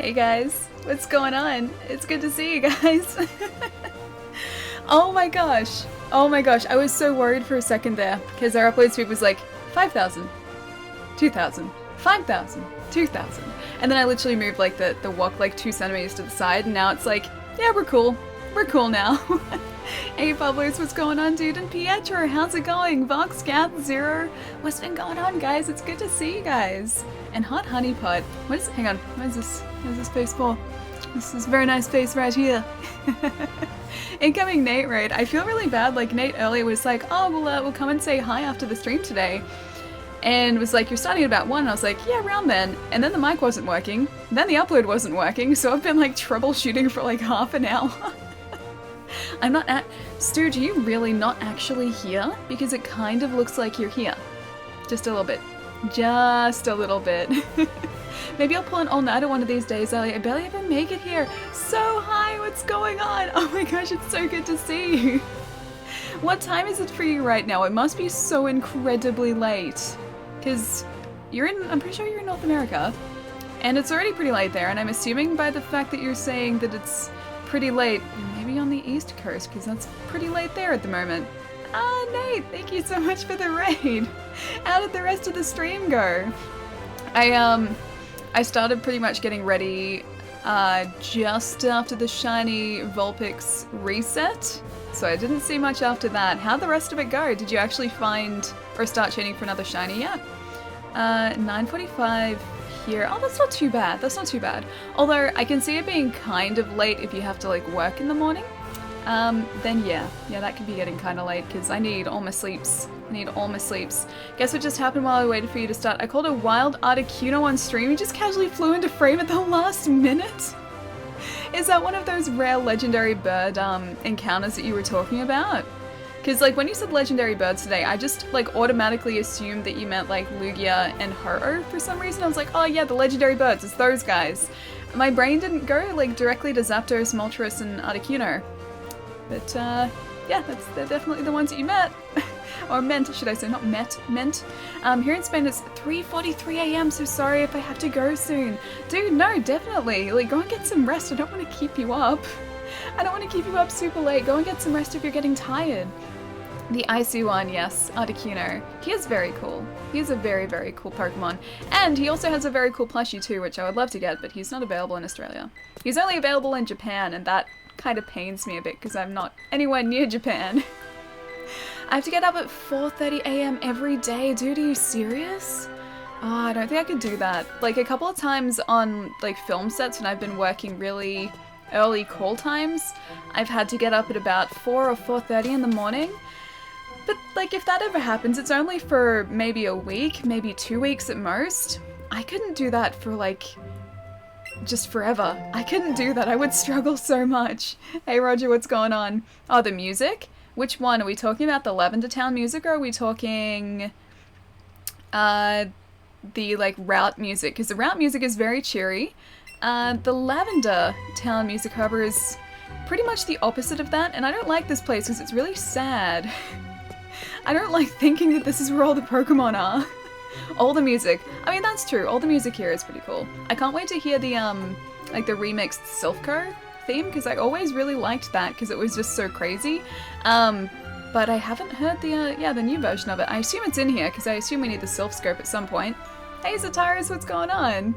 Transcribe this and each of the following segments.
Hey guys, what's going on? It's good to see you guys. Oh my gosh. Oh my gosh, I was so worried for a second there because our upload speed was like 5,000, 2,000, 5,000, 2,000. And then I literally moved like the walk like 2 centimeters to the side and now it's like, yeah, we're cool. We're cool now. Hey Pablos, what's going on, dude? And Pietro, how's it going? Voxcath Zero, what's been going on, guys? It's good to see you guys. And Hot Honeypot. What is? Hang on. What is this? What is this face for? This is a very nice face right here. Incoming Nate raid. I feel really bad. Like Nate earlier was like, "Oh, we'll come and say hi after the stream today," and was like, "You're starting at about 1." And I was like, "Yeah, around then." And then the mic wasn't working. Then the upload wasn't working. So I've been like troubleshooting for like half an hour. I'm not at. Stu, do you really not actually here? Because it kind of looks like you're here. Just a little bit. Just a little bit. Maybe I'll pull an all-nighter one of these days, Ellie. I barely ever make it here. So hi, what's going on? Oh my gosh, it's so good to see you. What time is it for you right now? It must be so incredibly late. Because I'm pretty sure you're in North America. And it's already pretty late there, and I'm assuming by the fact that you're saying that it's pretty late, maybe on the East Coast, because that's pretty late there at the moment. Ah, Nate, thank you so much for the raid. How did the rest of the stream go? I started pretty much getting ready just after the shiny Vulpix reset, so I didn't see much after that. How'd the rest of it go? Did you actually find or start chaining for another shiny yet? 9:45 here. Oh, that's not too bad. That's not too bad. Although I can see it being kind of late if you have to like work in the morning. Then yeah, that could be getting kind of late because I need all my sleeps. Guess what just happened while I waited for you to start? I called a wild Articuno on stream. He just casually flew into frame at the last minute. Is that one of those rare legendary bird encounters that you were talking about? Because like when you said legendary birds today, I just like automatically assumed that you meant like Lugia and Ho-Oh for some reason. I was like, oh yeah, the legendary birds, it's those guys. My brain didn't go like directly to Zapdos, Moltres, and Articuno. But yeah, they're definitely the ones that you met. Or meant, should I say, not met, meant. Here in Spain it's 3:43 AM, so sorry if I have to go soon. Dude, no, definitely. Like, go and get some rest. I don't want to keep you up. I don't want to keep you up super late. Go and get some rest if you're getting tired. The icy one, yes, Articuno. He is very cool. He is a very, very cool Pokemon. And he also has a very cool plushie too, which I would love to get, but he's not available in Australia. He's only available in Japan, and that kind of pains me a bit because I'm not anywhere near Japan. I have to get up at 4:30 AM every day. Dude, are you serious? Oh, I don't think I could do that. Like a couple of times on like film sets when I've been working really early call times, I've had to get up at about 4 or 4:30 in the morning. But like if that ever happens, it's only for maybe a week, maybe 2 weeks at most. I couldn't do that for like just forever. I couldn't do that. I would struggle so much. Hey Roger, what's going on? Oh, the music? Which one? Are we talking about the Lavender Town music or are we talking the like route music? Because the route music is very cheery. The Lavender Town music, however, is pretty much the opposite of that, and I don't like this place because it's really sad. I don't like thinking that this is where all the Pokemon are. All the music. I mean, that's true. All the music here is pretty cool. I can't wait to hear the, like the remixed Silphco theme, because I always really liked that, because it was just so crazy. But I haven't heard the new version of it. I assume it's in here, because I assume we need the Silph Scope at some point. Hey, Zataris, what's going on?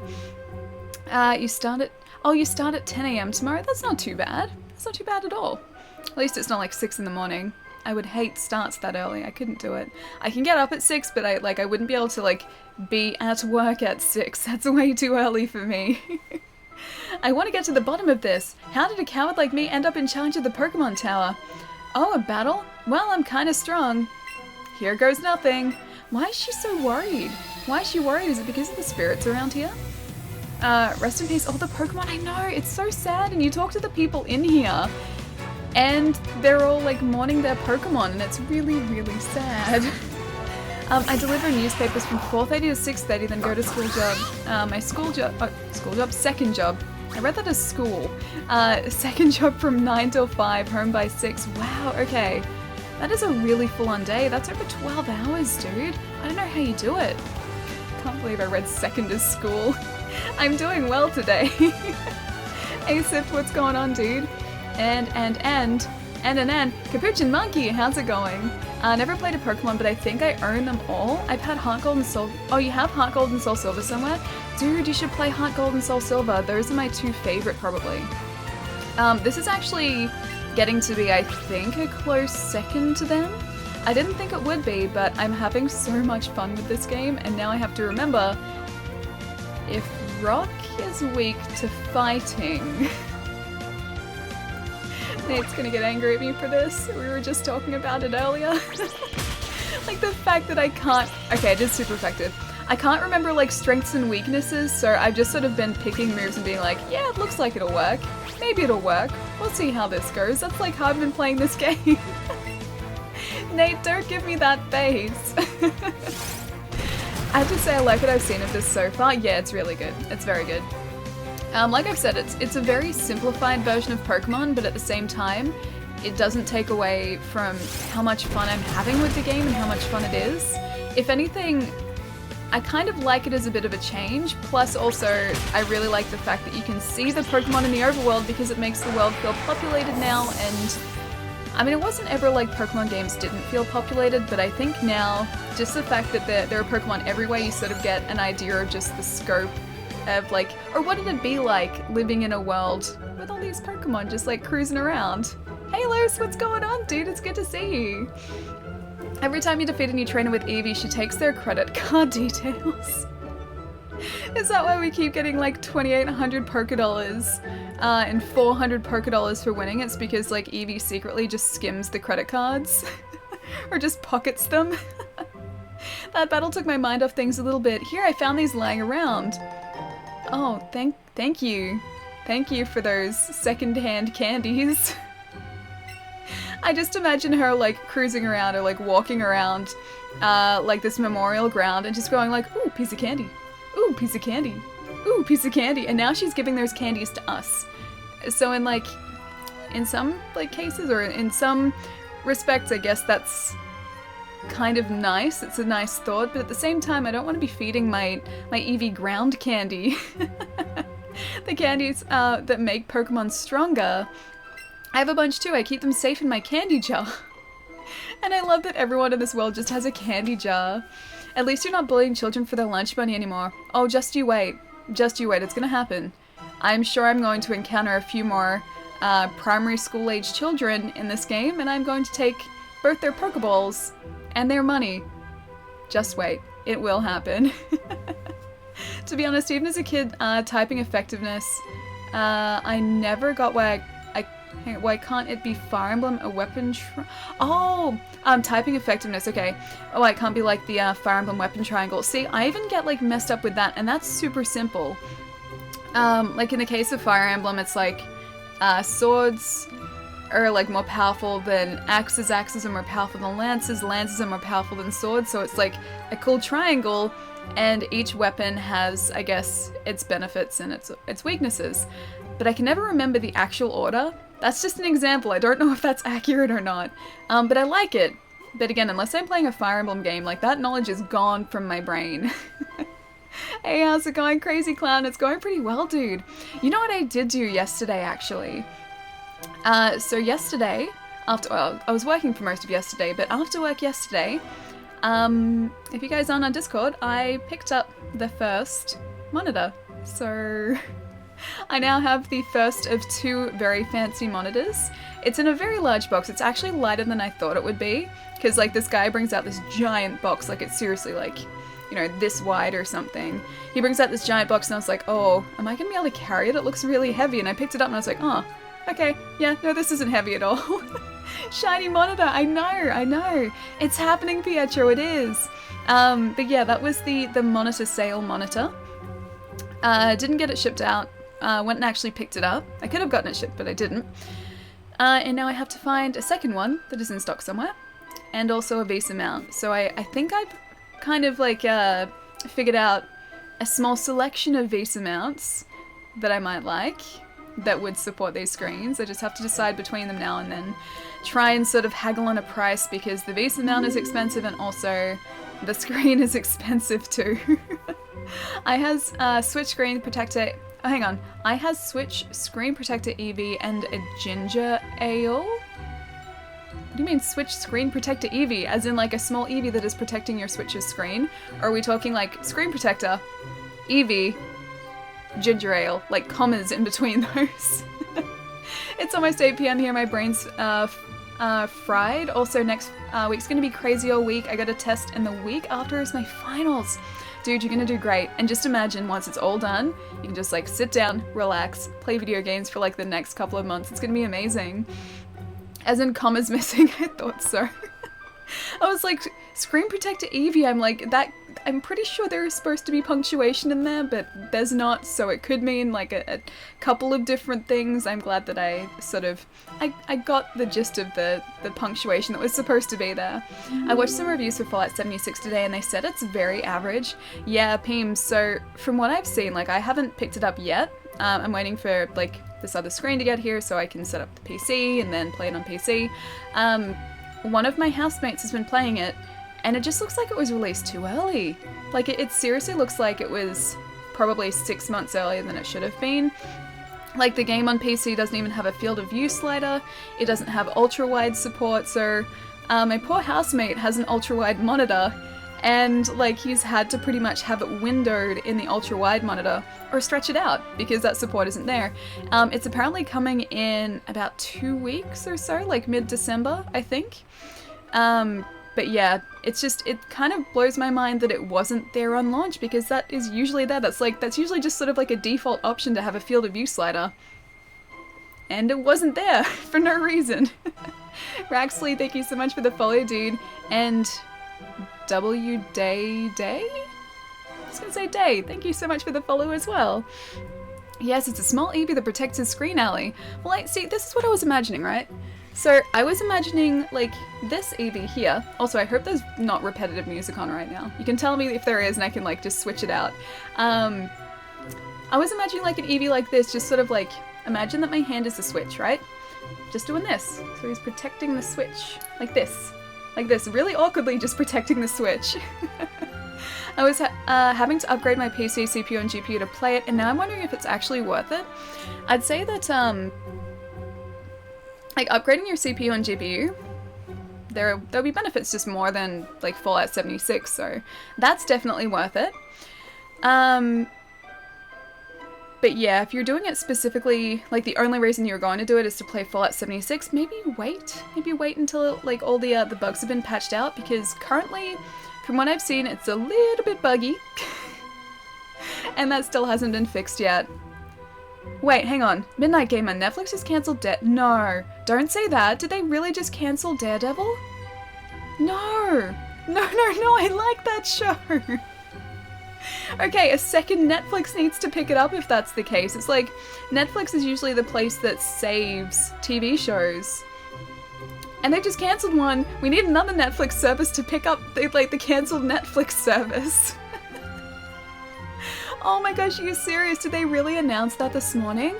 You start at 10 AM tomorrow? That's not too bad. That's not too bad at all. At least it's not like 6 in the morning. I would hate starts that early. I couldn't do it. I can get up at 6, but I wouldn't be able to like be at work at 6. That's way too early for me. I want to get to the bottom of this. How did a coward like me end up in charge of the Pokemon Tower? Oh, a battle? Well, I'm kind of strong. Here goes nothing. Why is she so worried? Why is she worried? Is it because of the spirits around here? Rest in peace, all the Pokemon. I know, it's so sad. And you talk to the people in here, and they're all like mourning their Pokemon, and it's really, really sad. I deliver newspapers from 4:30 to 6:30, then go to school job. My second job. I read that as school. Second job from 9 till 5, home by 6. Wow, okay. That is a really full-on day. That's over 12 hours, dude. I don't know how you do it. Can't believe I read second as school. I'm doing well today. Asip, what's going on, dude? And, Capuchin Monkey, how's it going? Never played a Pokemon, but I think I own them all. I've had Heart Gold and Soul... Oh, you have Heart Gold and Soul Silver somewhere? Dude, you should play Heart Gold and Soul Silver. Those are my two favorite, probably. This is actually getting to be, I think, a close second to them. I didn't think it would be, but I'm having so much fun with this game, and now I have to remember, if Rock is weak to fighting... Nate's gonna get angry at me for this. We were just talking about it earlier. Like the fact that I can't... Okay, it is super effective. I can't remember like strengths and weaknesses, so I've just sort of been picking moves and being like, yeah, it looks like it'll work. Maybe it'll work. We'll see how this goes. That's like how I've been playing this game. Nate, don't give me that face. I have to say I like what I've seen of this so far. Yeah, it's really good. It's very good. Like I've said, it's a very simplified version of Pokemon, but at the same time, it doesn't take away from how much fun I'm having with the game and how much fun it is. If anything, I kind of like it as a bit of a change, plus also I really like the fact that you can see the Pokemon in the overworld because it makes the world feel populated now, and I mean, it wasn't ever like Pokemon games didn't feel populated, but I think now, just the fact that there are Pokemon everywhere, you sort of get an idea of just the scope of like, or what did it be like living in a world with all these Pokemon just like cruising around. Hey Los, what's going on, dude? It's good to see you. Every time you defeat a new trainer with Eevee, she takes their credit card details. Is that why we keep getting like 2,800 Pokédollars and 400 Pokédollars for winning? It's because like Eevee secretly just skims the credit cards or just pockets them. That battle took my mind off things a little bit. Here, I found these lying around. Oh, thank you. Thank you for those second-hand candies. I just imagine her like cruising around or like walking around like this memorial ground and just going like, ooh, piece of candy. Ooh, piece of candy. Ooh, piece of candy. And now she's giving those candies to us. So in some like cases or in some respects, I guess that's kind of nice. It's a nice thought, but at the same time, I don't want to be feeding my Eevee ground candy. The candies that make Pokemon stronger. I have a bunch too. I keep them safe in my candy jar. And I love that everyone in this world just has a candy jar. At least you're not bullying children for their lunch money anymore. Oh, just you wait. Just you wait. It's gonna happen. I'm sure I'm going to encounter a few more primary school age children in this game, and I'm going to take both their Pokeballs and their money. Just wait. It will happen. To be honest, even as a kid, typing effectiveness, I never got why can't it be Fire Emblem a weapon typing effectiveness, okay. Oh, it can't be like the Fire Emblem weapon triangle. See, I even get like messed up with that, and that's super simple. Like in the case of Fire Emblem, it's like swords are like more powerful than axes, axes are more powerful than lances, lances are more powerful than swords, so it's like a cool triangle, and each weapon has, I guess, its benefits and its weaknesses. But I can never remember the actual order. That's just an example, I don't know if that's accurate or not. But I like it. But again, unless I'm playing a Fire Emblem game, like that knowledge is gone from my brain. Hey, how's it going, Crazy Clown? It's going pretty well, dude. You know what I did do yesterday, actually? So yesterday, I was working for most of yesterday, but after work yesterday, if you guys aren't on Discord, I picked up the first monitor. So I now have the first of two very fancy monitors. It's in a very large box. It's actually lighter than I thought it would be, because like this guy brings out this giant box, like it's seriously like, you know, this wide or something. He brings out this giant box and I was like, oh, am I gonna be able to carry it? It looks really heavy. And I picked it up and I was like, oh, okay, yeah, no, this isn't heavy at all. Shiny monitor, I know. It's happening, Pietro, it is. But yeah, that was the monitor sale monitor. Didn't get it shipped out. Went and actually picked it up. I could have gotten it shipped, but I didn't. And now I have to find a second one that is in stock somewhere. And also a Visa mount. So I think I've kind of like figured out a small selection of Visa mounts that I might like, that would support these screens. I just have to decide between them now and then. Try and sort of haggle on a price, because the Visa mount is expensive and also the screen is expensive too. I has Switch screen protector. Oh, hang on. I has Switch screen protector Eevee and a ginger ale. What do you mean Switch screen protector Eevee? As in like a small Eevee that is protecting your Switch's screen? Or are we talking like screen protector, Eevee, ginger ale, like commas in between those? It's almost 8 p.m. here. My brain's fried. Also, next week's gonna be crazy all week. I got a test, and the week after is my finals. Dude, you're gonna do great. And just imagine once it's all done, you can just like sit down, relax, play video games for like the next couple of months. It's gonna be amazing. As in commas missing, I thought so. I was like, screen protector Eevee, I'm like, that, I'm pretty sure there is supposed to be punctuation in there, but there's not, so it could mean like a couple of different things. I'm glad that I sort of, I got the gist of the punctuation that was supposed to be there. I watched some reviews for Fallout 76 today and they said it's very average. Yeah, Peems, so from what I've seen, like I haven't picked it up yet. I'm waiting for like this other screen to get here so I can set up the PC and then play it on PC. One of my housemates has been playing it, and it just looks like it was released too early. Like, it seriously looks like it was probably 6 months earlier than it should have been. Like, the game on PC doesn't even have a field of view slider, it doesn't have ultra-wide support, so my poor housemate has an ultra-wide monitor, and, like, he's had to pretty much have it windowed in the ultra-wide monitor, or stretch it out, because that support isn't there. It's apparently coming in about 2 weeks or so, like mid-December, I think. But yeah, it's just, it kind of blows my mind that it wasn't there on launch, because that is usually there. That's usually just sort of like a default option to have a field of view slider. And it wasn't there for no reason. Raxley, thank you so much for the follow, dude. And W Day? I was gonna say Day. Thank you so much for the follow as well. Yes, it's a small Eevee that protects his screen alley. Well, see, this is what I was imagining, right? So I was imagining, like, this Eevee here. Also, I hope there's not repetitive music on right now. You can tell me if there is, and I can, like, just switch it out. I was imagining, like, an Eevee like this, just sort of, like, imagine that my hand is the Switch, right? Just doing this. So he's protecting the Switch. Like this. Like this. Really awkwardly just protecting the Switch. I was having to upgrade my PC, CPU, and GPU to play it, and now I'm wondering if it's actually worth it. I'd say that, like, upgrading your CPU and GPU, there'll be benefits just more than, like, Fallout 76, so that's definitely worth it. But yeah, if you're doing it specifically, like, the only reason you're going to do it is to play Fallout 76, maybe wait until, like, all the bugs have been patched out, because currently, from what I've seen, it's a little bit buggy, and that still hasn't been fixed yet. Wait, hang on. Midnight Gamer, Netflix has cancelled No, don't say that. Did they really just cancel Daredevil? No, I like that show. Okay, a second Netflix needs to pick it up if that's the case. It's like, Netflix is usually the place that saves TV shows. And they just cancelled one. We need another Netflix service to pick up the cancelled Netflix service. Oh my gosh, are you serious? Did they really announce that this morning?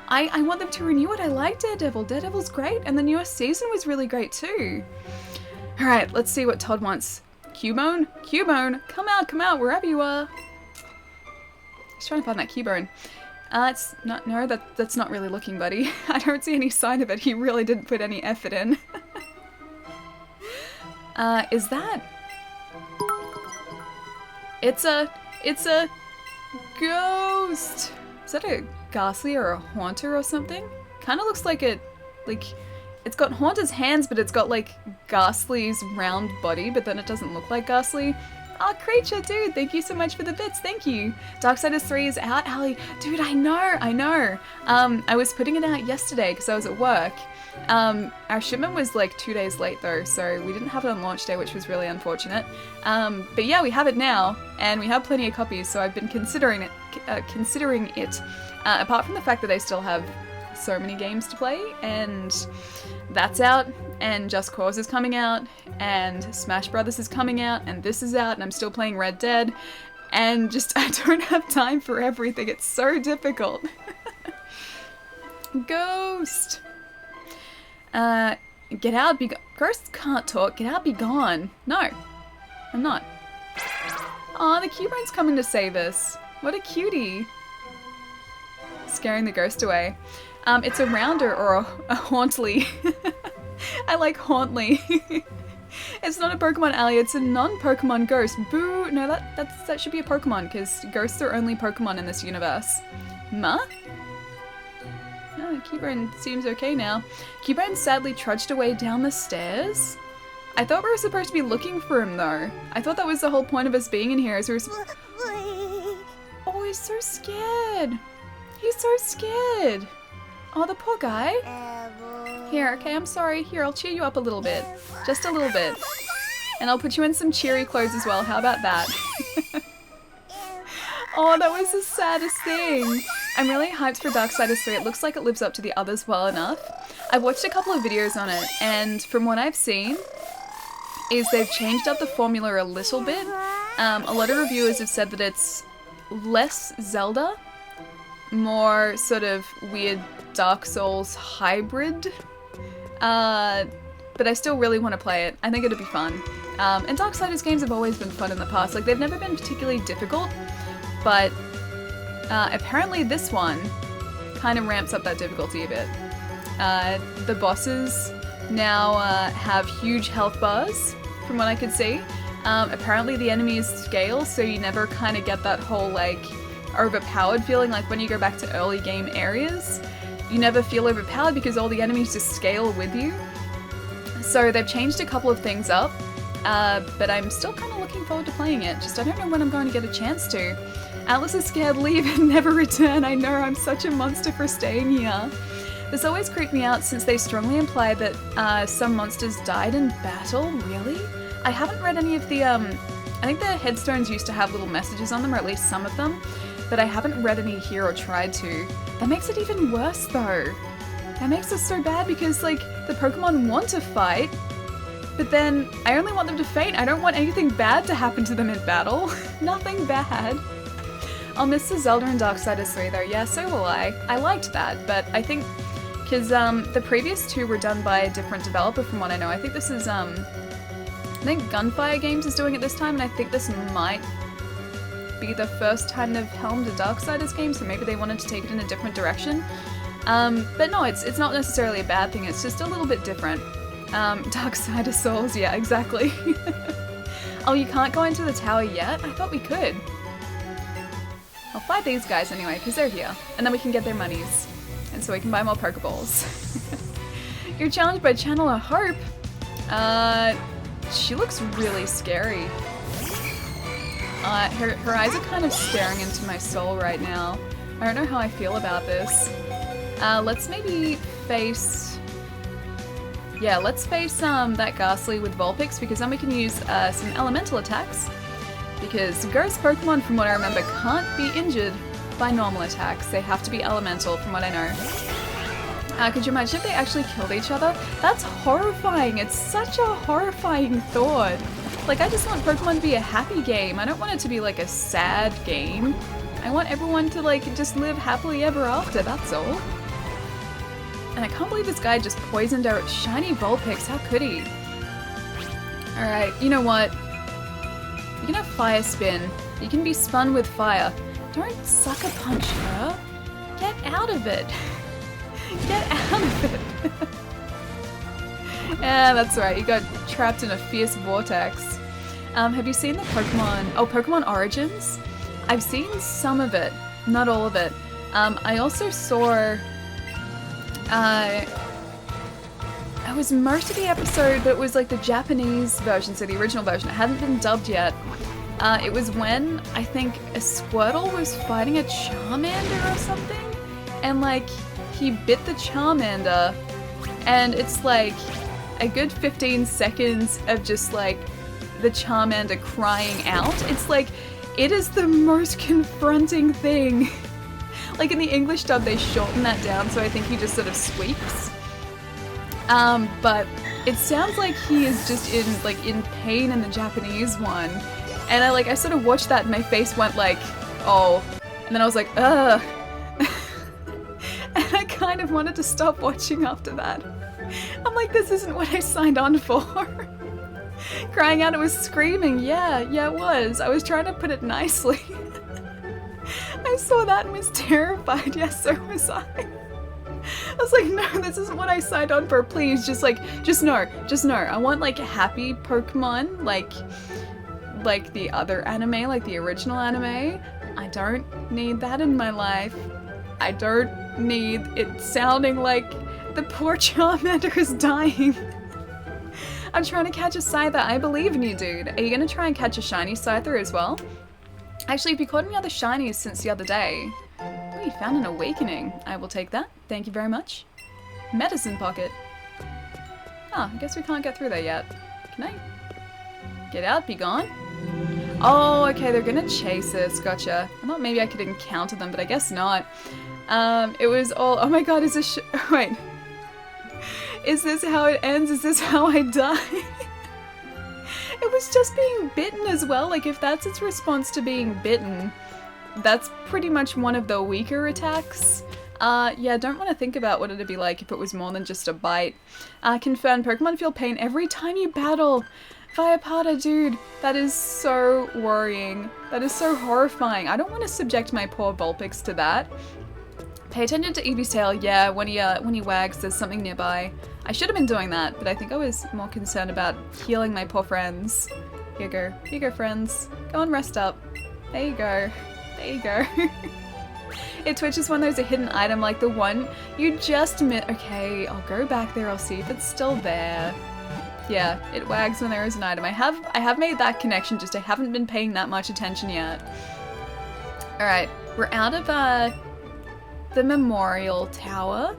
I want them to renew it. I like Daredevil. Daredevil's great, and the newest season was really great too. Alright, let's see what Todd wants. Cubone? Cubone! Come out, wherever you are. He's trying to find that Cubone. It's not, no, that's not really looking, buddy. I don't see any sign of it. He really didn't put any effort in. Is that? It's a ghost! Is that a Ghastly or a Haunter or something? Kinda looks like it's got Haunter's hands, but it's got like Ghastly's round body, but then it doesn't look like Ghastly. Oh, Creature, dude, thank you so much for the bits, thank you. Darksiders 3 is out, Ali. Dude, I know. I was putting it out yesterday because I was at work. Our shipment was like 2 days late though, so we didn't have it on launch day, which was really unfortunate. But yeah, we have it now, and we have plenty of copies, so I've been considering it. Apart from the fact that I still have so many games to play, and that's out, and Just Cause is coming out, and Smash Brothers is coming out, and this is out, and I'm still playing Red Dead, and just, I don't have time for everything. It's so difficult. Ghost! Get out, be gone. Ghosts can't talk. Get out, be gone. No, I'm not. Aw, the Cubrine's coming to save us. What a cutie. Scaring the ghost away. It's a Rounder or a Hauntly. I like Hauntly. It's not a Pokemon Alley, it's a non-Pokemon ghost. Boo! No, that should be a Pokemon, because ghosts are only Pokemon in this universe. Ma? Oh, Cubrine seems okay now. Cubrine sadly trudged away down the stairs. I thought we were supposed to be looking for him, though. I thought that was the whole point of us being in here, is we were Oh, he's so scared. He's so scared. Oh, the poor guy. Here, okay, I'm sorry. Here, I'll cheer you up a little bit. Just a little bit. And I'll put you in some cheery clothes as well. How about that? Oh, that was the saddest thing. I'm really hyped for Darksiders 3. It looks like it lives up to the others well enough. I've watched a couple of videos on it, and from what I've seen, is they've changed up the formula a little bit. A lot of reviewers have said that it's less Zelda, more sort of weird Dark Souls hybrid. But I still really want to play it. I think it'll be fun. And Darksiders games have always been fun in the past. Like, they've never been particularly difficult, but apparently this one kind of ramps up that difficulty a bit. The bosses now have huge health bars, from what I could see. Apparently the enemies scale, so you never kind of get that whole, like, overpowered feeling. Like, when you go back to early game areas, you never feel overpowered because all the enemies just scale with you. So they've changed a couple of things up, but I'm still kind of looking forward to playing it. Just I don't know when I'm going to get a chance to. Atlas is scared, leave and never return. I know, I'm such a monster for staying here. This always creeped me out since they strongly imply that some monsters died in battle. Really? I haven't read any of the, I think the headstones used to have little messages on them, or at least some of them, but I haven't read any here or tried to. That makes it even worse though. That makes it so bad because, like, the Pokemon want to fight, but then I only want them to faint. I don't want anything bad to happen to them in battle. Nothing bad. I'll miss the Zelda and Darksiders 3 though. Yeah, so will I. I liked that, but I think because the previous two were done by a different developer from what I know. I think this is, I think Gunfire Games is doing it this time, and I think this might be the first time they've helmed a Darksiders game, so maybe they wanted to take it in a different direction. But no, it's not necessarily a bad thing, it's just a little bit different. Darksiders Souls, yeah, exactly. Oh, you can't go into the tower yet? I thought we could. I'll fight these guys anyway, because they're here, and then we can get their monies. And so we can buy more Pokeballs. You're challenged by Channeler Hope. She looks really scary. Her eyes are kind of staring into my soul right now. I don't know how I feel about this. Let's maybe face... Yeah, let's face that Ghastly with Vulpix, because then we can use some elemental attacks. Because ghost Pokemon, from what I remember, can't be injured by normal attacks. They have to be elemental, from what I know. Could you imagine if they actually killed each other? That's horrifying. It's such a horrifying thought. Like, I just want Pokemon to be a happy game. I don't want it to be like a sad game. I want everyone to, like, just live happily ever after, that's all. And I can't believe this guy just poisoned our shiny Vulpix. How could he? Alright, you know what? You can have Fire Spin. You can be spun with fire. Don't sucker punch her. Get out of it. Get out of it. Yeah, that's right. You got trapped in a fierce vortex. Have you seen the Pokemon... Oh, Pokemon Origins? I've seen some of it. Not all of it. I also saw... it was most of the episode, but it was like the Japanese version, so the original version. It hadn't been dubbed yet. It was when, I think, a Squirtle was fighting a Charmander or something, and, like, he bit the Charmander, and it's, like, a good 15 seconds of just, like, the Charmander crying out. It's, like, it is the most confronting thing. Like, in the English dub, they shorten that down, so I think he just sort of squeaks. But it sounds like he is just in pain in the Japanese one. And I sort of watched that and my face went like, oh. And then I was like, ugh. And I kind of wanted to stop watching after that. I'm like, this isn't what I signed on for. crying out, it was screaming. Yeah, it was. I was trying to put it nicely. I saw that and was terrified. Yes, so was I. I was like, no, this isn't what I signed on for. Please, just no. I want like happy Pokemon, like the other anime, like the original anime. I don't need that in my life. I don't need it sounding like the poor Charmander is dying. I'm trying to catch a Scyther. I believe in you, dude. Are you gonna try and catch a shiny Scyther as well? Actually, if you caught any other shinies since the other day... Oh, you found an awakening. I will take that. Thank you very much. Medicine pocket. Oh, I guess we can't get through there yet. Can I? Get out, be gone. Oh, okay, they're gonna chase us. Gotcha. I thought maybe I could encounter them, but I guess not. It was all... Oh my god, is this... Wait. Is this how it ends? Is this how I die? It was just being bitten as well. Like, if that's its response to being bitten, that's pretty much one of the weaker attacks. Yeah, don't want to think about what it'd be like if it was more than just a bite. Confirmed, Pokemon feel pain every time you battle. Viapada, dude, that is so worrying. That is so horrifying. I don't want to subject my poor Vulpix to that. Pay attention to Eevee's tail. Yeah, when he wags, there's something nearby. I should have been doing that, but I think I was more concerned about healing my poor friends. Here you go, friends. Go and rest up. There you go. There you go. It twitches when there's a hidden item like the one you just missed. Okay, I'll go back there. I'll see if it's still there. Yeah, it wags when there is an item. I have made that connection, just I haven't been paying that much attention yet. Alright, we're out of the Memorial Tower.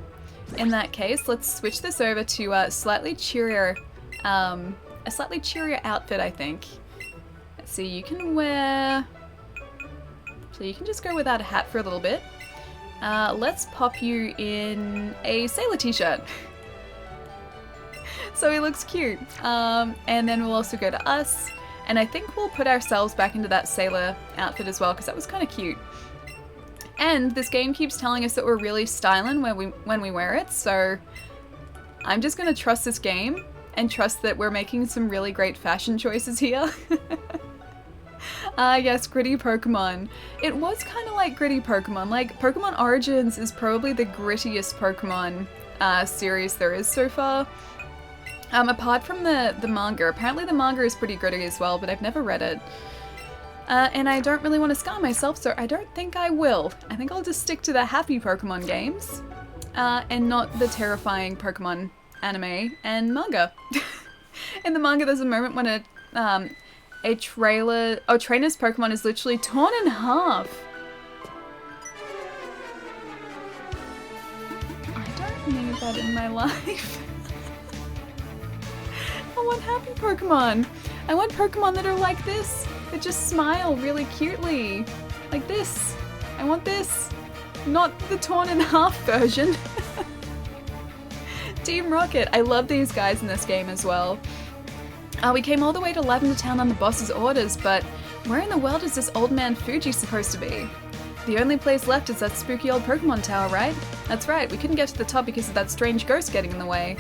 In that case, let's switch this over to a slightly cheerier outfit, I think. Let's see, you can wear... So you can just go without a hat for a little bit. Let's pop you in a sailor t-shirt. So he looks cute. And then we'll also go to us. And I think we'll put ourselves back into that sailor outfit as well, because that was kind of cute. And this game keeps telling us that we're really styling when we wear it, so I'm just gonna trust this game and trust that we're making some really great fashion choices here. Yes, gritty Pokemon. It was kind of like gritty Pokemon. Like, Pokemon Origins is probably the grittiest Pokemon series there is so far. Apart from the manga. Apparently the manga is pretty gritty as well, but I've never read it. And I don't really want to scar myself, so I don't think I will. I think I'll just stick to the happy Pokemon games, and not the terrifying Pokemon anime and manga. In the manga, there's a moment when a trainer's Pokemon is literally torn in half. I don't need that in my life. I want happy Pokemon. I want Pokemon that are like this. That just smile really cutely. Like this. I want this. Not the torn in half version. Team Rocket. I love these guys in this game as well. We came all the way to Lavender Town on the boss's orders, but where in the world is this old man Fuji supposed to be? The only place left is that spooky old Pokemon tower, right? That's right, we couldn't get to the top because of that strange ghost getting in the way.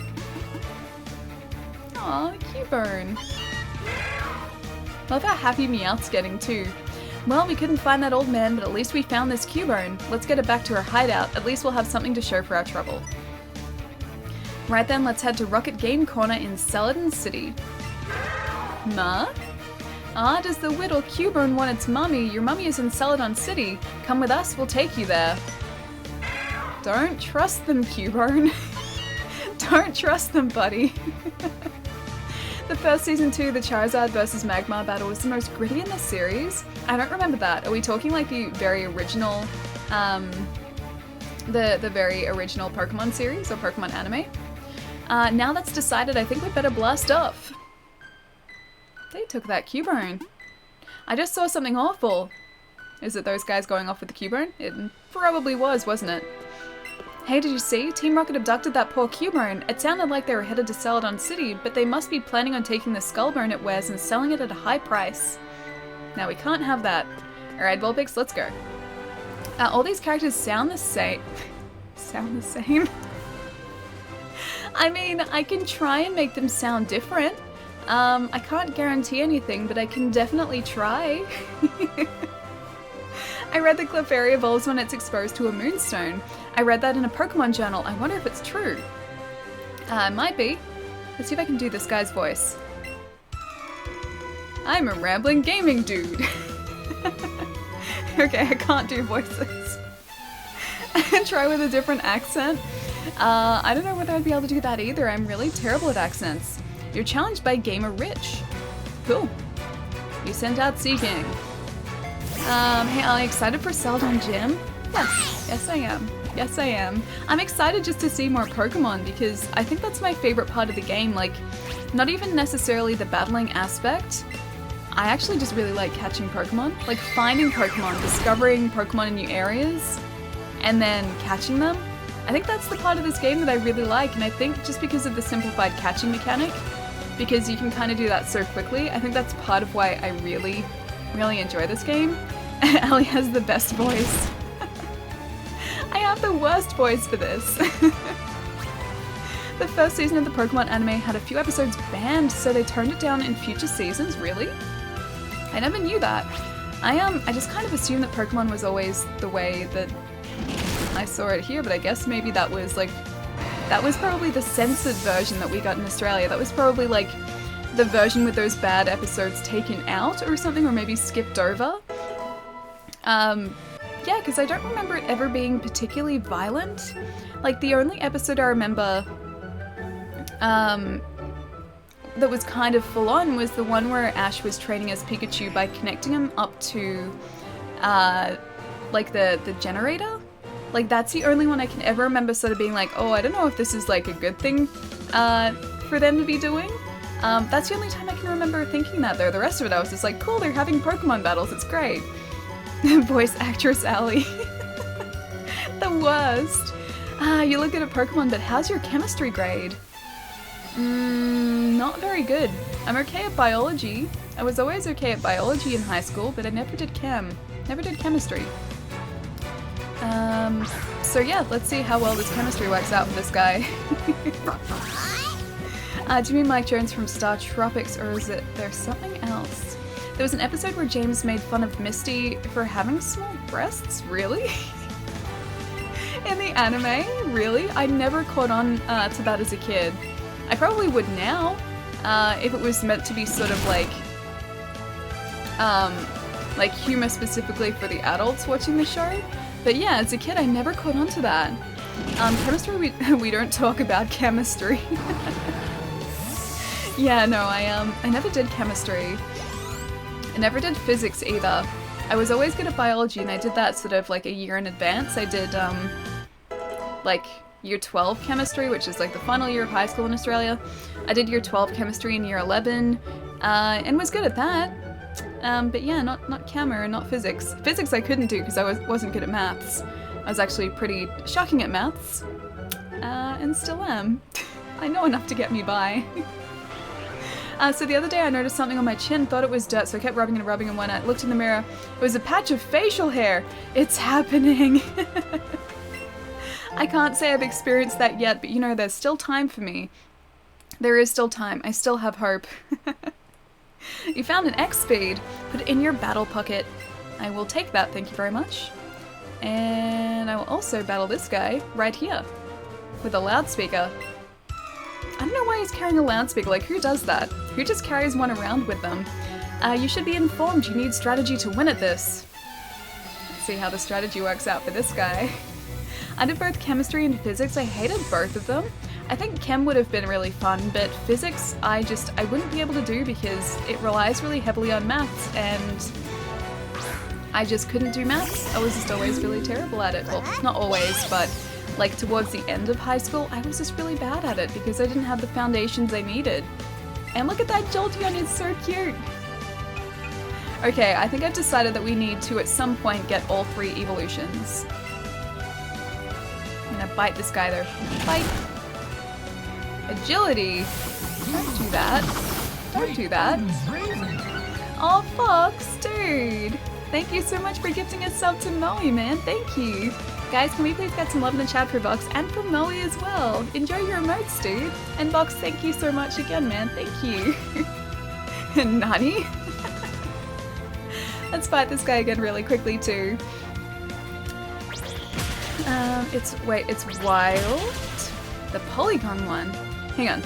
Aw, Cubone. Love how happy Meowth's getting too. Well, we couldn't find that old man, but at least we found this Cubone. Let's get it back to her hideout. At least we'll have something to show for our trouble. Right then, let's head to Rocket Game Corner in Celadon City. Ma? Ah, does the little Cubone want its mummy? Your mummy is in Celadon City. Come with us, we'll take you there. Don't trust them, Cubone. Don't trust them, buddy. The first season 2, the Charizard versus Magmar battle, was the most gritty in the series. I don't remember that. Are we talking like the very original, the very original Pokemon series or Pokemon anime? Now that's decided, I think we'd better blast off. They took that Cubone. I just saw something awful. Is it those guys going off with the Cubone? It probably was, wasn't it? Hey, did you see? Team Rocket abducted that poor Cubone. It sounded like they were headed to Celadon City, but they must be planning on taking the skullbone it wears and selling it at a high price. Now we can't have that. Alright, Vulpix, let's go. All these characters sound the same. Sound the same? I mean, I can try and make them sound different. I can't guarantee anything, but I can definitely try. I read that Clefairy evolves when it's exposed to a moonstone. I read that in a Pokemon journal. I wonder if it's true. Might be. Let's see if I can do this guy's voice. I'm a rambling gaming dude. Okay, I can't do voices. Try with a different accent. I don't know whether I'd be able to do that either. I'm really terrible at accents. You're challenged by Gamer Rich. Cool. You sent out Seeking. Hey, are you excited for Celadon Gym? Yes. Yes, I am. Yes, I am. I'm excited just to see more Pokemon because I think that's my favorite part of the game. Like, not even necessarily the battling aspect. I actually just really like catching Pokemon. Like, finding Pokemon, discovering Pokemon in new areas, and then catching them. I think that's the part of this game that I really like, and I think just because of the simplified catching mechanic, because you can kind of do that so quickly, I think that's part of why I really, really enjoy this game. Ellie has the best voice. I have the worst voice for this. The first season of the Pokemon anime had a few episodes banned, so they toned it down in future seasons, really? I never knew that. I just kind of assumed that Pokemon was always the way that I saw it here, but I guess maybe that was probably the censored version that we got in Australia. That was probably like the version with those bad episodes taken out or something, or maybe skipped over. Yeah, because I don't remember it ever being particularly violent. Like, the only episode I remember that was kind of full on was the one where Ash was training as Pikachu by connecting him up to like the generator. Like, that's the only one I can ever remember sort of being like, oh, I don't know if this is like a good thing for them to be doing. That's the only time I can remember thinking that, though. The rest of it I was just like, cool, they're having Pokemon battles, it's great. Voice actress Allie. The worst. You look at a Pokemon, but how's your chemistry grade? Not very good. I'm okay at biology. I was always okay at biology in high school, but I never did chem. Never did chemistry. So yeah, let's see how well this chemistry works out with this guy. Do you mean Mike Jones from Star Tropics, or is it there's something else? There was an episode where James made fun of Misty for having small breasts? Really? In the anime? Really? I never caught on to that as a kid. I probably would now, if it was meant to be sort of like humor specifically for the adults watching the show. But yeah, as a kid I never caught on to that. Chemistry, we don't talk about chemistry. Yeah, no, I never did chemistry. I never did physics either. I was always good at biology, and I did that sort of like a year in advance. I did like year 12 chemistry, which is like the final year of high school in Australia. I did year 12 chemistry in year 11, and was good at that. But yeah, not chem or not physics. Physics I couldn't do because I wasn't good at maths. I was actually pretty shocking at maths, and still am. I know enough to get me by. So the other day I noticed something on my chin, thought it was dirt, so I kept rubbing and when I looked in the mirror, it was a patch of facial hair. It's happening. I can't say I've experienced that yet, but you know, there's still time for me. There is still time. I still have hope. You found an X speed. Put it in your battle pocket. I will take that, thank you very much. And I will also battle this guy right here with a loudspeaker. I don't know why he's carrying a loudspeaker, like who does that? Who just carries one around with them? You should be informed, you need strategy to win at this. Let's see how the strategy works out for this guy. I did both chemistry and physics, I hated both of them. I think chem would have been really fun, but physics I wouldn't be able to do because it relies really heavily on maths, and I just couldn't do maths. I was just always really terrible at it. Well, not always, but like towards the end of high school, I was just really bad at it because I didn't have the foundations I needed. And look at that Jolteon, it's so cute! Okay, I think I've decided that we need to at some point get all 3 evolutions. I'm gonna bite this guy there. Bite! Agility! Don't do that. Don't do that. Oh, Fox, dude! Thank you so much for gifting a sub to Moe, man. Thank you. Guys, can we please get some love in the chat for Vox and for Moe as well? Enjoy your emotes, dude. And Vox, thank you so much again, man. Thank you. Nani? Let's fight this guy again really quickly too. It's Wild. The Polygon one. Hang on.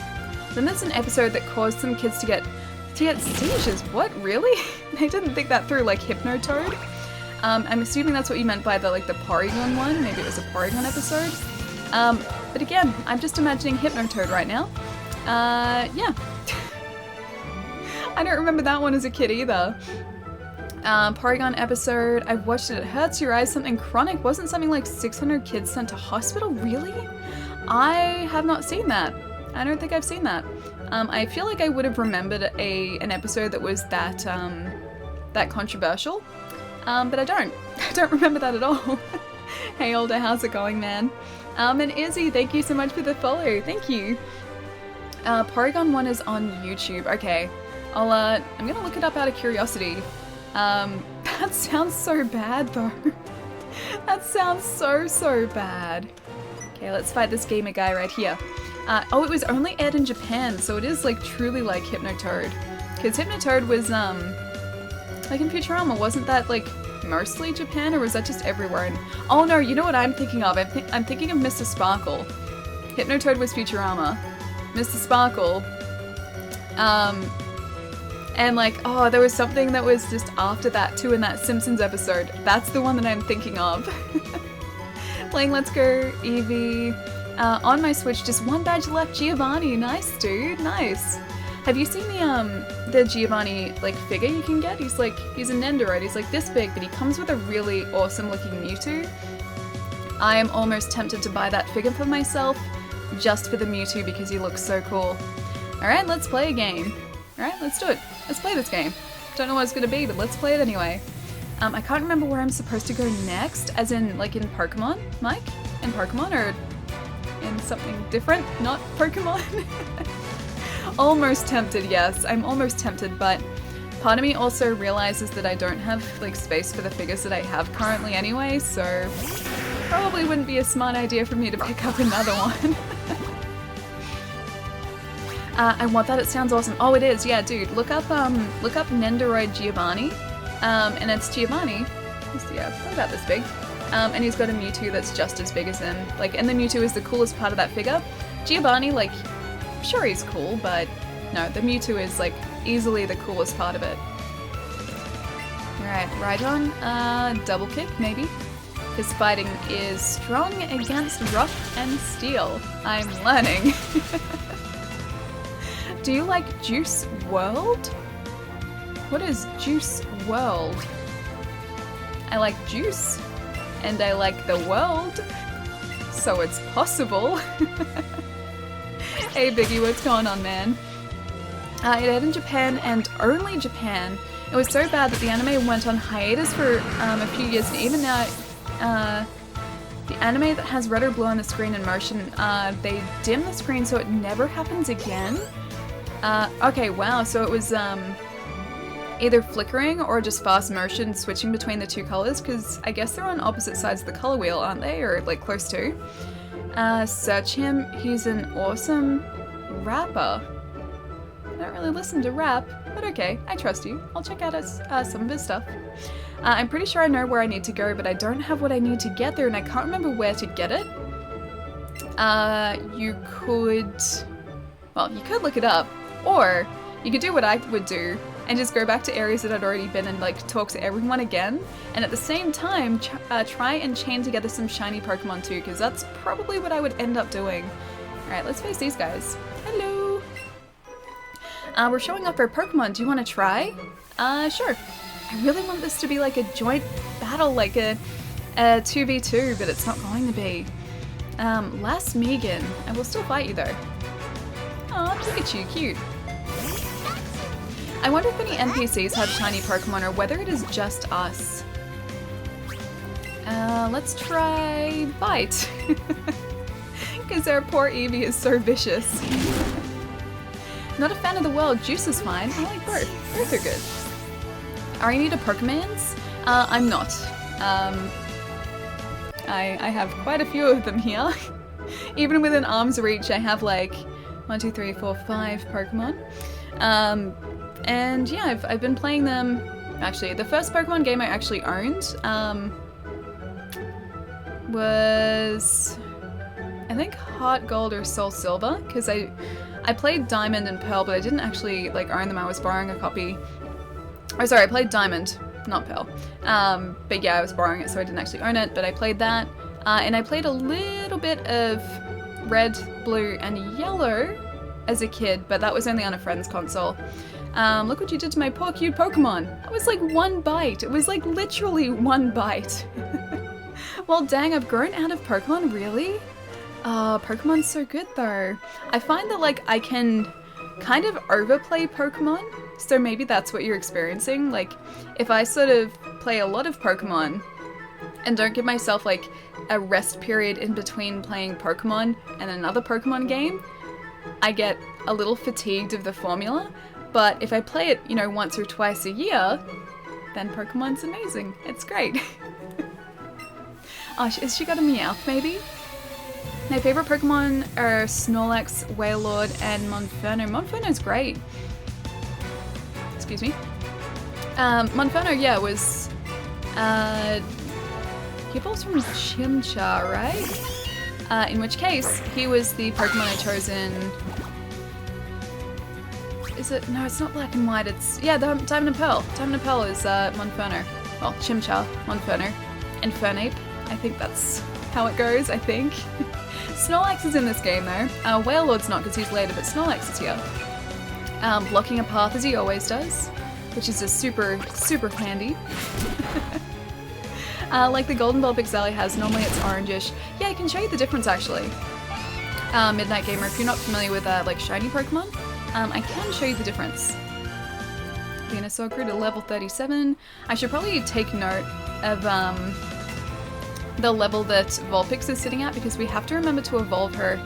Then there's an episode that caused some kids to get seizures. What, really? I didn't think that through, like Hypnotoad. I'm assuming that's what you meant by the Porygon one. Maybe it was a Porygon episode. But again, I'm just imagining Hypnotoad right now. Yeah. I don't remember that one as a kid either. Porygon episode, I've watched it. It hurts your eyes, something chronic. Wasn't something like 600 kids sent to hospital? Really? I have not seen that. I don't think I've seen that. I feel like I would have remembered an episode that was that controversial. But I don't. I don't remember that at all. Hey Older, how's it going, man? And Izzy, thank you so much for the follow. Thank you. Porygon 1 is on YouTube. Okay. I'm gonna look it up out of curiosity. That sounds so bad though. That sounds so bad. Okay, let's fight this gamer guy right here. Oh, it was only aired in Japan, so it is like truly like Hypnotoad. Because Hypnotoad was like in Futurama, wasn't that like mostly Japan, or was that just everywhere? And oh no, you know what I'm thinking of? I'm thinking of Mr. Sparkle. Hypnotoad was Futurama. Mr. Sparkle. And like, oh, there was something that was just after that too in that Simpsons episode. That's the one that I'm thinking of. Playing Let's Go Eevee. On my Switch, just one badge left. Giovanni, nice dude, nice. Have you seen the Giovanni like figure you can get? He's a Nendoroid. He's like this big, but he comes with a really awesome looking Mewtwo. I am almost tempted to buy that figure for myself, just for the Mewtwo because he looks so cool. All right, let's play a game. All right, let's do it. Let's play this game. Don't know what it's gonna be, but let's play it anyway. I can't remember where I'm supposed to go next, as in like in Pokemon, Mike? In Pokemon or in something different, not Pokemon? Almost tempted, yes. I'm almost tempted, but part of me also realizes that I don't have like space for the figures that I have currently anyway, so probably wouldn't be a smart idea for me to pick up another one. I want that, it sounds awesome. Oh, it is, yeah, dude. Look up Nendoroid Giovanni, and it's Giovanni. Yeah, probably about this big. And he's got a Mewtwo that's just as big as him. Like, and the Mewtwo is the coolest part of that figure. Giovanni, like, sure he's cool, but no, the Mewtwo is like easily the coolest part of it. Alright, Rhydon, double kick, maybe. His fighting is strong against rock and steel. I'm learning. Do you like Juice WRLD? What is Juice WRLD? I like juice, and I like the world, so it's possible. Hey Biggie, what's going on, man? It aired in Japan and only Japan. It was so bad that the anime went on hiatus for a few years, and even now, the anime that has red or blue on the screen in motion, they dim the screen so it never happens again. Okay, wow, so it was either flickering or just fast motion switching between the two colors, because I guess they're on opposite sides of the color wheel, aren't they? Or like close to. Search him, he's an awesome rapper. I don't really listen to rap, but okay, I trust you. I'll check out some of his stuff. I'm pretty sure I know where I need to go, but I don't have what I need to get there, and I can't remember where to get it. You could look it up, or you could do what I would do and just go back to areas that I'd already been and like talk to everyone again, and at the same time try and chain together some shiny Pokemon too, because that's probably what I would end up doing. Alright, let's face these guys. Hello! We're showing off our Pokemon. Do you want to try? Sure. I really want this to be like a joint battle, like a 2v2, but it's not going to be. Last Megan. I will still fight you though. Aw, Pikachu, cute. I wonder if any NPCs have shiny Pokemon or whether it is just us. Let's try Bite. Because our poor Eevee is so vicious. Not a fan of the world. Juice is fine. I like both. Both are good. Are you need a Pokemans? I'm not. I have quite a few of them here. Even within arm's reach, I have like 1, 2, 3, 4, 5 Pokemon. And yeah, I've been playing them. Actually, the first Pokemon game I actually owned was, I think, Heart Gold or Soul Silver, because I played Diamond and Pearl, but I didn't actually like own them. I was borrowing a copy. Oh, sorry, I played Diamond, not Pearl. But yeah, I was borrowing it, so I didn't actually own it, but I played that. And I played a little bit of Red, Blue, and Yellow as a kid, but that was only on a friend's console. Look what you did to my poor cute Pokemon. That was like 1 bite. It was like literally 1 bite. Well, dang, I've grown out of Pokemon, really? Pokemon's so good though. I find that like I can kind of overplay Pokemon, so maybe that's what you're experiencing. Like, if I sort of play a lot of Pokemon and don't give myself like a rest period in between playing Pokemon and another Pokemon game, I get a little fatigued of the formula. But if I play it, you know, once or twice a year, then Pokemon's amazing. It's great. Oh, has she got a Meowth maybe? My favorite Pokemon are Snorlax, Wailord, and Monferno. Monferno's great. Excuse me. Monferno, yeah, was... he evolves from Chimchar, right? In which case, he was the Pokemon I chose in... Is it? No, it's not Black and White, it's... Yeah, Diamond and Pearl. Diamond and Pearl is Monferno. Well, Chimchar, Monferno. And Fernape. I think that's how it goes, I think. Snorlax is in this game though. Wailord's not because he's later, but Snorlax is here. Blocking a path as he always does, which is just super, super handy. Like the Golden Bulb Exali has, normally it's orangish. Yeah, I can show you the difference actually. Midnight Gamer, if you're not familiar with like shiny Pokemon, I can show you the difference. Venusaur grew to level 37. I should probably take note of the level that Vulpix is sitting at, because we have to remember to evolve her.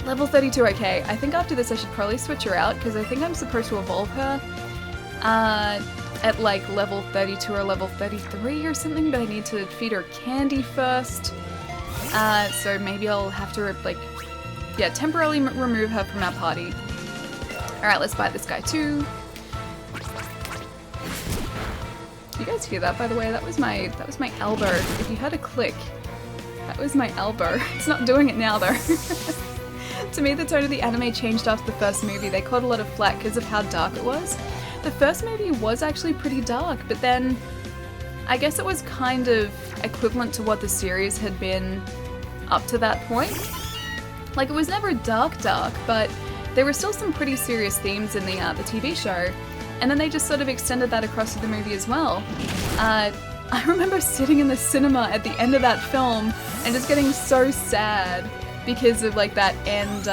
Level 32, okay. I think after this I should probably switch her out, because I think I'm supposed to evolve her at like level 32 or level 33 or something, but I need to feed her candy first. So maybe I'll have to like, yeah, temporarily remove her from our party. Alright, let's fight this guy too. You guys hear that, by the way? That was my elbow. If you heard a click, that was my elbow. It's not doing it now though. To me, the tone of the anime changed after the first movie. They caught a lot of flack because of how dark it was. The first movie was actually pretty dark, but then I guess it was kind of equivalent to what the series had been up to that point. Like, it was never dark, but there were still some pretty serious themes in the TV show. And then they just sort of extended that across to the movie as well. I remember sitting in the cinema at the end of that film and just getting so sad because of like that end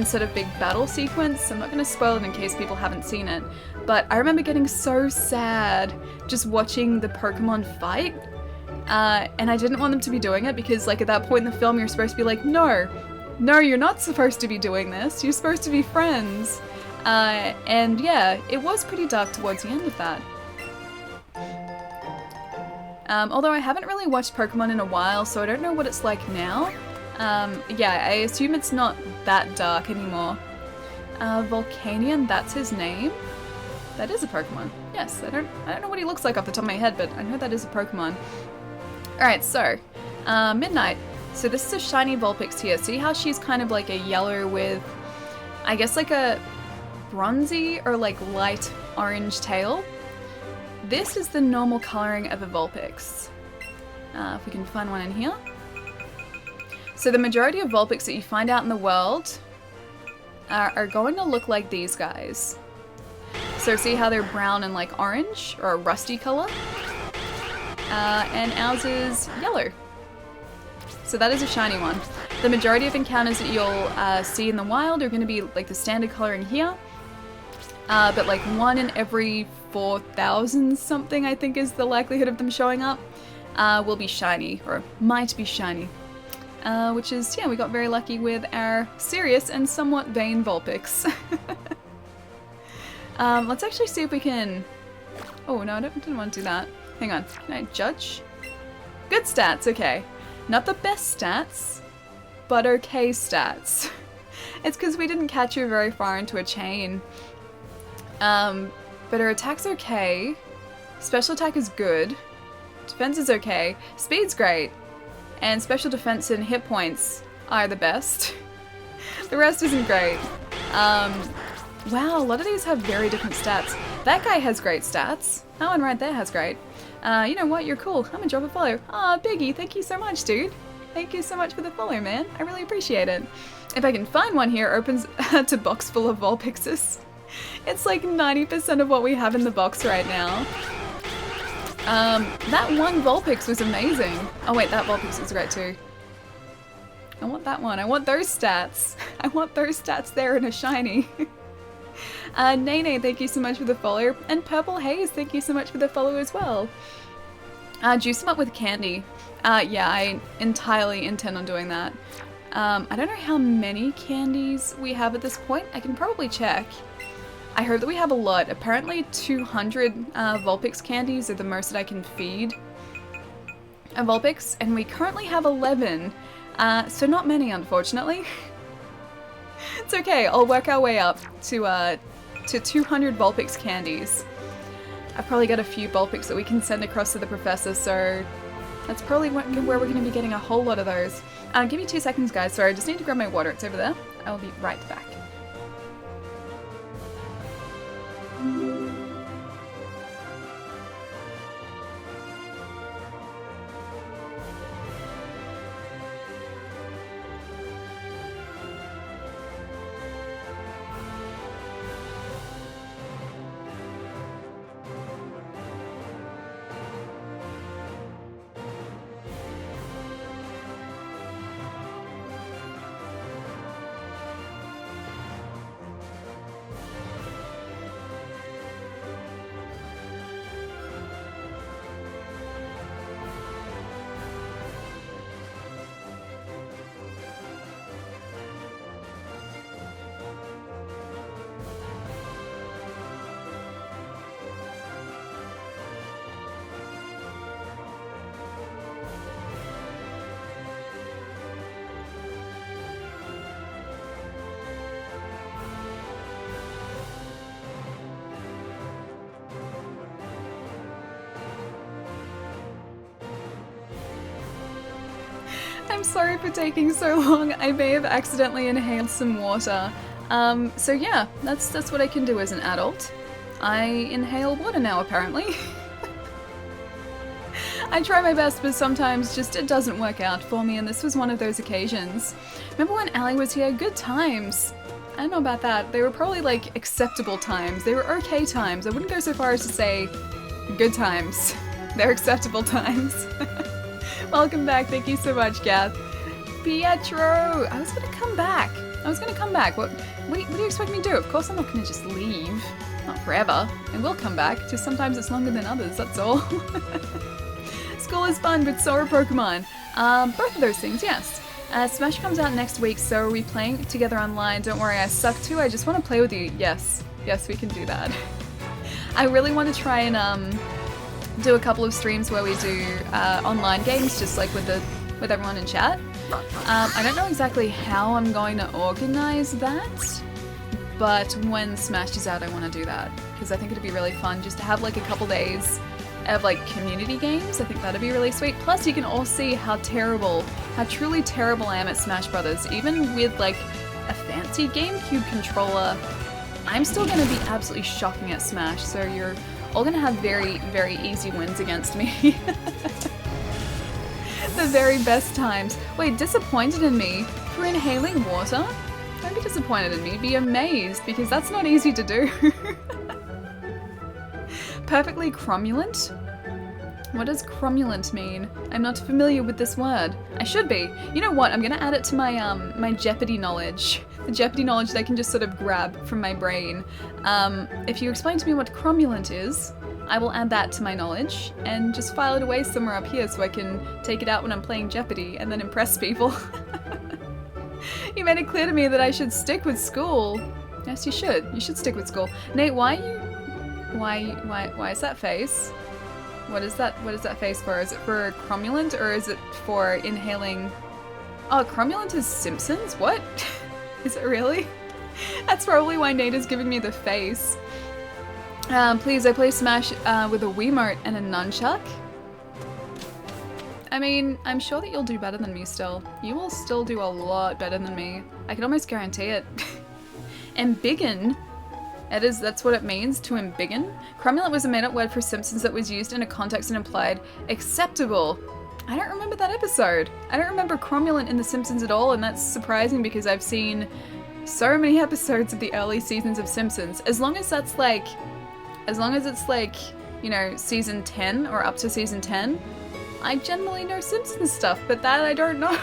sort of big battle sequence. I'm not going to spoil it in case people haven't seen it, but I remember getting so sad just watching the Pokemon fight. And I didn't want them to be doing it because like at that point in the film you're supposed to be like, no, you're not supposed to be doing this. You're supposed to be friends. And yeah, it was pretty dark towards the end of that. Although I haven't really watched Pokemon in a while, so I don't know what it's like now. Yeah, I assume it's not that dark anymore. Volcanion, that's his name? That is a Pokemon. Yes, I don't know what he looks like off the top of my head, but I know that is a Pokemon. Alright, so, Midnight. So this is a shiny Vulpix here. See how she's kind of like a yellow with, I guess like a bronzy or like light orange tail? This is the normal coloring of a Vulpix. If we can find one in here. So the majority of Vulpix that you find out in the world are going to look like these guys. So see how they're brown and like orange or a rusty color? And ours is yellow. So that is a shiny one. The majority of encounters that you'll see in the wild are going to be like the standard coloring here. But like 1 in every 4,000 something, I think, is the likelihood of them showing up, will be shiny, or might be shiny. Which is, yeah, we got very lucky with our serious and somewhat vain Vulpix. Let's actually see if we can... Oh, no, I didn't want to do that. Hang on, can I judge? Good stats, okay. Not the best stats, but okay stats. It's because we didn't catch her very far into a chain. But her attack's okay. Special attack is good. Defense is okay. Speed's great. And special defense and hit points are the best. The rest isn't great. Wow, a lot of these have very different stats. That guy has great stats. That one right there has great. You know what? You're cool. I'm gonna drop a follow. Aw, Biggie, thank you so much, dude. Thank you so much for the follow, man. I really appreciate it. If I can find one here, opens to box full of Vulpixes. It's like 90% of what we have in the box right now. That one Vulpix was amazing. Oh wait, that Vulpix was great too. I want that one. I want those stats. I want those stats there in a shiny. Nene, thank you so much for the follow. And Purple Haze, thank you so much for the follow as well. Juice them up with candy. Yeah, I entirely intend on doing that. I don't know how many candies we have at this point. I can probably check. I heard that we have a lot. Apparently 200 Vulpix candies are the most that I can feed a Vulpix, and we currently have 11. So not many, unfortunately. It's okay, I'll work our way up to 200 Vulpix candies. I've probably got a few Vulpix that we can send across to the professor, so that's probably where we're going to be getting a whole lot of those. Give me 2 seconds, guys. Sorry, I just need to grab my water. It's over there. I'll be right back. I'm sorry for taking so long. I may have accidentally inhaled some water. So yeah, that's what I can do as an adult. I inhale water now, apparently. I try my best, but sometimes just it doesn't work out for me, and this was one of those occasions. Remember when Allie was here? Good times. I don't know about that. They were probably like acceptable times. They were okay times. I wouldn't go so far as to say good times. They're acceptable times. Welcome back. Thank you so much, Gath. Pietro! I was gonna come back. What do you expect me to do? Of course I'm not gonna just leave. Not forever. I will come back. Just sometimes it's longer than others, that's all. School is fun, but so are Pokemon. Both of those things, yes. Smash comes out next week, so are we playing together online? Don't worry, I suck too. I just want to play with you. Yes. Yes, we can do that. I really want to try and do a couple of streams where we do online games, just like with everyone in chat. I don't know exactly how I'm going to organize that, but when Smash is out I want to do that, because I think it'd be really fun just to have like a couple days of like community games. I think that'd be really sweet. Plus you can all see how truly terrible I am at Smash Brothers. Even with like a fancy GameCube controller, I'm still going to be absolutely shocking at Smash, so you're all going to have very, very easy wins against me. The very best times. Wait, disappointed in me for inhaling water? Don't be disappointed in me, be amazed, because that's not easy to do. Perfectly cromulent? What does cromulent mean? I'm not familiar with this word. I should be. You know what? I'm gonna add it to my my Jeopardy knowledge. The Jeopardy knowledge that I can just sort of grab from my brain. If you explain to me what cromulent is, I will add that to my knowledge and just file it away somewhere up here so I can take it out when I'm playing Jeopardy and then impress people. You made it clear to me that I should stick with school. Yes, you should. You should stick with school. Nate, why is that face? What is that face for? Is it for cromulent or is it for inhaling? Oh, cromulent is Simpsons? What? Is it really? That's probably why Nate is giving me the face. Please, I play Smash with a Wiimote and a nunchuck. I mean, I'm sure that you'll do better than me still. You will still do a lot better than me. I can almost guarantee it. Embiggen. That's what it means, to embiggen. Cromulent was a made-up word for Simpsons that was used in a context and implied acceptable. I don't remember that episode. I don't remember cromulent in The Simpsons at all, and that's surprising because I've seen so many episodes of the early seasons of Simpsons. As long as it's like, you know, season 10 or up to season 10, I generally know Simpsons stuff, but that I don't know.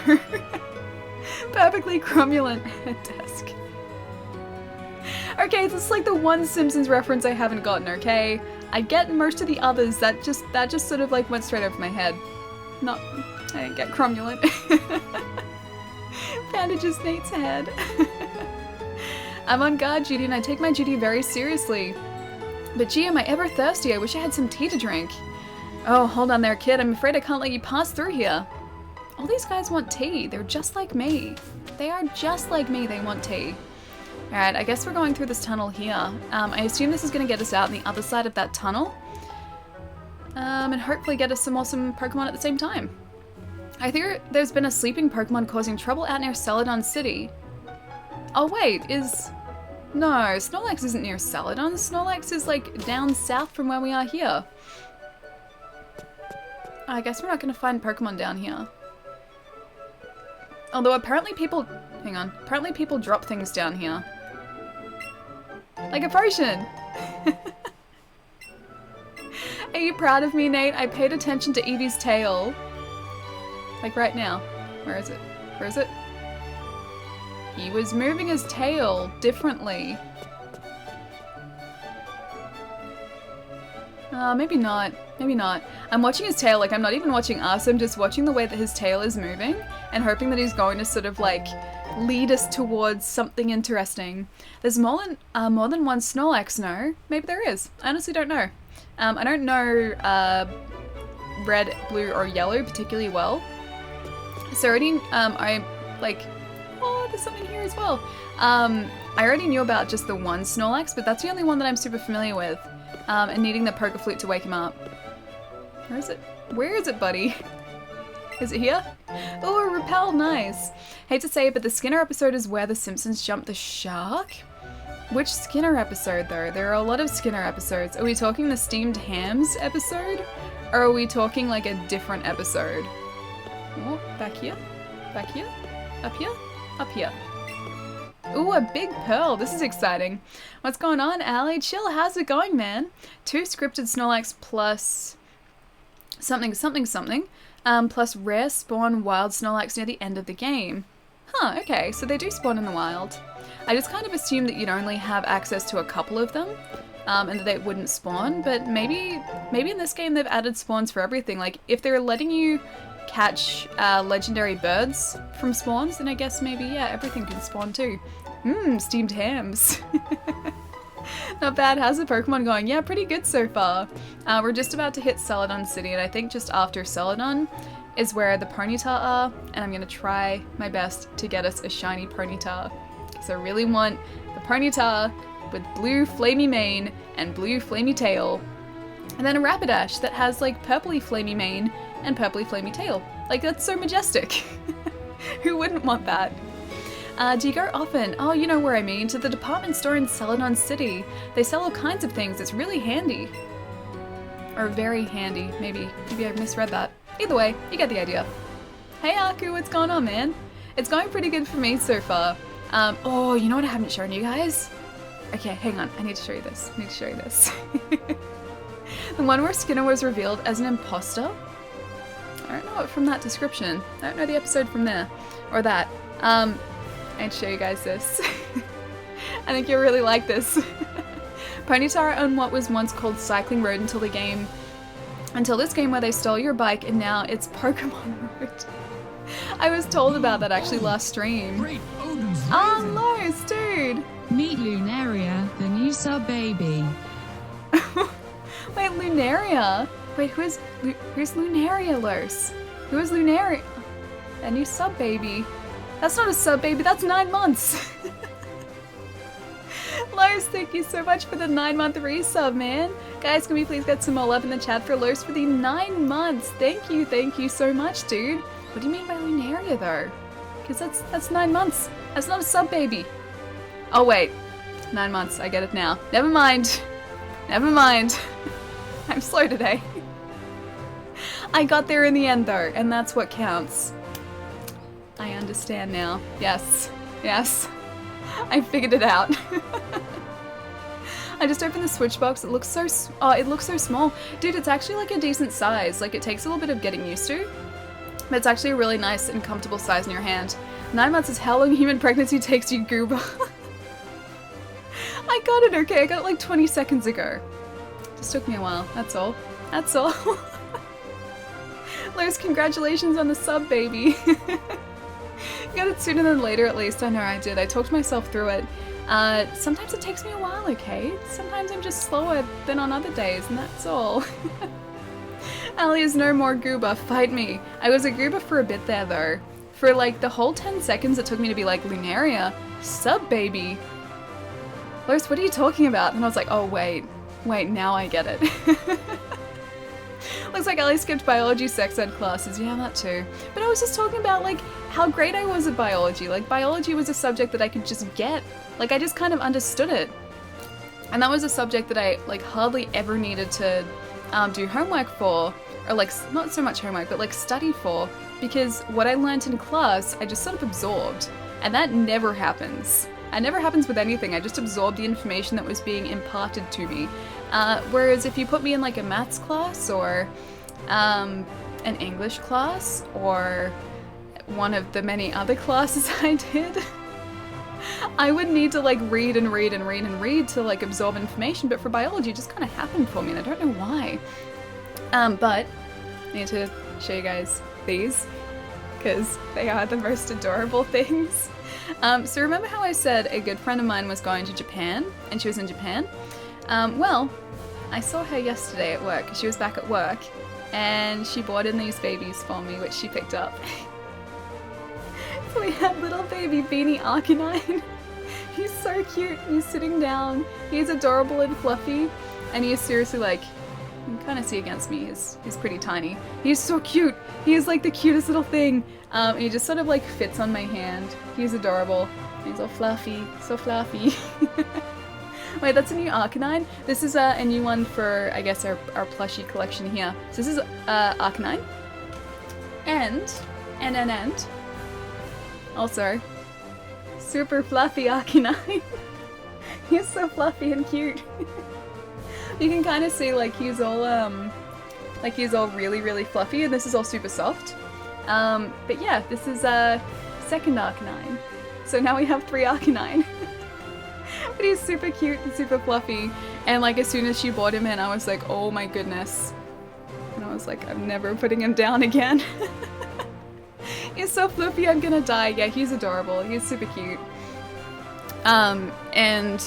Perfectly cromulent at desk. Okay, this is like the one Simpsons reference I haven't gotten, okay? I get most of the others, that just sort of like went straight over my head. I didn't get cromulent. Bandages Nate's head. I'm on guard duty and I take my duty very seriously. But gee, am I ever thirsty? I wish I had some tea to drink. Oh, hold on there, kid. I'm afraid I can't let you pass through here. All these guys want tea. They're just like me. They are just like me. They want tea. Alright, I guess we're going through this tunnel here. I assume this is going to get us out on the other side of that tunnel. And hopefully get us some awesome Pokemon at the same time. I hear there's been a sleeping Pokemon causing trouble out near Celadon City. Oh wait, no, Snorlax isn't near Celadon. Snorlax is like down south from where we are here. I guess we're not going to find Pokemon down here. Although apparently people drop things down here. Like a potion! Are you proud of me, Nate? I paid attention to Eevee's tail. Like right now. Where is it? Where is it? He was moving his tail differently. Maybe not. Maybe not. I'm watching his tail, like I'm not even watching us, I'm just watching the way that his tail is moving and hoping that he's going to sort of like lead us towards something interesting. There's more than one Snorlax, no? Maybe there is. I honestly don't know. I don't know red, blue, or yellow particularly well. So already, oh, there's something here as well. I already knew about just the one Snorlax, but that's the only one that I'm super familiar with. And needing the Poké Flute to wake him up. Where is it? Where is it, buddy? Is it here? Oh, a repel, nice. Hate to say it, but the Skinner episode is where the Simpsons jumped the shark? Which Skinner episode, though? There are a lot of Skinner episodes. Are we talking the Steamed Hams episode? Or are we talking like a different episode? Oh, back here? Back here? Up here? Up here. Ooh, a big pearl. This is exciting. What's going on, Allie? Chill, how's it going, man? 2 scripted Snorlax plus something, plus rare spawn wild Snorlax near the end of the game. Huh, okay, so they do spawn in the wild. I just kind of assumed that you'd only have access to a couple of them, and that they wouldn't spawn, but maybe in this game they've added spawns for everything. Like, if they're letting you catch legendary birds from spawns, then I guess maybe, yeah, everything can spawn too. Steamed hams. Not bad. How's the Pokemon going? Yeah, pretty good so far. We're just about to hit Celadon City, and I think just after Celadon is where the Ponyta are, and I'm going to try my best to get us a shiny Ponyta. So I really want the Ponyta with blue flamey mane and blue flamey tail, and then a Rapidash that has like purpley flamey mane and purpley flamey tail. Like, that's so majestic. Who wouldn't want that? Do you go often? Oh, you know where I mean, to the department store in Celadon City. They sell all kinds of things. It's really handy. Or very handy, maybe. Maybe I misread that. Either way, you get the idea. Hey Aku, what's going on, man? It's going pretty good for me so far. Oh, you know what I haven't shown you guys? Okay, hang on. I need to show you this. The one where Skinner was revealed as an imposter? I don't know it from that description. I don't know the episode from there. Or that. I need to show you guys this. I think you'll really like this. Ponyta are on what was once called Cycling Road until this game where they stole your bike, and now it's Pokemon Road. I was told about that actually last stream. Oh, Lois, dude! Meet Lunaria, the new sub baby. Wait, Lunaria? Wait, who's Lunaria, Los? Who is Lunaria? A new sub baby. That's not a sub baby, that's 9 months. Los, thank you so much for the 9-month resub, man. Guys, can we please get some more love in the chat for Los for the 9 months? Thank you so much, dude. What do you mean by Lunaria, though? Because that's 9 months. That's not a sub baby. Oh, wait. 9 months, I get it now. Never mind. Never mind. I'm slow today. I got there in the end, though, and that's what counts. I understand now. Yes. Yes. I figured it out. I just opened the Switch box. It looks so small. Dude, it's actually like a decent size. Like, it takes a little bit of getting used to, but it's actually a really nice and comfortable size in your hand. 9 months is how long human pregnancy takes you, Goober. I got it, okay? I got it like 20 seconds ago. Just took me a while. That's all. That's all. Los, congratulations on the sub, baby. Got it sooner than later, at least. I know I did. I talked myself through it. Sometimes it takes me a while, okay? Sometimes I'm just slower than on other days, and that's all. Ali is no more goober. Fight me. I was a goober for a bit there, though. For like the whole 10 seconds it took me to be like, Lunaria, sub baby. Los, what are you talking about? And I was like, oh wait, now I get it. Looks like Ali skipped biology sex ed classes. Yeah, that too. But I was just talking about like how great I was at biology. Like biology was a subject that I could just get. Like I just kind of understood it. And that was a subject that I like hardly ever needed to do homework for. Or like, not so much homework, but like study for. Because what I learned in class, I just sort of absorbed. And that never happens. It never happens with anything. I just absorbed the information that was being imparted to me. Whereas if you put me in like a maths class or an English class or one of the many other classes I did, I would need to like read to like absorb information. But for biology, it just kind of happened for me and I don't know why. But I need to show you guys these because they are the most adorable things. So remember how I said a good friend of mine was going to Japan and she was in Japan? Well, I saw her yesterday at work. She was back at work and she brought in these babies for me, which she picked up. So we have little baby Beanie Arcanine. He's so cute. He's sitting down. He's adorable and fluffy. And he is seriously like, you can kind of see against me, he's pretty tiny. He's so cute. He is like the cutest little thing. And he just sort of like fits on my hand. He's adorable. He's all fluffy, so fluffy. Wait, that's a new Arcanine? This is a new one for, I guess, our plushie collection here. So this is Arcanine. And, also, super fluffy Arcanine. He's so fluffy and cute. You can kind of see like he's all really, really fluffy, and this is all super soft. But yeah, this is a second Arcanine. So now we have 3 Arcanine. But he's super cute and super fluffy. And like as soon as she brought him in, I was like, oh my goodness. And I was like, I'm never putting him down again. He's so fluffy, I'm gonna die. Yeah, he's adorable. He's super cute. And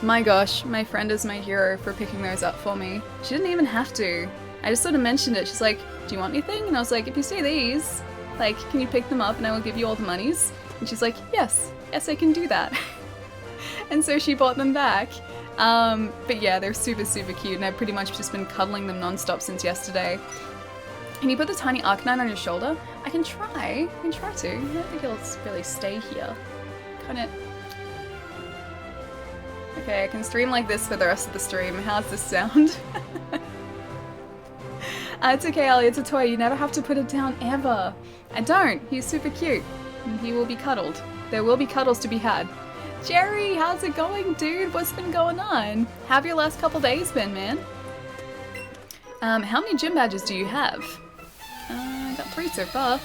my gosh, my friend is my hero for picking those up for me. She didn't even have to. I just sort of mentioned it. She's like, do you want anything? And I was like, if you see these, like, can you pick them up and I will give you all the monies? And she's like, yes, I can do that. And so she bought them back. But yeah, they're super, super cute and I've pretty much just been cuddling them non-stop since yesterday. Can you put the tiny Arcanine on your shoulder? I can try to. I don't think he'll really stay here. Kinda... Okay, I can stream like this for the rest of the stream. How's this sound? It's okay, Ellie, it's a toy. You never have to put it down, ever. I don't. He's super cute. And he will be cuddled. There will be cuddles to be had. Jerry, how's it going, dude? What's been going on? How have your last couple days been, man? How many gym badges do you have? I got 3 so far.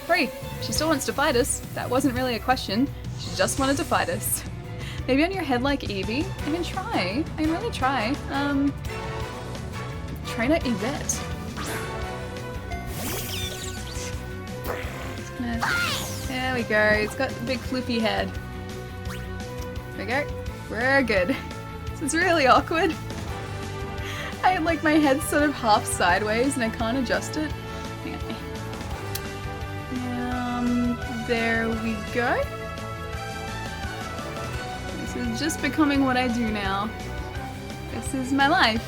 3. She still wants to fight us. That wasn't really a question. She just wanted to fight us. Maybe on your head like Eevee? I can try. I can really try. Trainer Yvette. There we go. It's got a big floopy head. There we go. We're good. This is really awkward. like my head's sort of half sideways and I can't adjust it. There we go. This is just becoming what I do now. This is my life.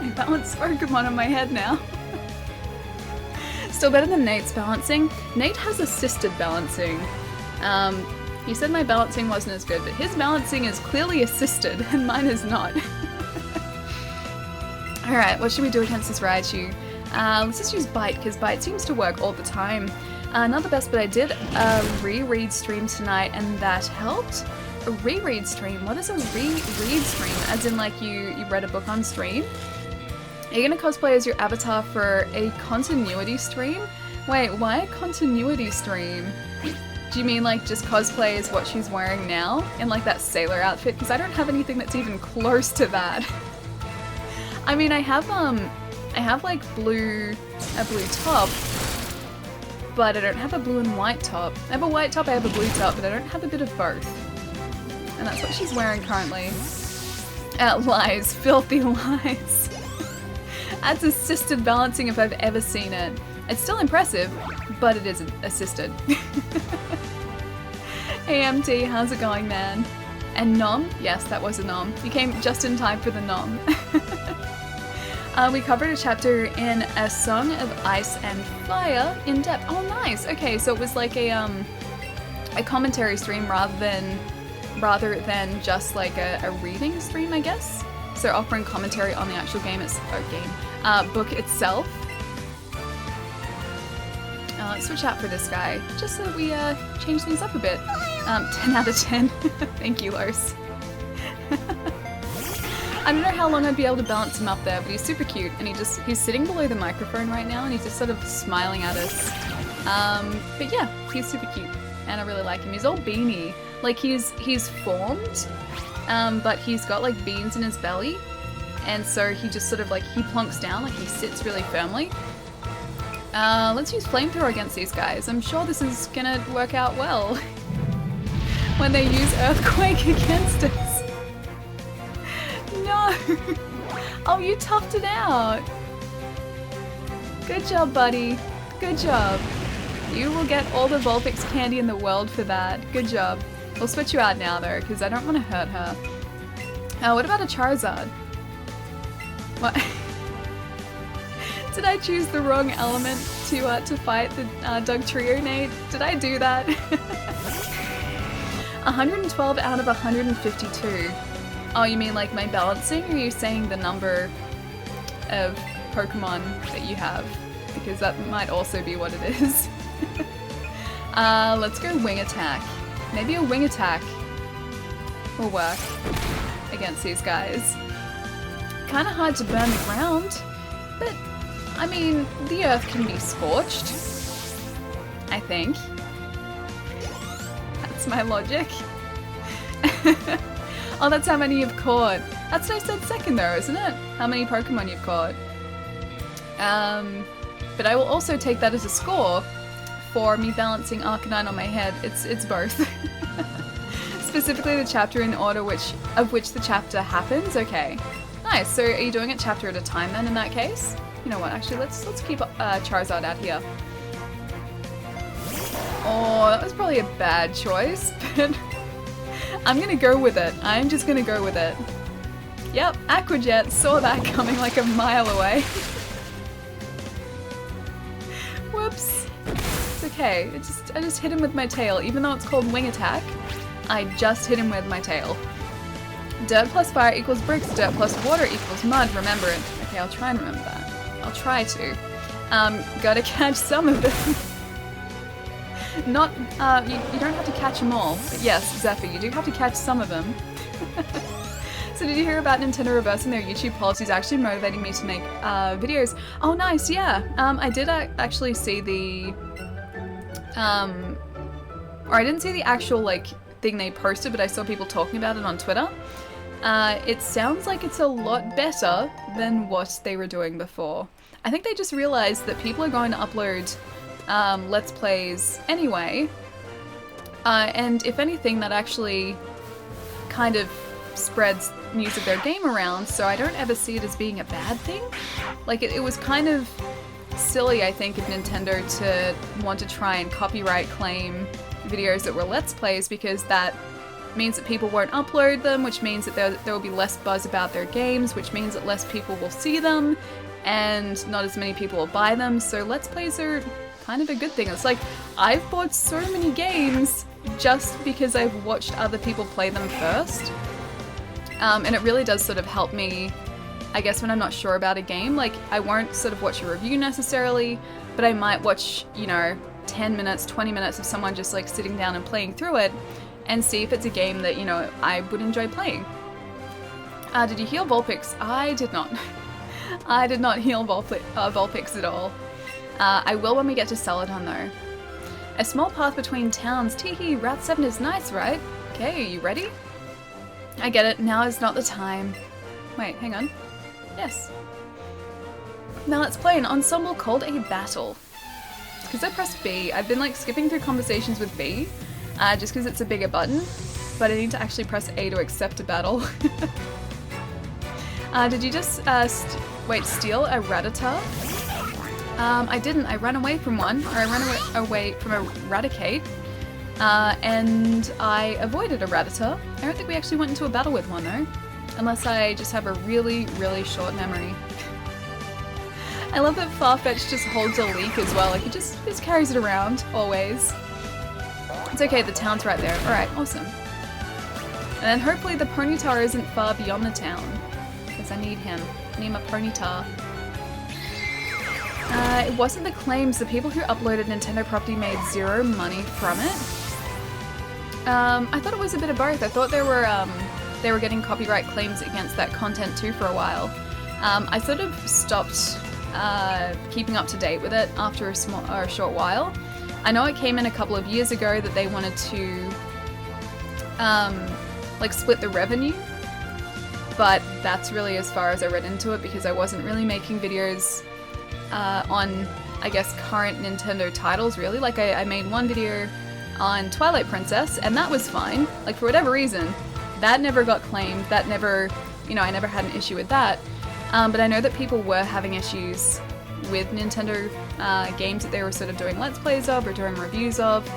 I balance Pokémon on my head now. Still better than Nate's balancing. Nate has assisted balancing. He said my balancing wasn't as good, but his balancing is clearly assisted and mine is not. Alright, what should we do against this Raichu? Let's just use Bite, because Bite seems to work all the time. Not the best, but I did a reread stream tonight and that helped. A reread stream? What is a reread stream? As in like you read a book on stream? Are you gonna cosplay as your avatar for a continuity stream? Wait, why a continuity stream? Do you mean like just cosplay as what she's wearing now? In like that sailor outfit? Because I don't have anything that's even close to that. I mean, I have like a blue top, but I don't have a blue and white top. I have a white top, I have a blue top, but I don't have a bit of both. And that's what she's wearing currently. Lies. Filthy lies. That's assisted balancing if I've ever seen it. It's still impressive, but it isn't assisted. Hey MT, how's it going, man? And Nom? Yes, that was a Nom. You came just in time for the Nom. We covered a chapter in A Song of Ice and Fire in depth. Oh, nice. Okay, so it was like a commentary stream rather than just like a reading stream, I guess. So offering commentary on the actual book itself. Let's switch out for this guy, just so that we change things up a bit. 10 out of 10. Thank you, Lars. I don't know how long I'd be able to balance him up there, but he's super cute, and he's sitting below the microphone right now, and he's just sort of smiling at us. But yeah, he's super cute, and I really like him. He's all beanie. Like, he's formed, but he's got, like, beans in his belly, and so he just sort of, like, he plonks down, like, he sits really firmly. Let's use Flamethrower against these guys. I'm sure this is gonna work out well when they use Earthquake against us. No! Oh, you toughed it out! Good job, buddy. Good job. You will get all the Vulpix candy in the world for that. Good job. We'll switch you out now, though, because I don't want to hurt her. What about a Charizard? What? Did I choose the wrong element to fight the Dugtrio, Nate? Did I do that? 112 out of 152. Oh, you mean like my balancing, or are you saying the number of Pokemon that you have? Because that might also be what it is. Let's go Wing Attack. Maybe a Wing Attack will work against these guys. Kinda hard to burn the ground, but I mean, the earth can be scorched, I think. That's my logic. Oh, that's how many you've caught. That's what I said second though, isn't it? How many Pokemon you've caught. But I will also take that as a score for me balancing Arcanine on my head. It's both. Specifically the chapter in order of which the chapter happens. Okay. Nice. So are you doing it chapter at a time then in that case? You know what, actually let's keep Charizard out here. Oh, that was probably a bad choice, but I'm gonna go with it. I'm just gonna go with it. Yep, Aqua Jet saw that coming like a mile away. Whoops. It's okay. I just hit him with my tail. Even though it's called Wing Attack, I just hit him with my tail. Dirt plus fire equals bricks. Dirt plus water equals mud. Remember it. Okay, I'll try and remember that. I'll try to. Gotta catch some of them. Not, you don't have to catch them all. But yes, Zephyr, you do have to catch some of them. So did you hear about Nintendo reversing their YouTube policies actually motivating me to make videos? Oh nice, yeah. I did actually see the, or I didn't see the actual like thing they posted, but I saw people talking about it on Twitter. It sounds like it's a lot better than what they were doing before. I think they just realized that people are going to upload Let's Plays anyway, and if anything that actually kind of spreads news of their game around, so I don't ever see it as being a bad thing. Like, it was kind of silly, I think, of Nintendo to want to try and copyright claim videos that were Let's Plays, because that means that people won't upload them, which means that there will be less buzz about their games, which means that less people will see them, and not as many people will buy them, so Let's Plays are kind of a good thing. It's like, I've bought so many games just because I've watched other people play them first, and it really does sort of help me, I guess, when I'm not sure about a game. Like, I won't sort of watch a review necessarily, but I might watch, you know, 10 minutes, 20 minutes of someone just like sitting down and playing through it and see if it's a game that, you know, I would enjoy playing. Did you heal Vulpix? I did not. I did not heal Vulpix at all. I will when we get to Celadon though. A small path between towns. Teehee, Route 7 is nice, right? Okay, are you ready? I get it, now is not the time. Wait, hang on. Yes. Now let's play an ensemble called a battle. Because I pressed B, I've been like skipping through conversations with B, just because it's a bigger button, but I need to actually press A to accept a battle. Did you just steal a Rattata? I didn't, I ran away from one, or I ran away from a Raticate, and I avoided a Rattata. I don't think we actually went into a battle with one though, unless I just have a really, really short memory. I love that Farfetch just holds a leaf as well, like he just carries it around, always. It's okay, the town's right there. Alright, awesome. And then hopefully the Ponyta isn't far beyond the town, because I need him. I need my Ponyta. It wasn't the claims. The people who uploaded Nintendo property made zero money from it. I thought it was a bit of both. I thought they were getting copyright claims against that content too for a while. I sort of stopped keeping up to date with it after a short while. I know it came in a couple of years ago that they wanted to like split the revenue, but that's really as far as I read into it, because I wasn't really making videos on, I guess, current Nintendo titles really. Like I made one video on Twilight Princess and that was fine. Like for whatever reason, that never got claimed, that never, you know, I never had an issue with that. But I know that people were having issues with Nintendo games that they were sort of doing Let's Plays of or doing reviews of.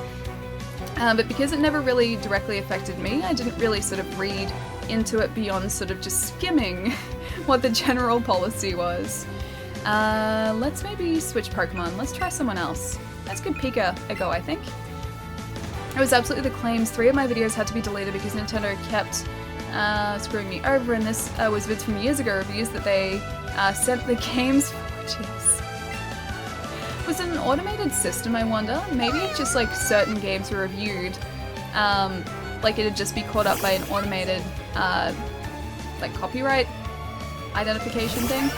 But because it never really directly affected me, I didn't really sort of read into it beyond sort of just skimming what the general policy was. Let's maybe switch Pokemon. Let's try someone else. Let's give Pika a go, I think. It was absolutely the claims. 3 of my videos had to be deleted because Nintendo kept screwing me over, and this was vids from years ago, reviews that they sent the games for. Jeez. Was it an automated system, I wonder? Maybe it's just like certain games were reviewed, like it'd just be caught up by an automated like copyright identification thing.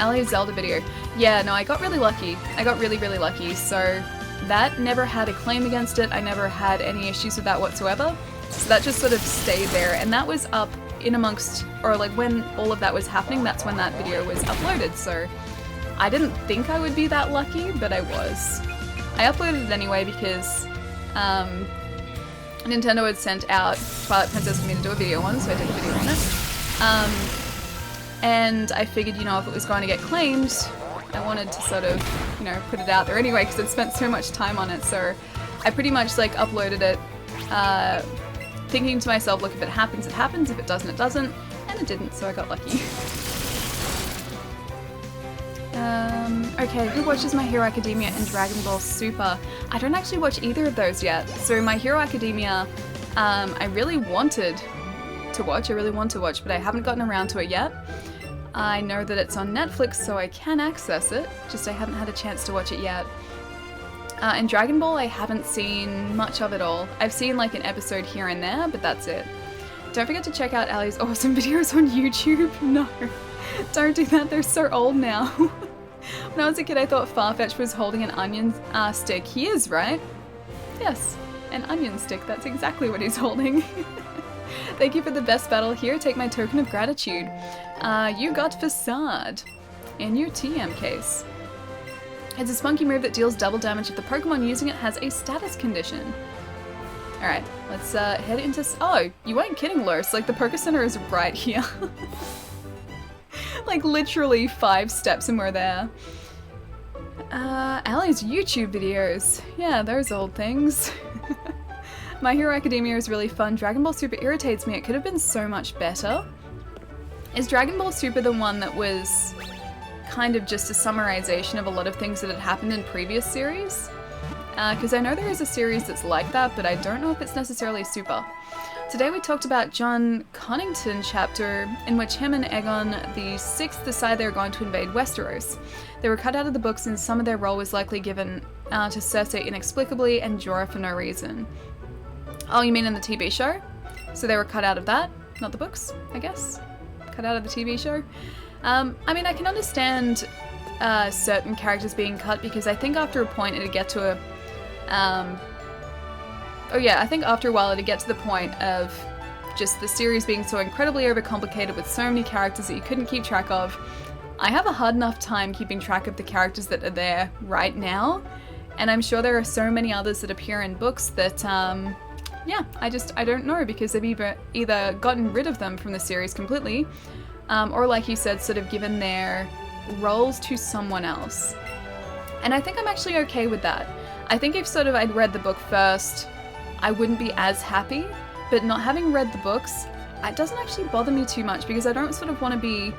Ali's Zelda video. Yeah, no, I got really lucky. I got really, really lucky. So that never had a claim against it. I never had any issues with that whatsoever. So that just sort of stayed there. And that was up in amongst, or like when all of that was happening, that's when that video was uploaded. So I didn't think I would be that lucky, but I was. I uploaded it anyway because Nintendo had sent out Twilight Princess for me to do a video on, so I did a video on it. And I figured, you know, if it was going to get claimed, I wanted to sort of, you know, put it out there anyway because I'd spent so much time on it. So I pretty much like uploaded it thinking to myself, look, if it happens, it happens. If it doesn't, it doesn't. And it didn't, so I got lucky. Okay, who watches My Hero Academia and Dragon Ball Super? I don't actually watch either of those yet. So My Hero Academia, I really wanted to watch, but I haven't gotten around to it yet. I know that it's on Netflix, so I can access it, just I haven't had a chance to watch it yet. And Dragon Ball, I haven't seen much of it all. I've seen like an episode here and there, but that's it. Don't forget to check out Ali's awesome videos on YouTube. No, don't do that, they're so old now. When I was a kid, I thought Farfetch was holding an onion stick. He is, right? Yes, an onion stick, that's exactly what he's holding. Thank you for the best battle here. Take my token of gratitude. You got Facade in your TM case. It's a spunky move that deals double damage if the Pokemon using it has a status condition. Alright, let's head into... Oh, you weren't kidding, Lurs. Like, the Poké Center is right here. Like, literally 5 steps and we're there. Allie's YouTube videos. Yeah, those old things. My Hero Academia is really fun. Dragon Ball Super irritates me. It could have been so much better. Is Dragon Ball Super the one that was kind of just a summarization of a lot of things that had happened in previous series? Because I know there is a series that's like that, but I don't know if it's necessarily Super. Today we talked about John Connington chapter in which him and Aegon VI decide they're going to invade Westeros. They were cut out of the books and some of their role was likely given to Cersei inexplicably and Jorah for no reason. Oh, you mean in the TV show? So they were cut out of that? Not the books, I guess? Cut out of the TV show? I mean, I can understand certain characters being cut because I think after a point it'd get to a... oh yeah, I think after a while it'd get to the point of just the series being so incredibly overcomplicated with so many characters that you couldn't keep track of. I have a hard enough time keeping track of the characters that are there right now, and I'm sure there are so many others that appear in books that, yeah, I don't know because they've either gotten rid of them from the series completely, or like you said, sort of given their roles to someone else. And I think I'm actually okay with that. I think if sort of I'd read the book first, I wouldn't be as happy, but not having read the books, it doesn't actually bother me too much because I don't sort of want to be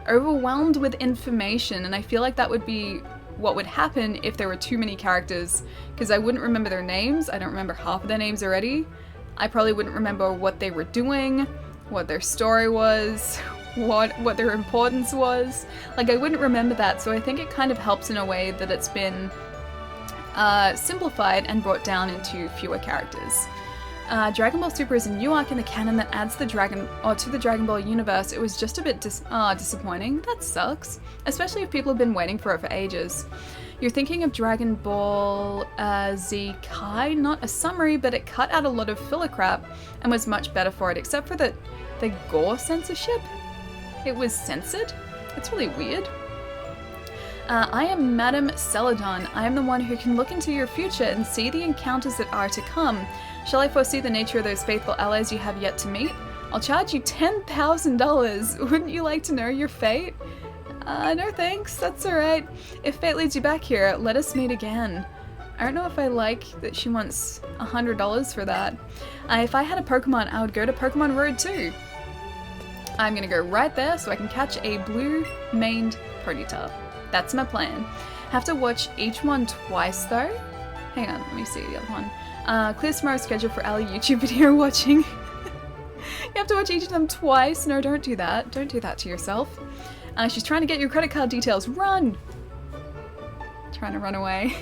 overwhelmed with information, and I feel like that would be what would happen if there were too many characters, because I wouldn't remember their names. I don't remember half of their names already. I probably wouldn't remember what they were doing, what their story was, what their importance was. Like, I wouldn't remember that, so I think it kind of helps in a way that it's been simplified and brought down into fewer characters. Dragon Ball Super is a new arc in the canon that adds to the Dragon Ball universe. It was just a bit disappointing. That sucks. Especially if people have been waiting for it for ages. You're thinking of Dragon Ball Z Kai, not a summary, but it cut out a lot of filler crap and was much better for it, except for the gore censorship. It was censored? It's really weird. I am Madame Celadon. I am the one who can look into your future and see the encounters that are to come. Shall I foresee the nature of those faithful allies you have yet to meet? I'll charge you $10,000. Wouldn't you like to know your fate? No thanks, that's alright. If fate leads you back here, let us meet again. I don't know if I like that she wants $100 for that. If I had a Pokemon, I would go to Pokemon Road too. I'm gonna go right there so I can catch a blue-maned Ponyta. That's my plan. Have to watch each one twice though. Hang on, let me see the other one. Clear tomorrow's schedule for Ali YouTube video watching. You have to watch each of them twice. No, don't do that. Don't do that to yourself. She's trying to get your credit card details. Run! Trying to run away.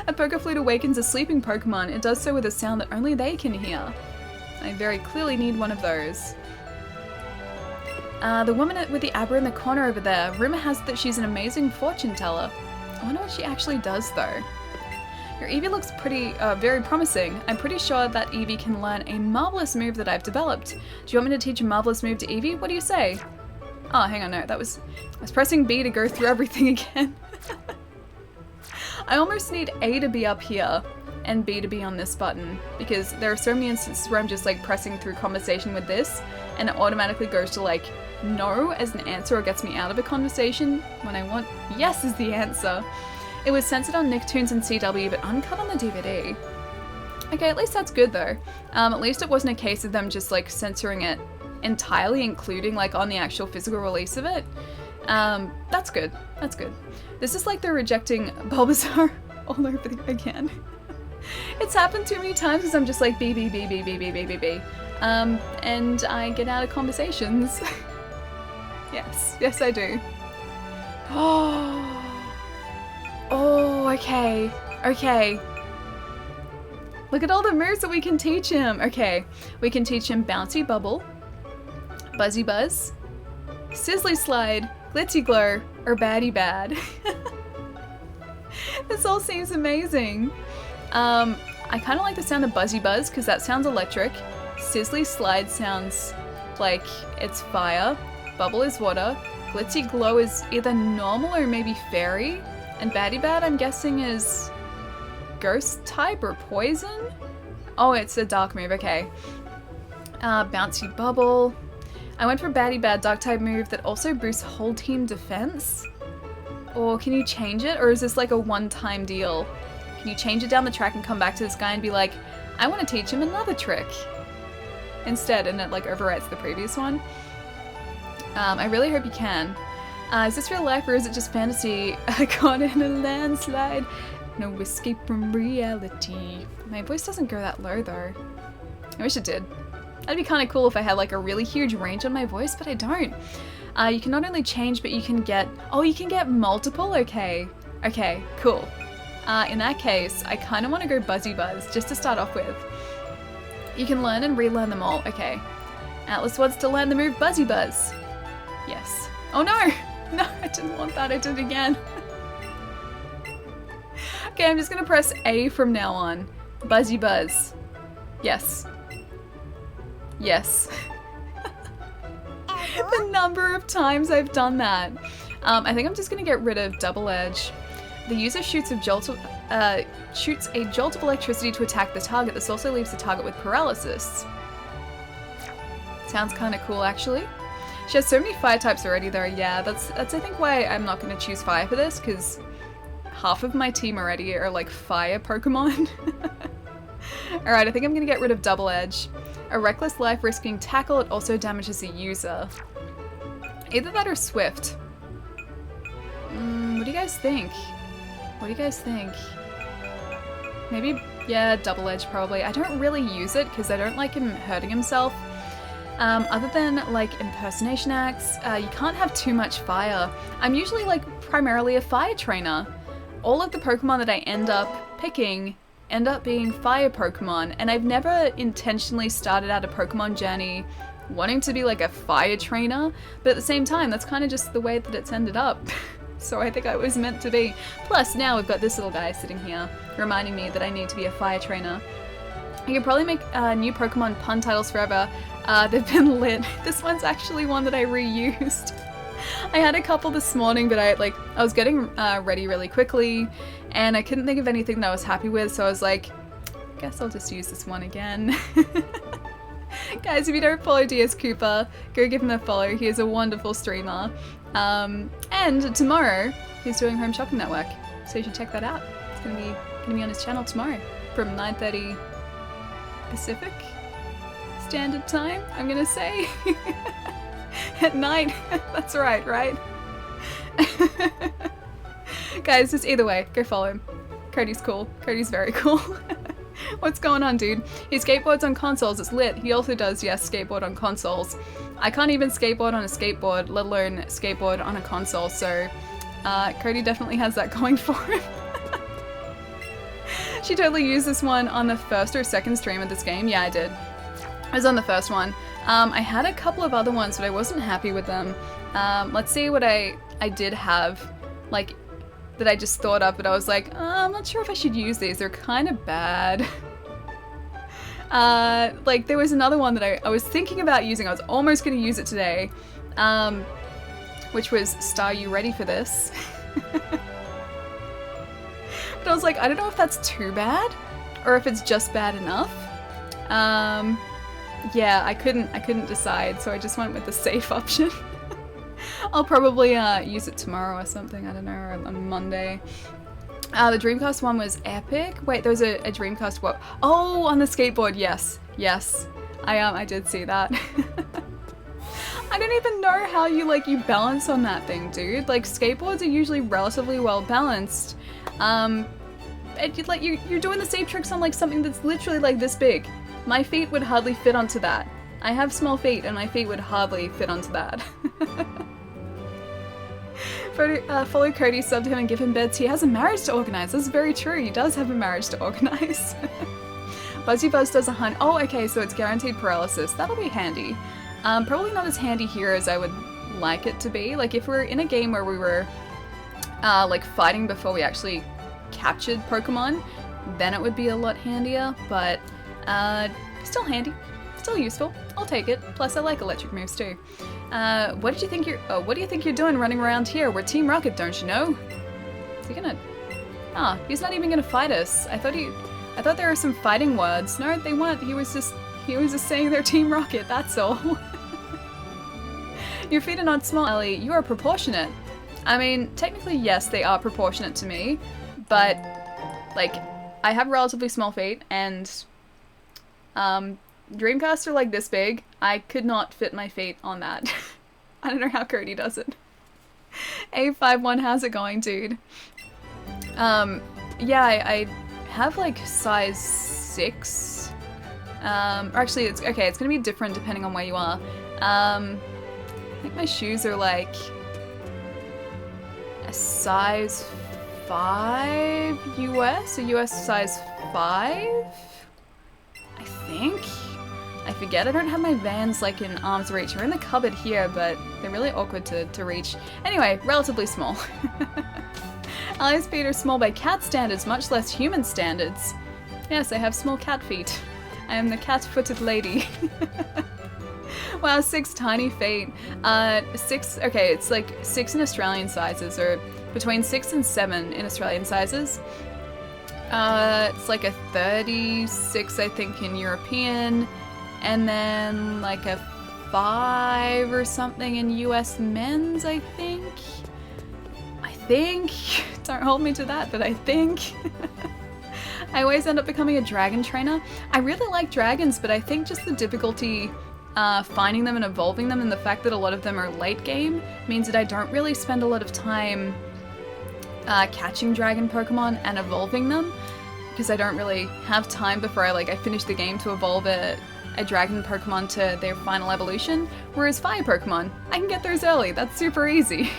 A Pokeflute awakens a sleeping Pokemon. It does so with a sound that only they can hear. I very clearly need one of those. The woman with the Abra in the corner over there. Rumor has it that she's an amazing fortune teller. I wonder what she actually does though. Your Eevee looks very promising. I'm pretty sure that Eevee can learn a marvelous move that I've developed. Do you want me to teach a marvelous move to Eevee? What do you say? Oh, hang on, no, I was pressing B to go through everything again. I almost need A to be up here and B to be on this button, because there are so many instances where I'm just like pressing through conversation with this and it automatically goes to like no as an answer or gets me out of a conversation when I want yes as the answer. It was censored on Nicktoons and CW but uncut on the DVD. Okay, at least that's good though. At least it wasn't a case of them just like censoring it entirely, including like on the actual physical release of it. That's good. That's good. This is like they're rejecting Bulbasaur all over again. It's happened too many times because I'm just like B. And I get out of conversations. Yes I do. Oh, okay. Look at all the moves that we can teach him. Okay, we can teach him Bouncy Bubble, Buzzy Buzz, Sizzly Slide, Glitzy Glow, or Baddie Bad. This all seems amazing. I kind of like the sound of Buzzy Buzz because that sounds electric. Sizzly Slide sounds like it's fire. Bubble is water. Glitzy Glow is either normal or maybe fairy. And Baddie Bad, I'm guessing, is ghost type or poison? Oh, it's a dark move, okay. Bouncy bubble. I went for a baddie bad dark type move that also boosts whole team defense. Or can you change it? Or is this like a one-time deal? Can you change it down the track and come back to this guy and be like, I want to teach him another trick instead, and it like overwrites the previous one? I really hope you can. Is this real life or is it just fantasy? I got in a landslide. No escape from reality. My voice doesn't go that low though. I wish it did. That'd be kind of cool if I had like a really huge range on my voice, but I don't. You can not only change, but you can get... Oh, you can get multiple? Okay. Okay, cool. In that case, I kind of want to go Buzzy Buzz, just to start off with. You can learn and relearn them all. Okay. Atlas wants to learn the move Buzzy Buzz. Yes. Oh no! No, I didn't want that. I did it again. Okay, I'm just going to press A from now on. Buzzy Buzz. Yes. Yes. The number of times I've done that. I think I'm just going to get rid of Double Edge. The user shoots a jolt of electricity to attack the target. This also leaves the target with paralysis. Sounds kind of cool, actually. She has so many fire types already, though. Yeah, that's I think why I'm not going to choose fire for this, because half of my team already are like fire Pokemon. Alright, I think I'm going to get rid of Double Edge. A reckless life-risking tackle, it also damages the user. Either that or Swift. What do you guys think? What do you guys think? Maybe, yeah, Double Edge probably. I don't really use it because I don't like him hurting himself. Other than like impersonation acts, you can't have too much fire. I'm usually like primarily a fire trainer. All of the Pokemon that I end up picking end up being fire Pokemon, and I've never intentionally started out a Pokemon journey wanting to be like a fire trainer, but at the same time, that's kind of just the way that it's ended up. So I think I was meant to be. Plus, now we've got this little guy sitting here reminding me that I need to be a fire trainer. You can probably make new Pokemon pun titles forever. They've been lit. This one's actually one that I reused. I had a couple this morning, but I was getting ready really quickly, and I couldn't think of anything that I was happy with, so I was like, I guess I'll just use this one again. Guys, if you don't follow DS Cooper, go give him a follow. He is a wonderful streamer. And tomorrow, he's doing Home Shopping Network, so you should check that out. It's gonna be on his channel tomorrow from 9:30 Pacific Standard Time, I'm gonna say. At night. That's right? Guys, just either way, go follow him. Cody's cool. Cody's very cool. What's going on, dude? He skateboards on consoles. It's lit. He also does, yes, skateboard on consoles. I can't even skateboard on a skateboard, let alone skateboard on a console, so Cody definitely has that going for him. She totally used this one on the first or second stream of this game. Yeah, I did. I was on the first one. I had a couple of other ones, but I wasn't happy with them. Let's see what I did have, like, that I just thought of, but I was like, I'm not sure if I should use these. They're kind of bad. Like, there was another one that I was thinking about using. I was almost going to use it today, which was Star You Ready for This? But I was like, I don't know if that's too bad, or if it's just bad enough. Yeah, I couldn't decide, so I just went with the safe option. I'll probably use it tomorrow or something, I don't know, or on Monday. The Dreamcast one was epic. Wait, there was a Dreamcast what? Oh, on the skateboard, yes. Yes. I did see that. I don't even know how you balance on that thing, dude. Like, skateboards are usually relatively well balanced. You're doing the same tricks on like something that's literally like this big. My feet would hardly fit onto that. I have small feet and my feet would hardly fit onto that. Follow Cody, sub to him and give him beds. He has a marriage to organize. That's very true. He does have a marriage to organize. Buzzy Buzz does 100. Oh, okay, so it's guaranteed paralysis. That'll be handy. Probably not as handy here as I would like it to be. Like if we're in a game where we were like fighting before we actually captured Pokemon, then it would be a lot handier, but still handy, still useful. I'll take it. Plus I like electric moves too. What do you think you're doing running around here? We're Team Rocket, don't you know? Is he gonna Ah, he's not even gonna fight us. I thought there were some fighting words. No, they weren't. He was just saying they're Team Rocket, that's all. Your feet are not small, Ellie. You are proportionate. I mean, technically, yes, they are proportionate to me, but, like, I have relatively small feet, and, Dreamcasts are like this big. I could not fit my feet on that. I don't know how Cody does it. A51, how's it going, dude? Yeah, I have, like, size 6. Or actually, it's gonna be different depending on where you are. I think my shoes are, like, a size 5 US, a US size 5, I think? I forget, I don't have my Vans like in arm's reach. They're in the cupboard here, but they're really awkward to reach. Anyway, relatively small. Ellie's feet are small by cat standards, much less human standards. Yes, I have small cat feet. I am the cat-footed lady. Wow, 6 tiny feet. 6, okay, it's like 6 in Australian sizes, or between 6 and 7 in Australian sizes. It's like a 36, I think, in European, and then like a 5 or something in US men's, I think. Don't hold me to that, but I think. I always end up becoming a dragon trainer. I really like dragons, but I think just the difficulty finding them and evolving them, and the fact that a lot of them are late game, means that I don't really spend a lot of time catching dragon Pokemon and evolving them, because I don't really have time before I finish the game to evolve a dragon Pokemon to their final evolution, whereas fire Pokemon, I can get those early, that's super easy.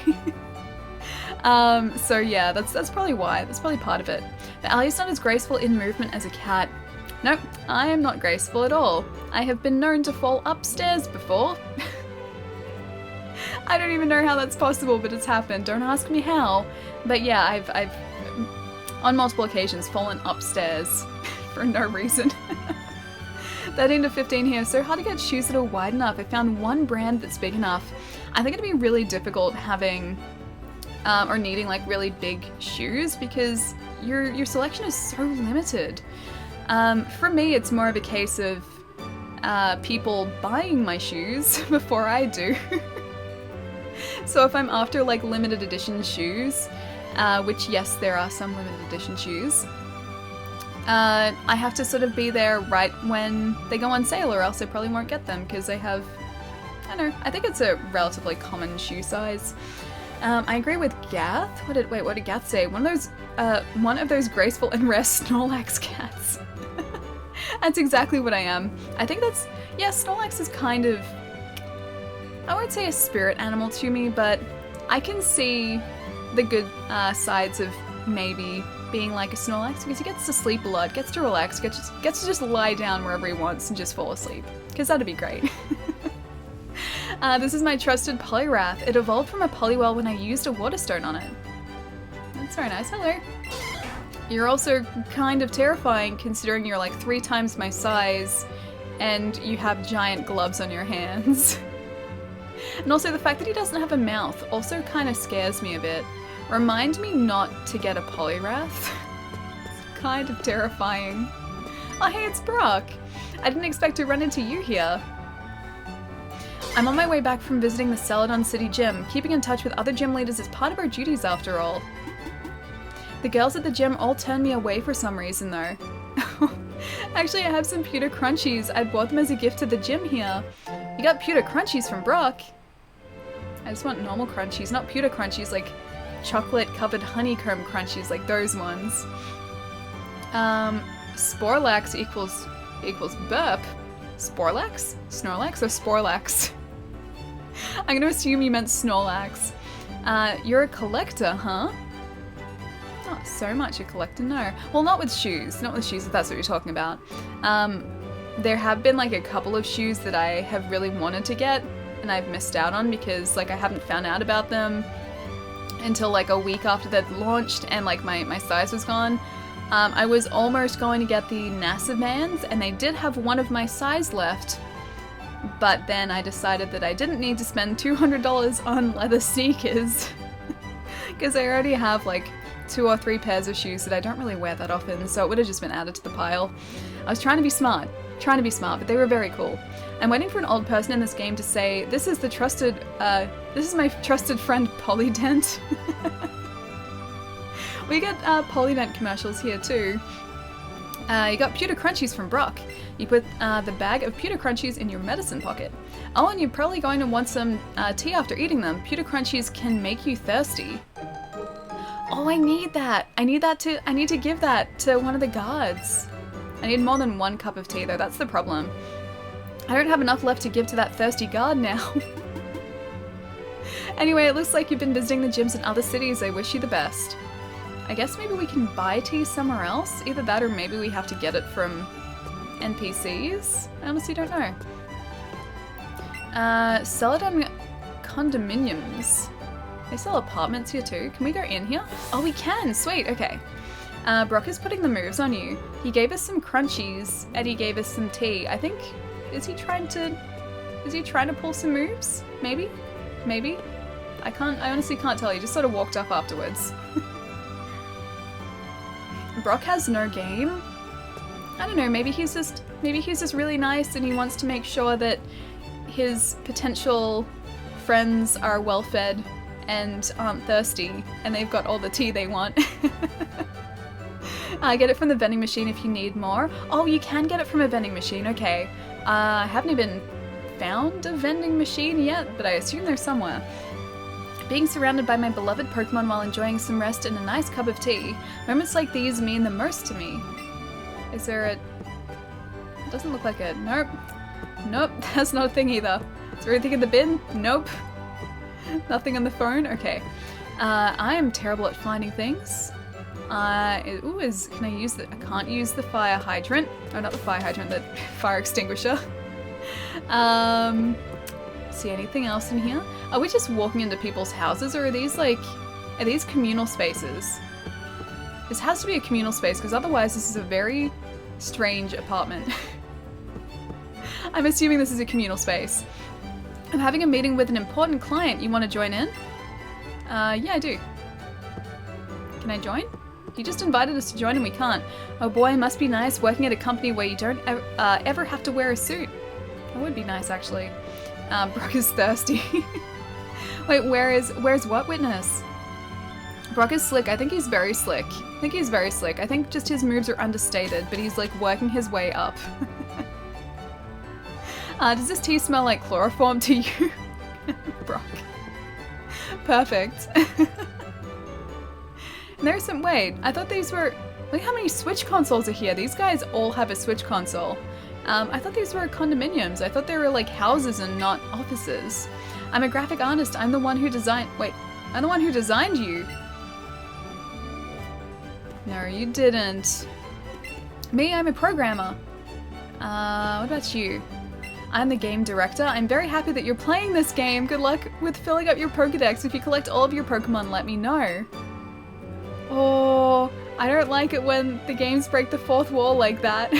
So yeah, that's probably why, that's probably part of it. But Ellie's not as graceful in movement as a cat. Nope, I am not graceful at all. I have been known to fall upstairs before. I don't even know how that's possible, but it's happened. Don't ask me how. But yeah, I've on multiple occasions fallen upstairs for no reason. 13 to 15 here. So hard to get shoes that are wide enough. I found one brand that's big enough. I think it'd be really difficult having or needing like really big shoes, because your selection is so limited. For me, it's more of a case of people buying my shoes before I do. So if I'm after like limited edition shoes, which yes, there are some limited edition shoes, I have to sort of be there right when they go on sale, or else I probably won't get them, because I have, I don't know, I think it's a relatively common shoe size. I agree with Gath. What did Gath say? One of those graceful and rare Snorlax cats. That's exactly what I am. I think that's, yeah, Snorlax is kind of, I won't say a spirit animal to me, but I can see the good sides of maybe being like a Snorlax, because he gets to sleep a lot, gets to relax, gets to just lie down wherever he wants and just fall asleep, because that'd be great. This is my trusted Poliwrath. It evolved from a Poliwell when I used a Water Stone on it. That's very nice. Hello. You're also kind of terrifying, considering you're like 3 times my size and you have giant gloves on your hands. And also the fact that he doesn't have a mouth also kind of scares me a bit. Remind me not to get a Poliwrath. It's kind of terrifying. Oh hey, it's Brock. I didn't expect to run into you here. I'm on my way back from visiting the Celadon City Gym. Keeping in touch with other gym leaders is part of our duties after all. The girls at the gym all turn me away for some reason though. Actually, I have some Pewter Crunchies. I bought them as a gift to the gym here. You got Pewter Crunchies from Brock? I just want normal Crunchies, not Pewter Crunchies, like chocolate covered honeycomb Crunchies, like those ones. Sporlax equals burp. Sporlax? Snorlax or Sporlax? I'm gonna assume you meant Snorlax. You're a collector, huh? Not so much a collector, no. Well, not with shoes. Not with shoes, if that's what you're talking about. There have been like a couple of shoes that I have really wanted to get and I've missed out on because like I haven't found out about them until like a week after they'd launched and like my size was gone. I was almost going to get the NASA Vans and they did have one of my size left, but then I decided that I didn't need to spend $200 on leather sneakers because I already have like 2 or 3 pairs of shoes that I don't really wear that often, so it would have just been added to the pile. I was trying to be smart, but they were very cool. I'm waiting for an old person in this game to say, this is my trusted friend Polydent. We get Polydent commercials here too. You got Pewter Crunchies from Brock. You put the bag of Pewter Crunchies in your medicine pocket. Oh, and you're probably going to want some tea after eating them. Pewter Crunchies can make you thirsty. Oh, I need that. I need to give that to one of the guards. I need more than 1 cup of tea though, that's the problem. I don't have enough left to give to that thirsty guard now. Anyway, it looks like you've been visiting the gyms in other cities. I wish you the best. I guess maybe we can buy tea somewhere else? Either that or maybe we have to get it from NPCs? I honestly don't know. Sell it on condominiums. They sell apartments here too. Can we go in here? Oh, we can! Sweet, okay. Brock is putting the moves on you. He gave us some crunchies and he gave us some tea. I think, is he trying to pull some moves? Maybe? Maybe? I honestly can't tell. He just sort of walked up afterwards. Brock has no game. I don't know, maybe he's just really nice and he wants to make sure that his potential friends are well fed and aren't thirsty and they've got all the tea they want. Get it from the vending machine if you need more. Oh, you can get it from a vending machine, okay. I haven't even found a vending machine yet, but I assume they're somewhere. Being surrounded by my beloved Pokemon while enjoying some rest and a nice cup of tea. Moments like these mean the most to me. Is there a... It doesn't look like it. Nope. Nope, that's not a thing either. Is there anything in the bin? Nope. Nothing on the phone? Okay. I am terrible at finding things. Can I use the... I can't use the fire hydrant. Oh, not the fire hydrant, the fire extinguisher. See anything else in here? Are we just walking into people's houses or are these communal spaces? This has to be a communal space because otherwise this is a very strange apartment. I'm assuming this is a communal space. I'm having a meeting with an important client. You want to join in? Yeah, I do. Can I join? You just invited us to join and we can't. Oh boy, it must be nice working at a company where you don't ever have to wear a suit. That would be nice, actually. Brock is thirsty. Wait, where's what witness? Brock is slick. I think he's very slick. I think just his moves are understated, but he's like working his way up. Does this tea smell like chloroform to you? Brock. Perfect. And there's some, wait, I thought these were, look how many Switch consoles are here. These guys all have a Switch console. I thought these were condominiums. I thought they were like houses and not offices. I'm a graphic artist. I'm the one who designed you. No, you didn't. Me, I'm a programmer. What about you? I'm the game director. I'm very happy that you're playing this game. Good luck with filling up your Pokedex. If you collect all of your Pokemon, let me know. Oh, I don't like it when the games break the fourth wall like that.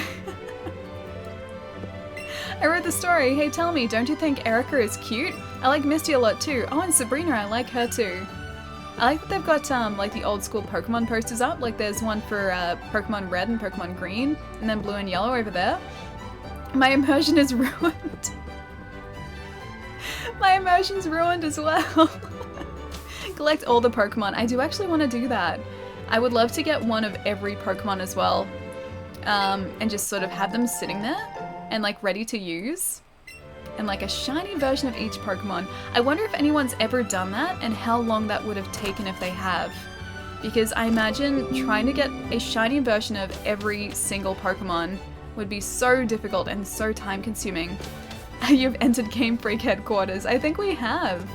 I wrote the story. Hey, tell me, don't you think Erica is cute? I like Misty a lot too. Oh, and Sabrina, I like her too. I like that they've got like the old school Pokemon posters up. Like there's one for Pokemon Red and Pokemon Green, and then Blue and Yellow over there. My immersion is ruined. My immersion's ruined as well. Collect all the Pokemon. I do actually want to do that. I would love to get one of every Pokemon as well. And just sort of have them sitting there and like ready to use. And like a shiny version of each Pokemon. I wonder if anyone's ever done that and how long that would have taken if they have. Because I imagine trying to get a shiny version of every single Pokemon would be so difficult and so time consuming. You've entered Game Freak headquarters. I think we have.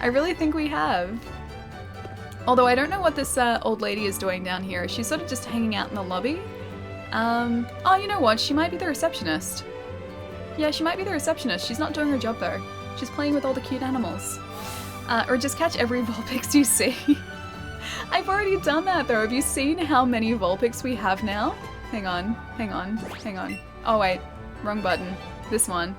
I really think we have. Although I don't know what this old lady is doing down here. She's sort of just hanging out in the lobby. Oh, you know what? She might be the receptionist. Yeah, she might be the receptionist. She's not doing her job though. She's playing with all the cute animals. Or just catch every Vulpix you see. I've already done that though. Have you seen how many Vulpix we have now? Hang on. Oh wait, wrong button. This one.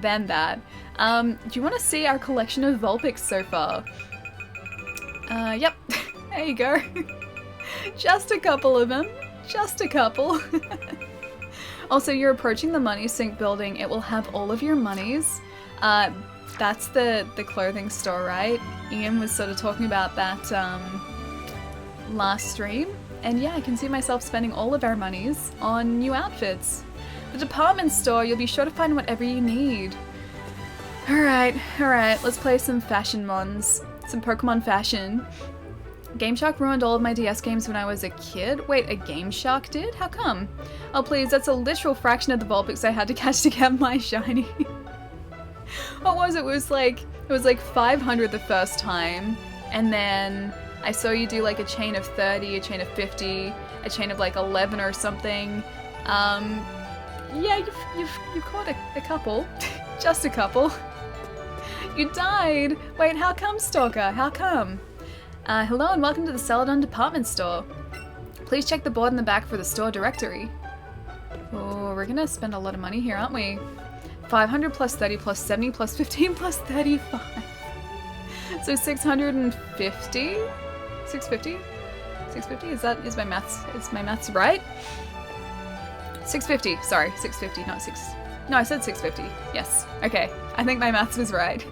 Then that. Do you want to see our collection of Vulpix so far? Yep. There you go. Just a couple of them. Just a couple. Also, you're approaching the money sink building. It will have all of your monies. That's the clothing store, right? Ian was sort of talking about that last stream. And yeah, I can see myself spending all of our monies on new outfits. The department store, you'll be sure to find whatever you need. Alright, let's play some fashion mons. Some Pokemon fashion. Game Shark ruined all of my DS games when I was a kid. Wait, a Game Shark did? How come? Oh please, that's a literal fraction of the Vulpix I had to catch to get my shiny. What was it? It was like 500 the first time, and then I saw you do like a chain of 30, a chain of 50, a chain of like 11 or something. Yeah, you've caught a couple. Just a couple. You died! Wait, how come, Stalker? How come? Hello and welcome to the Celadon department store. Please check the board in the back for the store directory. Oh, we're gonna spend a lot of money here, aren't we? 500 plus 30 plus 70 plus 15 plus 35. So 650? 650? 650? Is my maths right? 650, sorry, 650, not 6. No, I said 650. Yes. Okay. I think my maths was right.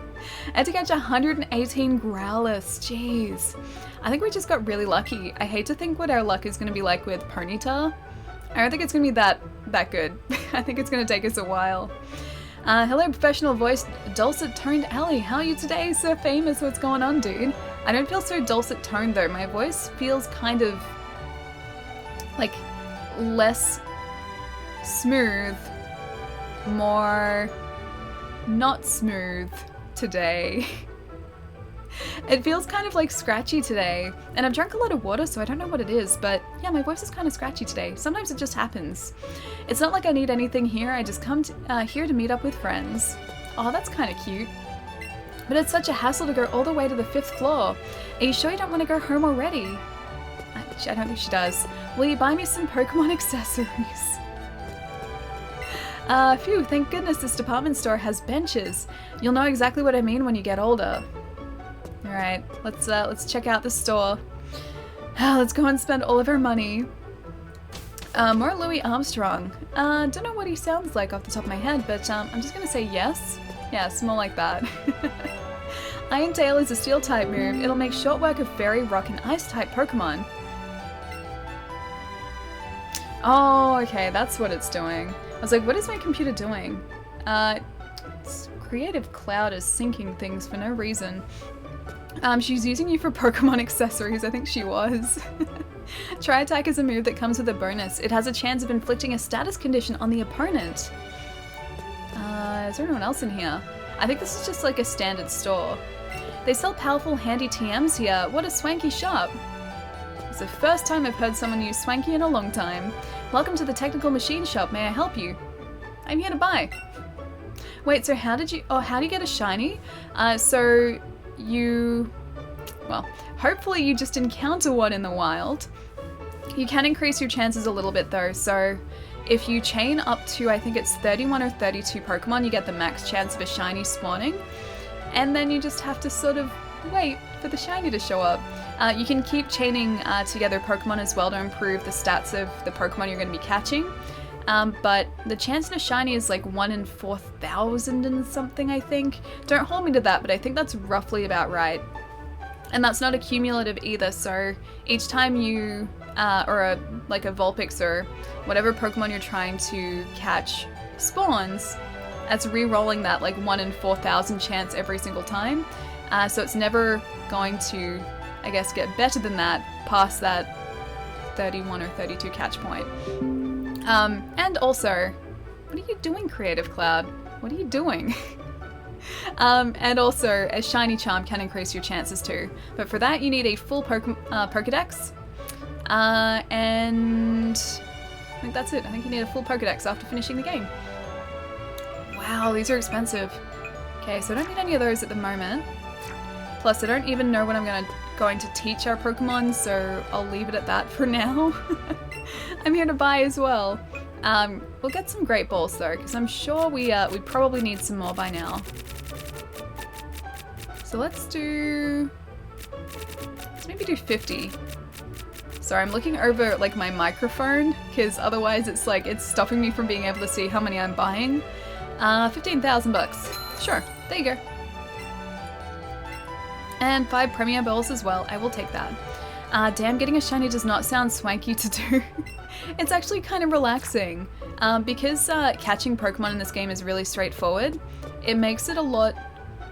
I had to catch 118 Growlers. Jeez. I think we just got really lucky. I hate to think what our luck is going to be like with Ponyta. I don't think it's going to be that good. I think it's going to take us a while. Hello, professional voice, dulcet toned Ellie. How are you today, Sir Famous? What's going on, dude? I don't feel so dulcet toned though. My voice feels kind of like less smooth, more not smooth today. It feels kind of like scratchy today, and I've drank a lot of water, so I don't know what it is, but yeah, my voice is kind of scratchy today. Sometimes it just happens. It's not like I need anything here, I just come here to meet up with friends. Oh, that's kind of cute. But it's such a hassle to go all the way to the 5th floor. Are you sure you don't want to go home already? I don't think she does. Will you buy me some Pokemon accessories? Phew, thank goodness this department store has benches. You'll know exactly what I mean when you get older. Alright, let's check out the store. Let's go and spend all of our money. More Louis Armstrong. Don't know what he sounds like off the top of my head, but I'm just gonna say yes. Yes, more like that. Iron Tail is a steel type move. It'll make short work of Fairy, Rock, and Ice type Pokemon. Oh, okay, that's what it's doing. I was like, what is my computer doing? Creative Cloud is syncing things for no reason. She's using you for Pokemon accessories, I think she was. Tri-Attack is a move that comes with a bonus. It has a chance of inflicting a status condition on the opponent. Is there anyone else in here? I think this is just like a standard store. They sell powerful, handy TMs here. What a swanky shop. It's the first time I've heard someone use swanky in a long time. Welcome to the technical machine shop. May I help you? I'm here to buy. Wait, so how do you get a shiny? So you, well, hopefully you just encounter one in the wild. You can increase your chances a little bit though, so if you chain up to, I think it's 31 or 32 Pokemon, you get the max chance of a shiny spawning, and then you just have to sort of wait for the shiny to show up. You can keep chaining together Pokemon as well to improve the stats of the Pokemon you're going to be catching. But the chance in a shiny is like 1 in 4,000 and something, I think. Don't hold me to that, but I think that's roughly about right. And that's not a cumulative either, so each time you, like a Vulpix or whatever Pokemon you're trying to catch spawns, that's re-rolling that like 1 in 4,000 chance every single time. So it's never going to, I guess, get better than that past that 31 or 32 catch point. And also, what are you doing, Creative Cloud? What are you doing? And also, a shiny charm can increase your chances too. But for that, you need a full Pokedex. And I think that's it. I think you need a full Pokedex after finishing the game. Wow, these are expensive. Okay, so I don't need any of those at the moment. Plus, I don't even know what I'm going to teach our Pokemon, so I'll leave it at that for now. I'm here to buy as well. We'll get some Great Balls though, because I'm sure we probably need some more by now. So let's maybe do 50. Sorry, I'm looking over like my microphone because otherwise it's like it's stopping me from being able to see how many I'm buying. 15,000 bucks. Sure, there you go. And 5 Premier Balls as well. I will take that. Damn, getting a shiny does not sound swanky to do. It's actually kind of relaxing. Because catching Pokemon in this game is really straightforward, it makes it a lot,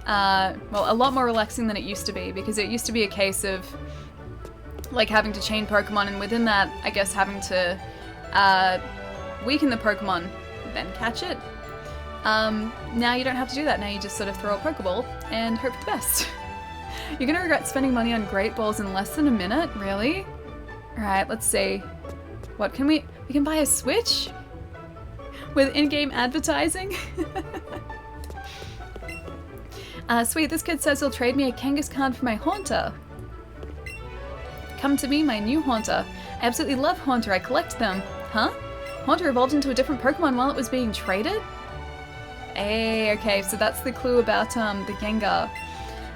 well, a lot more relaxing than it used to be, because it used to be a case of like having to chain Pokemon, and within that, I guess having to weaken the Pokemon, then catch it. Now you don't have to do that. Now you just sort of throw a Pokeball and hope for the best. You're gonna regret spending money on Great Balls in less than a minute? Really? Alright, let's see. What can we can buy a Switch? With in-game advertising? Sweet, this kid says he'll trade me a Kangaskhan for my Haunter. Come to me, my new Haunter. I absolutely love Haunter, I collect them. Huh? Haunter evolved into a different Pokemon while it was being traded? Hey, okay, so that's the clue about the Gengar.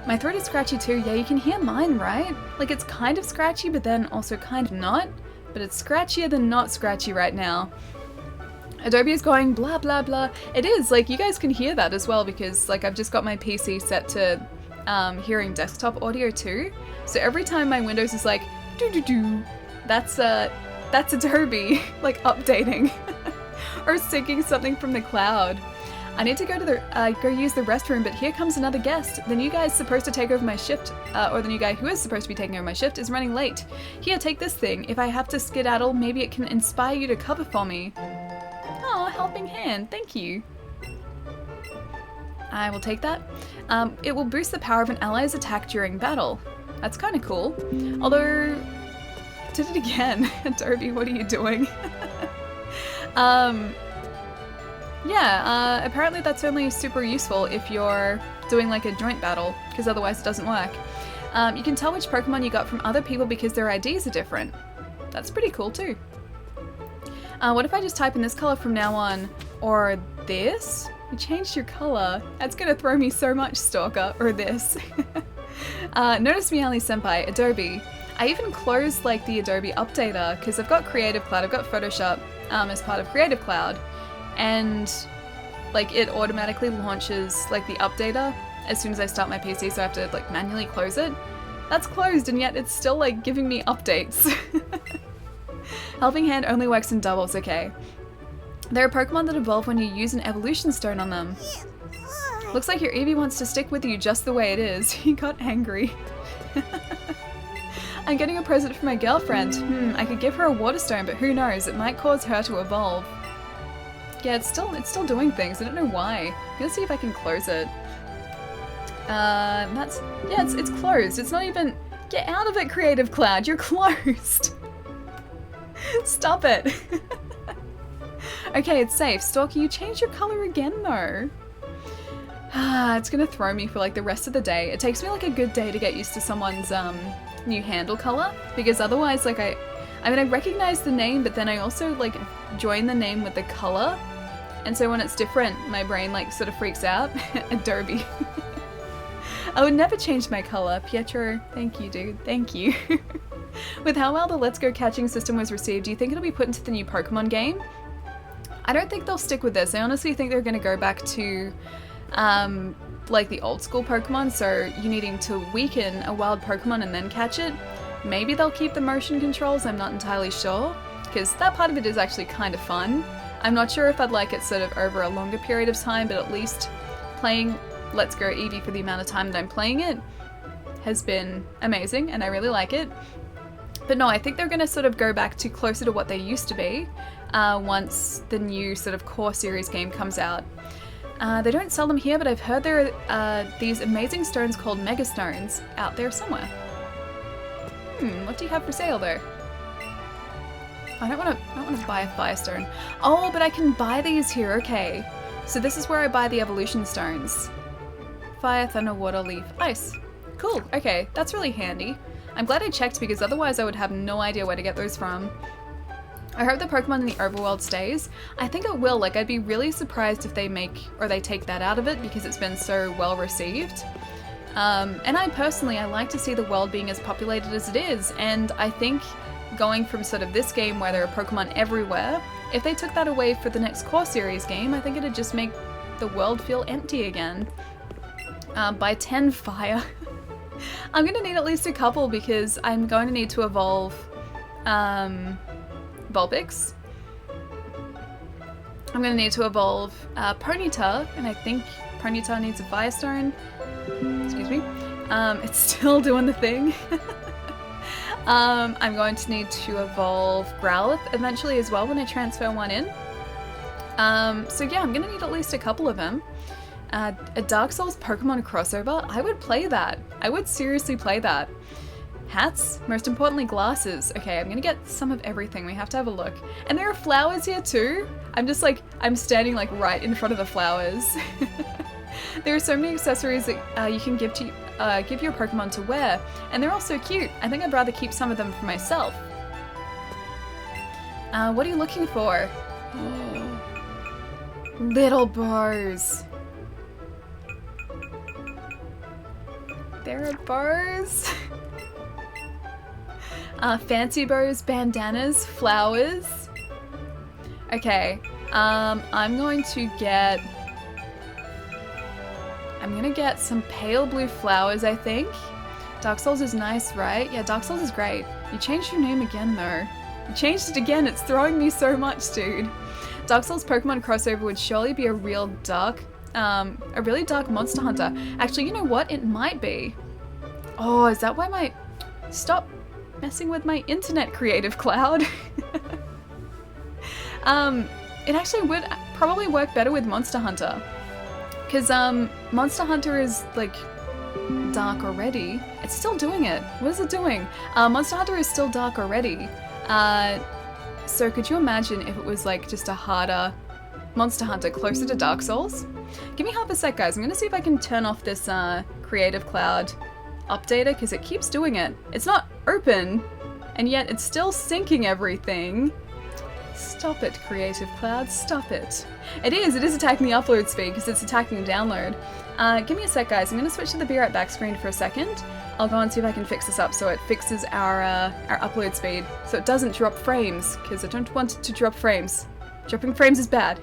My throat is scratchy too. Yeah, you can hear mine, right? Like, it's kind of scratchy, but then also kind of not. But it's scratchier than not scratchy right now. Adobe is going blah blah blah. It is, like, you guys can hear that as well because, like, I've just got my PC set to hearing desktop audio too. So every time my Windows is like doo doo doo, that's Adobe like updating or syncing something from the cloud. I need to go to the go use the restroom, but here comes another guest. The new guy is supposed to take over my shift, or the new guy who is supposed to be taking over my shift is running late. Here, take this thing. If I have to skedaddle, maybe it can inspire you to cover for me. Oh, helping hand. Thank you. I will take that. It will boost the power of an ally's attack during battle. That's kind of cool. Although, did it again. Adobe, what are you doing? Yeah, apparently that's only super useful if you're doing like a joint battle, because otherwise it doesn't work. You can tell which Pokemon you got from other people because their IDs are different. That's pretty cool too. What if I just type in this color from now on, or this? You changed your color. That's gonna throw me so much, Stalker, or this. Notice me, Ali Senpai, Adobe. I even closed like the Adobe Updater because I've got Creative Cloud, I've got Photoshop as part of Creative Cloud. And like it automatically launches like the updater as soon as I start my PC, so I have to like manually close it. That's closed, and yet it's still like giving me updates. Helping Hand only works in doubles, okay. There are Pokemon that evolve when you use an evolution stone on them. Looks like your Eevee wants to stick with you just the way it is. He got angry. I'm getting a present for my girlfriend. I could give her a water stone, but who knows, it might cause her to evolve. Yeah, it's still doing things. I don't know why. I'm gonna see if I can close it. Yeah, it's closed. It's not even. Get out of it, Creative Cloud. You're closed. Stop it. Okay, it's safe. Stalker, you changed your color again though. It's gonna throw me for like the rest of the day. It takes me like a good day to get used to someone's new handle color, because otherwise, like I mean, I recognize the name, but then I also like join the name with the color, and so when it's different, my brain like sort of freaks out. Adobe. I would never change my color. Pietro, thank you, dude. Thank you. With how well the Let's Go catching system was received, do you think it'll be put into the new Pokemon game? I don't think they'll stick with this. I honestly think they're going to go back to like the old school Pokemon, so you needing to weaken a wild Pokemon and then catch it. Maybe they'll keep the motion controls, I'm not entirely sure, because that part of it is actually kind of fun. I'm not sure if I'd like it sort of over a longer period of time, but at least playing Let's Go Eevee for the amount of time that I'm playing it has been amazing, and I really like it. But no, I think they're going to sort of go back to closer to what they used to be once the new sort of core series game comes out. They don't sell them here, but I've heard there are these amazing stones called Mega Stones out there somewhere. What do you have for sale there? I don't want to buy a Firestone. Oh, but I can buy these here, okay. So this is where I buy the evolution stones. Fire, Thunder, Water, Leaf, Ice. Cool, okay, that's really handy. I'm glad I checked because otherwise I would have no idea where to get those from. I hope the Pokemon in the overworld stays. I think it will, like I'd be really surprised if they take that out of it because it's been so well received. And I personally like to see the world being as populated as it is, and I think going from sort of this game where there are Pokemon everywhere, if they took that away for the next core series game, I think it'd just make the world feel empty again. By 10 fire. I'm gonna need at least a couple because I'm going to need to evolve Vulpix. I'm gonna need to evolve Ponyta, and I think Ponyta needs a Firestone. Excuse me. It's still doing the thing. I'm going to need to evolve Growlithe eventually as well when I transfer one in. So yeah, I'm gonna need at least a couple of them. A Dark Souls Pokemon crossover? I would play that. I would seriously play that. Hats, most importantly glasses. Okay, I'm gonna get some of everything. We have to have a look. And there are flowers here too. I'm standing like right in front of the flowers. There are so many accessories that you can give your Pokemon to wear, and they're all so cute. I think I'd rather keep some of them for myself. What are you looking for? Little bows. There are bows. Fancy bows, bandanas, flowers. Okay, I'm gonna get some pale blue flowers, I think. Dark Souls is nice, right? Yeah, Dark Souls is great. You changed your name again, though. You changed it again, it's throwing me so much, dude. Dark Souls Pokemon crossover would surely be a really dark Monster Hunter. Actually, you know what? It might be. Oh, is that why Stop messing with my internet, Creative Cloud. It actually would probably work better with Monster Hunter. Because Monster Hunter is like dark already. It's still doing it. What is it doing? Monster Hunter is still dark already. So could you imagine if it was like just a harder Monster Hunter closer to Dark Souls? Give me half a sec, guys. I'm gonna see if I can turn off this Creative Cloud updater because it keeps doing it. It's not open, and yet it's still syncing everything. Stop it, Creative Cloud, stop it. It is attacking the upload speed because it's attacking download. Give me a sec, guys. I'm going to switch to the Be Right Back screen for a second. I'll go and see if I can fix this up so it fixes our upload speed so it doesn't drop frames, because I don't want it to drop frames. Dropping frames is bad.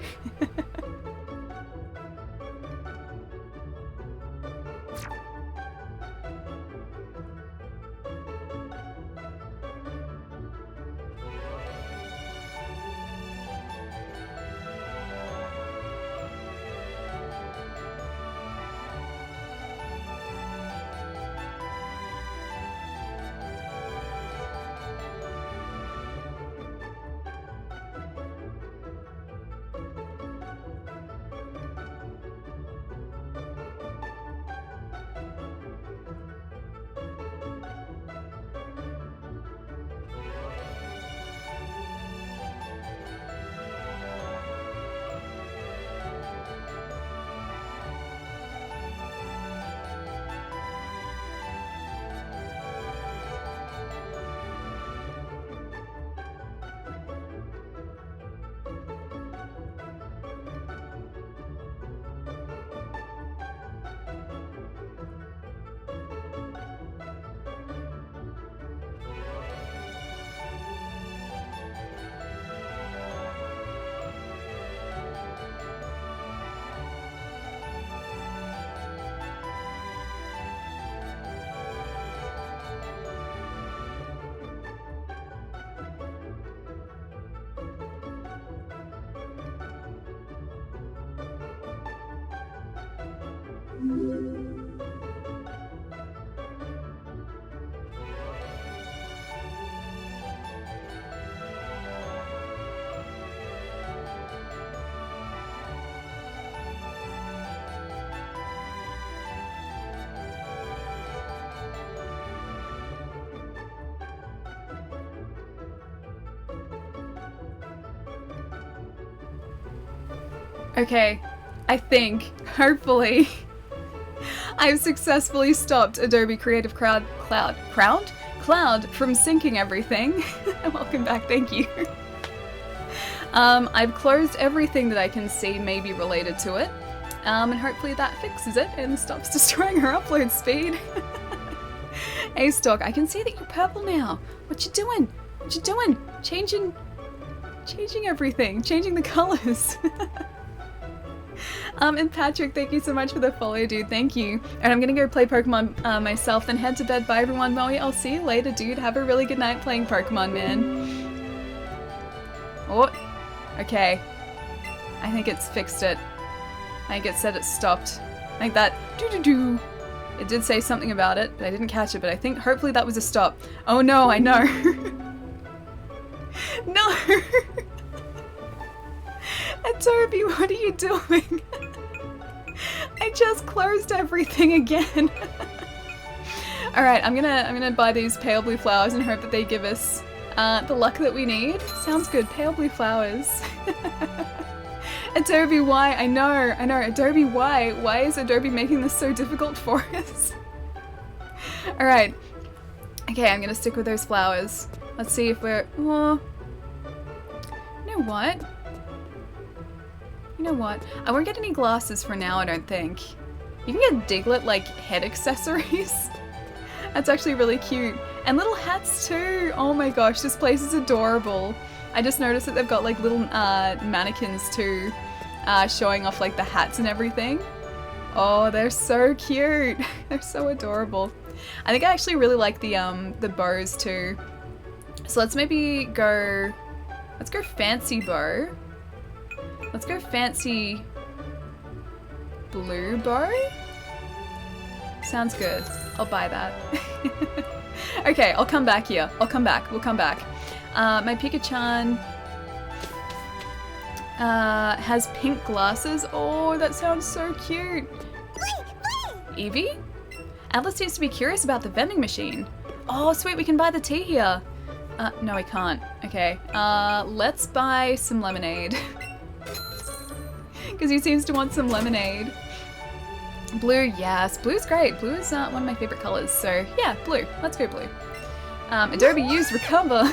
Okay, I think, hopefully, I've successfully stopped Adobe Creative Cloud from syncing everything. Welcome back, thank you. I've closed everything that I can see may be related to it, and hopefully that fixes it and stops destroying our upload speed. Hey Stalk, I can see that you're purple now. What you doing? What you doing? Changing everything. Changing the colors. And Patrick, thank you so much for the follow, dude. Thank you. And I'm gonna go play Pokemon myself, then head to bed. Bye, everyone. Moe, I'll see you later, dude. Have a really good night playing Pokemon, man. Oh, okay. I think it's fixed it. I think it said it stopped. I think that doo-doo-doo. It did say something about it, but I didn't catch it. But I think hopefully that was a stop. Oh no, I know. No. Adobe, what are you doing? I just closed everything again. Alright, I'm gonna buy these pale blue flowers and hope that they give us the luck that we need. Sounds good, pale blue flowers. Adobe, why? I know, Adobe, why? Why is Adobe making this so difficult for us? Alright. Okay, I'm gonna stick with those flowers. Let's see if we're... Oh. You know what? You know what? I won't get any glasses for now, I don't think. You can get Diglett, like, head accessories. That's actually really cute. And little hats too! Oh my gosh, this place is adorable. I just noticed that they've got, like, little mannequins too, showing off, like, the hats and everything. Oh, they're so cute! They're so adorable. I think I actually really like the bows too. So let's maybe go... Let's go fancy bow. Let's go fancy blue bow. Sounds good. I'll buy that. Okay, I'll come back here. I'll come back. We'll come back. My Pikachu has pink glasses. Oh, that sounds so cute. Eevee? Atlas seems to be curious about the vending machine. Oh, sweet, we can buy the tea here. No, we can't. Okay, let's buy some lemonade. Because he seems to want some lemonade. Blue, yes. Blue's great. Blue is one of my favorite colors. So, yeah, blue. Let's go blue. Adobe use recover.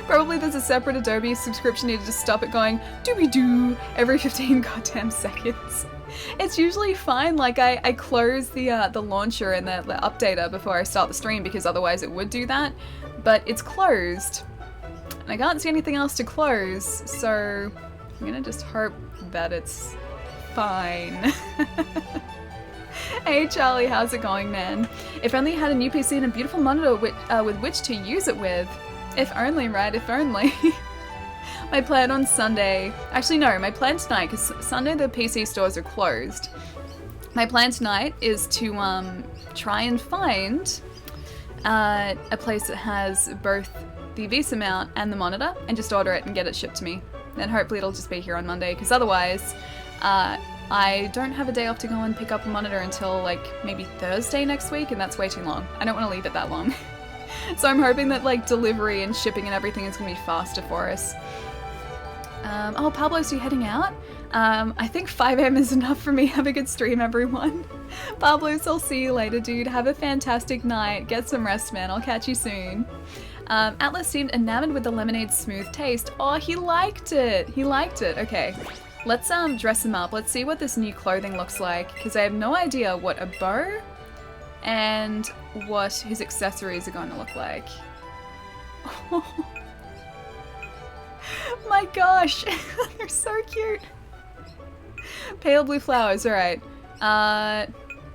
Probably there's a separate Adobe subscription needed to stop it going doobie-doo every 15 goddamn seconds. It's usually fine. Like, I close the launcher and the updater before I start the stream because otherwise it would do that. But it's closed. And I can't see anything else to close, so I'm gonna just hope that it's fine. Hey Charlie, how's it going, man? If only you had a new PC and a beautiful monitor with which to use it with. If only, right? If only. My plan on Sunday... Actually, no, my plan tonight, because Sunday the PC stores are closed. My plan tonight is to try and find a place that has both the Visa mount and the monitor and just order it and get it shipped to me. Then hopefully it'll just be here on Monday, because otherwise I don't have a day off to go and pick up a monitor until like maybe Thursday next week, and that's way too long. I don't want to leave it that long. So I'm hoping that like delivery and shipping and everything is going to be faster for us. Oh, Pablo's you heading out? I think 5 AM is enough for me. Have a good stream, everyone. Pablo's, I'll see you later, dude. Have a fantastic night. Get some rest, man. I'll catch you soon. Atlas seemed enamored with the lemonade's smooth taste. Oh, he liked it. He liked it. Okay. Let's dress him up. Let's see what this new clothing looks like, because I have no idea what a bow and what his accessories are going to look like. Oh my gosh, they're so cute. Pale blue flowers, alright.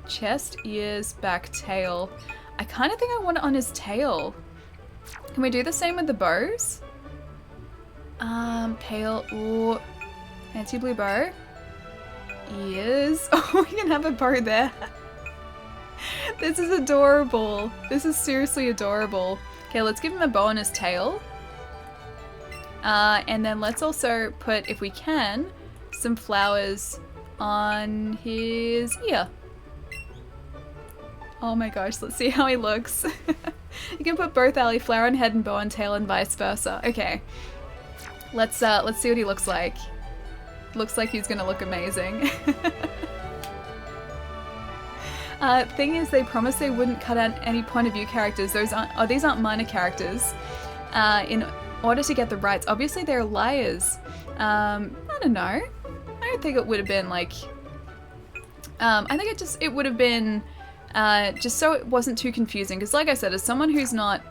Chest, ears, back, tail. I kind of think I want it on his tail. Can we do the same with the bows? Pale, ooh. Fancy blue bow. Ears. Oh, we can have a bow there. This is adorable. This is seriously adorable. Okay, let's give him a bow on his tail. And then let's also put, if we can, some flowers on his ear. Oh my gosh, let's see how he looks. You can put both alley flower on head and bow on tail and vice versa. Okay. Let's see what he looks like. Looks like he's gonna look amazing. Thing is, they promised they wouldn't cut out any point of view characters. These aren't minor characters. In order to get the rights, obviously they're liars. I don't know. I don't think it would have been like. I think it would have been just so it wasn't too confusing. Because, like I said, as someone who's not,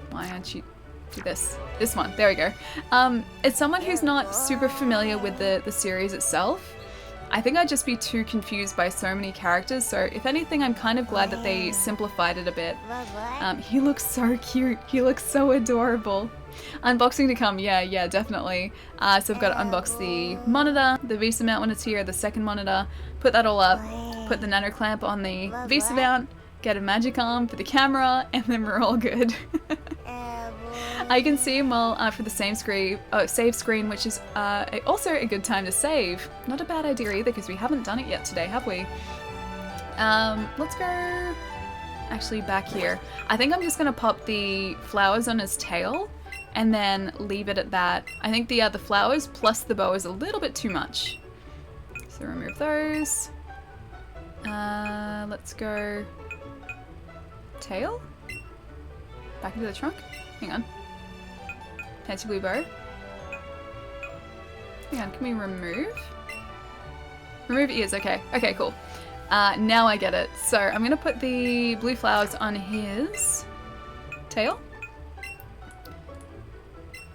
why aren't you? do this. This one. There we go. As someone who's not super familiar with the series itself, I think I'd just be too confused by so many characters, so if anything, I'm kind of glad that they simplified it a bit. He looks so cute. He looks so adorable. Unboxing to come, yeah, definitely. So I've got to unbox the monitor, the VESA mount when it's here, the second monitor, put that all up, put the nano clamp on the VESA mount, get a magic arm for the camera, and then we're all good. I can see him well for the save screen, which is also a good time to save. Not a bad idea either, because we haven't done it yet today, have we? Let's go actually back here. I think I'm just going to pop the flowers on his tail and then leave it at that. I think the flowers plus the bow is a little bit too much. So remove those. Let's go tail. Back into the trunk. Hang on. Fancy blue bow. Hang on, can we remove? Remove ears, okay. Okay, cool. Now I get it. So I'm gonna put the blue flowers on his tail.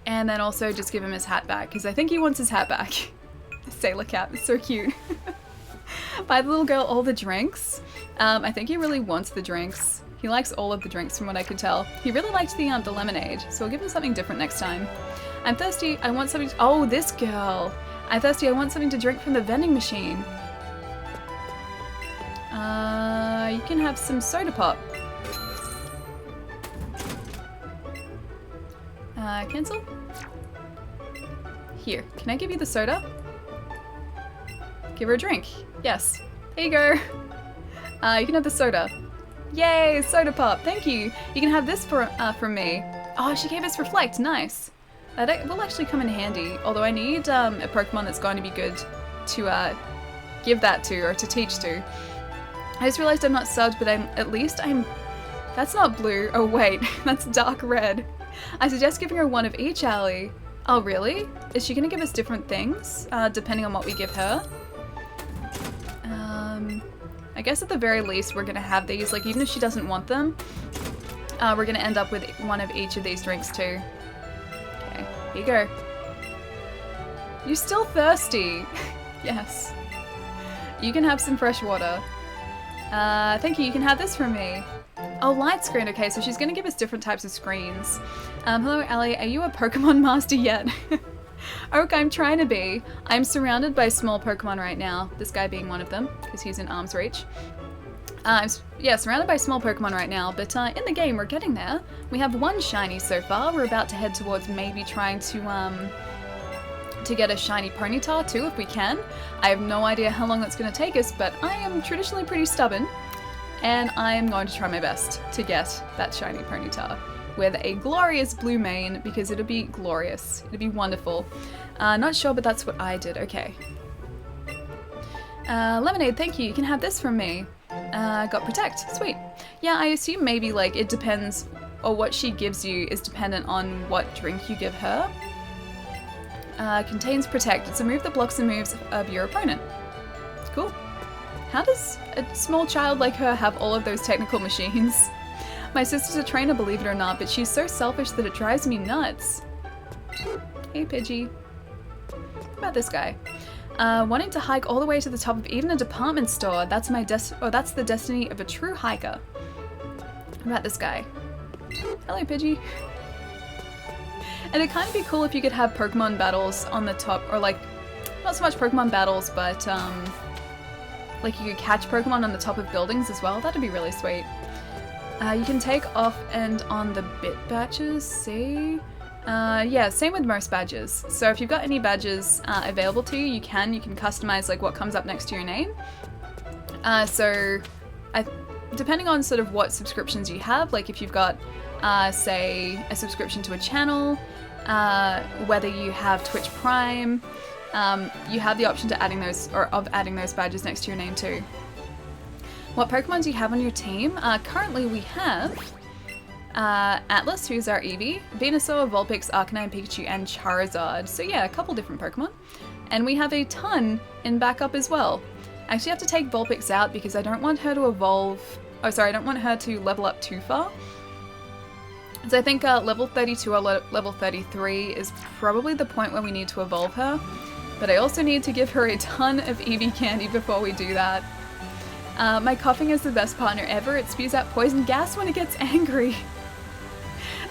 And then also just give him his hat back, because I think he wants his hat back. The sailor cap is so cute. Buy the little girl all the drinks. I think he really wants the drinks. He likes all of the drinks from what I could tell. He really liked the lemonade, so we'll give him something different next time. I'm thirsty, I want something to— oh, this girl! I'm thirsty, I want something to drink from the vending machine. You can have some soda pop. Cancel? Here, can I give you the soda? Give her a drink. Yes. There you go. You can have the soda. Yay, soda pop. Thank you. You can have this from me. Oh, she gave us Reflect. Nice. That will actually come in handy. Although I need a Pokemon that's going to be good to give that to or to teach to. I just realized I'm not subbed, but at least I'm... That's not blue. Oh, wait. That's dark red. I suggest giving her one of each, Allie. Oh, really? Is she going to give us different things, depending on what we give her? I guess at the very least we're going to have these, like even if she doesn't want them, we're going to end up with one of each of these drinks too. Okay, here you go. You're still thirsty. Yes. You can have some fresh water. Thank you, you can have this from me. Oh, light screen, okay, so she's going to give us different types of screens. Hello Ellie, are you a Pokemon master yet? Okay, I'm trying to be. I'm surrounded by small Pokemon right now, this guy being one of them, because he's in arm's reach. Yeah, surrounded by small Pokemon right now, but in the game we're getting there. We have one shiny so far. We're about to head towards maybe trying to get a shiny Ponyta too, if we can. I have no idea how long that's going to take us, but I am traditionally pretty stubborn, and I am going to try my best to get that shiny Ponyta with a glorious blue mane, because it'll be glorious. It'll be wonderful. Not sure, but that's what I did. Okay. Lemonade, thank you. You can have this from me. Got Protect. Sweet. Yeah, I assume maybe like it depends, or what she gives you is dependent on what drink you give her. Contains Protect. It's a move that blocks the moves of your opponent. Cool. How does a small child like her have all of those technical machines? My sister's a trainer, believe it or not, but she's so selfish that it drives me nuts. Hey, Pidgey. What about this guy? Wanting to hike all the way to the top of even a department store. That's that's the destiny of a true hiker. What about this guy? Hello, Pidgey. And it'd kind of be cool if you could have Pokemon battles on the top, or like, not so much Pokemon battles, but like you could catch Pokemon on the top of buildings as well. That'd be really sweet. You can take off and on the bit badges, see? Yeah, same with most badges. So if you've got any badges available to you, you can customize like what comes up next to your name. Depending on sort of what subscriptions you have, like if you've got, say, a subscription to a channel, whether you have Twitch Prime, you have the option to adding those badges next to your name too. What Pokemon do you have on your team? Currently we have Atlas, who's our Eevee, Venusaur, Vulpix, Arcanine, Pikachu, and Charizard. So yeah, a couple different Pokemon. And we have a ton in backup as well. I actually have to take Vulpix out because I don't want her to evolve... Oh, sorry, I don't want her to level up too far. So I think level 32 or level 33 is probably the point where we need to evolve her. But I also need to give her a ton of Eevee candy before we do that. My coughing is the best partner ever. It spews out poison gas when it gets angry.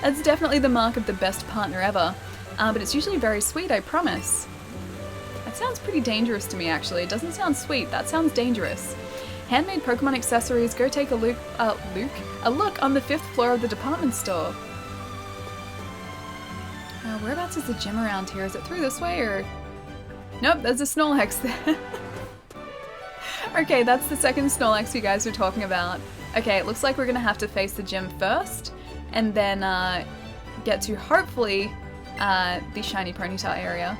That's definitely the mark of the best partner ever. But it's usually very sweet, I promise. That sounds pretty dangerous to me, actually. It doesn't sound sweet. That sounds dangerous. Handmade Pokemon accessories. Go take a look on the 5th floor of the department store. Whereabouts is the gym around here? Is it through this way or... Nope, there's a Snorlax there. Okay, that's the second Snorlax you guys were talking about. Okay, it looks like we're gonna have to face the gym first, and then get to, hopefully, the shiny Ponyta area.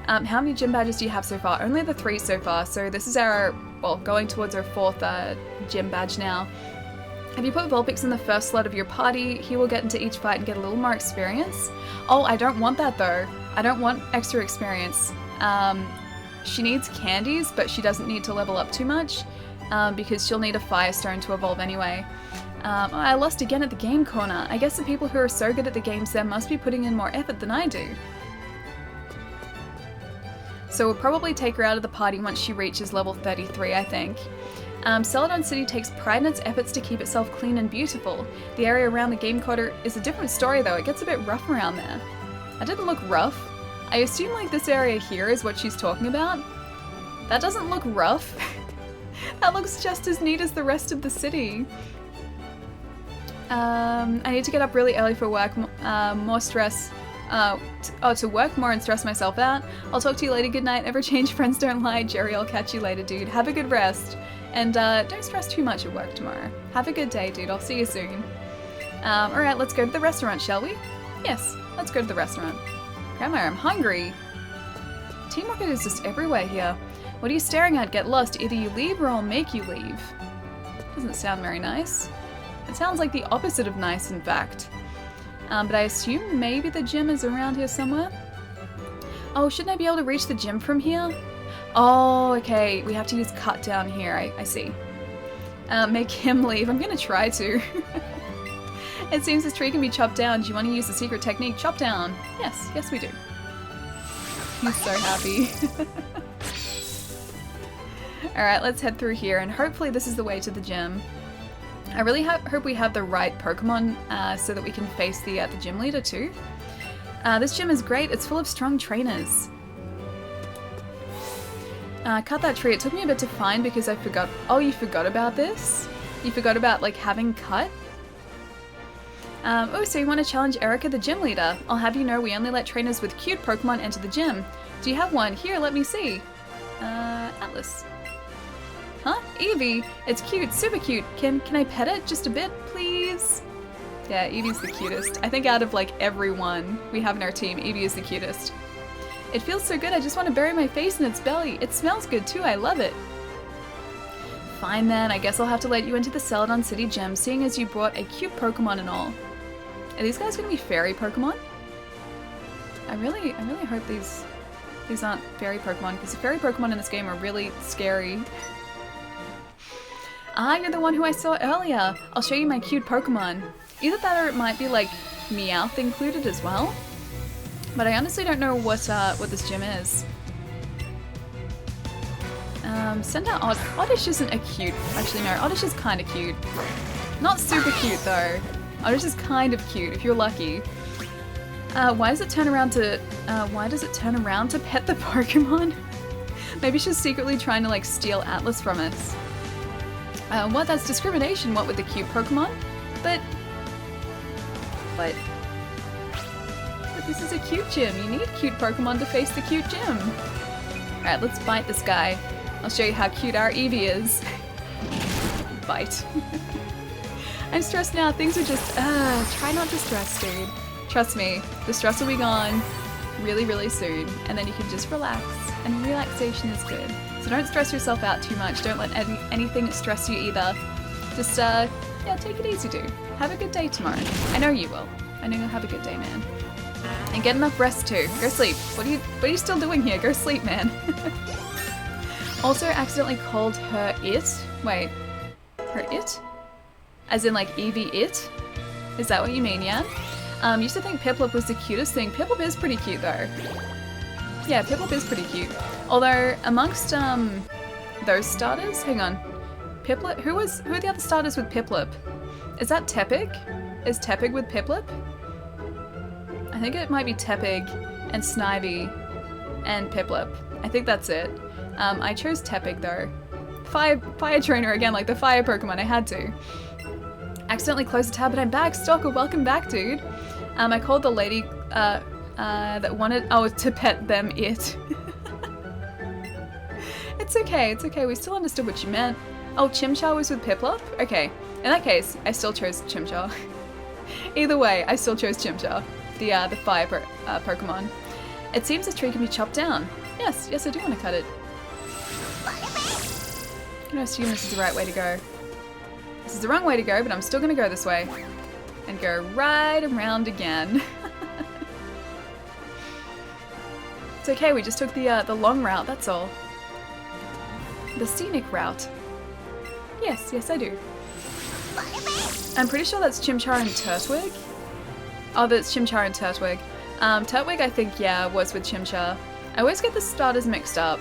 How many gym badges do you have so far? Only the 3 so far, so this is our, well, going towards our 4th gym badge now. If you put Vulpix in the first slot of your party, he will get into each fight and get a little more experience. Oh, I don't want that though. I don't want extra experience. She needs candies, but she doesn't need to level up too much, because she'll need a Firestone to evolve anyway. I lost again at the game corner. I guess the people who are so good at the games there must be putting in more effort than I do. So we'll probably take her out of the party once she reaches level 33, I think. Celadon City takes pride in its efforts to keep itself clean and beautiful. The area around the game quarter is a different story though. It gets a bit rough around there. That didn't look rough. I assume like this area here is what she's talking about. That doesn't look rough. That looks just as neat as the rest of the city. I need to get up really early for work, more stress. To work more and stress myself out. I'll talk to you later, good night. Ever change, friends don't lie. Jerry, I'll catch you later, dude. Have a good rest. And don't stress too much at work tomorrow. Have a good day, dude. I'll see you soon. Alright, let's go to the restaurant, shall we? Yes, let's go to the restaurant. Grandma, I'm hungry. Team Rocket is just everywhere here. What are you staring at? Get lost. Either you leave or I'll make you leave. Doesn't sound very nice. It sounds like the opposite of nice, in fact. But I assume maybe the gym is around here somewhere? Oh, shouldn't I be able to reach the gym from here? Oh, okay. We have to use cut down here. I see. Make him leave. I'm gonna try to. It seems this tree can be chopped down. Do you want to use the secret technique? Chop down. Yes, yes we do. He's so happy. Alright, let's head through here, and hopefully this is the way to the gym. I really hope we have the right Pokemon so that we can face the gym leader too. This gym is great. It's full of strong trainers. Cut that tree. It took me a bit to find because I forgot. Oh, you forgot about this? You forgot about like having cut? Oh, so you want to challenge Erica, the gym leader? I'll have you know we only let trainers with cute Pokemon enter the gym. Do you have one? Here, let me see. Atlas. Huh? Eevee? It's cute, super cute. Can I pet it just a bit, please? Yeah, Eevee's the cutest. I think out of like everyone we have in our team, Eevee is the cutest. It feels so good, I just want to bury my face in its belly. It smells good too, I love it. Fine then, I guess I'll have to let you into the Celadon City Gym, seeing as you brought a cute Pokemon and all. Are these guys gonna be fairy Pokemon? I really hope these aren't fairy Pokemon, because the fairy Pokemon in this game are really scary. Ah, you're the one who I saw earlier. I'll show you my cute Pokemon. Either that or it might be like Meowth included as well. But I honestly don't know what this gym is. Send out Oddish isn't a cute. Actually no, Oddish is kind of cute. Not super cute though. Oddish is kind of cute if you're lucky. Why does it turn around to pet the Pokemon? Maybe she's secretly trying to like steal Atlas from us. What? That's discrimination. What with the cute Pokemon? But this is a cute gym. You need cute Pokemon to face the cute gym. Alright, let's bite this guy. I'll show you how cute our Eevee is. Bite. I'm stressed now. Things are just, try not to stress, dude. Trust me, the stress will be gone really, really soon. And then you can just relax. And relaxation is good. So don't stress yourself out too much. Don't let anything stress you either. Just, yeah, take it easy, dude. Have a good day tomorrow. I know you will. I know you'll have a good day, man. And get enough rest too. Go sleep. What are you still doing here? Go sleep, man. Also accidentally called her it. Wait. Her it? As in like Eevee it? Is that what you mean, yeah? Used to think Piplup was the cutest thing. Piplup is pretty cute though. Yeah, Piplup is pretty cute. Although amongst those starters, hang on. Piplup, who are the other starters with Piplup? Is that Tepig? Is Tepig with Piplup? I think it might be Tepig and Snivy and Piplup. I think that's it. I chose Tepig though. Fire trainer again, like the fire Pokemon, I had to. Accidentally closed the tab, but I'm back. Stalker, welcome back, dude. I called the lady that wanted to pet them it. It's okay, we still understood what you meant. Oh, Chimchar was with Piplup? Okay, in that case, I still chose Chimchar. Either way, I still chose Chimchar, the fire Pokemon. It seems the tree can be chopped down. Yes, I do want to cut it. I'm gonna assume this is the right way to go. This is the wrong way to go, but I'm still gonna go this way. And go right around again. It's okay, we just took the long route, that's all. The scenic route. Yes, I do. I'm pretty sure that's Chimchar and Turtwig. Oh, that's Chimchar and Turtwig. Turtwig, I think, yeah, was with Chimchar. I always get the starters mixed up.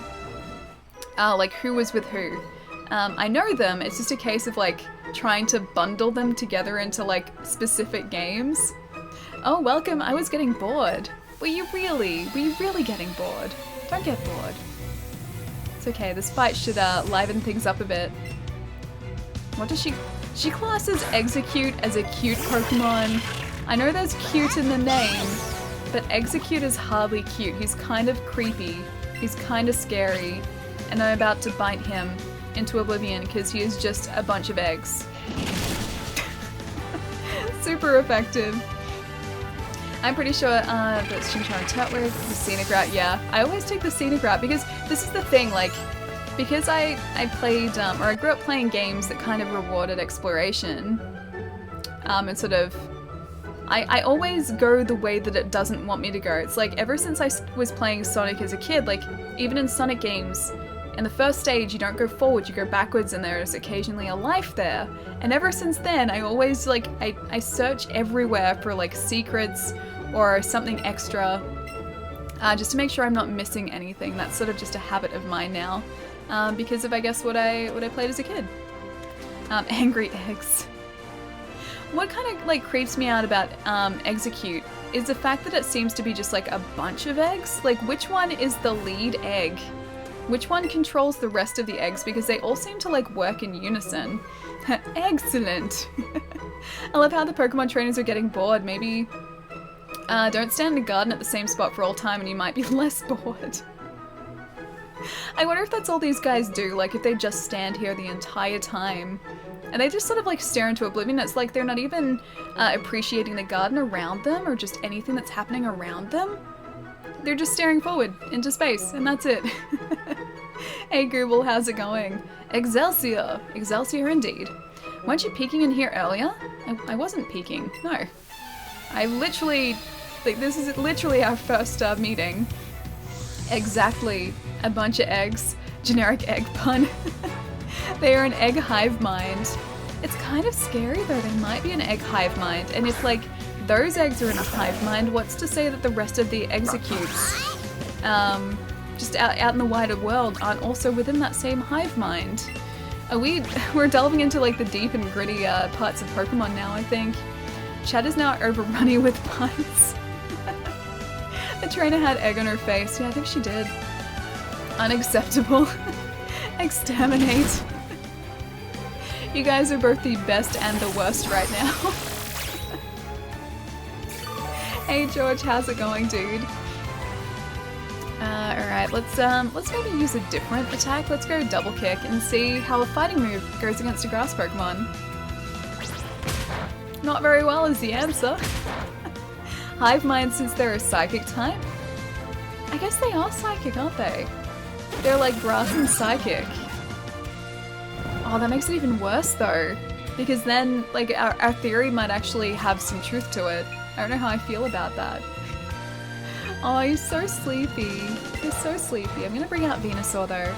Like who was with who. I know them, it's just a case of like trying to bundle them together into like specific games. Oh, welcome, I was getting bored. Were you really getting bored? Don't get bored. It's okay, this fight should liven things up a bit. What does she classes Execute as a cute Pokemon. I know there's cute in the name, but Execute is hardly cute. He's kind of creepy, he's kind of scary, and I'm about to bite him into oblivion because he is just a bunch of eggs. Super effective. I'm pretty sure that's Chimchar and Turtwig, the scenic route, yeah. I always take the scenic route because this is the thing, like, because I played, or I grew up playing games that kind of rewarded exploration, and sort of, I always go the way that it doesn't want me to go. It's like, ever since I was playing Sonic as a kid, like, even in Sonic games, in the first stage, you don't go forward, you go backwards, and there's occasionally a life there. And ever since then, I always, like, I search everywhere for, like, secrets or something extra, just to make sure I'm not missing anything. That's sort of just a habit of mine now, because of, I guess, what I played as a kid. Angry eggs. What kind of, like, creeps me out about Execute is the fact that it seems to be just, like, a bunch of eggs. Like, which one is the lead egg? Which one controls the rest of the eggs? Because they all seem to like work in unison. Excellent! I love how the Pokemon trainers are getting bored. Maybe don't stand in a garden at the same spot for all time and you might be less bored. I wonder if that's all these guys do, like if they just stand here the entire time. And they just sort of like stare into oblivion. It's like they're not even appreciating the garden around them or just anything that's happening around them. They're just staring forward into space, and that's it. Hey Google, how's it going? Excelsior! Excelsior indeed. Weren't you peeking in here earlier? I wasn't peeking, no. I literally, like, this is literally our first meeting. Exactly. A bunch of eggs. Generic egg pun. They are an egg hive mind. It's kind of scary though, they might be an egg hive mind, and if like, those eggs are in a hive mind, what's to say that the rest of the Executes, just out in the wider world, aren't also within that same hive mind? We're delving into like the deep and gritty parts of Pokemon now, I think. Chat is now overrunning with puns. The trainer had egg on her face. Yeah, I think she did. Unacceptable. Exterminate. You guys are both the best and the worst right now. Hey George, how's it going, dude? Alright, let's maybe use a different attack. Let's go double kick and see how a fighting move goes against a grass Pokemon. Not very well is the answer. Hive Mind, since they're a psychic type? I guess they are psychic, aren't they? They're like grass and psychic. Oh, that makes it even worse though. Because then, like, our theory might actually have some truth to it. I don't know how I feel about that. Oh, you're so sleepy. You're so sleepy. I'm gonna bring out Venusaur though.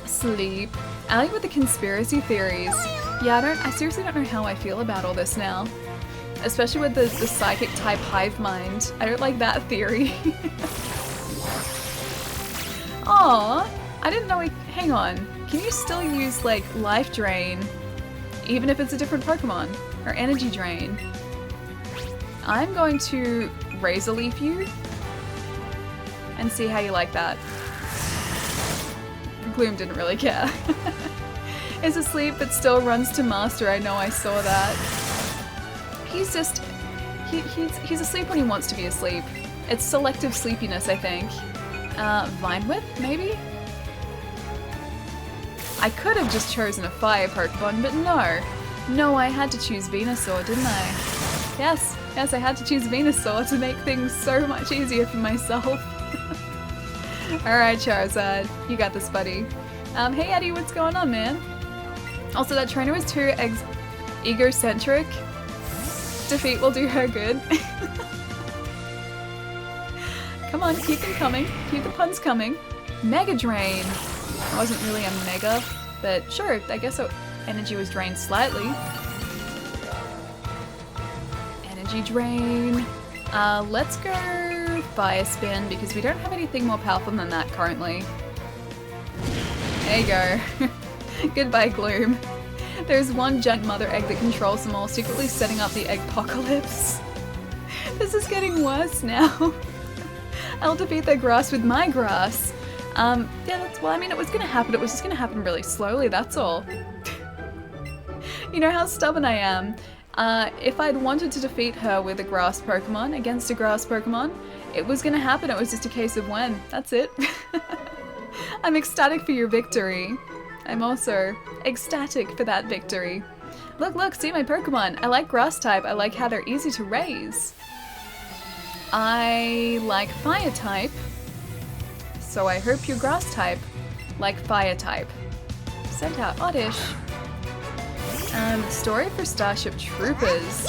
Sleep. I like with the conspiracy theories. Yeah, I seriously don't know how I feel about all this now. Especially with the psychic type hive mind. I don't like that theory. Aw, I didn't know hang on. Can you still use like life drain even if it's a different Pokemon? Or energy drain? I'm going to Razor Leaf you and see how you like that. Gloom didn't really care. Is asleep but still runs to master. I know, I saw that. He's just... He's asleep when he wants to be asleep. It's selective sleepiness, I think. Vine Whip, maybe? I could have just chosen a fire Pokemon, but no. No, I had to choose Venusaur, didn't I? Yes, I had to choose Venusaur to make things so much easier for myself. Alright, Charizard. You got this, buddy. Hey Eddie, what's going on, man? Also, that trainer was too egocentric. Defeat will do her good. Come on, keep them coming. Keep the puns coming. Mega Drain. It wasn't really a mega, but sure, I guess energy was drained slightly. Energy Drain. Let's go Fire Spin because we don't have anything more powerful than that currently. There you go. Goodbye, Gloom. There's one giant mother egg that controls them all, secretly setting up the Eggpocalypse. This is getting worse now. I'll defeat their grass with my grass. Yeah, well, I mean, it was gonna happen. It was just gonna happen really slowly, that's all. You know how stubborn I am. If I'd wanted to defeat her with a grass Pokemon against a grass Pokemon, it was gonna happen. It was just a case of when. That's it. I'm ecstatic for your victory. I'm also ecstatic for that victory. Look, see my Pokemon. I like grass type. I like how they're easy to raise. I like fire type. So I hope your grass type like fire type. Sent out Oddish. Story for Starship Troopers.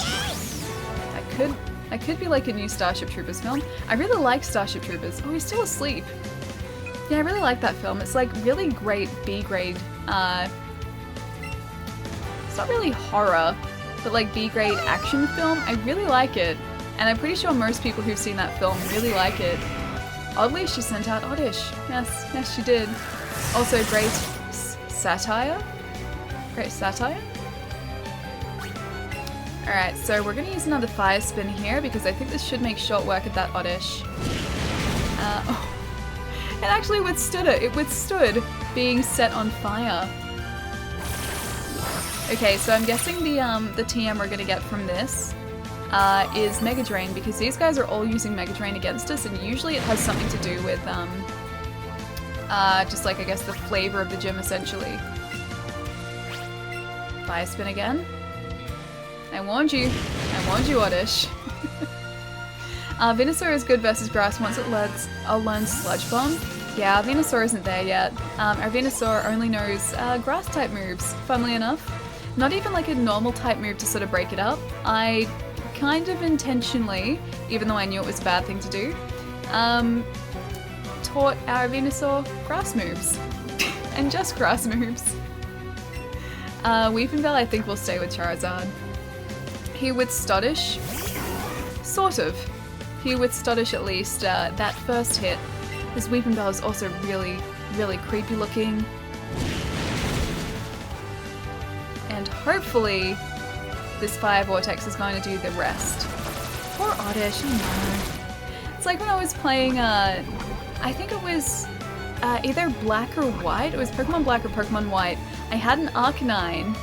I could be like a new Starship Troopers film. I really like Starship Troopers. Oh, he's still asleep. Yeah, I really like that film. It's like really great B-grade. It's not really horror, but like B-grade action film. I really like it. And I'm pretty sure most people who've seen that film really like it. Oddly, she sent out Oddish. Yes, she did. Also, great satire. Great satire. Alright, so we're gonna use another Fire Spin here because I think this should make short work of that Oddish. Oh. It actually withstood it. It withstood being set on fire. Okay, so I'm guessing the TM we're gonna get from this is Mega Drain because these guys are all using Mega Drain against us, and usually it has something to do with just like I guess the flavor of the gym essentially. Fire Spin again. I warned you, Oddish. Venusaur is good versus grass once it learns Sludge Bomb. Yeah, Venusaur isn't there yet. Our Venusaur only knows grass type moves, funnily enough. Not even like a normal type move to sort of break it up. I kind of intentionally, even though I knew it was a bad thing to do, taught our Venusaur grass moves. And just grass moves. Weepinbell I think will stay with Charizard. He with Stoddish, sort of. He with Stoddish at least, that first hit. This Weepinbell is also really, really creepy looking. And hopefully this Fire Vortex is going to do the rest. Poor Oddish, I know. It's like when I was playing, I think it was either Black or White. It was Pokemon Black or Pokemon White. I had an Arcanine,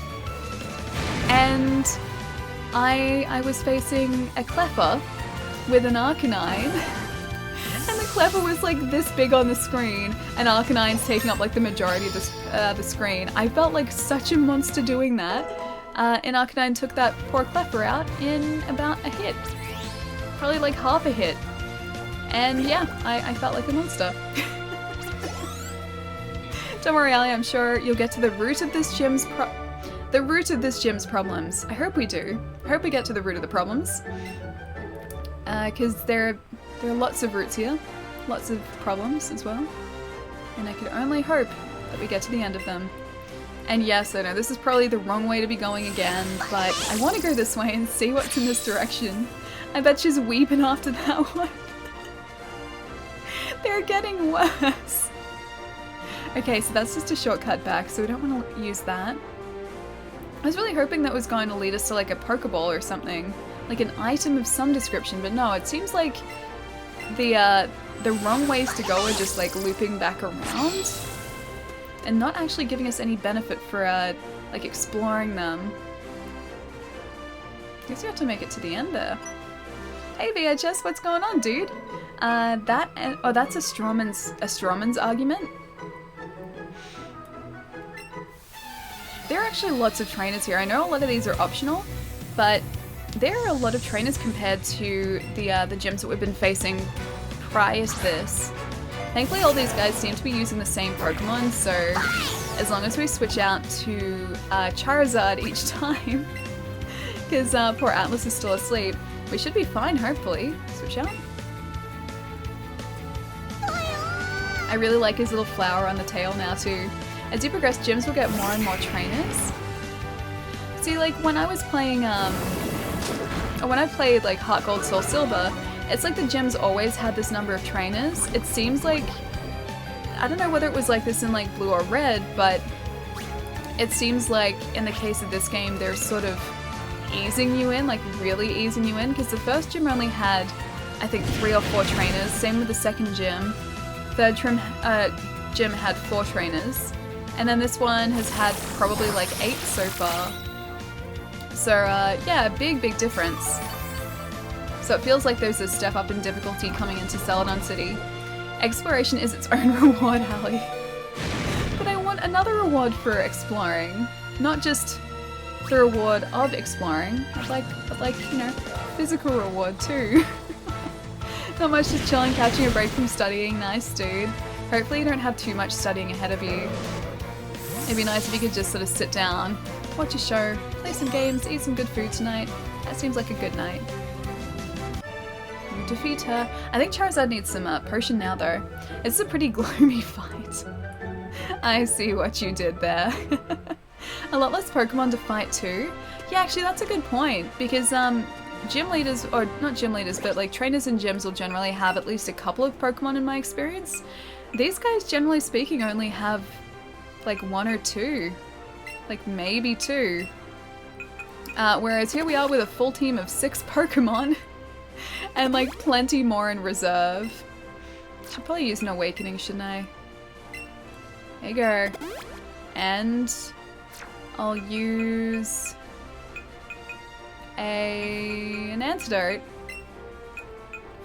and I was facing a Cleffa with an Arcanine, and the Cleffa was like this big on the screen, and Arcanine's taking up like the majority of the screen. I felt like such a monster doing that, and Arcanine took that poor Cleffa out in about a hit. Probably like half a hit. And yeah, I felt like a monster. Don't worry, Ali, I'm sure you'll get to the root of this gym's problems. I hope we do. I hope we get to the root of the problems. Because there are lots of roots here. Lots of problems as well. And I can only hope that we get to the end of them. And yes, I know this is probably the wrong way to be going again, but I want to go this way and see what's in this direction. I bet she's weeping after that one. They're getting worse. Okay, so that's just a shortcut back, so we don't want to use that. I was really hoping that was going to lead us to like a Pokeball or something. Like an item of some description, but no, it seems like the wrong ways to go are just like looping back around and not actually giving us any benefit for like exploring them. Guess you have to make it to the end there. Hey VHS, what's going on, dude? Oh, that's a Strawman's argument. There are actually lots of trainers here. I know a lot of these are optional, but there are a lot of trainers compared to the gyms that we've been facing prior to this. Thankfully, all these guys seem to be using the same Pokemon, so as long as we switch out to Charizard each time, because poor Atlas is still asleep, we should be fine, hopefully. Switch out. I really like his little flower on the tail now too. As you progress, gyms will get more and more trainers. See, like when I was playing, or when I played like Heart Gold, Soul Silver, it's like the gyms always had this number of trainers. It seems like, I don't know whether it was like this in like Blue or Red, but it seems like in the case of this game, they're sort of easing you in, like really easing you in, because the first gym only had, I think, 3 or 4 trainers. Same with the second gym. Third gym had 4 trainers, and then this one has had probably like 8 so far. So yeah, big difference. So it feels like there's a step up in difficulty coming into Celadon City. Exploration is its own reward, Hallie. But I want another reward for exploring, not just the reward of exploring. I'd like, you know, physical reward too. Not much, just chilling, catching a break from studying. Nice, dude. Hopefully you don't have too much studying ahead of you. It'd be nice if you could just sort of sit down, watch a show, play some games, eat some good food tonight. That seems like a good night. You defeat her. I think Charizard needs some potion now though. It's a pretty gloomy fight. I see what you did there. A lot less Pokemon to fight too. Yeah, actually that's a good point, because gym leaders, or not gym leaders, but like trainers in gyms will generally have at least a couple of Pokemon in my experience. These guys, generally speaking, only have like 1 or 2. Like maybe 2. Whereas here we are with a full team of 6 Pokemon and like plenty more in reserve. Should probably use an awakening, shouldn't I? There you go. And I'll use an antidote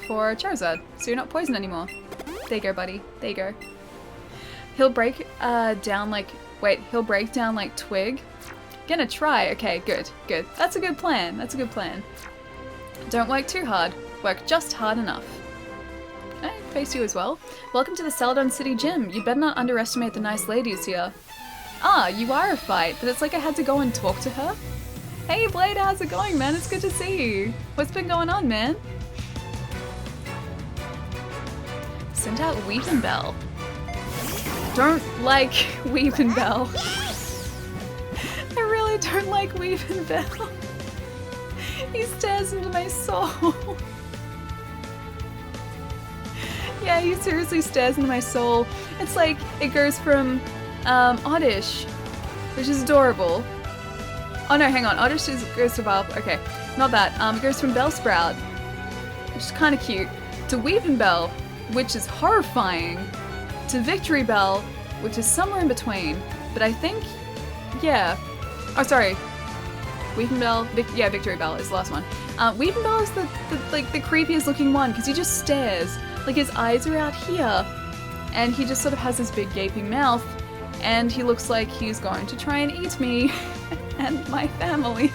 for Charizard, so you're not poisoned anymore. There you go, buddy. There you go. He'll break down like... Wait, he'll break down like Twig? Gonna try. Okay, good. That's a good plan. That's a good plan. Don't work too hard. Work just hard enough. Can I face you as well? Welcome to the Celadon City Gym. You better not underestimate the nice ladies here. Ah, you are a fight, but it's like I had to go and talk to her. Hey Blade, how's it going, man? It's good to see you. What's been going on, man? Send out Weepinbell. Don't like Weepinbell. I really don't like Weepinbell. He stares into my soul. Yeah, he seriously stares into my soul. It's like, it goes from Oddish, which is adorable. Oh no, hang on, Oddish goes to Valve, okay, not that. It goes from Bellsprout, which is kind of cute, to Weepinbell, which is horrifying, to Victory Bell, which is somewhere in between. But I think, yeah. Oh, sorry. Weepinbell, yeah, Victory Bell is the last one. Weepinbell is the creepiest looking one, because he just stares. Like, his eyes are out here, and he just sort of has this big gaping mouth, and he looks like he's going to try and eat me and my family.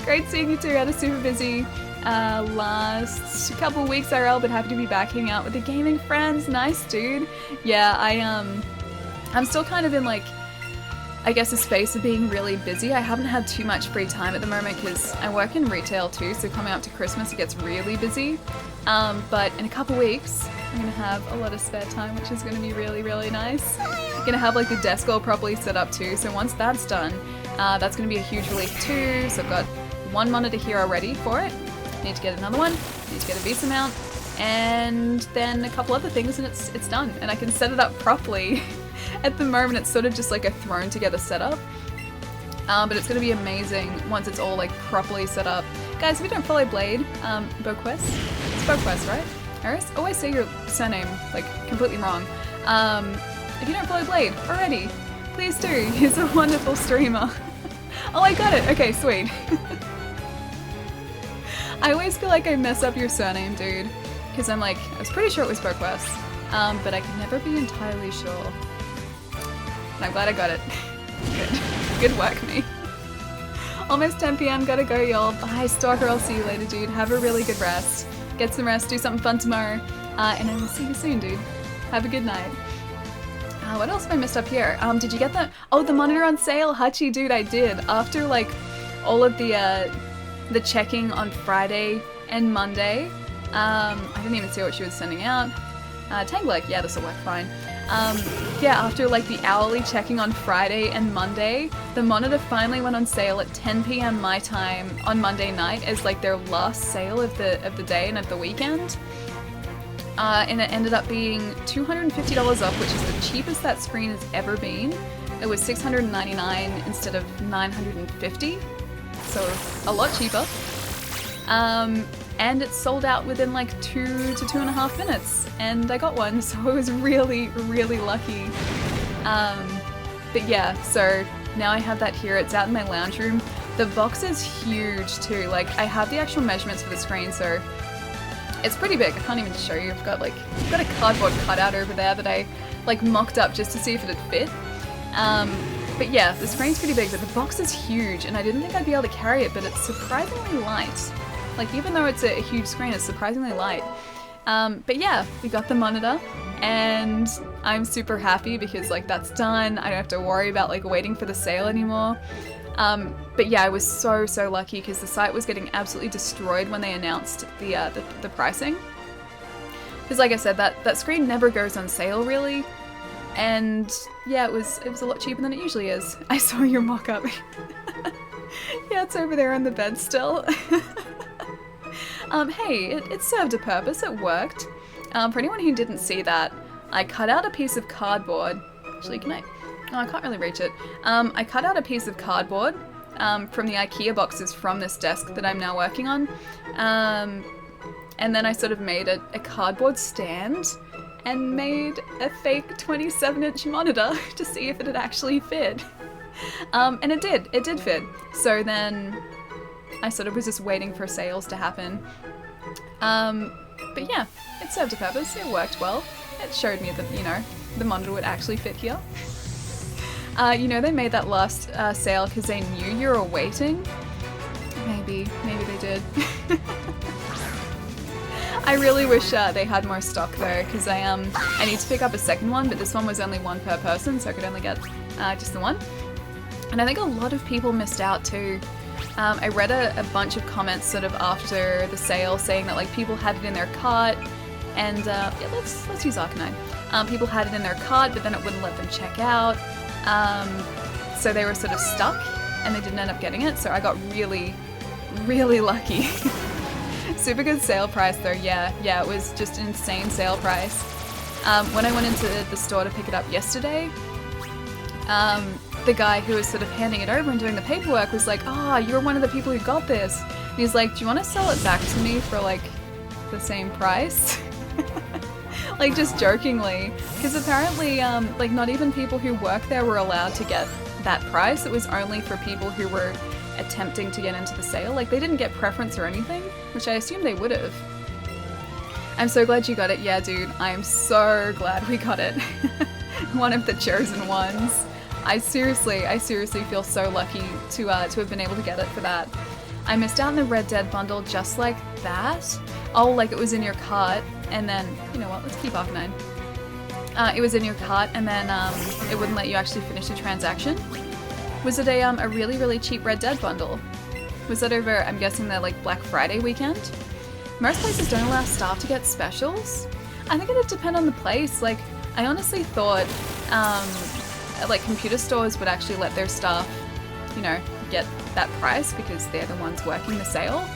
Great seeing you two. I had a super busy last couple weeks IRL, but happy to be back hanging out with the gaming friends. Nice, dude. Yeah, I'm still kind of in like, I guess, a space of being really busy. I haven't had too much free time at the moment because I work in retail too, so coming up to Christmas it gets really busy. But in a couple weeks, I'm gonna have a lot of spare time, which is gonna be really, really nice. I'm gonna have like the desk all properly set up too, so once that's done, that's gonna be a huge relief too. So I've got one monitor here already for it. Need to get another one, need to get a VESA mount, and then a couple other things and it's done. And I can set it up properly. At the moment it's sort of just like a thrown together setup. But it's gonna be amazing once it's all like properly set up. Guys, if you don't follow Blade, Boquest, it's Boquest, right? I always say your surname like completely wrong. If you don't follow Blade already, please do. He's a wonderful streamer. Oh, I got it. Okay, sweet. I always feel like I mess up your surname, dude, because I'm like, I was pretty sure it was Boquest, but I can never be entirely sure. And I'm glad I got it. Good. Good work, me. Almost 10 PM, gotta go, y'all. Bye, Stalker. I'll see you later, dude. Have a really good rest. Get some rest, do something fun tomorrow, and I will see you soon, dude. Have a good night. What else have I missed up here? Did you get that? Oh, the monitor on sale, Hachi, dude, I did. After like all of the checking on Friday and Monday, I didn't even see what she was sending out. Tangleck, yeah, this will work fine. Yeah, after like the hourly checking on Friday and Monday, the monitor finally went on sale at 10 PM my time on Monday night as like their last sale of the day and of the weekend. And it ended up being $250 off, which is the cheapest that screen has ever been. It was $699 instead of $950, so a lot cheaper. And it sold out within like 2 to 2.5 minutes, and I got one, so I was really, really lucky. But yeah, so now I have that here. It's out in my lounge room. The box is huge too. Like, I have the actual measurements for the screen, so it's pretty big. I can't even show you. I've got a cardboard cutout over there that I like mocked up just to see if it'd fit. But yeah, the screen's pretty big, but the box is huge, and I didn't think I'd be able to carry it, but it's surprisingly light. Like, even though it's a huge screen, it's surprisingly light. But yeah, we got the monitor, and I'm super happy because like that's done. I don't have to worry about like waiting for the sale anymore. But yeah, I was so lucky because the site was getting absolutely destroyed when they announced the pricing. Because like I said, that screen never goes on sale really, and yeah, it was a lot cheaper than it usually is. I saw your mock-up. Yeah, it's over there on the bed still. Hey, it served a purpose. It worked. For anyone who didn't see that, I cut out a piece of cardboard. Actually, can I? Oh, I can't really reach it. I cut out a piece of cardboard from the IKEA boxes from this desk that I'm now working on. And then I sort of made a cardboard stand and made a fake 27-inch monitor to see if it had actually fit. And it did fit. So then I sort of was just waiting for sales to happen. But yeah, it served a purpose. It worked well. It showed me that, you know, the monitor would actually fit here. You know, they made that last sale because they knew you were waiting. Maybe they did. I really wish they had more stock though, because I need to pick up a second one, but this one was only one per person, so I could only get just the one. And I think a lot of people missed out too. I read a bunch of comments sort of after the sale saying that like people had it in their cart, and yeah, let's use Arcanine. People had it in their cart, but then it wouldn't let them check out, so they were sort of stuck, and they didn't end up getting it. So I got really, really lucky. Super good sale price though. Yeah, it was just an insane sale price. When I went into the store to pick it up yesterday, the guy who was sort of handing it over and doing the paperwork was like, "Ah, you're one of the people who got this." And he's like, "Do you want to sell it back to me for like the same price?" Like just jokingly, because apparently like not even people who work there were allowed to get that price. It was only for people who were attempting to get into the sale. Like they didn't get preference or anything, which I assume they would have. I'm so glad you got it. Yeah, dude, I'm so glad we got it. One of the chosen ones. I seriously feel so lucky to have been able to get it for that. I missed out on the Red Dead bundle just like that. Oh, like it was in your cart, and then, you know what, let's keep Arcanine. It was in your cart, and then it wouldn't let you actually finish the transaction. Was it a really, really cheap Red Dead bundle? Was that over, I'm guessing, the like Black Friday weekend? Most places don't allow staff to get specials. I think it'd depend on the place. Like, I honestly thought, like, computer stores would actually let their staff, you know, get that price because they're the ones working the sale.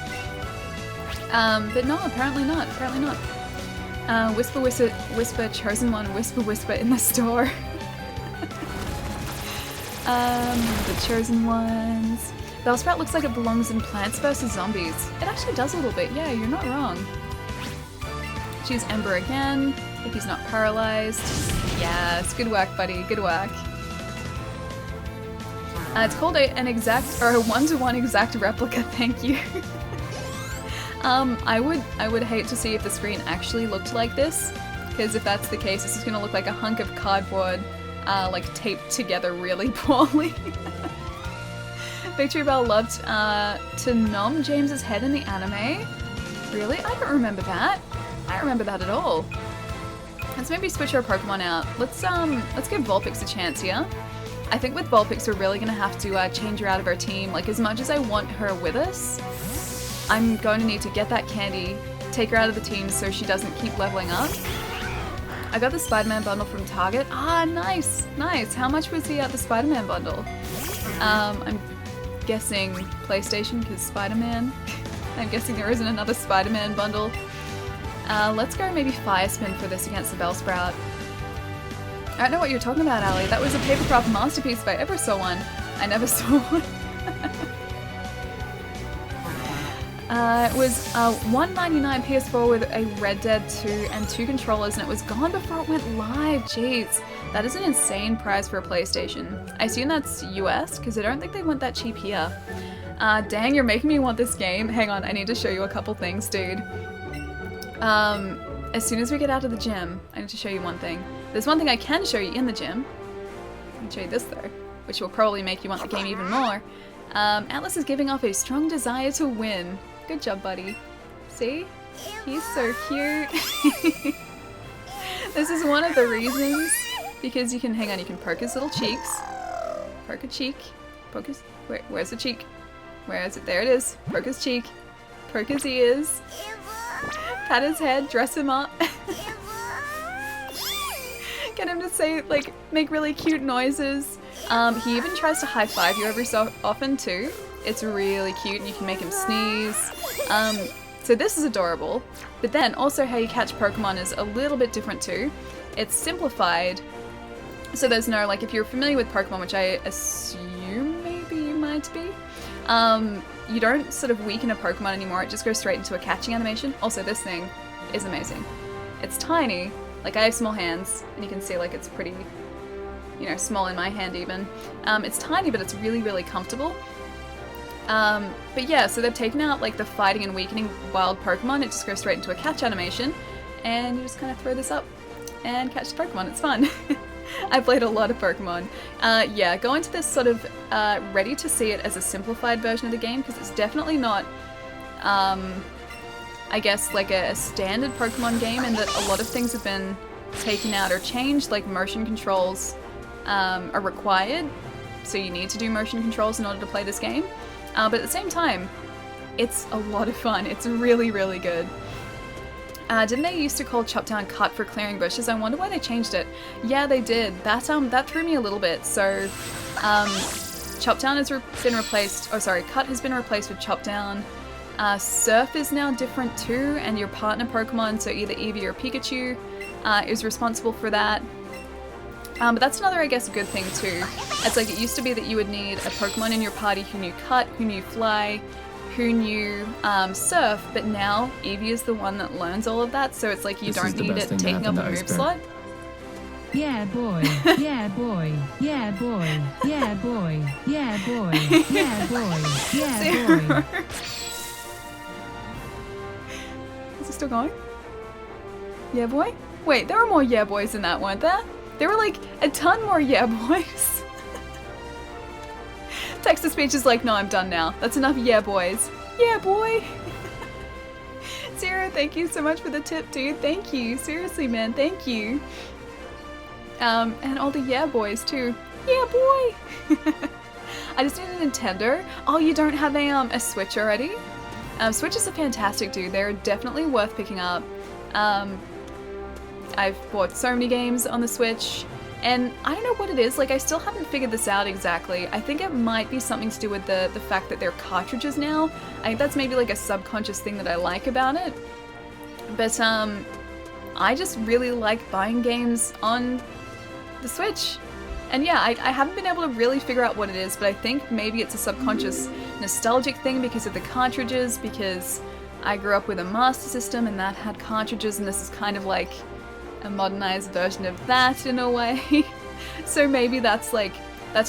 But no, apparently not. Apparently not. Whisper, whisper, whisper, chosen one, whisper, whisper in the store. The chosen ones. Bellsprout looks like it belongs in Plants vs. Zombies. It actually does a little bit, yeah, you're not wrong. Choose Ember again, if he's not paralyzed. Yes, good work, buddy, good work. It's called an exact, or a one-to-one exact replica, thank you. I would hate to see if the screen actually looked like this, because if that's the case, this is gonna look like a hunk of cardboard, like taped together really poorly. Victory Bell loved to nom James's head in the anime. Really? I don't remember that. I don't remember that at all. Let's maybe switch our Pokemon out. Let's give Vulpix a chance here. I think with Vulpix we're really gonna have to change her out of our team. Like, as much as I want her with us, I'm going to need to get that candy, take her out of the team so she doesn't keep leveling up. I got the Spider-Man bundle from Target. Ah, nice, nice. How much was he at the Spider-Man bundle? I'm guessing PlayStation, because Spider-Man. I'm guessing there isn't another Spider-Man bundle. Let's go maybe Fire Spin for this against the Bellsprout. I don't know what you're talking about, Ali. That was a papercraft masterpiece if I ever saw one. I never saw one. It was $199 PS4 with a Red Dead 2 and 2 controllers, and it was gone before it went live. Jeez, that is an insane price for a PlayStation. I assume that's US, because I don't think they went that cheap here. Dang, you're making me want this game. Hang on, I need to show you a couple things, dude. As soon as we get out of the gym, I need to show you one thing. There's one thing I can show you in the gym. I can show you this though, which will probably make you want the game even more. Atlas is giving off a strong desire to win. Good job, buddy. See? He's so cute. This is one of the reasons, because you can, hang on, you can poke his little cheeks. Poke a cheek. Poke his, where's the cheek? Where is it? There it is. Poke his cheek. Poke his ears. Pat his head, dress him up. Get him to say, like, make really cute noises. He even tries to high-five you every so often too. It's really cute, and you can make him sneeze. So this is adorable. But then also how you catch Pokemon is a little bit different too. It's simplified. So there's no, like, if you're familiar with Pokemon, which I assume maybe you might be, you don't sort of weaken a Pokemon anymore, it just goes straight into a catching animation. Also, this thing is amazing. It's tiny, like I have small hands, and you can see like it's pretty, you know, small in my hand even. It's tiny, but it's really, really comfortable. But yeah, so they've taken out like the fighting and weakening wild Pokemon, it just goes straight into a catch animation, and you just kind of throw this up and catch the Pokemon, it's fun. I played a lot of Pokemon. Yeah, go into this sort of ready to see it as a simplified version of the game, because it's definitely not, I guess, like a standard Pokemon game, in that a lot of things have been taken out or changed, like motion controls are required, so you need to do motion controls in order to play this game. But at the same time, it's a lot of fun. It's really, really good. Didn't they used to call Chopdown Cut for clearing bushes? I wonder why they changed it. Yeah, they did. That threw me a little bit. So, Chopdown has been replaced. Oh, sorry, Cut has been replaced with Chopdown. Surf is now different too, and your partner Pokemon, so either Eevee or Pikachu, is responsible for that. But that's another, I guess, good thing too. It's like it used to be that you would need a Pokemon in your party who knew Cut, who knew Fly, who knew Surf, but now Eevee is the one that learns all of that, so it's like you don't need it taking up a move slot. Yeah, boy. Yeah, boy. Yeah, boy. Yeah, boy. Yeah, boy. Yeah, boy. Yeah, boy. Is it still going? Yeah, boy? Wait, there were more yeah boys than that, weren't there? There were like a ton more yeah boys. Text-to-speech is like, no, I'm done now. That's enough yeah boys. Yeah, boy. Zero, thank you so much for the tip, dude. Thank you. Seriously, man, thank you. And all the yeah boys too. Yeah, boy. I just need a Nintendo. Oh, you don't have a Switch already? Switches are fantastic, dude. They're definitely worth picking up. I've bought so many games on the Switch, and I don't know what it is. Like, I still haven't figured this out exactly. I think it might be something to do with the fact that they're cartridges now. I think that's maybe like a subconscious thing that I like about it. But I just really like buying games on the Switch. And yeah, I haven't been able to really figure out what it is, but I think maybe it's a subconscious nostalgic thing because of the cartridges, because I grew up with a Master System and that had cartridges, and this is kind of like a modernized version of that in a way. So maybe that's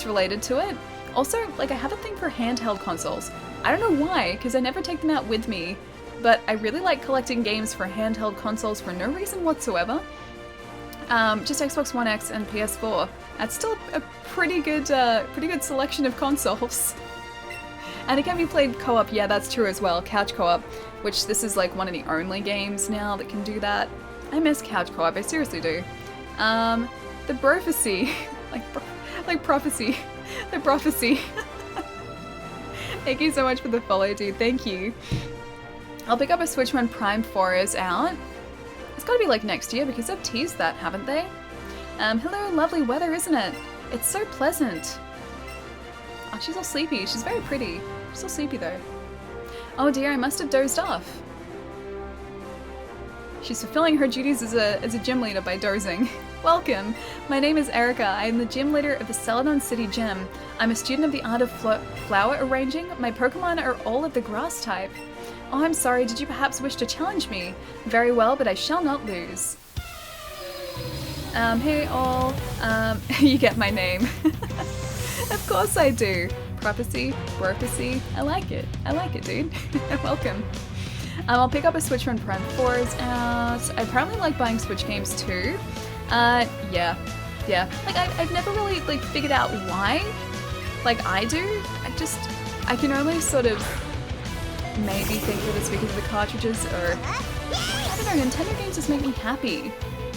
related to it. Also, like, I have a thing for handheld consoles. I don't know why, because I never take them out with me, but I really like collecting games for handheld consoles for no reason whatsoever. Just Xbox One X and PS4. That's still a pretty good selection of consoles. And it can be played co-op, yeah, that's true as well, couch co-op, which this is like one of the only games now that can do that. I miss couch co-op, I seriously do. The Prophecy, like prophecy, the Prophecy. Thank you so much for the follow, dude, thank you. I'll pick up a Switch when Prime 4 is out. It's gotta be like next year because they've teased that, haven't they? Hello, lovely weather, isn't it? It's so pleasant. Oh, she's all sleepy. She's very pretty. She's all sleepy though. Oh dear, I must have dozed off. She's fulfilling her duties as a gym leader by dozing. Welcome. My name is Erica. I am the gym leader of the Celadon City Gym. I'm a student of the art of flower arranging. My Pokemon are all of the grass type. Oh, I'm sorry. Did you perhaps wish to challenge me? Very well, but I shall not lose. Hey all. You get my name. Of course I do. Prophecy, Prophecy. I like it. I like it, dude. Welcome. I'll pick up a Switch when Prime 4 is out. I apparently like buying Switch games too. Yeah. Like, I've never really, like, figured out why. Like, I do. I can only sort of maybe think that it's because of the cartridges, or I don't know, Nintendo games just make me happy.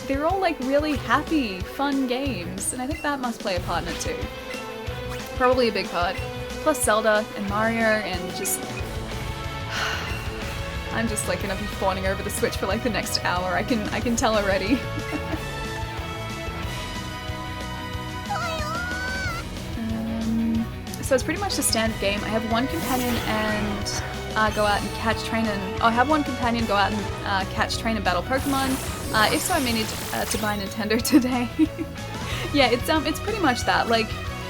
They're all like really happy, fun games, and I think that must play a part in it too. Probably a big part. Plus Zelda and Mario and just... I'm just like gonna be fawning over the Switch for like the next hour, I can tell already. So it's pretty much the standard game. I have one companion and go out and catch, train, and... I have one companion go out and catch, train, and battle Pokemon. If so, I may need to buy Nintendo today. Yeah, it's pretty much that. Like,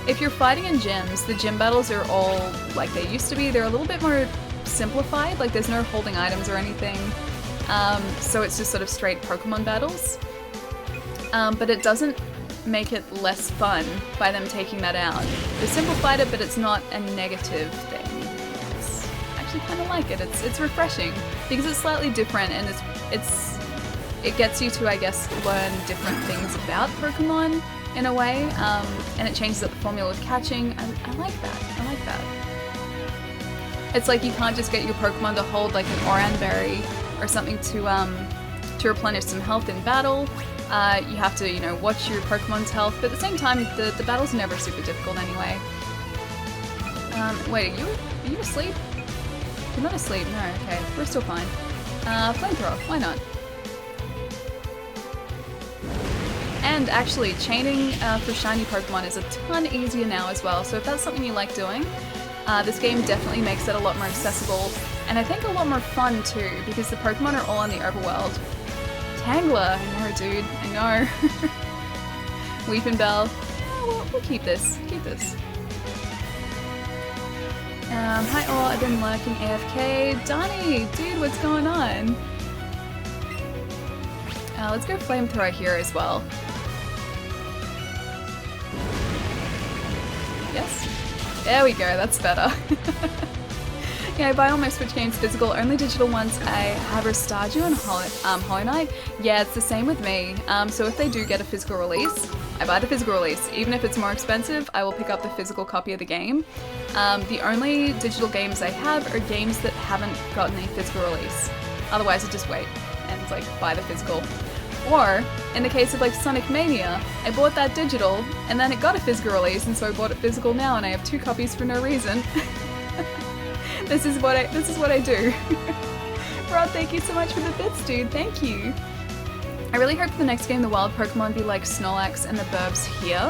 if you're fighting in gyms, the gym battles are all like they used to be. They're a little bit more simplified. Like, there's no holding items or anything. So it's just sort of straight Pokemon battles. But it doesn't make it less fun by them taking that out. They simplified it, but it's not a negative thing. It's actually kind of like it. It's refreshing because it's slightly different, and it gets you to, I guess, learn different things about Pokemon in a way, and it changes up the formula of catching. I like that. I like that. It's like you can't just get your Pokemon to hold like an Oran Berry or something to replenish some health in battle. You have to, you know, watch your Pokemon's health, but at the same time, the battles are never super difficult anyway. Wait, are you asleep? You're not asleep, no, okay, we're still fine. Flamethrower, why not? And actually, chaining for shiny Pokemon is a ton easier now as well, so if that's something you like doing, this game definitely makes it a lot more accessible, and I think a lot more fun too, because the Pokemon are all in the overworld. Tangler, I know, dude, I know. Weeping Bell. Oh, we'll keep this. Keep this. Hi all, I've been lurking AFK. Donnie, dude, what's going on? Let's go Flamethrower here as well. Yes? There we go, that's better. Yeah, I buy all my Switch games physical, only digital ones I have are Stardew and Hollow Knight. Yeah, it's the same with me. So if they do get a physical release, I buy the physical release. Even if it's more expensive, I will pick up the physical copy of the game. The only digital games I have are games that haven't gotten a physical release. Otherwise, I just wait and like buy the physical. Or, in the case of like Sonic Mania, I bought that digital and then it got a physical release, and so I bought it physical now and I have 2 copies for no reason. This is what I do. Rod, thank you so much for the bits, dude. Thank you. I really hope for the next game the wild Pokemon be like Snorlax and the Burbs here.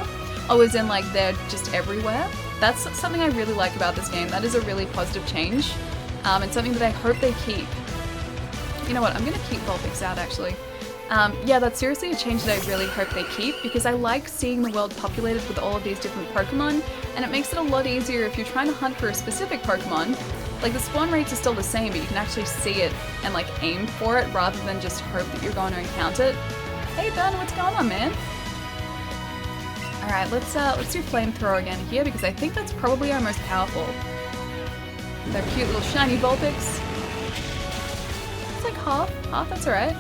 Oh, as in like they're just everywhere. That's something I really like about this game. That is a really positive change. And something that I hope they keep. You know what, I'm gonna keep Vulpix out actually. Yeah, that's seriously a change that I really hope they keep because I like seeing the world populated with all of these different Pokemon and it makes it a lot easier if you're trying to hunt for a specific Pokemon. Like the spawn rates are still the same, but you can actually see it and like aim for it rather than just hope that you're going to encounter it. Hey Ben, what's going on, man? Alright, let's do Flamethrower again here because I think that's probably our most powerful. Their cute little shiny Vulpix. It's like half, that's alright.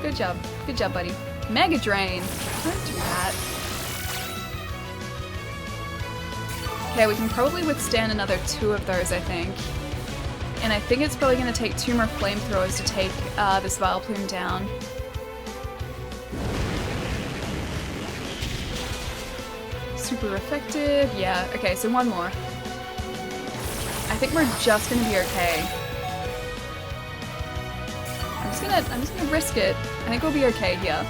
Good job, buddy. Mega Drain, don't do that. Okay, we can probably withstand another 2 of those, I think. And I think it's probably going to take 2 more Flamethrowers to take this Vileplume down. Super effective. Yeah, okay, so 1 more. I think we're just going to be okay. I'm just gonna risk it. I think we'll be okay here.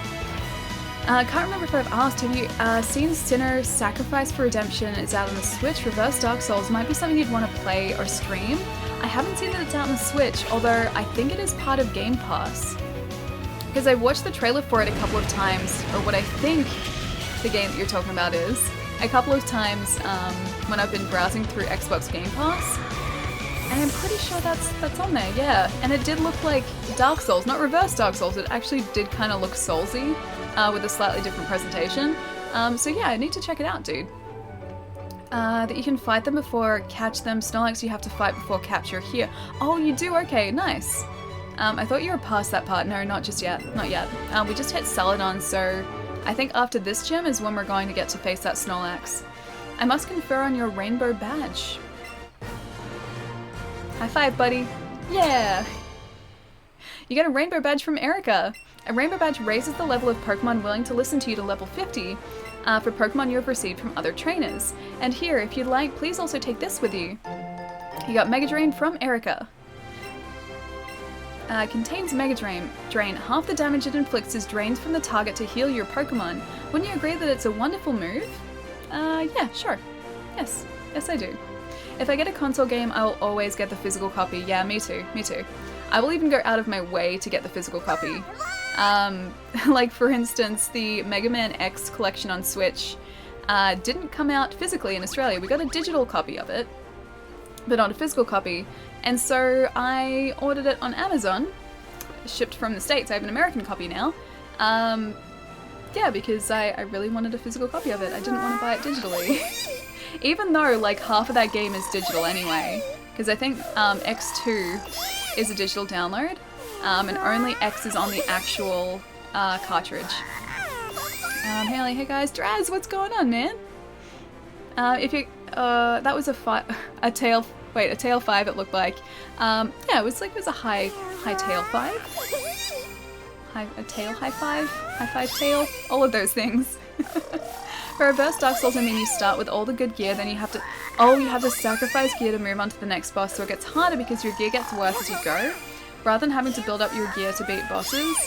I can't remember if I've asked, have you seen Sinner Sacrifice for Redemption? It's out on the Switch. Reverse Dark Souls might be something you'd want to play or stream. I haven't seen that it's out on the Switch, although I think it is part of Game Pass. Because I watched the trailer for it a couple of times, or what I think the game that you're talking about is, a couple of times when I've been browsing through Xbox Game Pass. And I'm pretty sure that's on there, yeah. And it did look like Dark Souls, not Reverse Dark Souls. It actually did kind of look Soulsy with a slightly different presentation. So yeah, I need to check it out, dude. That you can fight them before catch them. Snorlax you have to fight before capture here. Oh, you do? Okay, nice. I thought you were past that part. No, not just yet. Not yet. We just hit Celadon, so I think after this gym is when we're going to get to face that Snorlax. I must confer on your rainbow badge. High five, buddy. Yeah! You get a rainbow badge from Erica. A rainbow badge raises the level of Pokemon willing to listen to you to level 50 for Pokemon you have received from other trainers. And here, if you'd like, please also take this with you. You got Mega Drain from Erica. Contains Mega Drain. Half the damage it inflicts is drained from the target to heal your Pokemon. Wouldn't you agree that it's a wonderful move? Yeah, sure. Yes. Yes, I do. If I get a console game, I will always get the physical copy. Yeah, me too. Me too. I will even go out of my way to get the physical copy. Like, for instance, the Mega Man X collection on Switch didn't come out physically in Australia. We got a digital copy of it, but not a physical copy. And so I ordered it on Amazon, shipped from the States. I have an American copy now. Yeah, because I really wanted a physical copy of it. I didn't want to buy it digitally. Even though, like, half of that game is digital anyway. Because I think X2 is a digital download, and only X is on the actual cartridge. Hey guys, Draz, what's going on, man? If you, that was a tail 5 it looked like. Yeah, it was a high tail 5. A tail high 5? High 5 tail? All of those things. For Reverse Dark Souls, I mean you start with all the good gear, then you have to sacrifice gear to move on to the next boss, so it gets harder because your gear gets worse as you go, rather than having to build up your gear to beat bosses.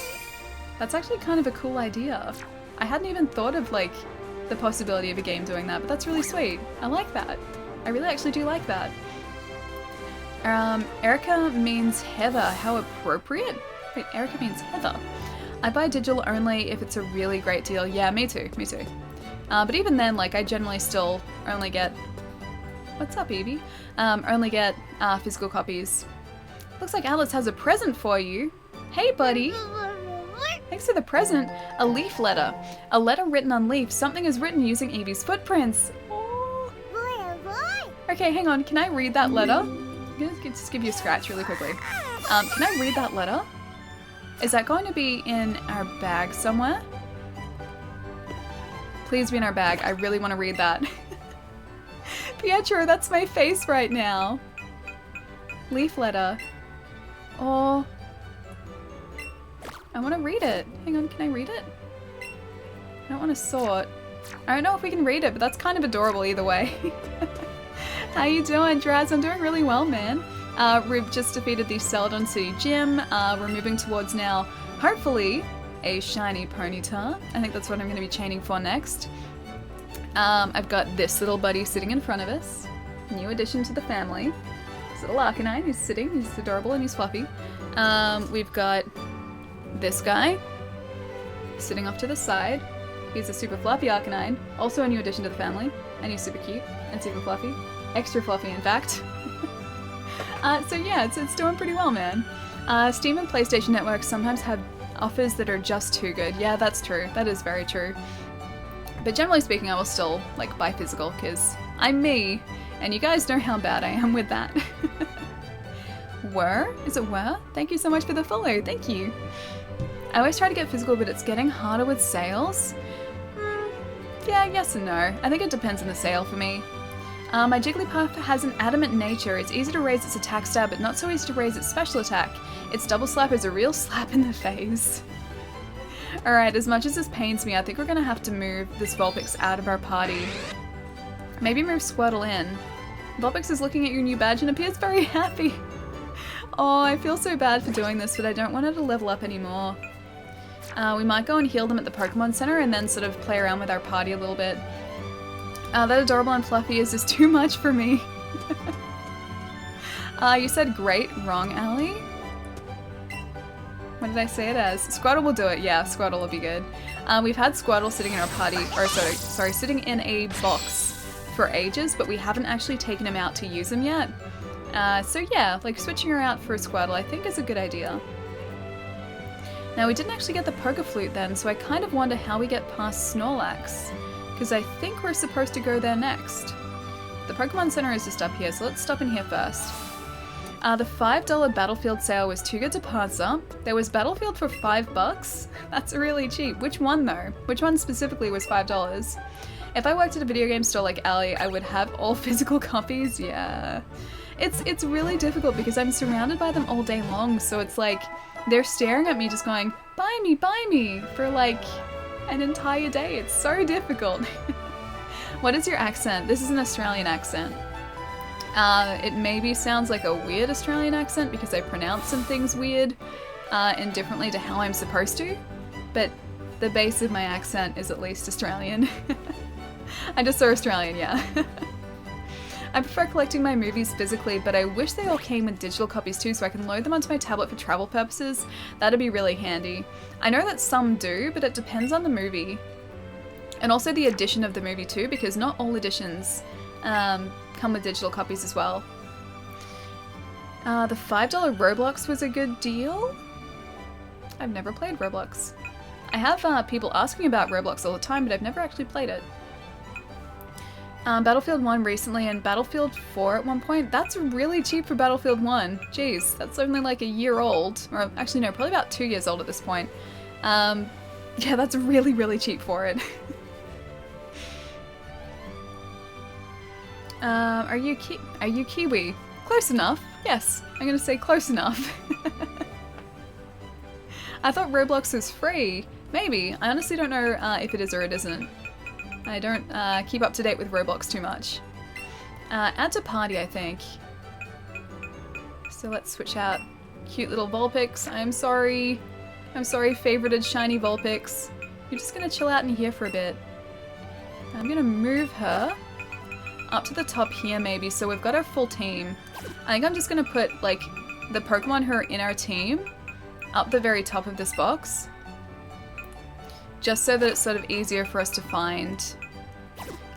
That's actually kind of a cool idea. I hadn't even thought of, like, the possibility of a game doing that, but that's really sweet. I like that. I really actually do like that. Erica means Heather. How appropriate? Wait, Erica means Heather. I buy digital only if it's a really great deal. Yeah, me too, me too. But even then, like, I generally still only get... What's up, Eevee? Only get physical copies. Looks like Alice has a present for you. Hey, buddy! Thanks for the present. A leaf letter. A letter written on leaf. Something is written using Eevee's footprints. Oh. Okay, hang on. Can I read that letter? I'm gonna just give you a scratch really quickly. Can I read that letter? Is that going to be in our bag somewhere? Please be in our bag. I really want to read that. Pietro, that's my face right now. Leaf letter. Oh. I want to read it. Hang on, can I read it? I don't want to sort. I don't know if we can read it, but that's kind of adorable either way. How you doing, Draz? I'm doing really well, man. We've just defeated the Celadon City Gym. We're moving towards now, hopefully, a shiny Ponyta. I think that's what I'm going to be chaining for next. I've got this little buddy sitting in front of us. New addition to the family. This little Arcanine. He's sitting. He's adorable and he's fluffy. We've got this guy sitting off to the side. He's a super fluffy Arcanine. Also a new addition to the family. And he's super cute and super fluffy. Extra fluffy, in fact. So yeah, it's doing pretty well, man. Steam and PlayStation Network sometimes have offers that are just too good. Yeah, that's true. That is very true. But generally speaking, I will still, like, buy physical, because I'm me, and you guys know how bad I am with that. Were? Is it were? Thank you so much for the follow. Thank you. I always try to get physical, but it's getting harder with sales. Yeah, yes and no. I think it depends on the sale for me. My Jigglypuff has an adamant nature. It's easy to raise its attack stab, but not so easy to raise its special attack. Its double slap is a real slap in the face. Alright, as much as this pains me, I think we're gonna have to move this Vulpix out of our party. Maybe move Squirtle in. Vulpix is looking at your new badge and appears very happy. Oh, I feel so bad for doing this, but I don't want her to level up anymore. We might go and heal them at the Pokemon Center and then sort of play around with our party a little bit. That adorable and fluffy is just too much for me. You said great, wrong, Allie? What did I say it as? Squirtle will do it. Yeah, Squirtle will be good. We've had Squirtle sitting in our party, or sorry, sitting in a box for ages, but we haven't actually taken him out to use him yet. So yeah, like switching her out for a Squirtle I think is a good idea. Now we didn't actually get the Poké Flute then, so I kind of wonder how we get past Snorlax, because I think we're supposed to go there next. The Pokemon Center is just up here, so let's stop in here first. The $5 Battlefield sale was too good to pass up. There was Battlefield for $5. That's really cheap. Which one though? Which one specifically was $5? If I worked at a video game store like Allie, I would have all physical copies. Yeah. It's really difficult because I'm surrounded by them all day long, so it's like they're staring at me just going, buy me, for like an entire day. It's so difficult. What is your accent? This is an Australian accent. It maybe sounds like a weird Australian accent because I pronounce some things weird and differently to how I'm supposed to, but the base of my accent is at least Australian. I just saw Australian, yeah. I prefer collecting my movies physically, but I wish they all came with digital copies too so I can load them onto my tablet for travel purposes. That'd be really handy. I know that some do, but it depends on the movie. And also the edition of the movie too, because not all editions come with digital copies as well. The $5 Roblox was a good deal? I've never played Roblox. I have people asking about Roblox all the time, but I've never actually played it. Battlefield 1 recently and Battlefield 4 at one point. That's really cheap for Battlefield 1. Jeez, that's only like a year old. Or actually no, probably about 2 years old at this point. Yeah, that's really, really cheap for it. Are you Kiwi? Close enough. Yes, I'm gonna say close enough. I thought Roblox was free. Maybe. I honestly don't know if it is or it isn't. I don't keep up to date with Roblox too much. Add to party, I think. So let's switch out cute little Vulpix. I'm sorry, favorited shiny Vulpix. You're just gonna chill out in here for a bit. I'm gonna move her up to the top here maybe, so we've got our full team. I think I'm just gonna put like the Pokemon who are in our team up the very top of this box, just so that it's sort of easier for us to find.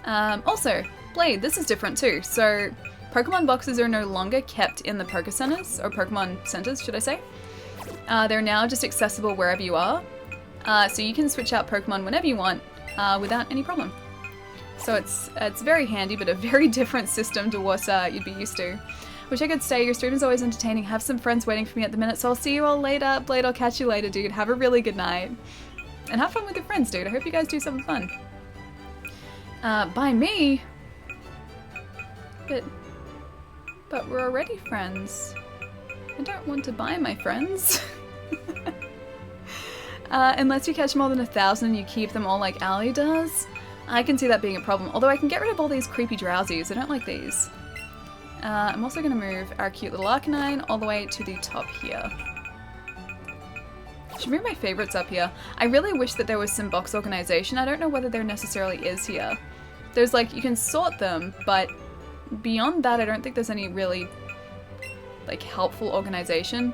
Also, Blade, this is different too. So Pokemon boxes are no longer kept in the Poké Centers, or Pokemon Centers should I say. They're now just accessible wherever you are, so you can switch out Pokemon whenever you want without any problem. So it's very handy, but a very different system to what you'd be used to. Wish I could stay. Your stream is always entertaining. Have some friends waiting for me at the minute, so I'll see you all later. Blade, I'll catch you later, dude. Have a really good night. And have fun with your friends, dude. I hope you guys do something fun. By me? But we're already friends. I don't want to buy my friends. Unless you catch more than 1,000 and you keep them all like Allie does. I can see that being a problem, although I can get rid of all these creepy drowsies. I don't like these. I'm also going to move our cute little Arcanine all the way to the top here. Should move my favorites up here. I really wish that there was some box organization. I don't know whether there necessarily is here. There's like, you can sort them, but beyond that I don't think there's any really like helpful organization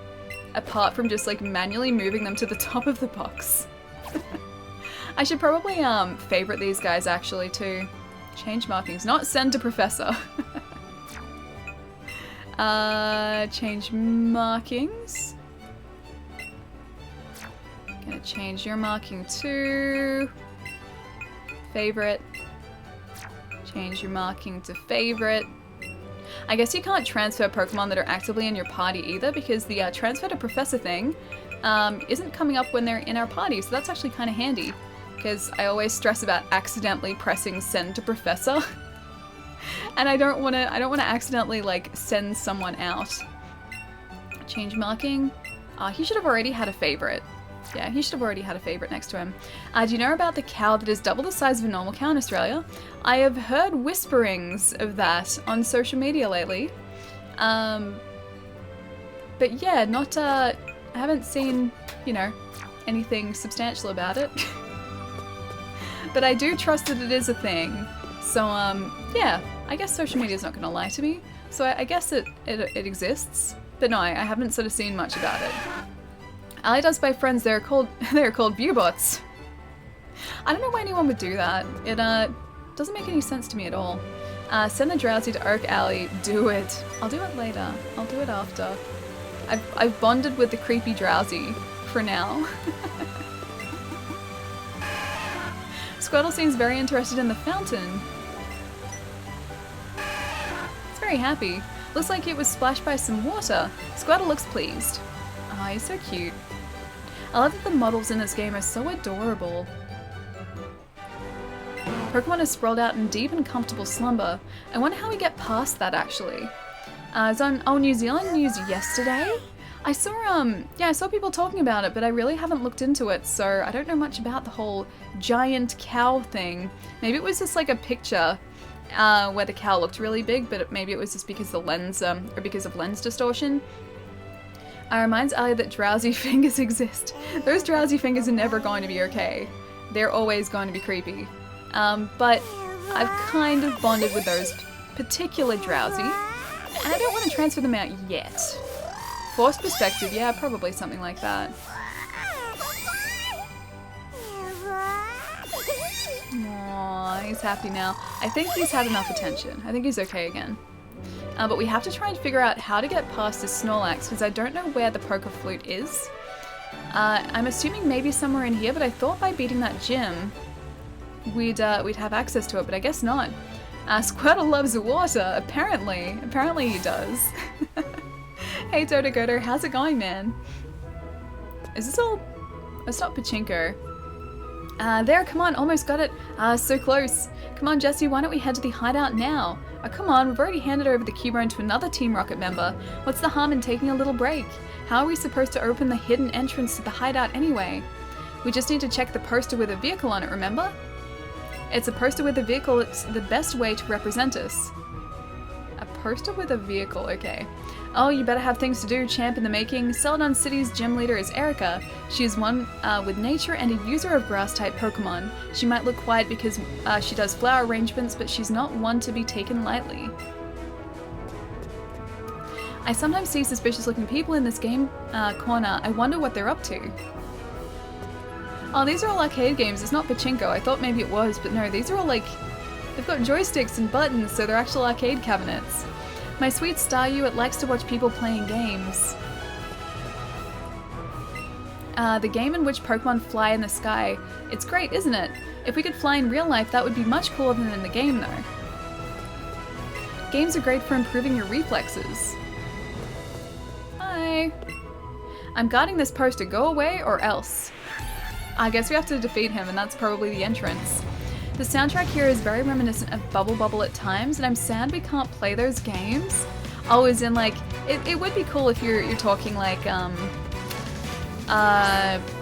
apart from just like manually moving them to the top of the box. I should probably favorite these guys actually too. Change markings, not send to professor. Change markings. Gonna change your marking to favorite. Change your marking to favorite. I guess you can't transfer Pokemon that are actively in your party either because the transfer to professor thing isn't coming up when they're in our party, so that's actually kind of handy because I always stress about accidentally pressing send to professor. And I don't want to accidentally like send someone out. Change marking. He should have already had a favorite. Yeah, he should have already had a favorite next to him. Do you know about the cow that is double the size of a normal cow in Australia? I have heard whisperings of that on social media lately. But yeah, not I haven't seen, you know, anything substantial about it. But I do trust that it is a thing. So yeah, I guess social media is not going to lie to me. So I guess it exists. But no, I haven't sort of seen much about it. Ali does by friends, they're called viewbots. I don't know why anyone would do that. It doesn't make any sense to me at all. Send the Drowsy to Oak Alley. Do it. I'll do it later. I'll do it after. I've bonded with the creepy Drowsy for now. Squirtle seems very interested in the fountain. It's very happy. Looks like it was splashed by some water. Squirtle looks pleased. Oh, he's so cute. I love that the models in this game are so adorable. Pokemon is sprawled out in deep and comfortable slumber. I wonder how we get past that actually. It's on New Zealand news yesterday. I saw people talking about it, but I really haven't looked into it, so I don't know much about the whole giant cow thing. Maybe it was just like a picture where the cow looked really big, but maybe it was just because the lens, or because of lens distortion. Reminds Ali that drowsy fingers exist. Those drowsy fingers are never going to be okay. They're always going to be creepy. But I've kind of bonded with those particular drowsy, and I don't want to transfer them out yet. Forced perspective, yeah, probably something like that. Aww, he's happy now. I think he's had enough attention. I think he's okay again. But we have to try and figure out how to get past this Snorlax because I don't know where the Poké Flute is. I'm assuming maybe somewhere in here, but I thought by beating that gym we'd have access to it, but I guess not. Squirtle loves the water, apparently. Apparently he does. Hey Dodogodo, how's it going, man? Is this all? It's not Pachinko. There, come on, almost got it. So close. Come on, Jesse, why don't we head to the hideout now? Oh, come on, we've already handed over the Cubone to another Team Rocket member. What's the harm in taking a little break? How are we supposed to open the hidden entrance to the hideout anyway? We just need to check the poster with a vehicle on it, remember? It's a poster with a vehicle, it's the best way to represent us. A poster with a vehicle, okay. Oh, you better have things to do, champ in the making. Celadon City's gym leader is Erica. She is one with nature and a user of grass-type Pokemon. She might look quiet because she does flower arrangements, but she's not one to be taken lightly. I sometimes see suspicious-looking people in this game corner. I wonder what they're up to. Oh, these are all arcade games. It's not Pachinko. I thought maybe it was, but no, these are all like... They've got joysticks and buttons, so they're actual arcade cabinets. My sweet Staryu, it likes to watch people playing games. The game in which Pokemon fly in the sky. It's great, isn't it? If we could fly in real life, that would be much cooler than in the game, though. Games are great for improving your reflexes. Hi. I'm guarding this poster. Go away or else. I guess we have to defeat him, and that's probably the entrance. The soundtrack here is very reminiscent of Bubble Bubble at times, and I'm sad we can't play those games. Oh, as in like, it would be cool if you're talking like, I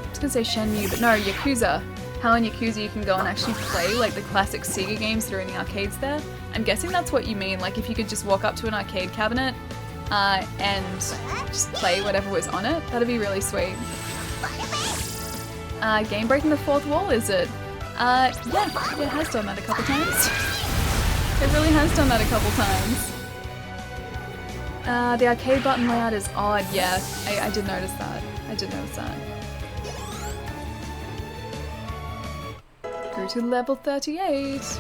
was gonna say Shenmue, but no, Yakuza. How in Yakuza you can go and actually play like the classic Sega games that are in the arcades there. I'm guessing that's what you mean, like if you could just walk up to an arcade cabinet and just play whatever was on it. That'd be really sweet. Game breaking the fourth wall, is it? Yeah, it has done that a couple times. It really has done that a couple times. The arcade button layout is odd, yeah. I did notice that. I did notice that. Grew to level 38.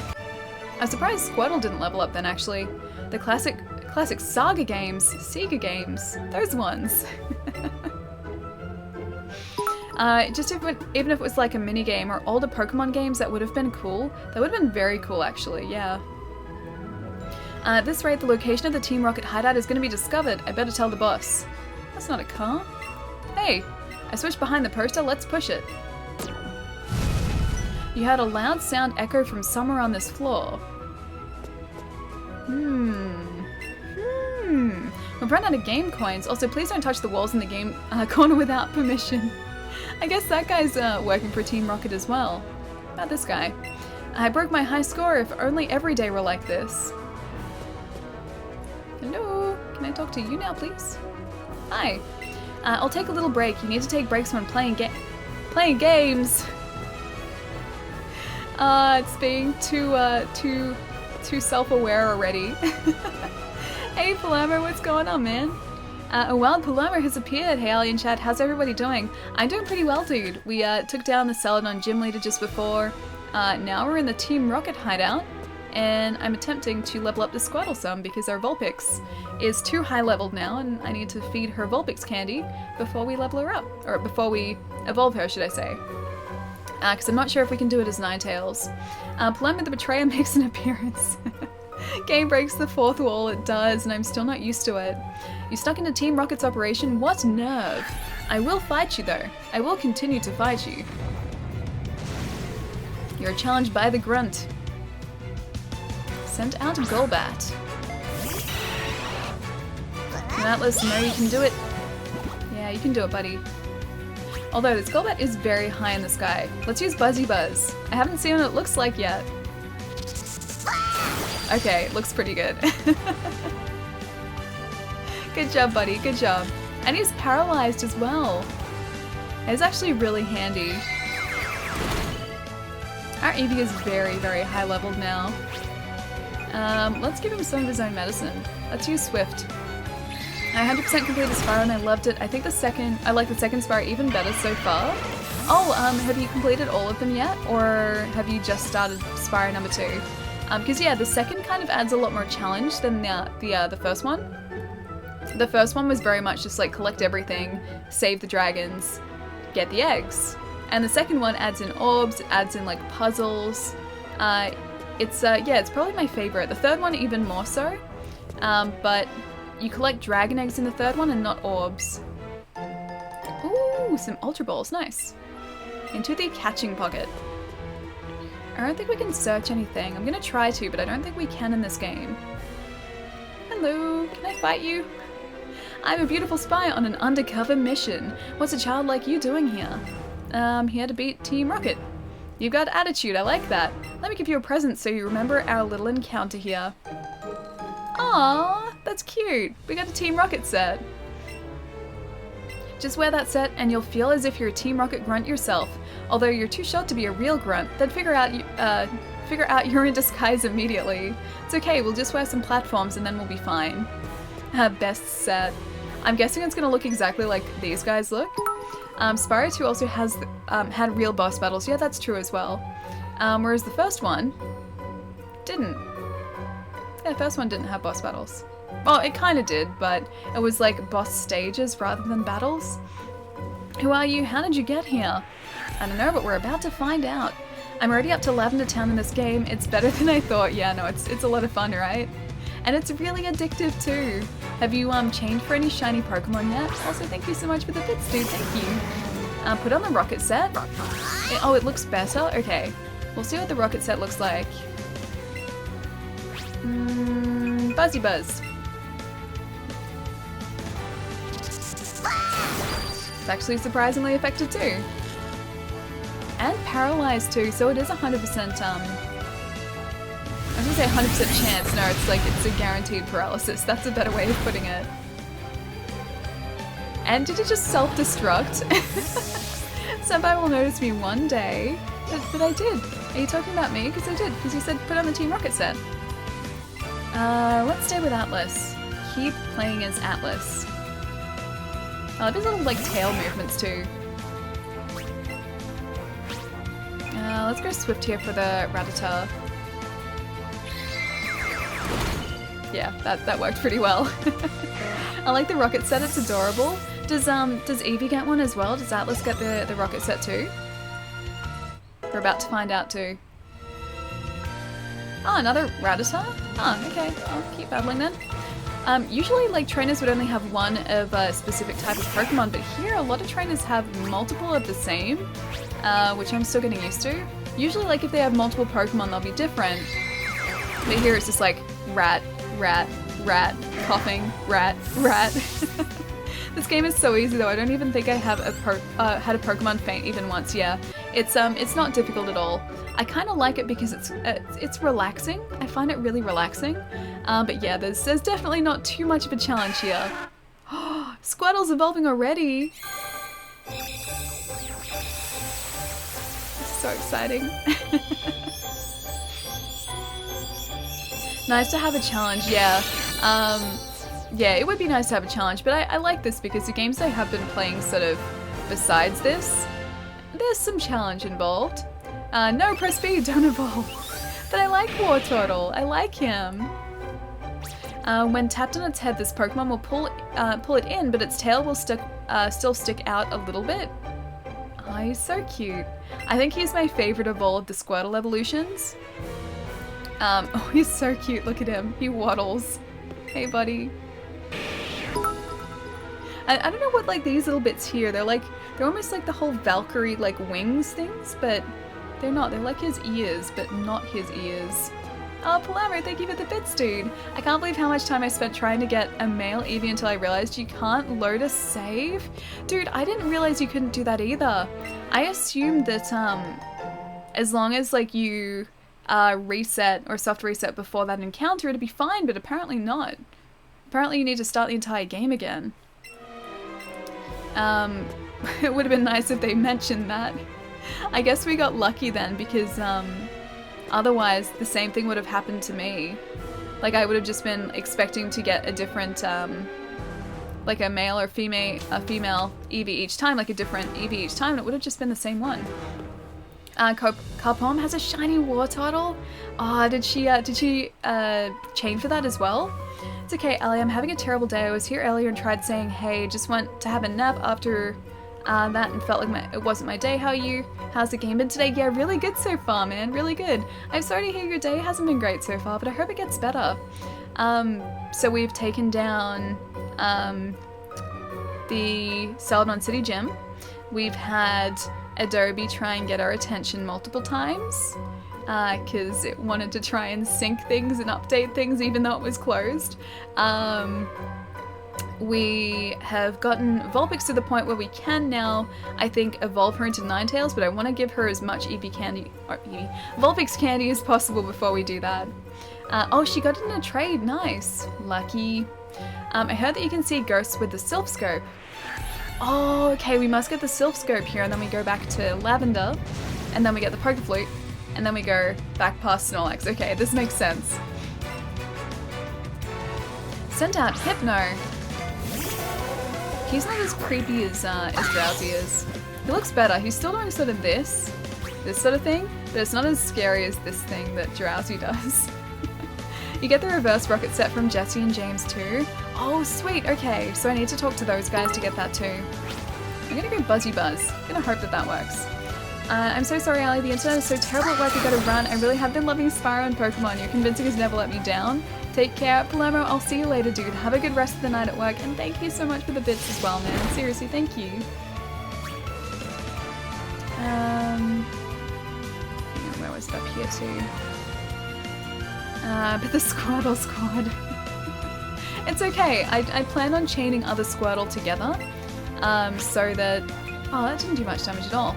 I'm surprised Squirtle didn't level up then, actually. The classic Saga games, Sega games, those ones. Just even if it was like a mini game or older Pokemon games, that would have been cool. That would have been very cool, actually, yeah. At this rate, the location of the Team Rocket hideout is going to be discovered. I better tell the boss. That's not a car. Hey, I switched behind the poster, let's push it. You heard a loud sound echo from somewhere on this floor. We've run out of game coins. Also, please don't touch the walls in the game corner without permission. I guess that guy's working for Team Rocket as well. Not this guy. I broke my high score. If only every day were like this. Hello? Can I talk to you now, please? Hi. I'll take a little break. You need to take breaks when playing games. It's being too self-aware already. Hey Palermo, what's going on, man? A wild Palermo has appeared. Hey Alien Chat, how's everybody doing? I'm doing pretty well, dude. We took down the Celadon gym leader just before. Now we're in the Team Rocket hideout, and I'm attempting to level up the Squirtle some because our Vulpix is too high leveled now, and I need to feed her Vulpix candy before we level her up. Or before we evolve her, should I say. Because I'm not sure if we can do it as Ninetales. Palermo the Betrayer makes an appearance. Game breaks the fourth wall, it does, and I'm still not used to it. You stuck into Team Rocket's operation? What nerve! I will fight you though. I will continue to fight you. You're challenged by the Grunt. Send out a Golbat. And Atlas, no, you can do it. Yeah, you can do it, buddy. Although this Golbat is very high in the sky. Let's use Buzzy Buzz. I haven't seen what it looks like yet. Okay, it looks pretty good. Good job, buddy, good job. And he's paralyzed as well. It's actually really handy. Our Eevee is very, very high leveled now. Let's give him some of his own medicine. Let's use Swift. I 100% completed Spyro and I loved it. I think I like the second Spyro even better so far. Oh, have you completed all of them yet? Or have you just started Spyro number 2? Because yeah, the second kind of adds a lot more challenge than the first one. The first one was very much just like collect everything, save the dragons, get the eggs. And the second one adds in orbs, it adds in like puzzles. It's probably my favorite. The third one even more so. But you collect dragon eggs in the third one and not orbs. Ooh, some Ultra Balls, nice. Into the catching pocket. I don't think we can search anything. I'm gonna try to, but I don't think we can in this game. Hello, can I fight you? I'm a beautiful spy on an undercover mission. What's a child like you doing here? Here to beat Team Rocket. You've got attitude, I like that. Let me give you a present so you remember our little encounter here. Aww, that's cute. We got a Team Rocket set. Just wear that set and you'll feel as if you're a Team Rocket grunt yourself. Although you're too short to be a real grunt, then figure out you're in disguise immediately. It's okay, we'll just wear some platforms and then we'll be fine. Best set. I'm guessing it's gonna look exactly like these guys look. Spyro 2 also has had real boss battles. Yeah, that's true as well. Whereas the first one didn't. Yeah, the first one didn't have boss battles. Well, it kind of did, but it was like boss stages rather than battles. Who are you? How did you get here? I don't know, but we're about to find out. I'm already up to Lavender Town in this game. It's better than I thought. Yeah, no, it's a lot of fun, right? And it's really addictive too. Have you chained for any shiny Pokemon yet? Also, thank you so much for the bits, dude. Thank you. Put on the rocket set. Oh, it looks better? Okay. We'll see what the rocket set looks like. Buzzy Buzz. It's actually surprisingly effective too. And paralyzed too, so it is 100% was gonna say 100% chance. No, it's like it's a guaranteed paralysis. That's a better way of putting it. And did it just self-destruct? Somebody will notice me one day. But I did. Are you talking about me? Because I did. Because you said put on the Team Rocket set. Let's stay with Atlas. Keep playing as Atlas. I like his little like tail movements too. Let's go Swift here for the Rattata. Yeah, that worked pretty well. I like the rocket set, it's adorable. Does Eevee get one as well? Does Atlas get the rocket set too? We're about to find out too. Oh, another Rattata? Oh, okay. I'll keep battling then. Usually, like, trainers would only have one of a specific type of Pokemon, but here a lot of trainers have multiple of the same, which I'm still getting used to. Usually, like, if they have multiple Pokemon, they'll be different. But here it's just like rat, rat, rat, coughing, rat, rat. This game is so easy though. I don't even think I have had a Pokemon faint even once. Yeah, it's not difficult at all. I kind of like it because it's relaxing. I find it really relaxing. But yeah, there's definitely not too much of a challenge here. Squirtle's evolving already. This is so exciting. Nice to have a challenge, yeah. Yeah, it would be nice to have a challenge, but I like this because the games I have been playing sort of besides this, there's some challenge involved. No, press B, don't evolve. But I like Wartortle, I like him. When tapped on its head, this Pokemon will pull it in, but its tail will still stick out a little bit. Oh, he's so cute. I think he's my favorite of all of the Squirtle evolutions. Oh, he's so cute, look at him. He waddles. Hey, buddy. I don't know what, like, these little bits here, they're almost like the whole Valkyrie, like, wings things, but they're not. They're like his ears, but not his ears. Oh, Palamo, thank you for the bits, dude. I can't believe how much time I spent trying to get a male Eevee until I realized you can't load a save. Dude, I didn't realize you couldn't do that either. I assumed that, as long as, like, you reset or soft reset before that encounter, it'd be fine, but apparently not. Apparently you need to start the entire game again. It would have been nice if they mentioned that. I guess we got lucky then because otherwise the same thing would have happened to me. Like I would have just been expecting to get a different like a male or female Eevee each time, like a different Eevee each time, and it would have just been the same one. Carpom has a shiny Wartortle. Oh, did she chain for that as well? It's okay, Ellie, I'm having a terrible day. I was here earlier and tried saying, hey, just went to have a nap after that and felt like it wasn't my day. How's the game been today? Yeah, really good so far, man, really good. I'm sorry to hear your day hasn't been great so far, but I hope it gets better. So we've taken down the Celadon City Gym. We've had Adobe try and get our attention multiple times because it wanted to try and sync things and update things even though it was closed. We have gotten Vulpix to the point where we can now, I think, evolve her into Ninetales, but I want to give her as much Vulpix candy as possible before we do that. Oh, she got it in a trade, nice. Lucky. I heard that you can see ghosts with the Sylph Scope. Oh, okay, we must get the Sylph Scope here, and then we go back to Lavender, and then we get the Pokeflute, and then we go back past Snorlax. Okay, this makes sense. Send out Hypno. He's not as creepy as Drowsy is. He looks better. He's still doing sort of this sort of thing, but it's not as scary as this thing that Drowsy does. You get the reverse rocket set from Jesse and James too. Oh, sweet. Okay, so I need to talk to those guys to get that too. I'm gonna go Buzzy Buzz. I'm gonna hope that works. I'm so sorry, Ali. The internet is so terrible at work. I gotta run. I really have been loving Spyro and Pokemon. Your convincing has never let me down. Take care, Palermo. I'll see you later, dude. Have a good rest of the night at work, and thank you so much for the bits as well, man. Seriously, thank you. Where was it up here too? But the Squirtle squad. It's okay. I plan on chaining other Squirtle together, so that that didn't do much damage at all.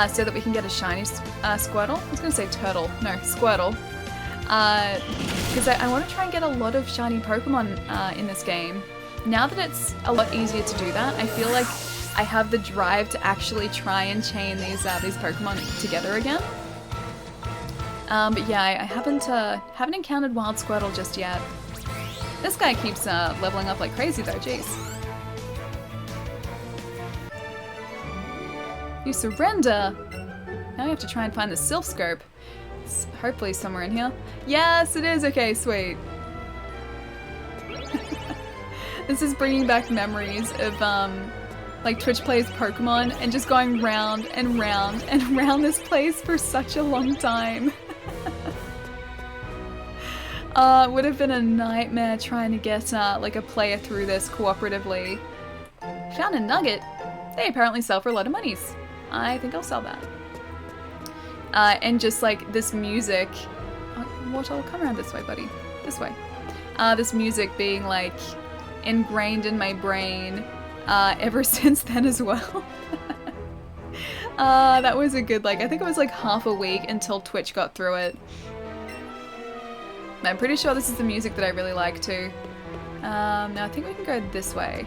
So that we can get a shiny Squirtle. I was gonna say turtle. No, Squirtle. because I want to try and get a lot of shiny Pokemon in this game. Now that it's a lot easier to do that, I feel like I have the drive to actually try and chain these Pokemon together again. But yeah, I haven't encountered Wild Squirtle just yet. This guy keeps leveling up like crazy though, jeez. You surrender! Now we have to try and find the Sylph Scope. It's hopefully somewhere in here. Yes, it is! Okay, sweet. This is bringing back memories of like Twitch plays Pokemon and just going round and round and round this place for such a long time. It would have been a nightmare trying to get like a player through this cooperatively. Found a nugget. They apparently sell for a lot of monies. I think I'll sell that. And just like this music. Water, come around this way, buddy. This way. This music being like ingrained in my brain ever since then as well. That was a good, like, I think it was like half a week until Twitch got through it. I'm pretty sure this is the music that I really like too. Now I think we can go this way.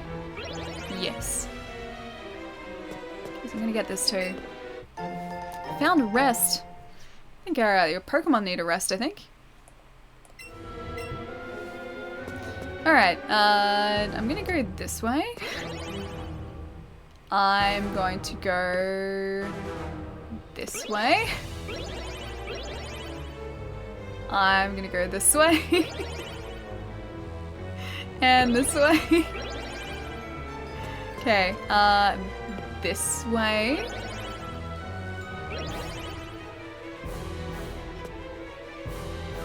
Yes. I'm gonna get this too. Found a rest. I think your Pokemon need a rest, I think. Alright, I'm gonna go this way. I'm going to go this way. I'm gonna go this way. And this way. Okay, this way.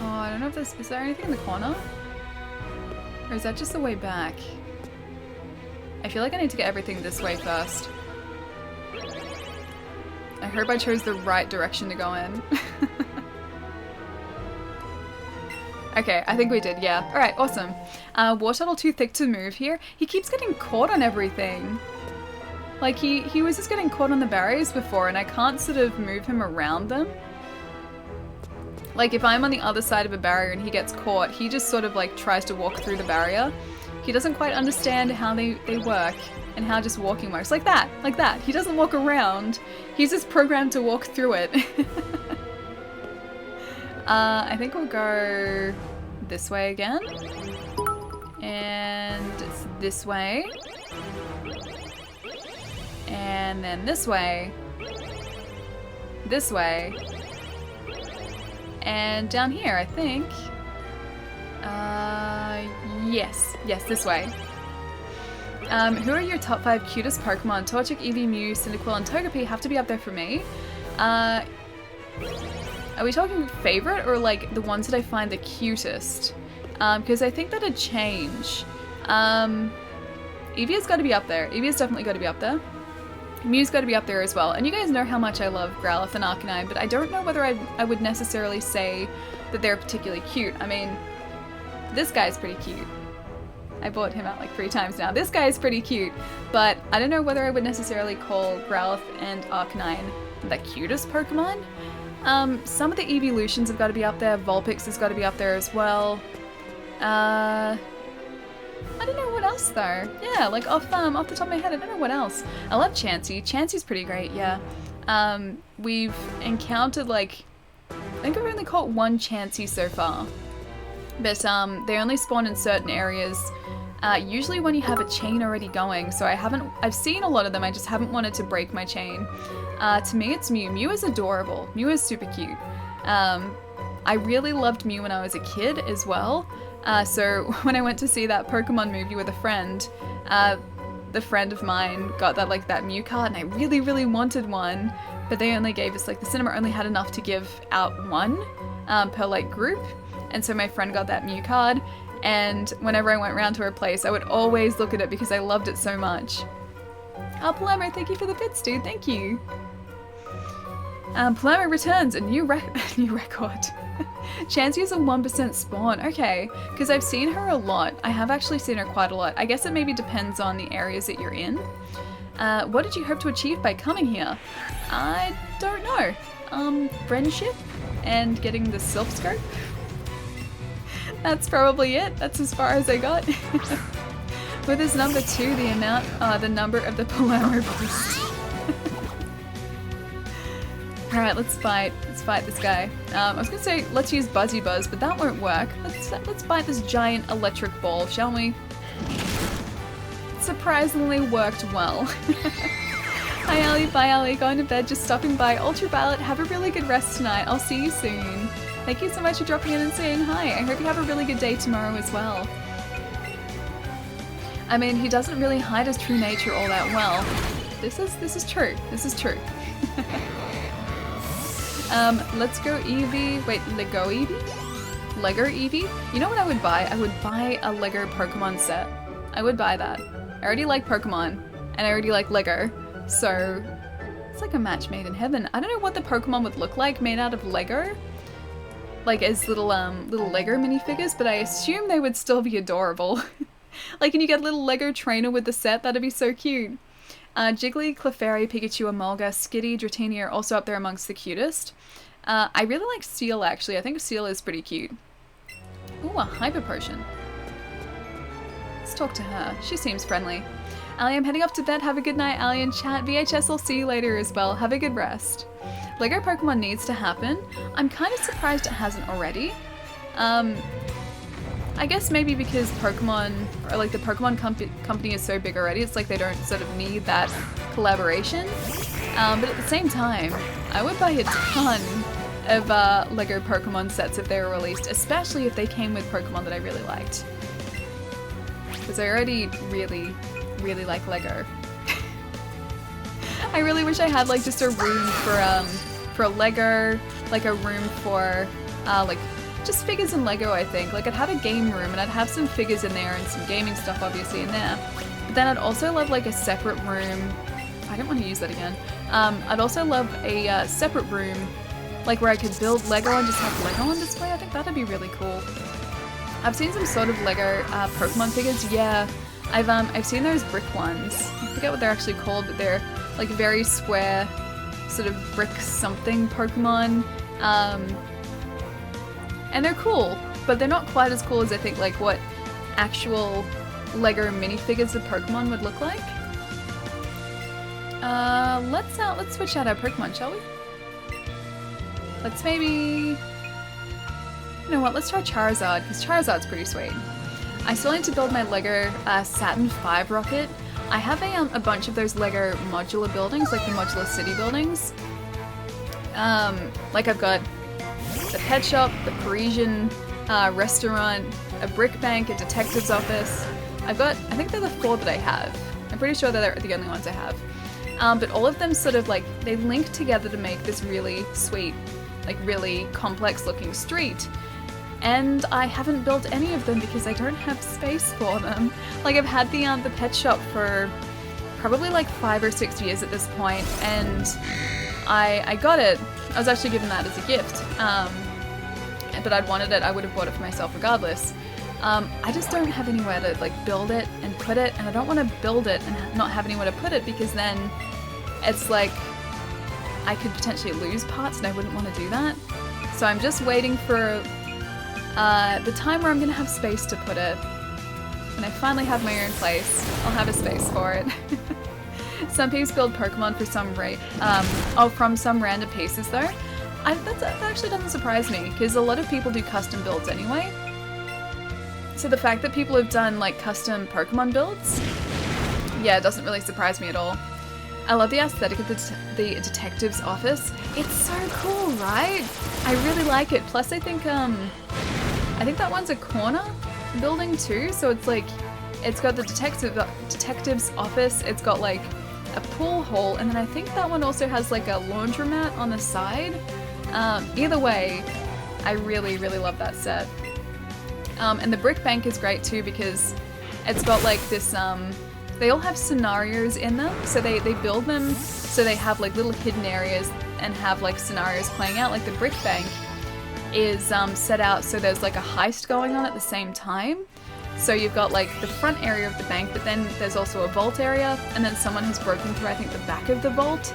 Oh, I don't know if there's, is there anything in the corner? Or is that just the way back? I feel like I need to get everything this way first. I hope I chose the right direction to go in. Okay, I think we did, yeah. Alright, awesome. Wartortle too thick to move here. He keeps getting caught on everything. Like, he was just getting caught on the barriers before and I can't sort of move him around them. Like, if I'm on the other side of a barrier and he gets caught, he just sort of, like, tries to walk through the barrier. He doesn't quite understand how they work and how just walking works. Like that, like that. He doesn't walk around. He's just programmed to walk through it. I think we'll go this way again. And it's this way. And then this way. This way. And down here, I think. Yes, this way. Who are your top 5 cutest Pokemon? Torchic, Eevee, Mew, Cyndaquil, and Togepi have to be up there for me. Are we talking favorite or like the ones that I find the cutest? Because I think that'd change. Eevee has got to be up there. Eevee has definitely got to be up there. Mew's got to be up there as well. And you guys know how much I love Growlithe and Arcanine, but I don't know whether I would necessarily say that they're particularly cute. I mean, this guy's pretty cute. I bought him out like 3 times now. This guy is pretty cute, but I don't know whether I would necessarily call Growlithe and Arcanine the cutest Pokemon. Some of the evolutions have got to be up there. Vulpix has got to be up there as well. I don't know what else though. Yeah, like off the top of my head, I don't know what else. I love Chansey. Chansey's pretty great, yeah. We've encountered like, I think I've only caught 1 Chansey so far. But they only spawn in certain areas, usually when you have a chain already going. So I've seen a lot of them, I just haven't wanted to break my chain. To me it's Mew. Mew is adorable. Mew is super cute. I really loved Mew when I was a kid as well. So when I went to see that Pokemon movie with a friend, the friend of mine got that Mew card and I really, really wanted one, but they only gave us, like, the cinema only had enough to give out 1 per, like, group. And so my friend got that Mew card, and whenever I went around to her place, I would always look at it because I loved it so much. Oh, Palermo, thank you for the bits, dude. Thank you. Palermo returns a new record. Chansey is a 1% spawn. Okay, because I've seen her a lot. I have actually seen her quite a lot. I guess it maybe depends on the areas that you're in. What did you hope to achieve by coming here? I don't know. Friendship and getting the Sylph Scope. That's probably it. That's as far as I got. With his number 2, the number of the Palermo beast. Alright, let's fight. Let's fight this guy. I was gonna say, let's use Buzzy Buzz, but that won't work. Let's fight this giant electric ball, shall we? Surprisingly worked well. Hi Ali, bye Ali, going to bed, just stopping by. Ultraviolet, have a really good rest tonight. I'll see you soon. Thank you so much for dropping in and saying hi. I hope you have a really good day tomorrow as well. I mean, he doesn't really hide his true nature all that well. This is true. This is true. Let's go Eevee. Wait, Lego Eevee? Lego Eevee? You know what I would buy? I would buy a Lego Pokemon set. I would buy that. I already like Pokemon, and I already like Lego, so it's like a match made in heaven. I don't know what the Pokemon would look like made out of Lego, like as little Lego minifigures, but I assume they would still be adorable. Like, can you get a little Lego trainer with the set? That'd be so cute. Jiggly, Clefairy, Pikachu, Emolga, Skitty, Dratini are also up there amongst the cutest. I really like Seal, actually. I think Seal is pretty cute. Ooh, a Hyper Potion. Let's talk to her. She seems friendly. Ali, I'm heading off to bed. Have a good night, Ali, and chat. VHS, I'll see you later as well. Have a good rest. Lego Pokemon needs to happen. I'm kind of surprised it hasn't already. I guess maybe because Pokemon, or like the Pokemon company is so big already, it's like they don't sort of need that collaboration. But at the same time, I would buy a ton of Lego Pokemon sets if they were released, especially if they came with Pokemon that I really liked. Because I already really like Lego. I really wish I had like just a room for Lego, like a room for like just figures and Lego, I think. Like, I'd have a game room and I'd have some figures in there and some gaming stuff obviously in there. But then I'd also love like a separate room. I don't want to use that again. I'd also love a separate room, like where I could build Lego and just have Lego on display. I think that'd be really cool. I've seen some sort of Lego Pokemon figures. Yeah, I've seen those brick ones. I forget what they're actually called, but they're like very square, sort of brick something Pokemon. And they're cool, but they're not quite as cool as I think like what actual Lego minifigures of Pokemon would look like. Let's switch out our Pokemon, shall we? Let's maybe... You know what, let's try Charizard, because Charizard's pretty sweet. I still need to build my Lego Saturn V rocket. I have a bunch of those Lego modular buildings, like the modular city buildings. Like I've got the pet shop, the Parisian restaurant, a brick bank, a detective's office. I think they're the 4 that I have. I'm pretty sure they're the only ones I have. But all of them sort of like, they link together to make this really sweet, like really complex looking street. And I haven't built any of them because I don't have space for them. Like, I've had the pet shop for probably like 5 or 6 years at this point, and I got it. I was actually given that as a gift. But I'd wanted it, I would have bought it for myself regardless. I just don't have anywhere to like build it and put it, and I don't want to build it and not have anywhere to put it because then it's like I could potentially lose parts and I wouldn't want to do that. So I'm just waiting for the time where I'm going to have space to put it. When I finally have my own place, I'll have a space for it. Some people build Pokemon for from some random pieces though. That actually doesn't surprise me, because a lot of people do custom builds anyway. So the fact that people have done like custom Pokemon builds, yeah, it doesn't really surprise me at all. I love the aesthetic of the detective's office. It's so cool, right? I really like it. Plus I think that one's a corner building too, so it's like, it's got the detective's office, it's got like a pool hall, and then I think that one also has like a laundromat on the side. Either way, I really love that set. And the brick bank is great too because it's got like this, they all have scenarios in them, so they build them so they have like little hidden areas and have like scenarios playing out. Like the brick bank is set out so there's like a heist going on at the same time. So you've got like the front area of the bank, but then there's also a vault area, and then someone has broken through, I think, the back of the vault.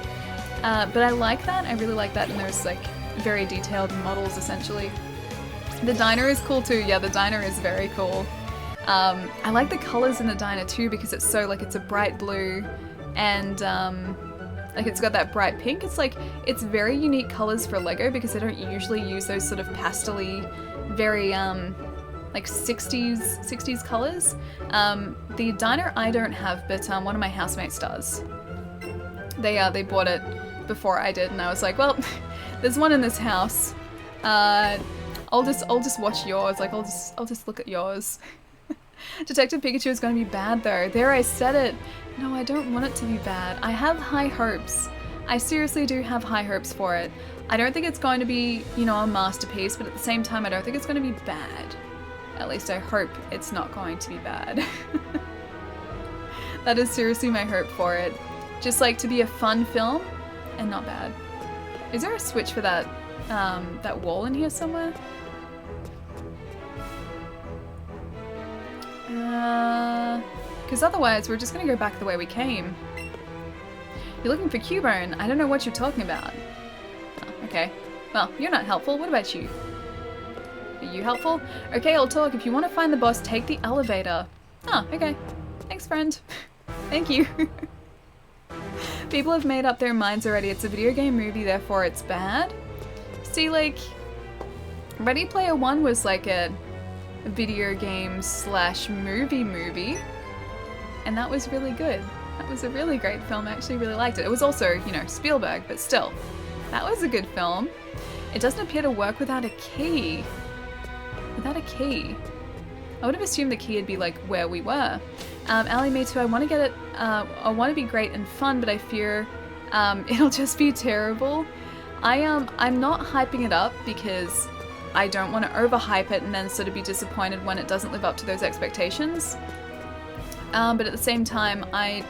But I like that, I really like that, and there's like very detailed models essentially. The diner is cool too. Yeah, the diner is very cool. I like the colors in the diner too because it's so like it's a bright blue and like it's got that bright pink. It's like it's very unique colors for Lego because they don't usually use those sort of pastel-y, very like 60s colors. The diner I don't have, but one of my housemates does. They bought it before I did, and I was like, well, there's one in this house. I'll just watch yours. Like I'll just look at yours. Detective Pikachu is going to be bad though. There, I said it. No, I don't want it to be bad. I have high hopes. I seriously do have high hopes for it. I don't think it's going to be, you know, a masterpiece, but at the same time, I don't think it's going to be bad. At least I hope it's not going to be bad. That is seriously my hope for it. Just like to be a fun film and not bad. Is there a switch for that, that wall in here somewhere? Because otherwise we're just gonna go back the way we came. You're looking for Cubone. I don't know what you're talking about. Oh, okay. Well, you're not helpful. What about you? Are you helpful? Okay, I'll talk. If you want to find the boss, take the elevator. Oh, okay. Thanks, friend. Thank you. People have made up their minds already. It's a video game movie, therefore it's bad. See, like, Ready Player One was like a video game slash movie, and that was really good. That was a really great film. I actually really liked it. It was also, you know, Spielberg, but still, that was a good film. It doesn't appear to work without a key. Without a key. I would have assumed the key would be like where we were. Ali, me too. I want to get it. I want to be great and fun, but I fear it'll just be terrible. I'm not hyping it up because I don't want to overhype it and then sort of be disappointed when it doesn't live up to those expectations. But at the same time, I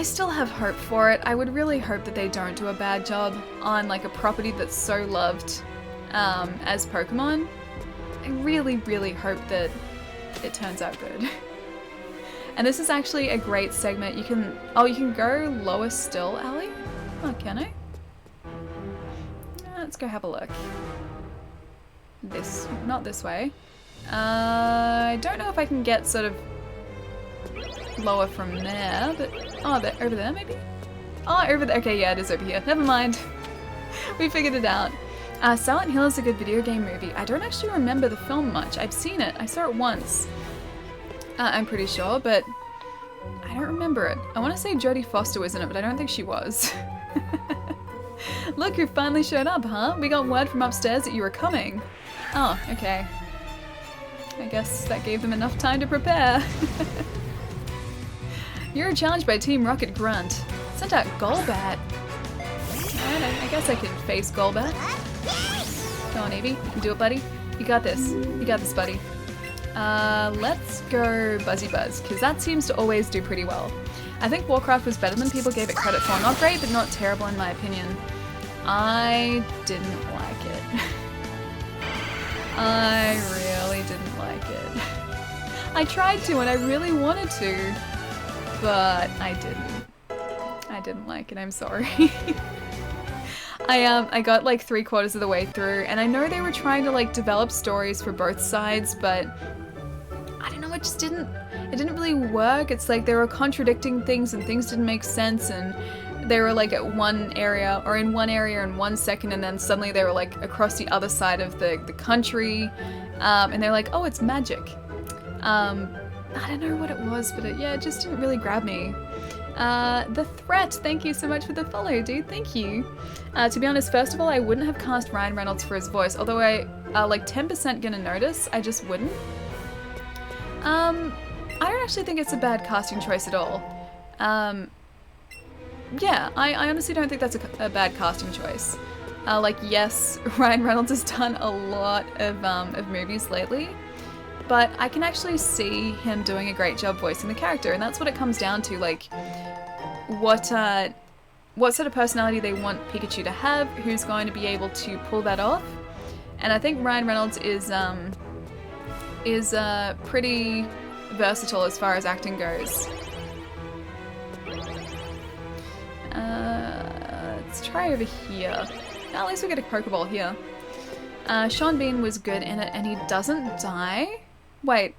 still have hope for it. I would really hope that they don't do a bad job on like a property that's so loved as Pokemon. I really, really hope that it turns out good. And this is actually a great segment. You can go lower still, Ali? Oh, can I? Let's go have a look. Not this way. I don't know if I can get sort of lower from there, but over there maybe? Oh, over there. Okay, yeah, it is over here. Never mind. We figured it out. Silent Hill is a good video game movie. I don't actually remember the film much. I've seen it. I saw it once. I'm pretty sure, but I don't remember it. I want to say Jodie Foster was in it, but I don't think she was. Look, you finally showed up, huh? We got word from upstairs that you were coming. Oh, okay. I guess that gave them enough time to prepare. You're challenged by Team Rocket Grunt. Sent out Golbat. Alright, I guess I can face Golbat. Go on, Eevee. You can do it, buddy. You got this. You got this, buddy. Let's go Buzzy Buzz, because that seems to always do pretty well. I think Warcraft was better than people gave it credit for. Not great, but not terrible in my opinion. I didn't like it. I really didn't like it. I tried to and I really wanted to, but I didn't. I didn't like it, I'm sorry. I got like 3/4 of the way through, and I know they were trying to like develop stories for both sides, but I don't know, it didn't really work. It's like they were contradicting things and things didn't make sense, and they were like at one area or in one area in 1 second, and then suddenly they were like across the other side of the country, and they're like, oh, it's magic. I don't know what it was, but it just didn't really grab me. The Threat, thank you so much for the follow, dude, thank you. To be honest, first of all, I wouldn't have cast Ryan Reynolds for his voice, although I like 10% gonna notice, I just wouldn't. I don't actually think it's a bad casting choice at all. Yeah, I honestly don't think that's a bad casting choice. Like, yes, Ryan Reynolds has done a lot of movies lately, but I can actually see him doing a great job voicing the character, and that's what it comes down to, like, what sort of personality they want Pikachu to have, who's going to be able to pull that off. And I think Ryan Reynolds is pretty versatile as far as acting goes. Let's try over here. At least we get a Pokeball here. Sean Bean was good in it, and he doesn't die. Wait.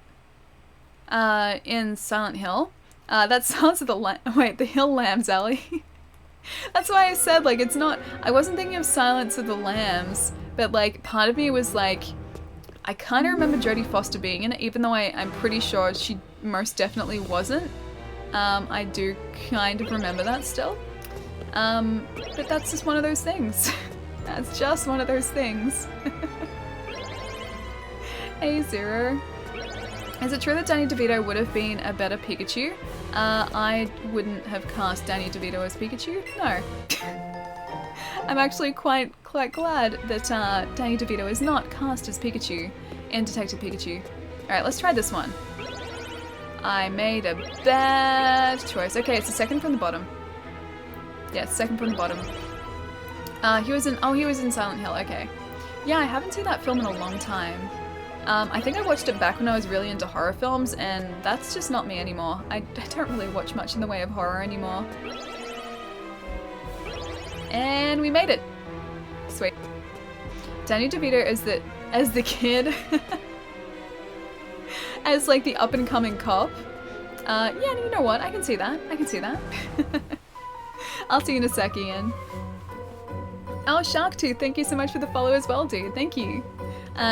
In Silent Hill. That's Silence of the the Hill Lambs, Ellie. That's why I said, like, it's not... I wasn't thinking of Silence of the Lambs, but, like, part of me was like... I kind of remember Jodie Foster being in it, even though I'm pretty sure she most definitely wasn't. I do kind of remember that still. But that's just one of those things. That's just one of those things. Hey, Zero. Is it true that Danny DeVito would have been a better Pikachu? I wouldn't have cast Danny DeVito as Pikachu. No. I'm actually quite glad that Danny DeVito is not cast as Pikachu in Detective Pikachu. Alright, let's try this one. I made a bad choice. Okay, it's the second from the bottom. Yeah, it's second from the bottom. He was in Silent Hill, okay. Yeah, I haven't seen that film in a long time. I think I watched it back when I was really into horror films, and that's just not me anymore. I don't really watch much in the way of horror anymore. And we made it! Sweet. Danny DeVito as the kid. As like the up-and-coming cop. Yeah, you know what? I can see that. I can see that. I'll see you in a sec, Ian. Oh, Sharktooth, thank you so much for the follow as well, dude. Thank you.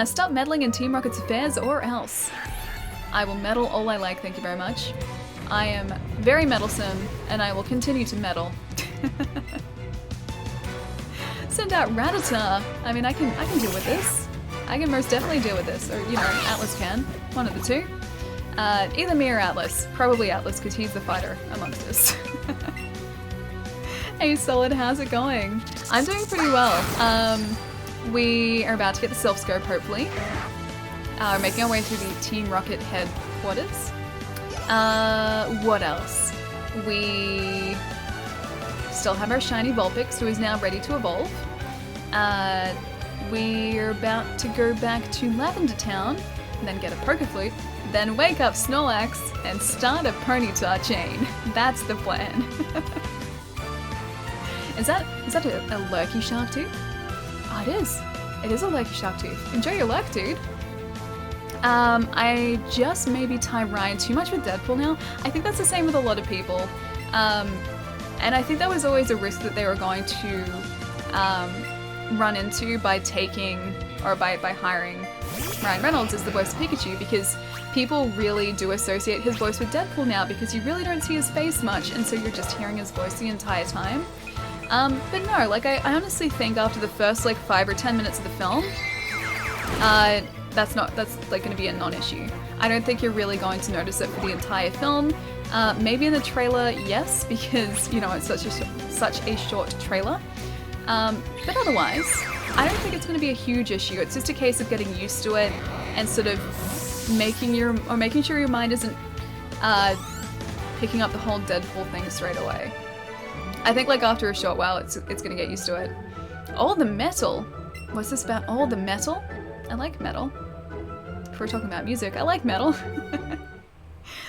Stop meddling in Team Rocket's affairs or else. I will meddle all I like, thank you very much. I am very meddlesome, and I will continue to meddle. Send out Rattata. I mean, I can deal with this. I can most definitely deal with this, or, you know, Atlas can. One of the two. Either me or Atlas. Probably Atlas, because he's the fighter amongst us. Hey Solid, how's it going? I'm doing pretty well. We are about to get the self-scope, hopefully. We're making our way through the Team Rocket headquarters. What else? We still have our shiny Vulpix, who is now ready to evolve. We're about to go back to Lavender Town, and then get a Poké Flute, then wake up Snorlax, and start a Ponyta chain. That's the plan. Is that a lurky Sharktooth? Oh, it is. It is a lurky Sharktooth. Enjoy your lurk, dude. I just maybe tie Ryan too much with Deadpool now. I think that's the same with a lot of people. And I think that was always a risk that they were going to run into by taking, or by hiring Ryan Reynolds as the voice of Pikachu, because people really do associate his voice with Deadpool now, because you really don't see his face much, and so you're just hearing his voice the entire time. But no, like, I honestly think after the first, like, 5 or 10 minutes of the film, that's like, going to be a non-issue. I don't think you're really going to notice it for the entire film. Maybe in the trailer, yes, because, you know, it's such a short trailer. But otherwise, I don't think it's going to be a huge issue. It's just a case of getting used to it and sort of making sure your mind isn't, picking up the whole Deadpool thing straight away. I think, like, after a short while, it's gonna get used to it. All the metal! What's this about? All the metal? I like metal. If we're talking about music, I like metal.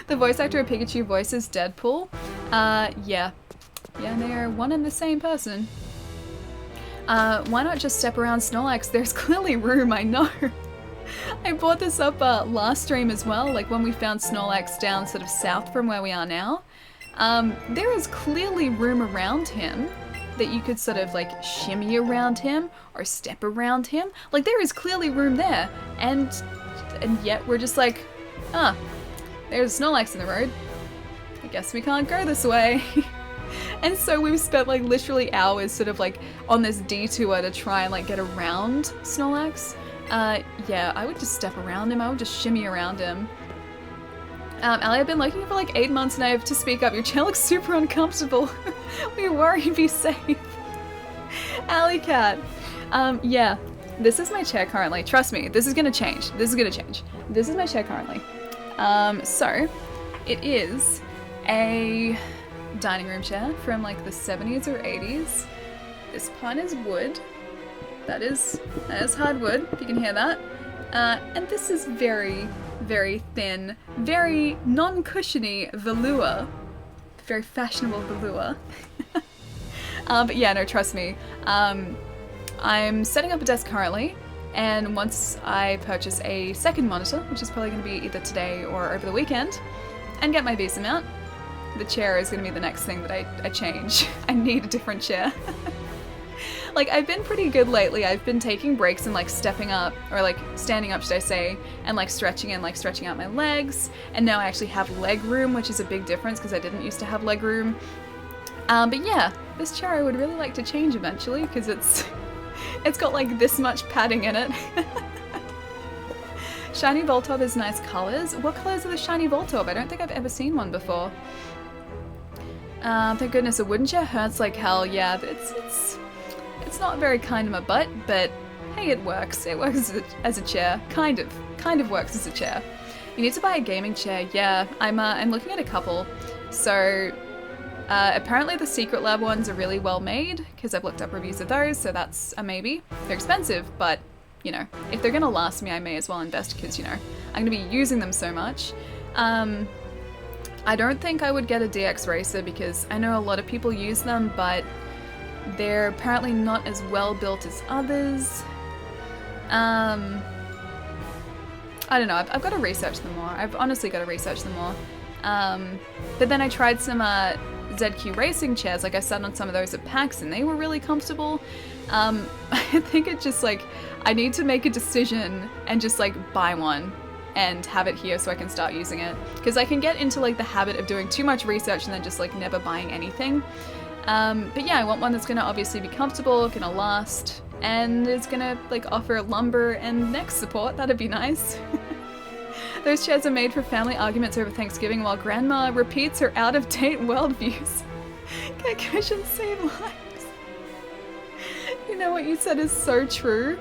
The voice actor of Pikachu voices Deadpool? Yeah. Yeah, they are one and the same person. Why not just step around Snorlax? There's clearly room, I know. I brought this up last stream as well, like when we found Snorlax down sort of south from where we are now. There is clearly room around him that you could sort of like shimmy around him or step around him. Like, there is clearly room there, and yet we're just like, there's Snorlax in the road. I guess we can't go this way. And so we've spent like literally hours sort of like on this detour to try and like get around Snorlax. Yeah, I would just step around him. I would just shimmy around him. Allie, I've been looking for like 8 months and I have to speak up. Your chair looks super uncomfortable. We worry, be safe. Alley Cat. Yeah, this is my chair currently. Trust me, this is gonna change. This is gonna change. This is my chair currently. So, it is a dining room chair from like the 70s or 80s. This part is wood. That is hardwood, if you can hear that. And this is very, very thin, very non-cushiony velour. Very fashionable velour. But yeah, no, trust me. I'm setting up a desk currently, And once I purchase a second monitor, which is probably going to be either today or over the weekend, and get my Visa mount, the chair is going to be the next thing that I change. I need a different chair. Like, I've been pretty good lately. I've been taking breaks and like stepping up, or like standing up, should I say, and like stretching and like stretching out my legs. And now I actually have leg room, which is a big difference because I didn't used to have leg room. But yeah, this chair I would really like to change eventually because it's got like this much padding in it. Shiny Voltorb is nice colors. What colors are the shiny Voltorb? I don't think I've ever seen one before. Thank goodness a wooden chair hurts like hell. Yeah, it's not very kind of my butt, but hey, it works. It works as a chair. Kind of works as a chair. You need to buy a gaming chair. Yeah, I'm looking at a couple. So apparently the Secret Lab ones are really well made because I've looked up reviews of those, so that's a maybe. They're expensive, but you know, if they're gonna last me, I may as well invest because, you know, I'm gonna be using them so much. I don't think I would get a DX Racer because I know a lot of people use them, but they're apparently not as well built as others. I don't know, I've got to research them more. I've honestly got to research them more. But then I tried some ZQ racing chairs, like I sat on some of those at PAX and they were really comfortable. I think it's just like, I need to make a decision and just like buy one and have it here so I can start using it. Because I can get into like the habit of doing too much research and then just like never buying anything. But yeah, I want one that's gonna obviously be comfortable, gonna last, and is gonna like offer lumbar and neck support. That'd be nice. Those chairs are made for family arguments over Thanksgiving while grandma repeats her out-of-date worldviews. Get cushions save lives. You know what you said is so true.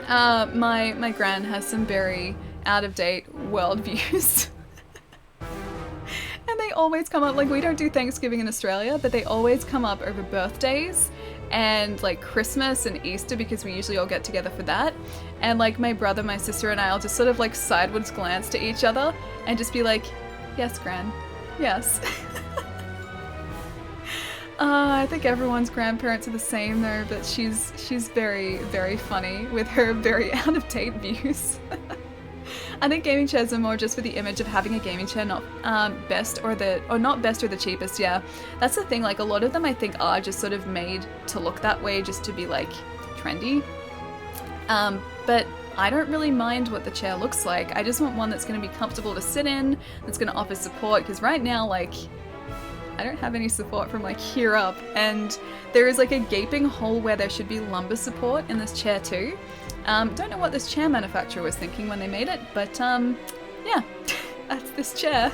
My gran has some very out-of-date worldviews. And they always come up, like we don't do Thanksgiving in Australia, but they always come up over birthdays and like Christmas and Easter because we usually all get together for that. And like my brother, my sister and I'll just sort of like sideways glance to each other and just be like, yes, Gran, yes. I think everyone's grandparents are the same though, but she's very, very funny with her very out-of-date views. I think gaming chairs are more just for the image of having a gaming chair, not best or not best or the cheapest. Yeah, that's the thing. Like a lot of them, I think, are just sort of made to look that way, just to be like trendy. But I don't really mind what the chair looks like. I just want one that's going to be comfortable to sit in, that's going to offer support. Because right now, like, I don't have any support from like here up, and there is like a gaping hole where there should be lumbar support in this chair too. Don't know what this chair manufacturer was thinking when they made it, but yeah, that's this chair.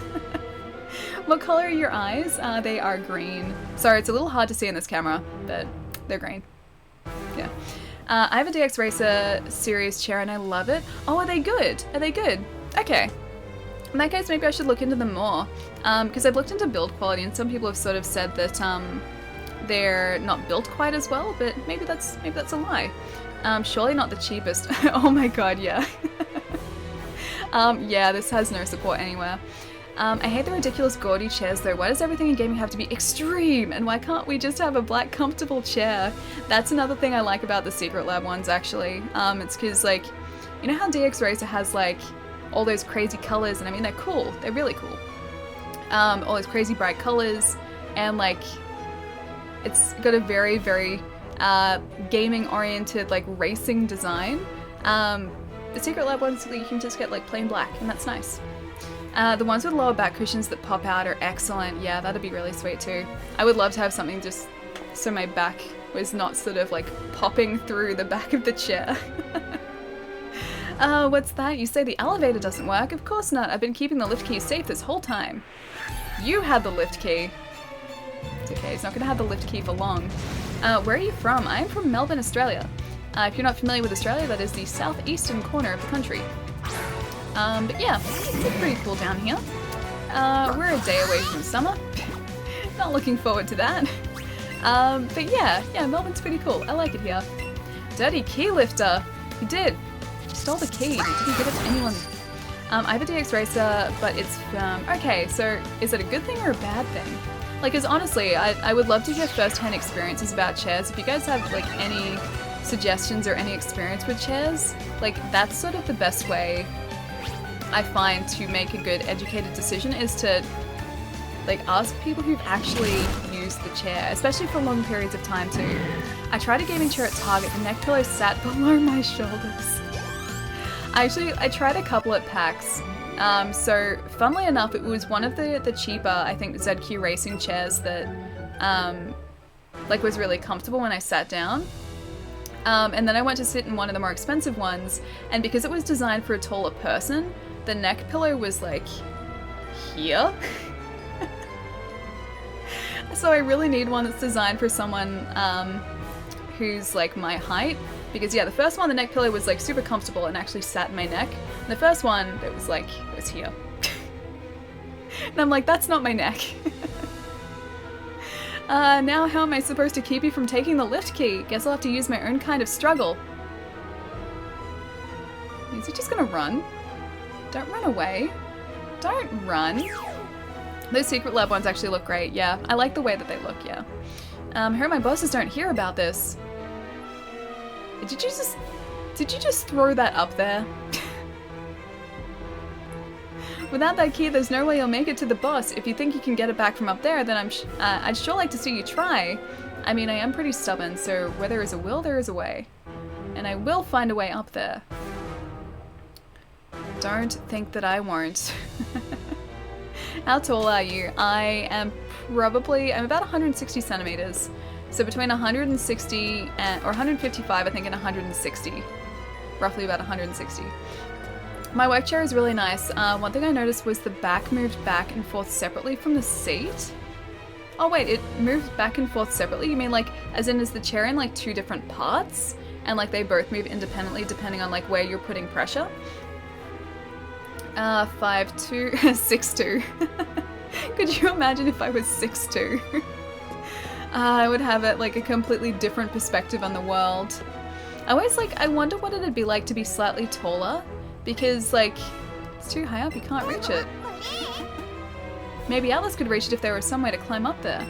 What color are your eyes? They are green. Sorry, it's a little hard to see in this camera, but they're green. Yeah. I have a DX Racer series chair and I love it. Oh, are they good? Are they good? Okay. In that case, maybe I should look into them more. Because I've looked into build quality and some people have sort of said that they're not built quite as well, but maybe that's a lie. Surely not the cheapest. Oh my god, yeah. Yeah, this has no support anywhere. I hate the ridiculous gaudy chairs though. Why does everything in gaming have to be extreme? And why can't we just have a black comfortable chair? That's another thing I like about the Secret Lab ones actually. It's because like, you know how DX Racer has like all those crazy colors, and I mean they're cool, they're really cool. All those crazy bright colors, and like it's got a very, very gaming oriented like racing design. The Secret Lab ones, you can just get like plain black and that's nice. The ones with lower back cushions that pop out are excellent. Yeah, that'd be really sweet too. I would love to have something just so my back was not sort of like popping through the back of the chair. What's that? You say the elevator doesn't work? Of course not. I've been keeping the lift key safe this whole time. You had the lift key. It's okay, he's not gonna have the lift key for long. Where are you from? I'm from Melbourne, Australia. If you're not familiar with Australia, that is the southeastern corner of the country. But yeah, it's pretty cool down here. We're a day away from summer. Not looking forward to that. But yeah, Melbourne's pretty cool. I like it here. Dirty key lifter. He did. He stole the key. He didn't give it to anyone. I have a DX Racer, but it's okay, so is it a good thing or a bad thing? Like, cause honestly, I would love to hear first-hand experiences about chairs. If you guys have like any suggestions or any experience with chairs, like that's sort of the best way I find to make a good educated decision, is to like ask people who've actually used the chair, especially for long periods of time too. I tried a gaming chair at Target. The neck pillow sat below my shoulders. I tried a couple at PAX. So funnily enough, it was one of the cheaper, I think, ZQ racing chairs that like was really comfortable when I sat down. And then I went to sit in one of the more expensive ones, and because it was designed for a taller person, the neck pillow was like here. So I really need one that's designed for someone who's like my height, because yeah, the first one, the neck pillow was like super comfortable and actually sat in my neck. And the first one, it was like, it was here. And I'm like, that's not my neck. Now how am I supposed to keep you from taking the lift key? Guess I'll have to use my own kind of struggle. Is he just gonna run? Don't run away. Don't run. Those secret lab ones actually look great, yeah. I like the way that they look, yeah. I heard my bosses don't hear about this. Did you just throw that up there? Without that key, there's no way you'll make it to the boss. If you think you can get it back from up there, then I'd sure like to see you try. I mean, I am pretty stubborn, so where there is a will, there is a way. And I will find a way up there. Don't think that I won't. How tall are you? I am I'm about 160 centimeters. So between 160 or 155, I think, and 160. Roughly about 160. My work chair is really nice. One thing I noticed was the back moved back and forth separately from the seat. Oh wait, it moved back and forth separately? You mean like, as in is the chair in like two different parts? And like they both move independently depending on like where you're putting pressure? 5'2", 6'2". Could you imagine if I was 6'2"? I would have it like a completely different perspective on the world. I wonder what it'd be like to be slightly taller, because like it's too high up, you can't reach it. Maybe Alice could reach it if there was some way to climb up there.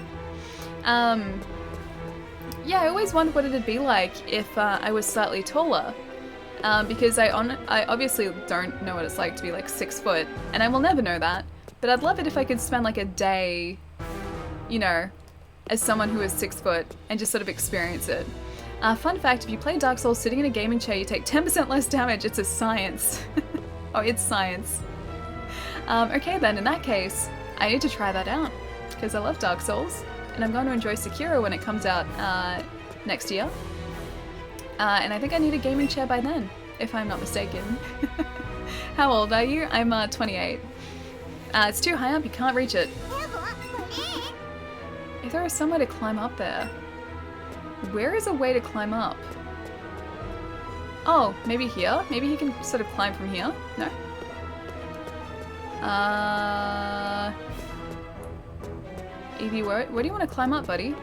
Yeah, I always wondered what it'd be like if I was slightly taller. Because I obviously don't know what it's like to be like 6 foot, and I will never know that, but I'd love it if I could spend like a day, you know, as someone who is 6 foot and just sort of experience it. Fun fact, if you play Dark Souls sitting in a gaming chair, you take 10% less damage. It's a science. Oh, it's science. Okay then, in that case, I need to try that out, because I love Dark Souls, and I'm going to enjoy Sekiro when it comes out next year. And I think I need a gaming chair by then, if I'm not mistaken. How old are you? I'm 28. It's too high up, you can't reach it. If there is some way to climb up there. Where is a way to climb up? Oh, maybe here? Maybe he can sort of climb from here? No? Eevee, where do you want to climb up, buddy?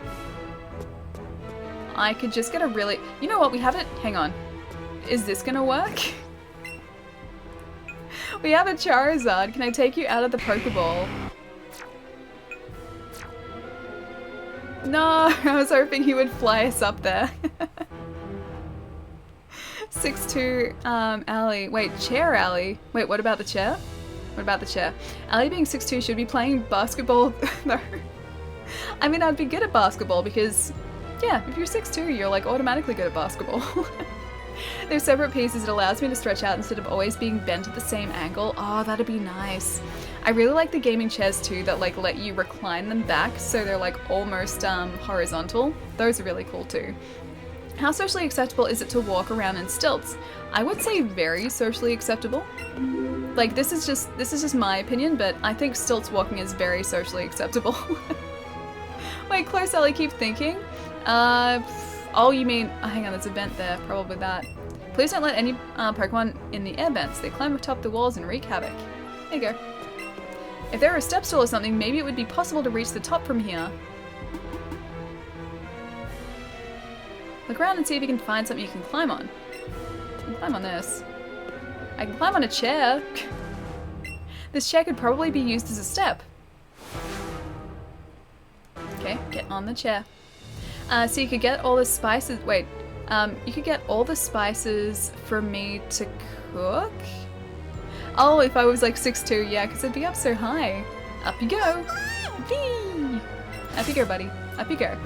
I could just get a really... You know what? We have it... Hang on. Is this gonna work? We have a Charizard. Can I take you out of the Pokeball? No, I was hoping he would fly us up there. 6'2", Allie. Wait, chair Allie. Wait, what about the chair? What about the chair? Allie being 6'2" should be playing basketball. No. I mean, I'd be good at basketball because... Yeah, if you're 6'2", you're like automatically good at basketball. They're separate pieces. It allows me to stretch out instead of always being bent at the same angle. Oh, that'd be nice. I really like the gaming chairs too that like let you recline them back so they're like almost horizontal. Those are really cool too. How socially acceptable is it to walk around in stilts? I would say very socially acceptable. Like this is just my opinion, but I think stilts walking is very socially acceptable. Wait, close Ellie, keep thinking. Oh, you mean... Oh, hang on, there's a vent there. Probably that. Please don't let any Pokemon in the air vents. They climb atop the walls and wreak havoc. There you go. If there were a step stool or something, maybe it would be possible to reach the top from here. Look around and see if you can find something you can climb on. I can climb on this. I can climb on a chair. This chair could probably be used as a step. Okay, get on the chair. So you could get all the spices. Wait, You could get all the spices for me to cook. Oh, if I was like 6'2", yeah, because it'd be up so high. Up you go. Whee! Up you go, buddy. Up you go.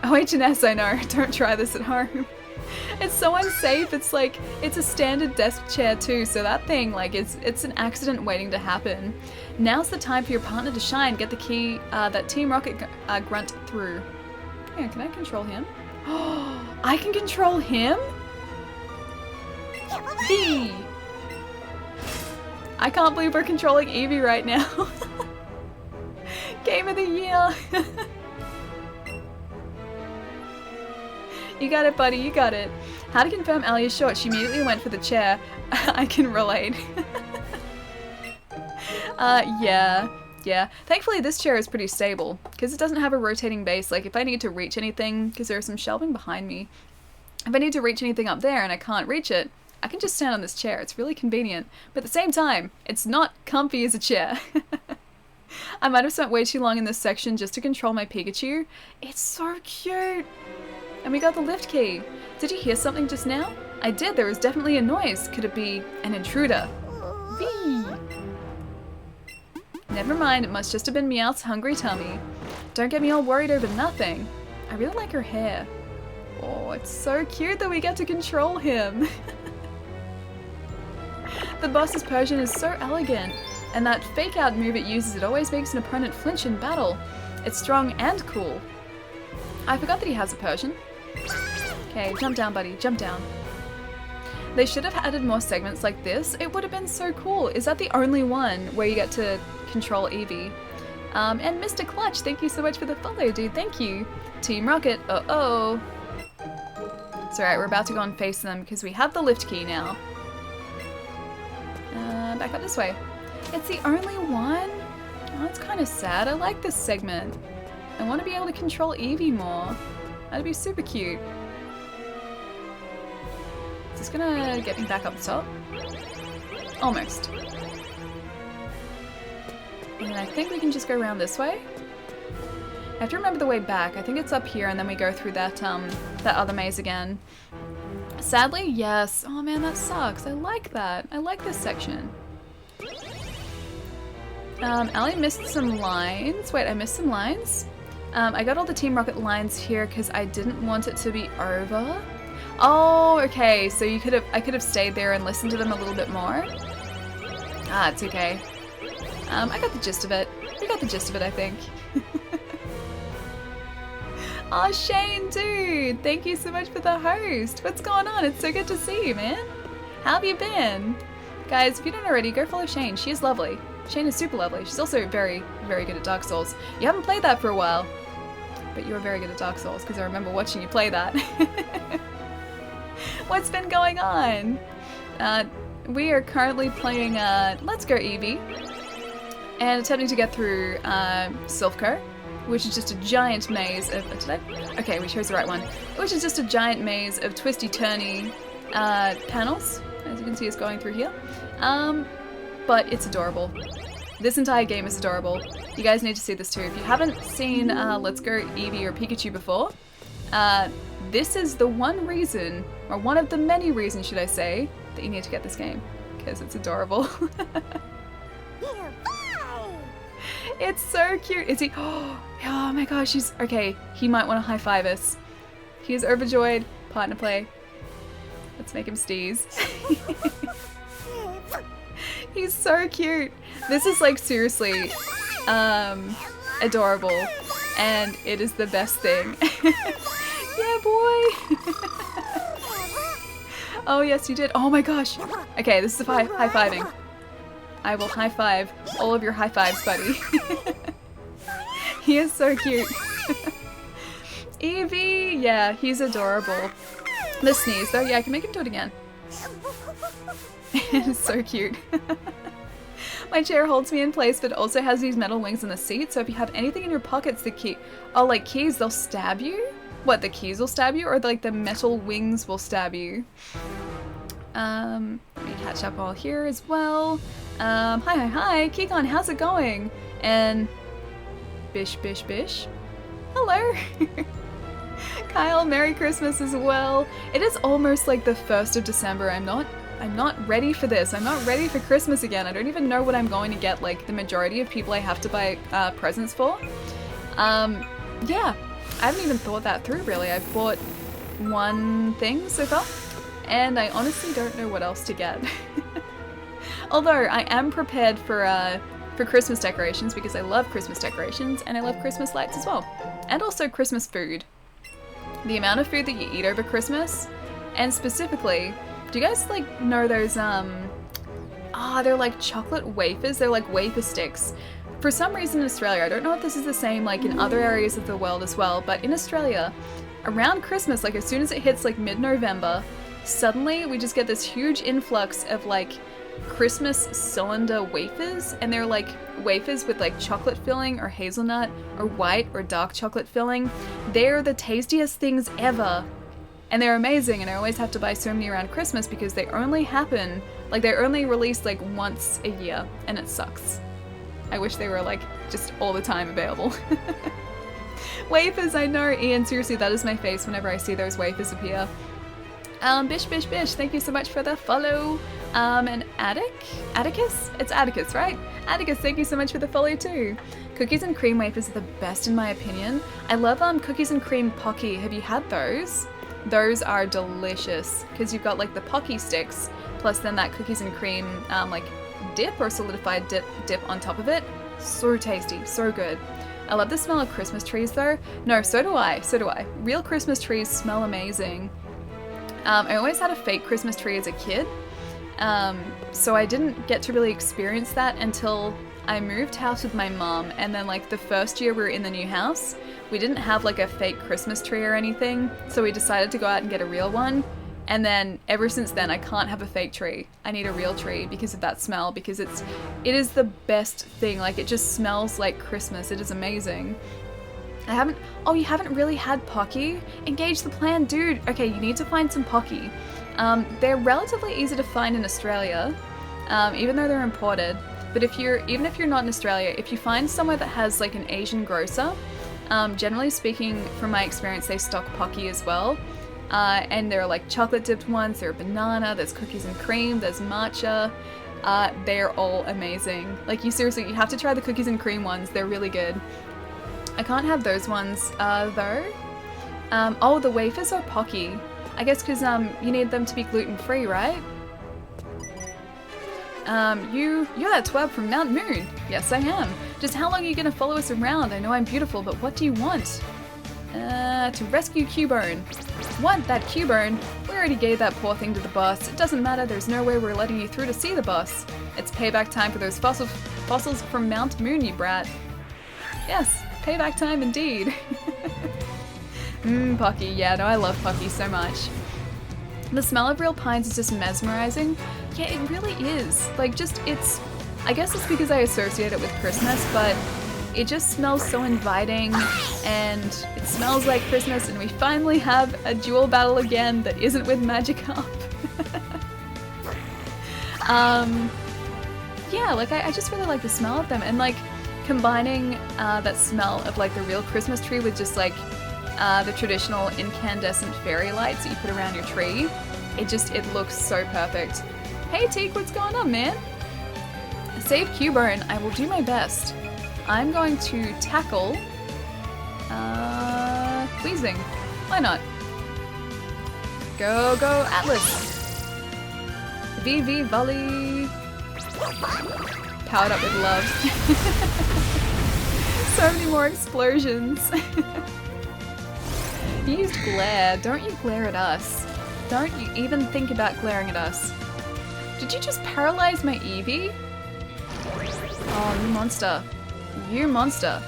Oh, H&S, I know. Don't try this at home. It's so unsafe. It's like, it's a standard desk chair too, so that thing, like, it's an accident waiting to happen. Now's the time for your partner to shine. Get the key that Team Rocket grunt through. Yeah, can I control him? Oh, I can control him? Eevee! I can't believe we're controlling Eevee right now. Game of the year! You got it, buddy, you got it. How to confirm Ali is short? She immediately went for the chair. I can relate. Yeah. Thankfully this chair is pretty stable, because it doesn't have a rotating base. Like, if I need to reach anything, because there's some shelving behind me, if I need to reach anything up there and I can't reach it, I can just stand on this chair. It's really convenient, but at the same time, it's not comfy as a chair. I might have spent way too long in this section just to control my Pikachu. It's so cute! And we got the lift key. Did you hear something just now? I did, there was definitely a noise. Could it be an intruder? Whee! Never mind, it must just have been Meowth's hungry tummy. Don't get me all worried over nothing. I really like her hair. Oh, it's so cute that we get to control him. The boss's Persian is so elegant, and that fake out move it uses, it always makes an opponent flinch in battle. It's strong and cool. I forgot that he has a Persian. Okay, jump down, buddy, jump down. They should have added more segments like this. It would have been so cool. Is that the only one where you get to control Eevee? And Mr. Clutch, thank you so much for the follow, dude. Thank you. Team Rocket, uh-oh. It's alright, we're about to go and face them because we have the lift key now. Back up this way. It's the only one? Oh, that's kind of sad. I like this segment. I want to be able to control Eevee more. That'd be super cute. Is this gonna get me back up the top? Almost. And I think we can just go around this way. I have to remember the way back. I think it's up here and then we go through that that other maze again. Sadly, yes. Oh man, that sucks. I like that. I like this section. Ali missed some lines. Wait, I missed some lines? I got all the Team Rocket lines here because I didn't want it to be over. Oh, okay. So I could have stayed there and listened to them a little bit more. Ah, it's okay. I got the gist of it. We got the gist of it, I think. Oh, Shane, dude! Thank you so much for the host! What's going on? It's so good to see you, man! How have you been? Guys, if you don't already, go follow Shane. She is lovely. Shane is super lovely. She's also very, very good at Dark Souls. You haven't played that for a while, but you were very good at Dark Souls, because I remember watching you play that. What's been going on? We are currently playing Let's Go Eevee, and attempting to get through Silphco, which is just a giant maze of... Okay, we chose the right one. Which is just a giant maze of twisty-turny panels, as you can see us going through here. But it's adorable. This entire game is adorable. You guys need to see this too. If you haven't seen Let's Go Eevee or Pikachu before, this is the one reason, or one of the many reasons, should I say, that you need to get this game. Because it's adorable. It's so cute. Is he? Oh my gosh, he's okay. He might want to high five us. He is overjoyed. Partner play. Let's make him steez. He's so cute. This is like seriously adorable, and it is the best thing. Yeah, boy. Oh yes, you did. Oh my gosh. Okay, this is high fiving. I will high five all of your high fives, buddy. He is so cute. Eevee! Yeah, he's adorable. The sneeze though, yeah, I can make him do it again. It's so cute. My chair holds me in place, but also has these metal wings in the seat, so if you have anything in your pockets, the key... Oh, like keys, they'll stab you? What, the keys will stab you, or like the metal wings will stab you? Let me catch up all here as well. Hi, Kikon, how's it going? And Bish. Hello. Kyle, Merry Christmas as well. It is almost like the 1st of December. I'm not ready for this. I'm not ready for Christmas again. I don't even know what I'm going to get, like, the majority of people I have to buy presents for. Yeah, I haven't even thought that through, really. I've bought one thing so far, and I honestly don't know what else to get. Although, I am prepared for Christmas decorations, because I love Christmas decorations, and I love Christmas lights as well. And also Christmas food. The amount of food that you eat over Christmas, and specifically, do you guys, like, know those, they're like chocolate wafers, they're like wafer sticks. For some reason in Australia, I don't know if this is the same, like, in other areas of the world as well, but in Australia, around Christmas, like, as soon as it hits, like, mid-November, suddenly we just get this huge influx of, like, Christmas cylinder wafers, and they're like wafers with like chocolate filling or hazelnut or white or dark chocolate filling. They're the tastiest things ever, and they're amazing, and I always have to buy so many around Christmas because they only happen, like, they're only released like once a year, and it sucks. I wish they were like just all the time available. Wafers, I know, Ian, seriously, that is my face whenever I see those wafers appear. Bish, thank you so much for the follow. And Atticus? It's Atticus, right? Atticus, thank you so much for the follow too. Cookies and cream wafers are the best in my opinion. I love cookies and cream Pocky. Have you had those? Those are delicious because you've got like the Pocky sticks plus then that cookies and cream like dip or solidified dip on top of it. So tasty, so good. I love the smell of Christmas trees though. No, so do I. Real Christmas trees smell amazing. I always had a fake Christmas tree as a kid, so I didn't get to really experience that until I moved house with my mom, and then like the first year we were in the new house, we didn't have like a fake Christmas tree or anything, so we decided to go out and get a real one, and then ever since then I can't have a fake tree. I need a real tree because of that smell, because it is the best thing, like it just smells like Christmas. It is amazing. You haven't really had Pocky? Engage the plan, dude. Okay, you need to find some Pocky. They're relatively easy to find in Australia, even though they're imported. But even if you're not in Australia, if you find somewhere that has like an Asian grocer, generally speaking, from my experience, they stock Pocky as well. And there are like chocolate dipped ones, there are banana, there's cookies and cream, there's matcha. They're all amazing. Like you have to try the cookies and cream ones, they're really good. I can't have those ones, though. The wafers are Pocky. I guess because, you need them to be gluten-free, right? You're that twerp from Mount Moon. Yes, I am. Just how long are you gonna follow us around? I know I'm beautiful, but what do you want? To rescue Cubone. What? That Cubone? We already gave that poor thing to the boss. It doesn't matter, there's no way we're letting you through to see the boss. It's payback time for those fossils from Mount Moon, you brat. Yes. Payback time indeed. Pocky. Yeah, no, I love Pocky so much. The smell of real pines is just mesmerizing. Yeah, it really is. Like, I guess it's because I associate it with Christmas, but it just smells so inviting, and it smells like Christmas, and we finally have a duel battle again that isn't with Magikarp. Yeah, like, I just really like the smell of them, and like, combining that smell of like the real Christmas tree with just like the traditional incandescent fairy lights that you put around your tree, it looks so perfect. Hey Teak, what's going on, man? Save Cubone, I will do my best. I'm going to tackle Wheezing. Why not? Go Atlas. VV volley. Powered up with love. So many more explosions. You used glare. Don't you glare at us. Don't you even think about glaring at us. Did you just paralyze my Eevee? Oh, you monster. You monster.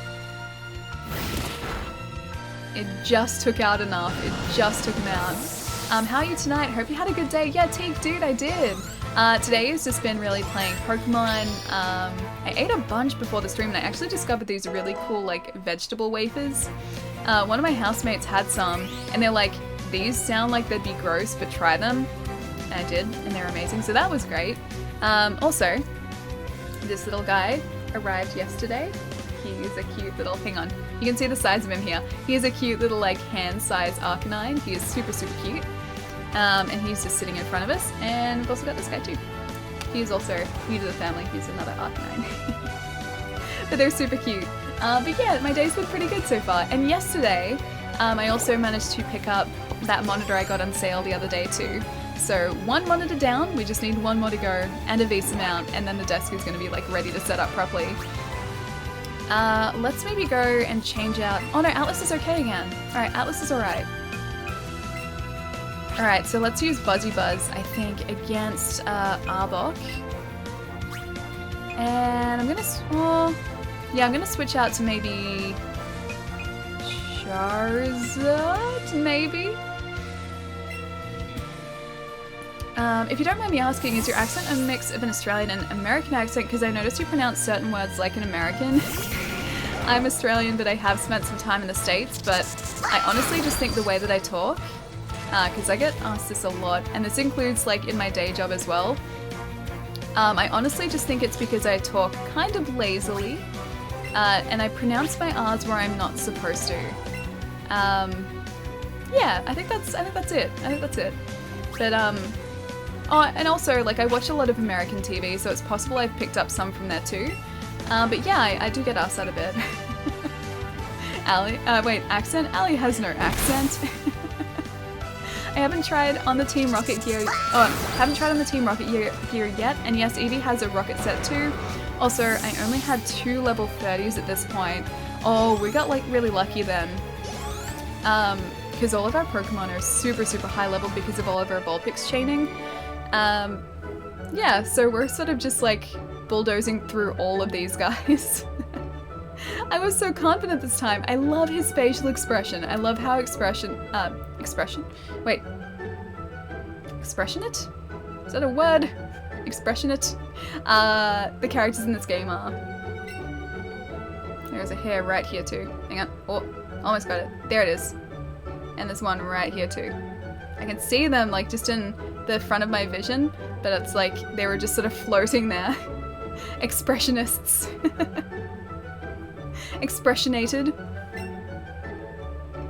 It just took out enough. It just took him out. How are you tonight? Hope you had a good day. Yeah, Teak, dude, I did. Today has just been really playing Pokemon. I ate a bunch before the stream and I actually discovered these really cool like vegetable wafers. One of my housemates had some and they're like, these sound like they'd be gross, but try them. And I did, and they're amazing, so that was great. Also, this little guy arrived yesterday. He's a cute little, hang on, you can see the size of him here. He is a cute little like hand-sized Arcanine. He is super, super cute. And he's just sitting in front of us. And we've also got this guy too. He's also new to the family. He's another Arcanine. But they're super cute. But yeah, my day's been pretty good so far. And yesterday, I also managed to pick up that monitor I got on sale the other day too. So 1 monitor down, we just need 1 more to go, and a Visa mount, and then the desk is going to be like ready to set up properly. Let's maybe go and change out. Oh no, Atlas is okay again. Alright, Atlas is alright. Alright, so let's use Buzzy Buzz, I think, against Arbok. And I'm gonna switch out to maybe Charizard, maybe? If you don't mind me asking, is your accent a mix of an Australian and American accent? Because I noticed you pronounce certain words like an American. I'm Australian, but I have spent some time in the States, but I honestly just think the way that I talk, because I get asked this a lot, and this includes like in my day job as well. I honestly just think it's because I talk kind of lazily, and I pronounce my R's where I'm not supposed to. Yeah, I think that's it. But oh, and also, like, I watch a lot of American TV, so it's possible I've picked up some from there too. But yeah, I do get asked that a bit. Allie, wait, accent? Allie has no accent. I haven't tried on the Team Rocket gear. Haven't tried on the Team Rocket gear yet. And yes, Eevee has a rocket set too. Also, I only had 2 level 30s at this point. Oh, we got like really lucky then. Because all of our Pokemon are super, super high level because of all of our Vulpix chaining. Yeah, so we're sort of just like bulldozing through all of these guys. I was so confident this time. I love his facial expression. I love how expressionate? Is that a word? Expressionate? The characters in this game are. There's a hair right here too. Hang on. Oh, almost got it. There it is. And there's one right here too. I can see them like just in the front of my vision, but it's like they were just sort of floating there. Expressionists. Expressionated.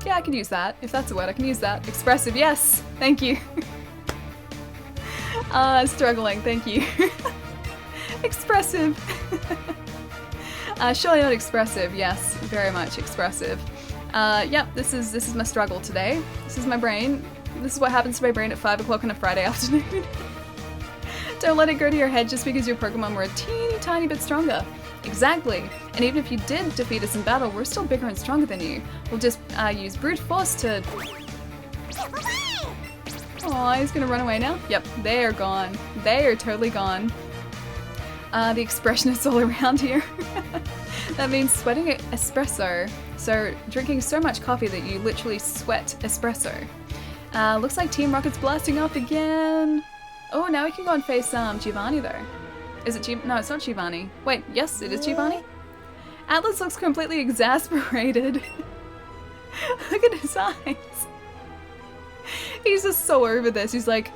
Yeah, I can use that. If that's a word, I can use that. Expressive, yes! Thank you. Struggling, thank you. Expressive. Surely not expressive, yes. Very much expressive. Yep, this is my struggle today. This is my brain. This is what happens to my brain at 5 o'clock on a Friday afternoon. Don't let it go to your head just because your Pokemon were a teeny tiny bit stronger. Exactly. And even if you did defeat us in battle, we're still bigger and stronger than you. We'll just use brute force to... Aw, he's gonna run away now? Yep, they are gone. They are totally gone. The expressionists all around here. That means sweating espresso. So drinking so much coffee that you literally sweat espresso. Looks like Team Rocket's blasting off again. Oh, now we can go and face Giovanni though. Is it No, it's not Giovanni. Wait, yes, it is Giovanni. Atlas looks completely exasperated. Look at his eyes. He's just so over this. He's like,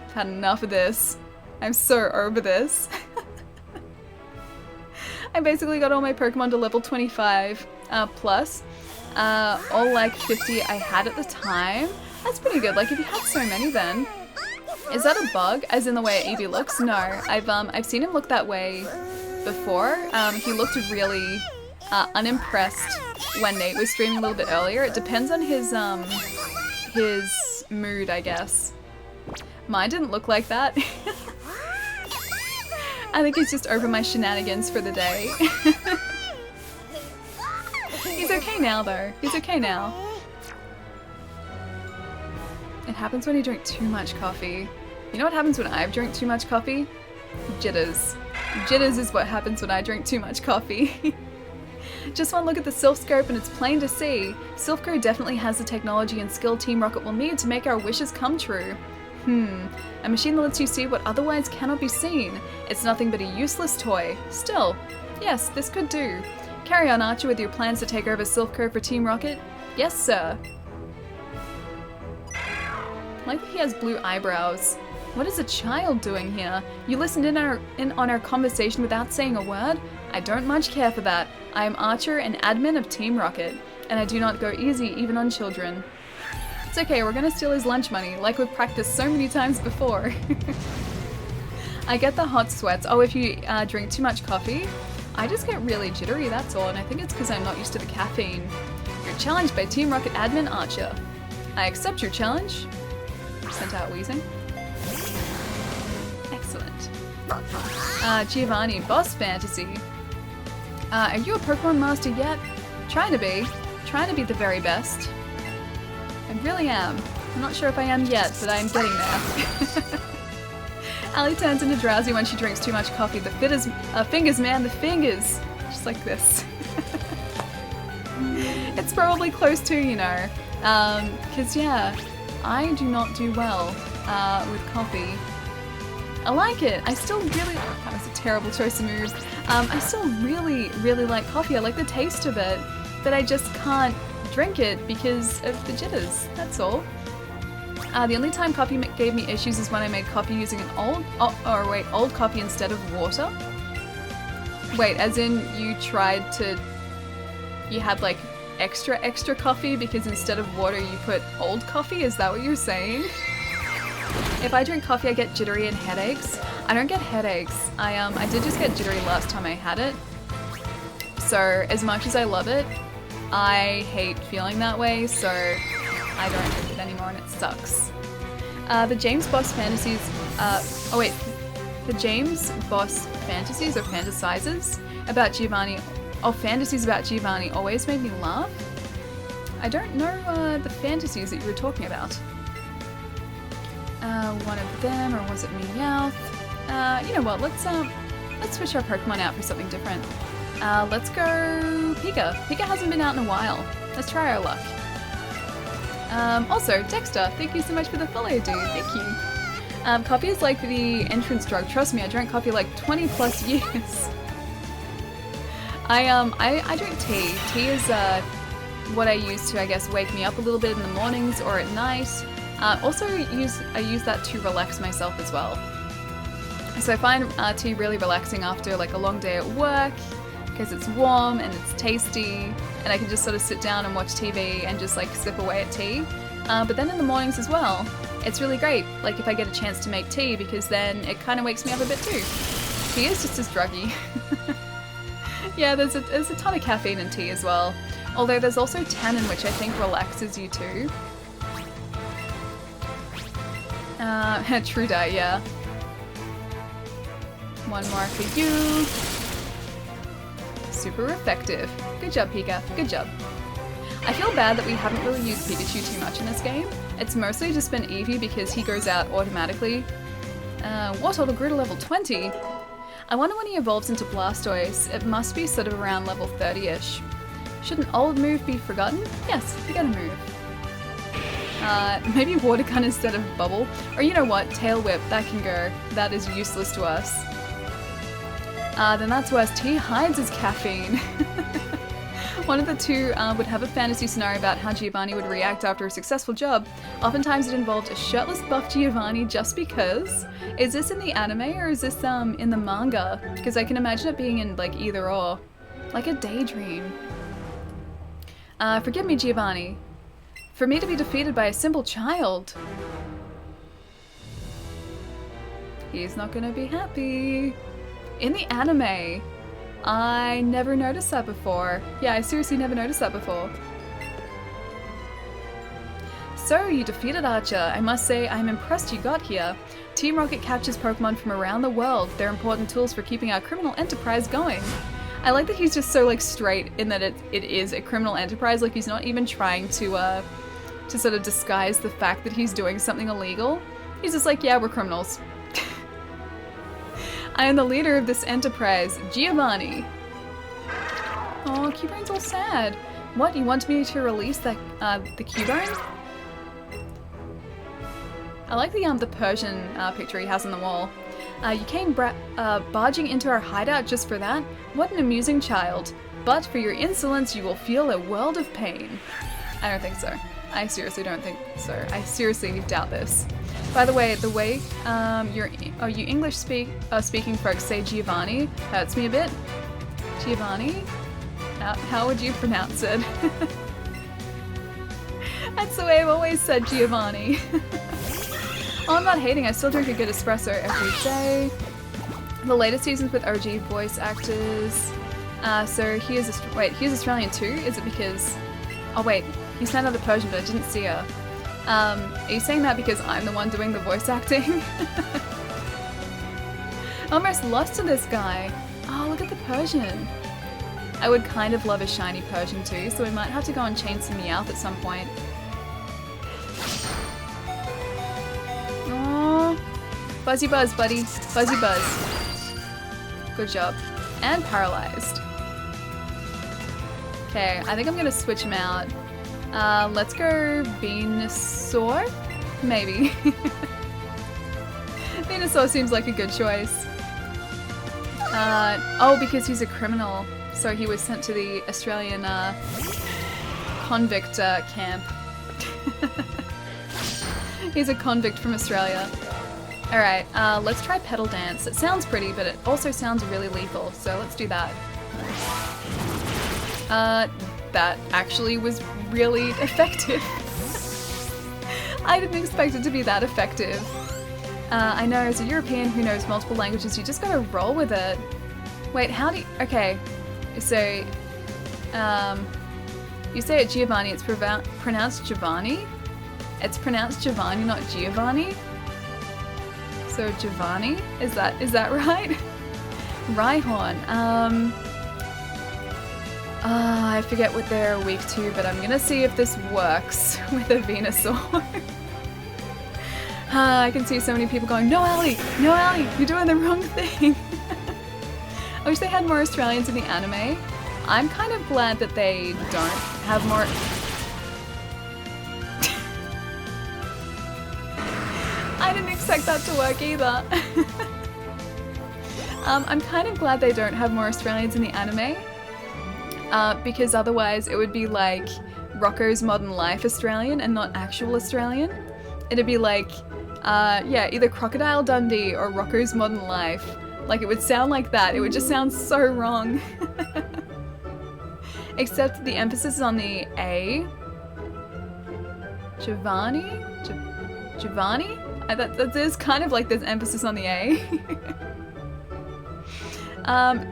I've had enough of this. I'm so over this. I basically got all my Pokemon to level 25 plus. All like 50 I had at the time. That's pretty good. Like if you had so many then. Is that a bug? As in the way Eevee looks? No. I've seen him look that way before. He looked really unimpressed when Nate was streaming a little bit earlier. It depends on his mood, I guess. Mine didn't look like that. I think he's just over my shenanigans for the day. He's okay now, though. He's okay now. It happens when you drink too much coffee. You know what happens when I've drank too much coffee? Jitters. Jitters is what happens when I drink too much coffee. Just one look at the Sylph Scope and it's plain to see. Sylphco definitely has the technology and skill Team Rocket will need to make our wishes come true. A machine that lets you see what otherwise cannot be seen. It's nothing but a useless toy. Still, yes, this could do. Carry on, Archer, with your plans to take over Sylphco for Team Rocket. Yes, sir. I like that he has blue eyebrows. What is a child doing here? You listened in on our conversation without saying a word? I don't much care for that. I am Archer and admin of Team Rocket, and I do not go easy even on children. It's okay, we're gonna steal his lunch money, like we've practiced so many times before. I get the hot sweats. Oh, if you drink too much coffee, I just get really jittery, that's all, and I think it's because I'm not used to the caffeine. You're challenged by Team Rocket admin Archer. I accept your challenge. Sent out wheezing. Excellent. Giovanni, Boss Fantasy. Are you a Pokemon Master yet? Trying to be. Trying to be the very best. I really am. I'm not sure if I am yet, but I am getting there. Allie turns into drowsy when she drinks too much coffee. The fingers, man, the fingers. Just like this. It's probably close to, you know. Because, yeah, I do not do well with coffee. I like it. I still really... That was a terrible choice of moves. I still really, really like coffee. I like the taste of it, but I just can't drink it because of the jitters. That's all. The only time coffee gave me issues is when I made coffee using an old coffee instead of water. Wait, as in you tried to... You had like extra coffee because instead of water you put old coffee? Is that what you're saying? If I drink coffee I get jittery and headaches. I don't get headaches. I did just get jittery last time I had it. So as much as I love it, I hate feeling that way, so I don't drink it anymore and it sucks. The James Boss Fantasies, the James Boss Fantasies or Fantasizes about Giovanni, fantasies about Giovanni always made me laugh. I don't know the fantasies that you were talking about. One of them, or was it Meowth? You know what, let's switch our Pokemon out for something different. Let's go Pika. Pika hasn't been out in a while. Let's try our luck. Also, Dexter, thank you so much for the follow, dude. Thank you. Coffee is like the entrance drug. Trust me, I drank coffee like 20 plus years. I drink tea. Tea is what I use to, I guess, wake me up a little bit in the mornings or at night. Also, I use that to relax myself as well. So I find tea really relaxing after like a long day at work because it's warm and it's tasty, and I can just sort of sit down and watch TV and just like sip away at tea. But then in the mornings as well, it's really great. Like if I get a chance to make tea, because then it kind of wakes me up a bit too. Tea is just as druggy. Yeah, there's a ton of caffeine in tea as well. Although there's also tannin, which I think relaxes you too. True that, yeah. One more for you. Super effective. Good job, Pika. Good job. I feel bad that we haven't really used Pikachu too much in this game. It's mostly just been Eevee because he goes out automatically. Wartortle grew to level 20. I wonder when he evolves into Blastoise. It must be sort of around level 30-ish. Should an old move be forgotten? Yes, forget a move. Maybe Water Gun instead of Bubble. Or you know what, Tail Whip, that can go. That is useless to us. Then that's worse. Tea hides his caffeine. One of the two would have a fantasy scenario about how Giovanni would react after a successful job. Oftentimes it involved a shirtless buff Giovanni just because. Is this in the anime or is this in the manga? Because I can imagine it being in like either or. Like a daydream. Forgive me, Giovanni. For me to be defeated by a simple child. He's not gonna be happy. In the anime, I never noticed that before. Yeah, I seriously never noticed that before. So, you defeated Archer. I must say, I'm impressed you got here. Team Rocket captures Pokemon from around the world. They're important tools for keeping our criminal enterprise going. I like that he's just so like straight in that it is a criminal enterprise. Like he's not even trying to sort of disguise the fact that he's doing something illegal. He's just like, yeah, we're criminals. I am the leader of this enterprise, Giovanni. Oh, Cubone's all sad. What, you want me to release that, the Cubone? I like the Persian picture he has on the wall. You came barging into our hideout just for that? What an amusing child. But for your insolence, you will feel a world of pain. I don't think so. I seriously don't think so. I seriously doubt this. By the way you English speaking folks say Giovanni hurts me a bit. Giovanni? How would you pronounce it? That's the way I've always said Giovanni. Oh, I'm not hating, I still drink a good espresso every day. The latest seasons with OG voice actors. So he is, wait, he's Australian too? Is it because, oh wait, he sounded the Persian but I didn't see her. Are you saying that because I'm the one doing the voice acting? Almost lost to this guy. Oh, look at the Persian. I would kind of love a shiny Persian too, so we might have to go and chain some Meowth at some point. Aww. Buzzy Buzz, buddy. Buzzy Buzz. Good job. And paralyzed. Okay, I think I'm gonna switch him out. Let's go Venusaur? Maybe. Venusaur seems like a good choice. Oh, because he's a criminal. So he was sent to the Australian convict camp. He's a convict from Australia. Alright, let's try Petal Dance. It sounds pretty, but it also sounds really lethal, so let's do that. That actually was really effective. I didn't expect it to be that effective. I know, as a European who knows multiple languages, you just gotta roll with it. Wait, how do you... Okay, so... you say it Giovanni, it's pronounced Giovanni? It's pronounced Giovanni, not Giovanni? So Giovanni? Is that right? Rhyhorn, I forget what they're weak to, but I'm gonna see if this works with a Venusaur. I can see so many people going, no Ali, you're doing the wrong thing. I wish they had more Australians in the anime. I'm kind of glad that they don't have more... I didn't expect that to work either. I'm kind of glad they don't have more Australians in the anime. Because otherwise it would be like Rocco's Modern Life Australian and not actual Australian. It'd be like, yeah, either Crocodile Dundee or Rocco's Modern Life. Like, it would sound like that. It would just sound so wrong. Except the emphasis is on the A. Giovanni? Giovanni? That is kind of like there's emphasis on the A.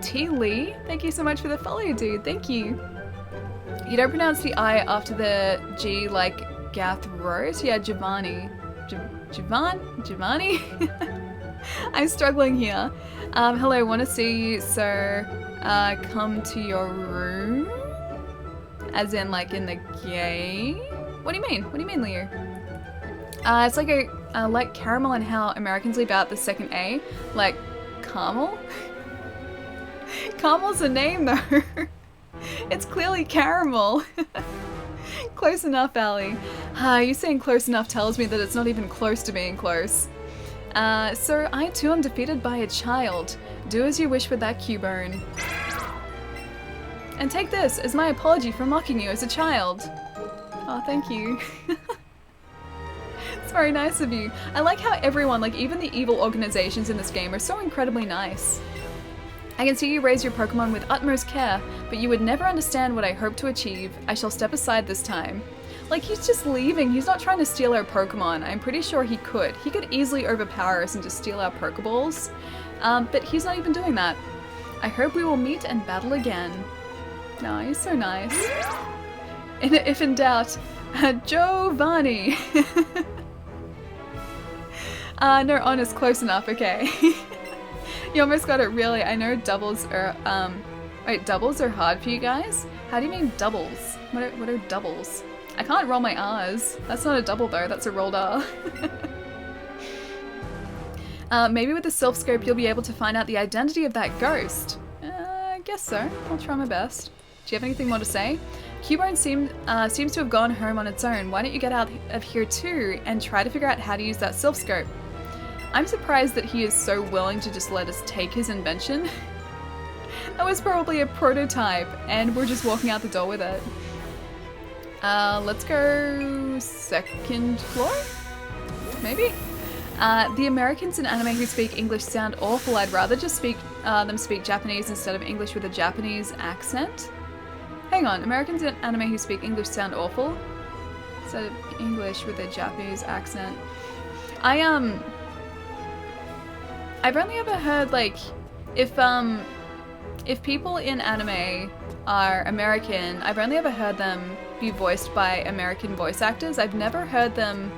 T. Lee, thank you so much for the follow, dude. Thank you. You don't pronounce the I after the G like Gath Rose? Yeah, Giovanni. Giovanni? I'm struggling here. Hello, want to see you, sir. Come to your room? As in, like, in the game? What do you mean? What do you mean, Leo? It's like a like caramel and how Americans leave out the second A. Like, caramel? Caramel's a name, though. It's clearly caramel. Close enough, Ali. You saying close enough tells me that it's not even close to being close. So I too am defeated by a child. Do as you wish with that Cubone. And take this as my apology for mocking you as a child. Oh, thank you. It's very nice of you. I like how everyone, like even the evil organizations in this game, are so incredibly nice. I can see you raise your Pokemon with utmost care, but you would never understand what I hope to achieve. I shall step aside this time. Like, he's just leaving. He's not trying to steal our Pokemon. I'm pretty sure he could. He could easily overpower us and just steal our Pokeballs. But he's not even doing that. I hope we will meet and battle again. No, he's so nice. If in doubt, Giovanni. No, honest, close enough, okay. You almost got it, really. I know doubles are, wait, doubles are hard for you guys? How do you mean doubles? What are doubles? I can't roll my R's. That's not a double though, that's a rolled R. Maybe with the Silph Scope you'll be able to find out the identity of that ghost. I guess so. I'll try my best. Do you have anything more to say? Cubone seems to have gone home on its own. Why don't you get out of here too and try to figure out how to use that Silph Scope? I'm surprised that he is so willing to just let us take his invention. That was probably a prototype and we're just walking out the door with it. Let's go second floor? Maybe? The Americans in anime who speak English sound awful. I'd rather just them speak Japanese instead of English with a Japanese accent. Hang on, Americans in anime who speak English sound awful? Instead of English with a Japanese accent. I've only ever heard, like, if people in anime are American, I've only ever heard them be voiced by American voice actors. I've never heard them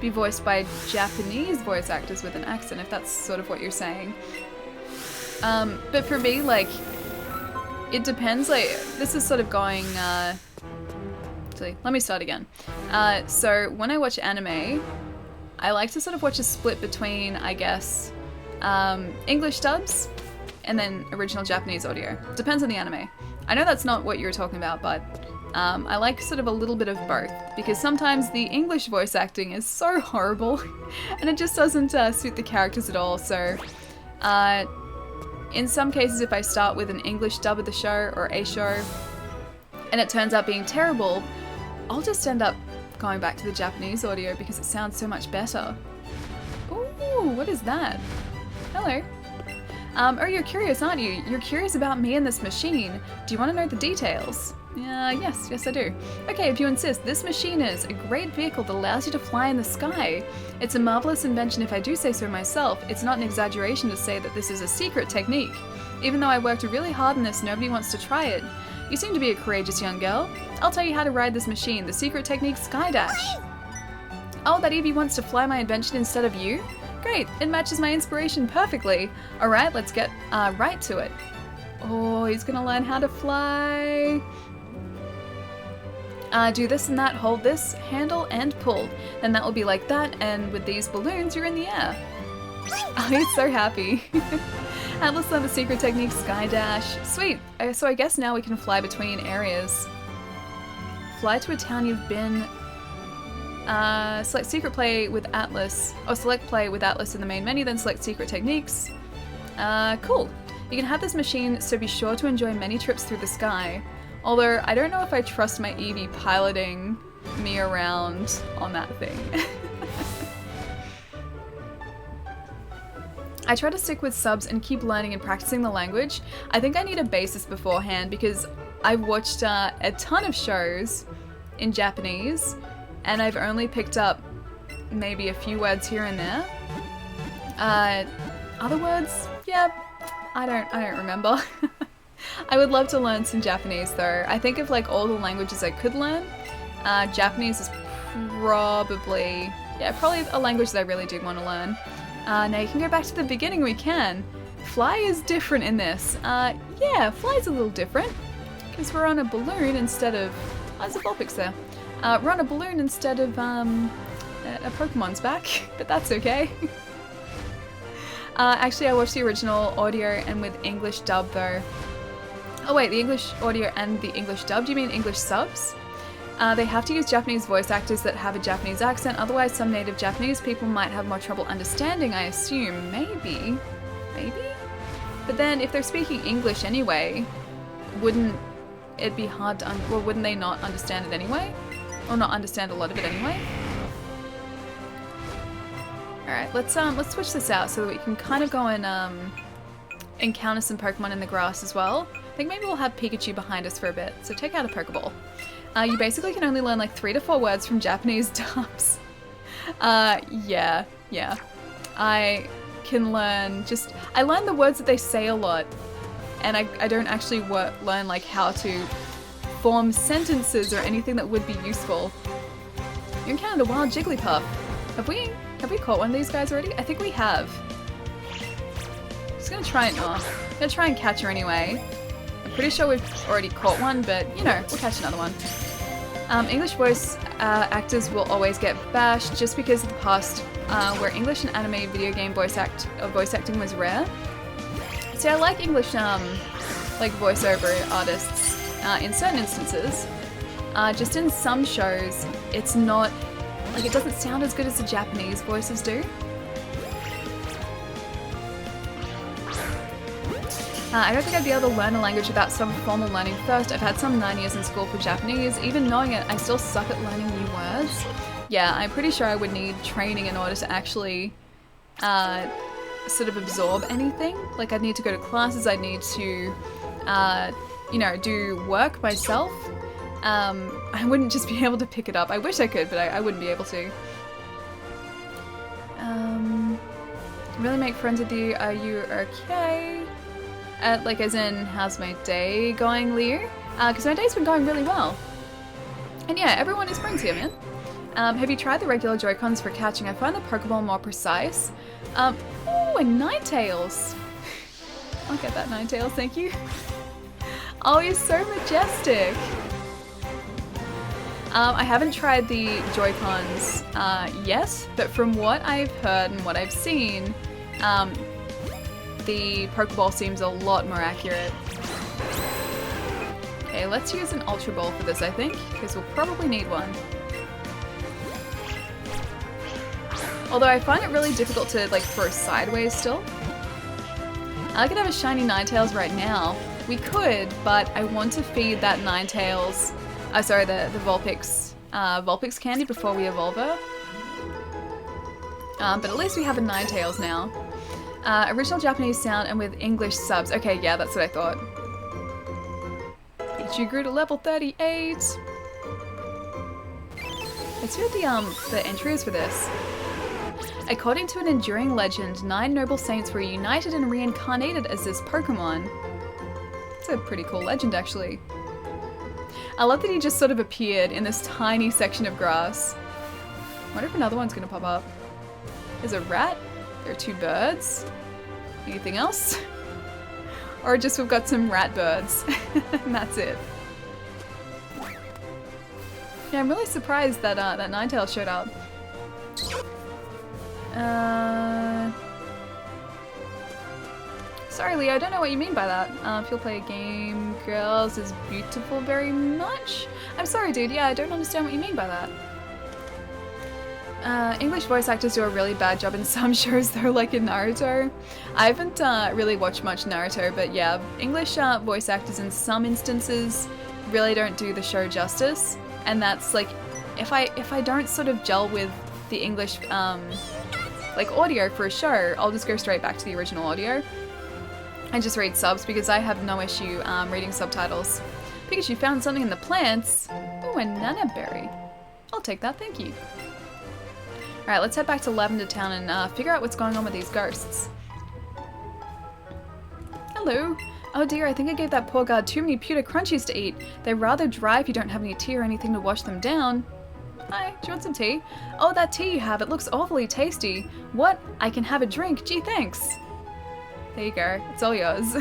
be voiced by Japanese voice actors with an accent, if that's sort of what you're saying. But for me, like, it depends, like, this is sort of going, actually, let me start again. So when I watch anime, I like to sort of watch a split between, I guess, English dubs and then original Japanese audio. Depends on the anime. I know that's not what you were talking about, but I like sort of a little bit of both, because sometimes the English voice acting is so horrible and it just doesn't suit the characters at all. So in some cases, if I start with an English dub of the show or a show and it turns out being terrible, I'll just end up going back to the Japanese audio because it sounds so much better. Ooh, what is that? Hello. Oh, you're curious, aren't you? You're curious about me and this machine. Do you want to know the details? Yes, I do. Okay, if you insist, this machine is a great vehicle that allows you to fly in the sky. It's a marvelous invention if I do say so myself. It's not an exaggeration to say that this is a secret technique. Even though I worked really hard on this, nobody wants to try it. You seem to be a courageous young girl. I'll tell you how to ride this machine, the secret technique Skydash. Oh, that Eevee wants to fly my invention instead of you? Great, it matches my inspiration perfectly. Alright, let's get right to it. Oh, he's gonna learn how to fly. Do this and that, hold this, handle and pull. Then that will be like that, and with these balloons you're in the air. Oh, he's so happy. Atlas learned the secret technique Skydash. Sweet, so I guess now we can fly between areas. Fly to a town you've been. Select secret play with Atlas, or select play with Atlas in the main menu, then select secret techniques. Cool. You can have this machine, so be sure to enjoy many trips through the sky. Although, I don't know if I trust my Eevee piloting me around on that thing. I try to stick with subs and keep learning and practicing the language. I think I need a basis beforehand because I've watched a ton of shows in Japanese and I've only picked up maybe a few words here and there. Other words? Yeah, I don't remember. I would love to learn some Japanese though. I think of like all the languages I could learn, Japanese is probably a language that I really do want to learn. Now you can go back to the beginning, we can. Fly is different in this. Yeah, fly's a little different. Because we're on a balloon instead of... Oh, there's a Vulpix there. We're on a balloon instead of a Pokemon's back, but that's okay. Actually, I watched the original audio and with English dub though. Oh wait, the English audio and the English dub? Do you mean English subs? They have to use Japanese voice actors that have a Japanese accent, otherwise some native Japanese people might have more trouble understanding, I assume. Maybe? But then if they're speaking English anyway, wouldn't it be hard to well, wouldn't they not understand it anyway? Or not understand a lot of it anyway? Alright, let's switch this out so that we can kind of go and encounter some Pokemon in the grass as well. I think maybe we'll have Pikachu behind us for a bit, so take out a Pokeball. You basically can only learn like 3 to 4 words from Japanese dubs. Yeah. I can learn I learn the words that they say a lot, and I don't actually learn like how to form sentences or anything that would be useful. You encountered a wild Jigglypuff. Have we caught one of these guys already? I think we have. Just gonna try and catch her anyway. I'm pretty sure we've already caught one, but you know, we'll catch another one. English voice actors will always get bashed just because of the past where English and anime video game voice acting was rare. See, I like English like voiceover artists in certain instances. Just in some shows, it's not like it doesn't sound as good as the Japanese voices do. I don't think I'd be able to learn a language without some formal learning first. I've had some 9 years in school for Japanese. Even knowing it, I still suck at learning new words. Yeah, I'm pretty sure I would need training in order to actually sort of absorb anything. Like I'd need to go to classes, I'd need to, you know, do work myself. I wouldn't just be able to pick it up. I wish I could, but I wouldn't be able to. Really make friends with you. Are you okay? Like as in, how's my day going, Leo? Because my day's been going really well. And yeah, everyone is friends here, man. Have you tried the regular Joy-Cons for catching? I find the Pokeball more precise. Oh, and Ninetales. I'll get that, Ninetales, thank you. Oh, you're so majestic. I haven't tried the Joy-Cons yet, but from what I've heard and what I've seen, the Pokeball seems a lot more accurate. Okay, let's use an Ultra Ball for this, I think, because we'll probably need one. Although I find it really difficult to, like, throw sideways still. I could have a shiny Ninetales right now. We could, but I want to feed that Ninetales, sorry, the Vulpix candy before we evolve her. But at least we have a Ninetales now. Original Japanese sound and with English subs. Okay, yeah, that's what I thought. Pichu grew to level 38. Let's see what the entry is for this. According to an enduring legend, 9 noble saints were united and reincarnated as this Pokemon. It's a pretty cool legend, actually. I love that he just sort of appeared in this tiny section of grass. I wonder if another one's gonna pop up. There's a rat. There are 2 birds. Anything else? Or just we've got some rat birds. And that's it. Yeah, I'm really surprised that that Ninetales showed up. Sorry, Leo, I don't know what you mean by that. If you'll play a game, girls is beautiful very much. I'm sorry, dude. Yeah, I don't understand what you mean by that. English voice actors do a really bad job in some shows, though, like in Naruto. I haven't really watched much Naruto, but yeah, English voice actors in some instances really don't do the show justice. And that's like, if I don't sort of gel with the English like audio for a show, I'll just go straight back to the original audio and just read subs because I have no issue reading subtitles. Pikachu found something in the plants. Oh, a Nana Berry. I'll take that, thank you. Alright, let's head back to Lavender Town and figure out what's going on with these ghosts. Hello. Oh dear, I think I gave that poor guard too many pewter crunchies to eat. They're rather dry if you don't have any tea or anything to wash them down. Hi, do you want some tea? Oh, that tea you have, it looks awfully tasty. What? I can have a drink. Gee, thanks. There you go. It's all yours.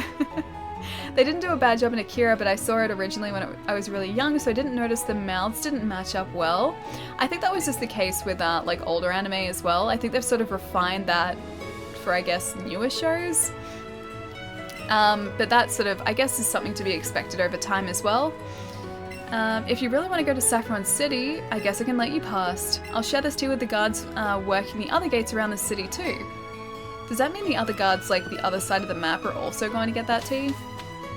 They didn't do a bad job in Akira, but I saw it originally when I was really young, so I didn't notice the mouths didn't match up well. I think that was just the case with like older anime as well. I think they've sort of refined that for, I guess, newer shows. But that sort of, I guess, is something to be expected over time as well. If you really want to go to Saffron City, I guess I can let you past. I'll share this tea with the guards working the other gates around the city too. Does that mean the other guards, like the other side of the map, are also going to get that tea?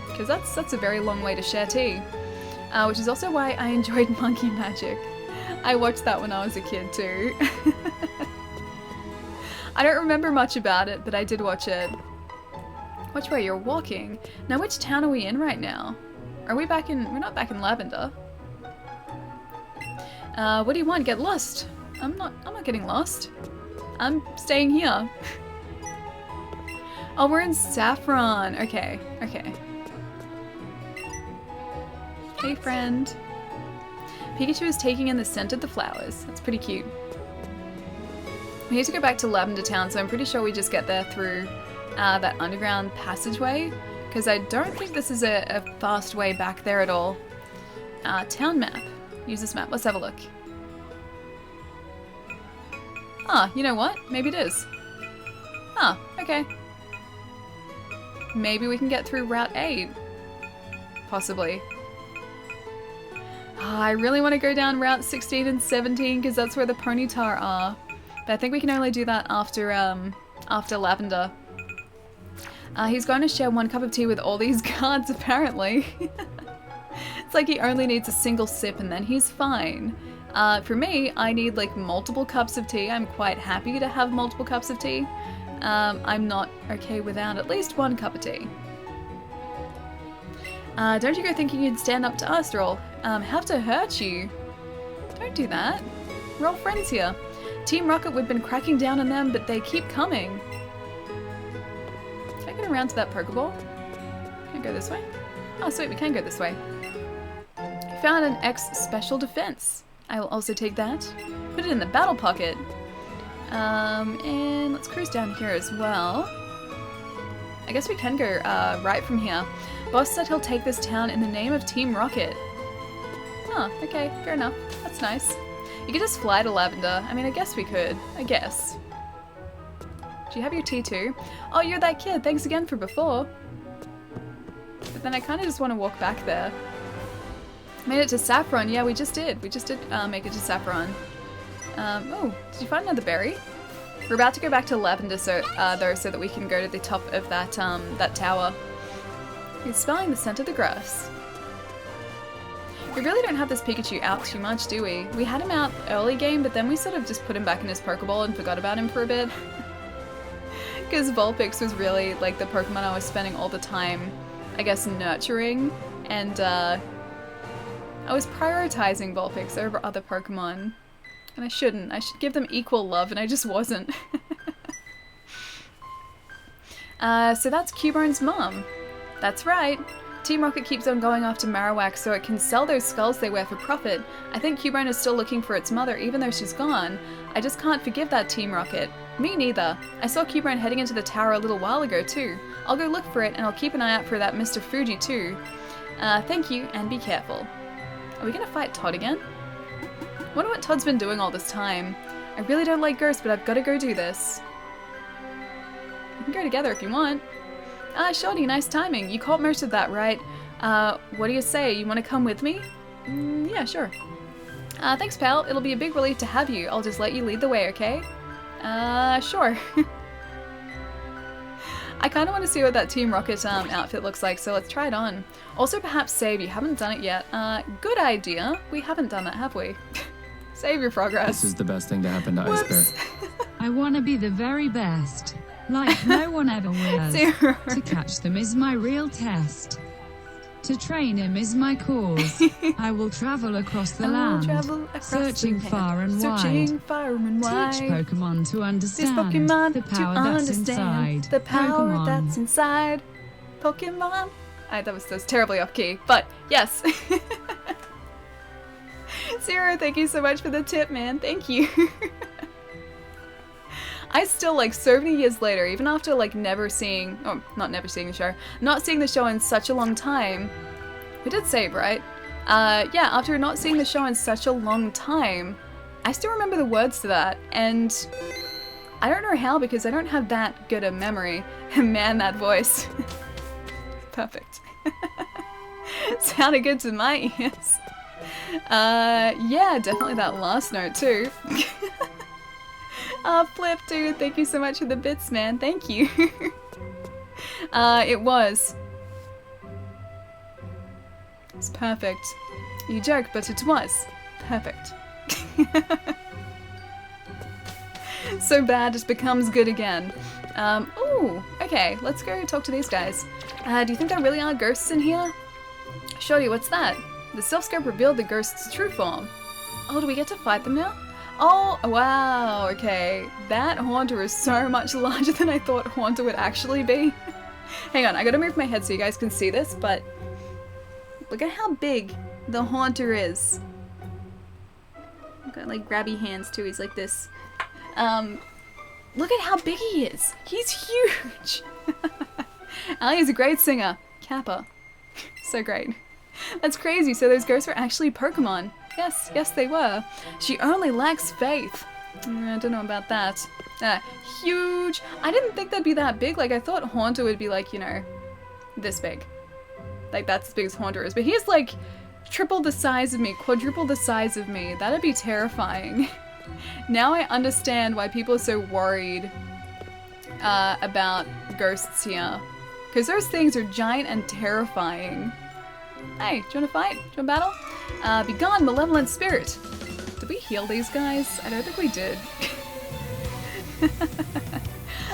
Because that's a very long way to share tea. Which is also why I enjoyed Monkey Magic. I watched that when I was a kid too. I don't remember much about it, but I did watch it. Watch where you're walking. Now which town are we in right now? Are we back in... We're not back in Lavender. What do you want? Get lost? I'm not getting lost. I'm staying here. Oh, we're in Saffron. Okay, okay. Hey, friend. Pikachu is taking in the scent of the flowers. That's pretty cute. We need to go back to Lavender Town, so I'm pretty sure we just get there through that underground passageway. Because I don't think this is a fast way back there at all. Town map. Use this map. Let's have a look. Ah, you know what? Maybe it is. Ah, okay. Maybe we can get through Route 8. Possibly. Oh, I really want to go down Route 16 and 17 because that's where the Ponytar are. But I think we can only do that after after Lavender. He's going to share 1 cup of tea with all these guards, apparently. It's like he only needs a single sip and then he's fine. For me, I need like multiple cups of tea. I'm quite happy to have multiple cups of tea. I'm not okay without at least one cup of tea. Don't you go thinking you'd stand up to us, or I'll have to hurt you. Don't do that. We're all friends here. Team Rocket, we've been cracking down on them, but they keep coming. Can I get around to that Pokeball? Can I go this way? Oh, sweet, we can go this way. Found an X special defense. I will also take that. Put it in the battle pocket. And let's cruise down here as well. I guess we can go right from here. Boss said he'll take this town in the name of Team Rocket. Oh, okay, fair enough. That's nice. You could just fly to Lavender. I mean, I guess we could. I guess. Do you have your tea too? Oh, you're that kid. Thanks again for before. But then I kind of just want to walk back there. Made it to Saffron. Yeah, we just did. We just did make it to Saffron. Oh, did you find another berry? We're about to go back to Lavender though, so that we can go to the top of that that tower. He's smelling the scent of the grass. We really don't have this Pikachu out too much, do we? We had him out early game, but then we sort of just put him back in his Pokeball and forgot about him for a bit. Because Vulpix was really like the Pokemon I was spending all the time, I guess, nurturing, and I was prioritizing Vulpix over other Pokemon. And I shouldn't. I should give them equal love, and I just wasn't. So that's Cubone's mom. That's right. Team Rocket keeps on going after Marowak so it can sell those skulls they wear for profit. I think Cubone is still looking for its mother even though she's gone. I just can't forgive that Team Rocket. Me neither. I saw Cubone heading into the tower a little while ago too. I'll go look for it and I'll keep an eye out for that Mr. Fuji too. Thank you and be careful. Are we gonna fight Todd again? Wonder what Todd's been doing all this time. I really don't like ghosts, but I've gotta go do this. We can go together if you want. Shorty, nice timing. You caught most of that, right? What do you say? You want to come with me? Yeah, sure. Thanks, pal. It'll be a big relief to have you. I'll just let you lead the way, okay? Sure. I kind of want to see what that Team Rocket outfit looks like, so let's try it on. Also, perhaps save. You haven't done it yet. Good idea. We haven't done that, have we? Save your progress. This is the best thing to happen to Ice Bear. I want to be the very best. Like no one ever will. Zero. To catch them is my real test. To train him is my cause. I will travel across the land, searching far and wide. Teach Pokemon to understand the power that's inside. The power that's inside Pokemon. That was terribly off key, but yes. Zero, thank you so much for the tip, man. Thank you. I still, like, so many years later, even after, like, not seeing the show in such a long time. We did save, right? Yeah, after not seeing the show in such a long time, I still remember the words to that, and I don't know how, because I don't have that good a memory. Man, that voice. Perfect. Sounded good to my ears. Yeah, definitely that last note, too. Flip, dude, thank you so much for the bits, man. Thank you. It was. It's perfect. You joke, but it was. Perfect. So bad it becomes good again. Ooh, okay, let's go talk to these guys. Do you think there really are ghosts in here? Shorty, what's that? The Self-Scope revealed the ghost's true form. Oh, do we get to fight them now? Oh, wow, okay. That Haunter is so much larger than I thought Haunter would actually be. Hang on, I gotta move my head so you guys can see this, but look at how big the Haunter is. Got like grabby hands too, he's like this. Look at how big he is. He's huge. Ali is a great singer. Kappa. So great. That's crazy, so those ghosts were actually Pokemon. Yes, yes they were. She only lacks faith. I don't know about that. Huge. I didn't think they'd be that big. Like, I thought Haunter would be like, you know, this big. Like, that's as big as Haunter is. But he's like triple the size of me, quadruple the size of me. That'd be terrifying. Now I understand why people are so worried about ghosts here. Because those things are giant and terrifying. Hey, do you want to fight? Do you want to battle? Be gone, malevolent spirit. Did we heal these guys? I don't think we did.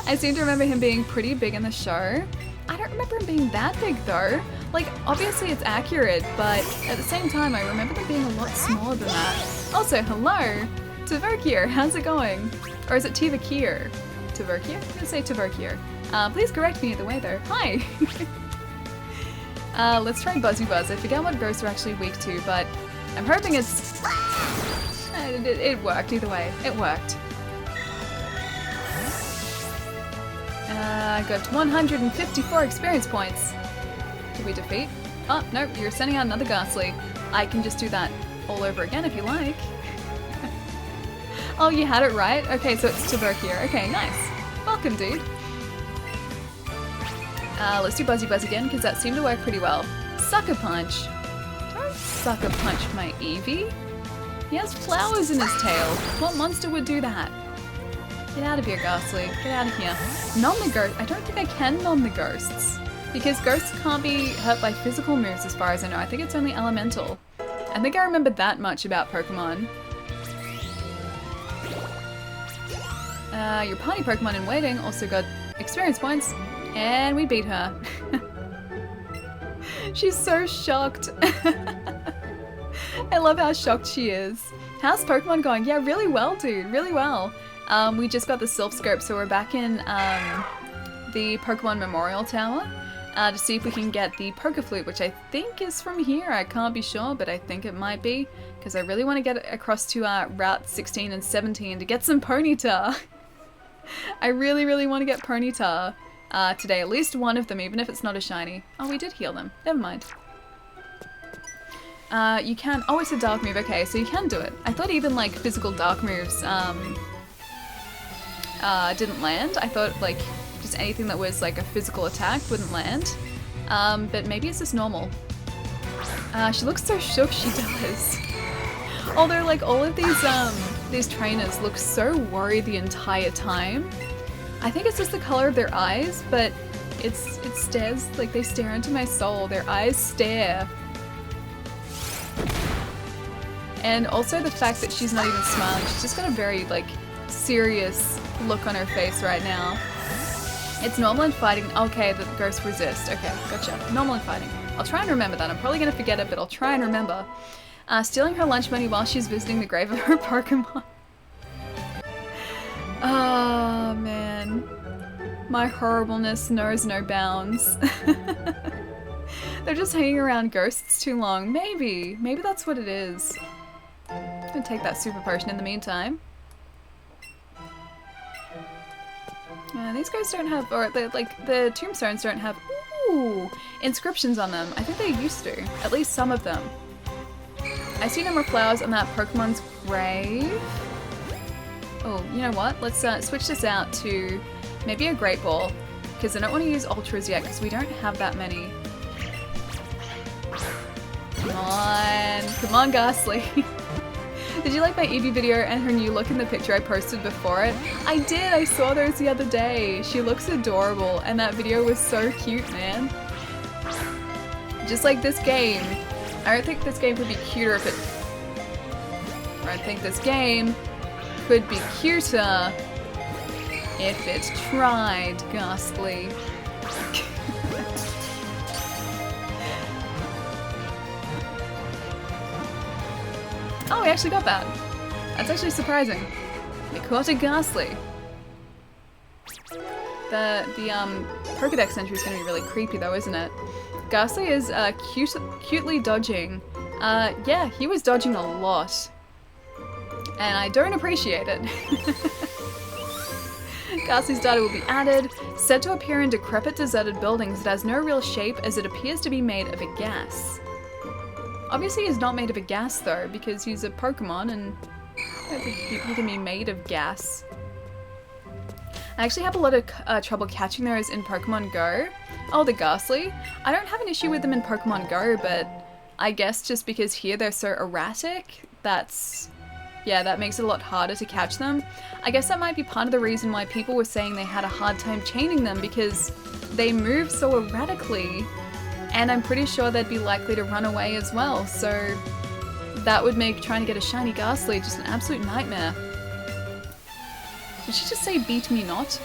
I seem to remember him being pretty big in the show. I don't remember him being that big though. Like, obviously it's accurate, but at the same time I remember them being a lot smaller than that. Also, hello! Tverkir, how's it going? Or is it Tivakir? Tverkir? I'm gonna say Tverkir. Please correct me either way though. Hi! Let's try Buzzy Buzz. I forget what ghosts are actually weak to, but I'm hoping it's... it worked either way. It worked. Got 154 experience points. Did we defeat? Oh, no, you're sending out another Ghastly. I can just do that all over again if you like. Oh, you had it right? Okay, so it's Tverkir. Okay, nice. Welcome, dude. Let's do Buzzy Buzz again, because that seemed to work pretty well. Sucker Punch. Don't Sucker Punch my Eevee. He has flowers in his tail. What monster would do that? Get out of here, Ghastly. Get out of here. Numb the ghost. I don't think I can numb the ghosts. Because ghosts can't be hurt by physical moves as far as I know. I think it's only elemental. I think I remember that much about Pokemon. Your party Pokemon in waiting also got experience points. And we beat her. She's so shocked. I love how shocked she is. How's Pokemon going? Yeah, really well, dude. Really well. We just got the Sylph Scope, so we're back in the Pokemon Memorial Tower to see if we can get the Poké Flute, which I think is from here. I can't be sure, but I think it might be, because I really want to get across to Route 16 and 17 to get some Ponyta. I really, really want to get Ponyta today. At least one of them, even if it's not a shiny. Oh, we did heal them. Never mind. You can... Oh, it's a dark move. Okay, so you can do it. I thought even, like, physical dark moves didn't land. I thought, like, just anything that was, like, a physical attack wouldn't land. But maybe it's just normal. She looks so shook, she does. Although, like, all of these trainers look so worried the entire time. I think it's just the color of their eyes, but it stares, like, they stare into my soul. Their eyes stare. And also the fact that she's not even smiling. She's just got a very, like, serious look on her face right now. It's normal in fighting. Okay, the ghosts resist. Okay, gotcha. Normal in fighting. I'll try and remember that. I'm probably gonna forget it, but I'll try and remember. Stealing her lunch money while she's visiting the grave of her Pokemon. Oh, man. My horribleness knows no bounds. They're just hanging around ghosts too long. Maybe. Maybe that's what it is. I'm gonna take that super potion in the meantime. These guys don't have, or the tombstones don't have, ooh, inscriptions on them. I think they used to. At least some of them. I see no more flowers on that Pokemon's grave. Oh, you know what? Let's switch this out to maybe a Great Ball, because I don't want to use Ultras yet, because we don't have that many. Come on. Come on, Ghastly. Did you like my Eevee video and her new look in the picture I posted before it? I did! I saw those the other day. She looks adorable, and that video was so cute, man. Just like this game. I don't think this game would be cuter if it... Or I think this game could be cuter if it tried, Ghastly. Oh, we actually got that. That's actually surprising. We caught a Ghastly. The Pokedex entry is going to be really creepy though, isn't it? Ghastly is cutely dodging. Yeah, he was dodging a lot. And I don't appreciate it. Ghastly's data will be added. Said to appear in decrepit deserted buildings, it has no real shape as it appears to be made of a gas. Obviously he's not made of a gas though, because he's a Pokemon and I don't think he can be made of gas. I actually have a lot of trouble catching those in Pokemon Go. Oh, the Ghastly. I don't have an issue with them in Pokemon Go, but I guess just because here they're so erratic, yeah, that makes it a lot harder to catch them. I guess that might be part of the reason why people were saying they had a hard time chaining them, because they move so erratically. And I'm pretty sure they'd be likely to run away as well, so that would make trying to get a shiny Ghastly just an absolute nightmare. Did she just say beat me not?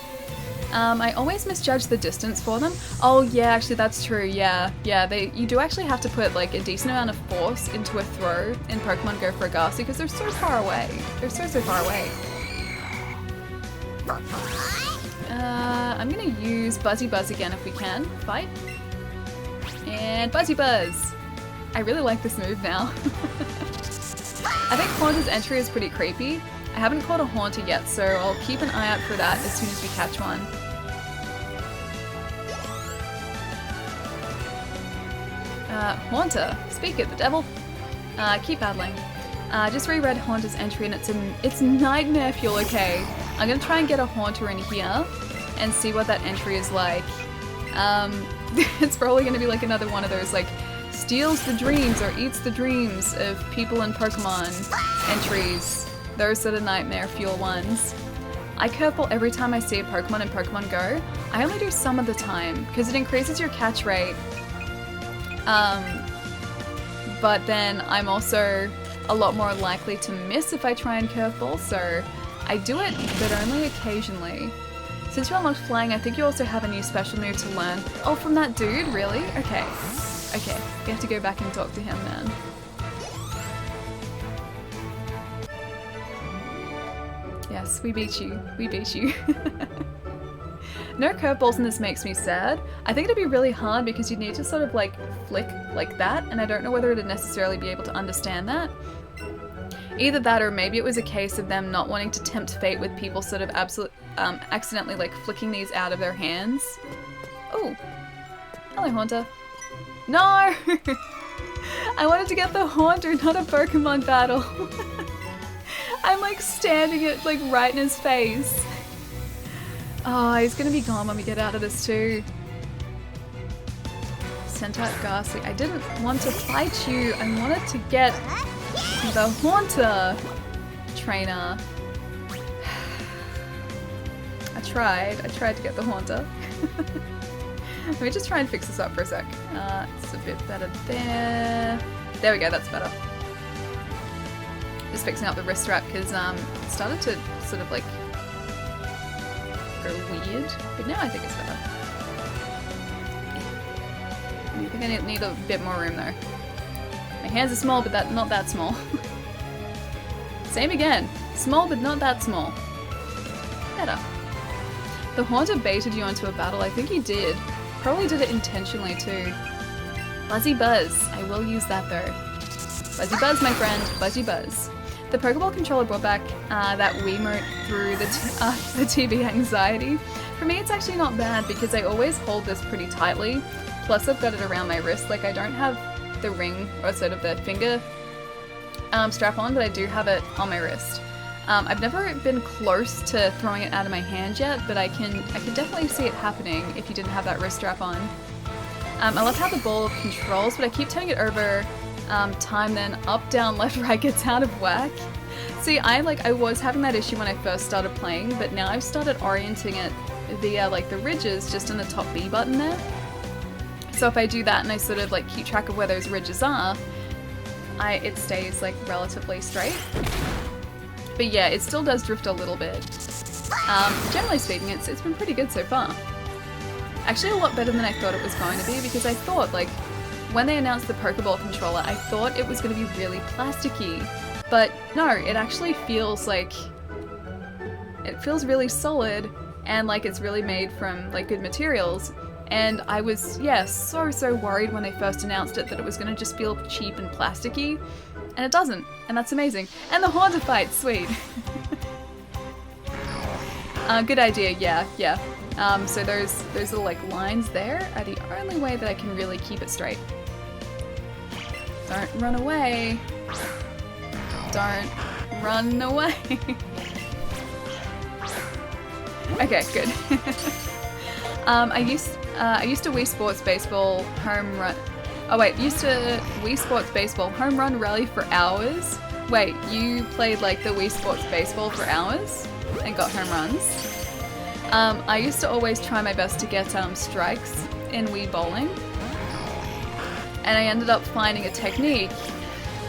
I always misjudge the distance for them. Oh yeah, actually that's true, yeah. You do actually have to put like a decent amount of force into a throw in Pokemon Go for a Ghastly because they're so far away. They're so far away. I'm gonna use Buzzy Buzz again if we can. Fight. And Buzzy Buzz! I really like this move now. I think Haunter's entry is pretty creepy. I haven't caught a Haunter yet, so I'll keep an eye out for that as soon as we catch one. Haunter, speak it, the devil. Keep battling. Just reread Haunter's entry and it's Nightmare Fuel, okay. I'm gonna try and get a Haunter in here and see what that entry is like. It's probably gonna be like another one of those like steals the dreams or eats the dreams of people in Pokemon entries. Those sort of Nightmare Fuel ones. I curveball every time I see a Pokemon in Pokemon Go. I only do some of the time because it increases your catch rate. But then I'm also a lot more likely to miss if I try and curveball, so I do it, but only occasionally. Since you unlocked flying, I think you also have a new special move to learn. Oh, from that dude? Really? Okay. Okay, we have to go back and talk to him then. Yes, we beat you. We beat you. No curveballs in this makes me sad. I think it'd be really hard because you'd need to sort of like flick like that, and I don't know whether it'd necessarily be able to understand that. Either that or maybe it was a case of them not wanting to tempt fate with people sort of accidentally like flicking these out of their hands. Oh, hello Haunter. No! I wanted to get the Haunter, not a Pokemon battle. I'm like standing it like right in his face. Oh, he's gonna be gone when we get out of this too. Sent out Ghastly. I didn't want to fight you. I wanted to get the Haunter trainer. I tried to get the Haunter. Let me just try and fix this up for a sec. It's a bit better there. There we go, that's better. Just fixing up the wrist strap because it started to sort of like go weird, but now I think it's better. I think I need a bit more room though. My hands are small, but not that small. Same again. Small, but not that small. Better. The Haunter baited you onto a battle. I think he did. Probably did it intentionally too. Buzzy Buzz. I will use that though. Buzzy Buzz, my friend. Buzzy Buzz. The Pokeball controller brought back that Wiimote through the TV anxiety. For me, it's actually not bad because I always hold this pretty tightly. Plus, I've got it around my wrist. Like, I don't have the ring or sort of the finger strap on, but I do have it on my wrist. I've never been close to throwing it out of my hand yet, but I can definitely see it happening if you didn't have that wrist strap on. I love how the ball controls, but I keep turning it over time, then up, down, left, right gets out of whack. See, I was having that issue when I first started playing, but now I've started orienting it via like the ridges just in the top B button there. So if I do that and I sort of like keep track of where those ridges are, it stays like relatively straight. But yeah, it still does drift a little bit. Generally speaking, it's been pretty good so far. Actually a lot better than I thought it was going to be, because I thought like when they announced the Pokeball controller, I thought it was going to be really plasticky. But no, it actually feels like, it feels really solid and like it's really made from like good materials. And I was, yeah, so worried when they first announced it that it was going to just feel cheap and plasticky. And it doesn't, and that's amazing. And the Haunter fight, sweet. Good idea, yeah. So those little like lines there are the only way that I can really keep it straight. Don't run away. Don't run away. Okay, good. I used to Wii Sports Baseball home run. Oh wait, used to Wii Sports Baseball home run rally for hours. Wait, you played like the Wii Sports Baseball for hours and got home runs? I used to always try my best to get strikes in Wii Bowling. And I ended up finding a technique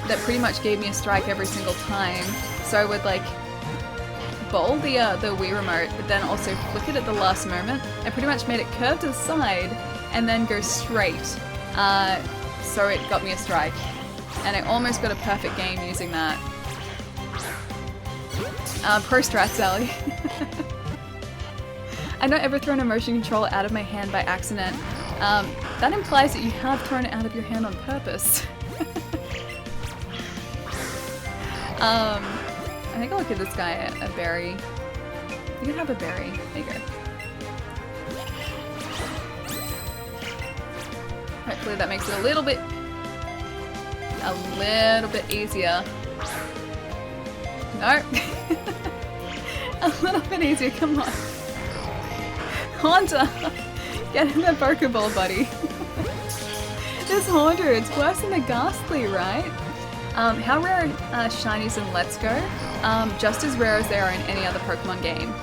that pretty much gave me a strike every single time. So I would like bowl the Wii remote, but then also flick it at the last moment. I pretty much made it curve to the side and then go straight. So it got me a strike. And I almost got a perfect game using that. Pro strat, Sally. I've not ever thrown a motion controller out of my hand by accident. That implies that you have thrown it out of your hand on purpose. I think I'll give this guy a berry. You can have a berry. There you go. Hopefully that makes it a little bit easier. No. A little bit easier, come on. Haunter! Get in the Pokeball, buddy. This Haunter, it's worse than the Ghastly, right? How rare are shinies in Let's Go? Just as rare as they are in any other Pokemon game.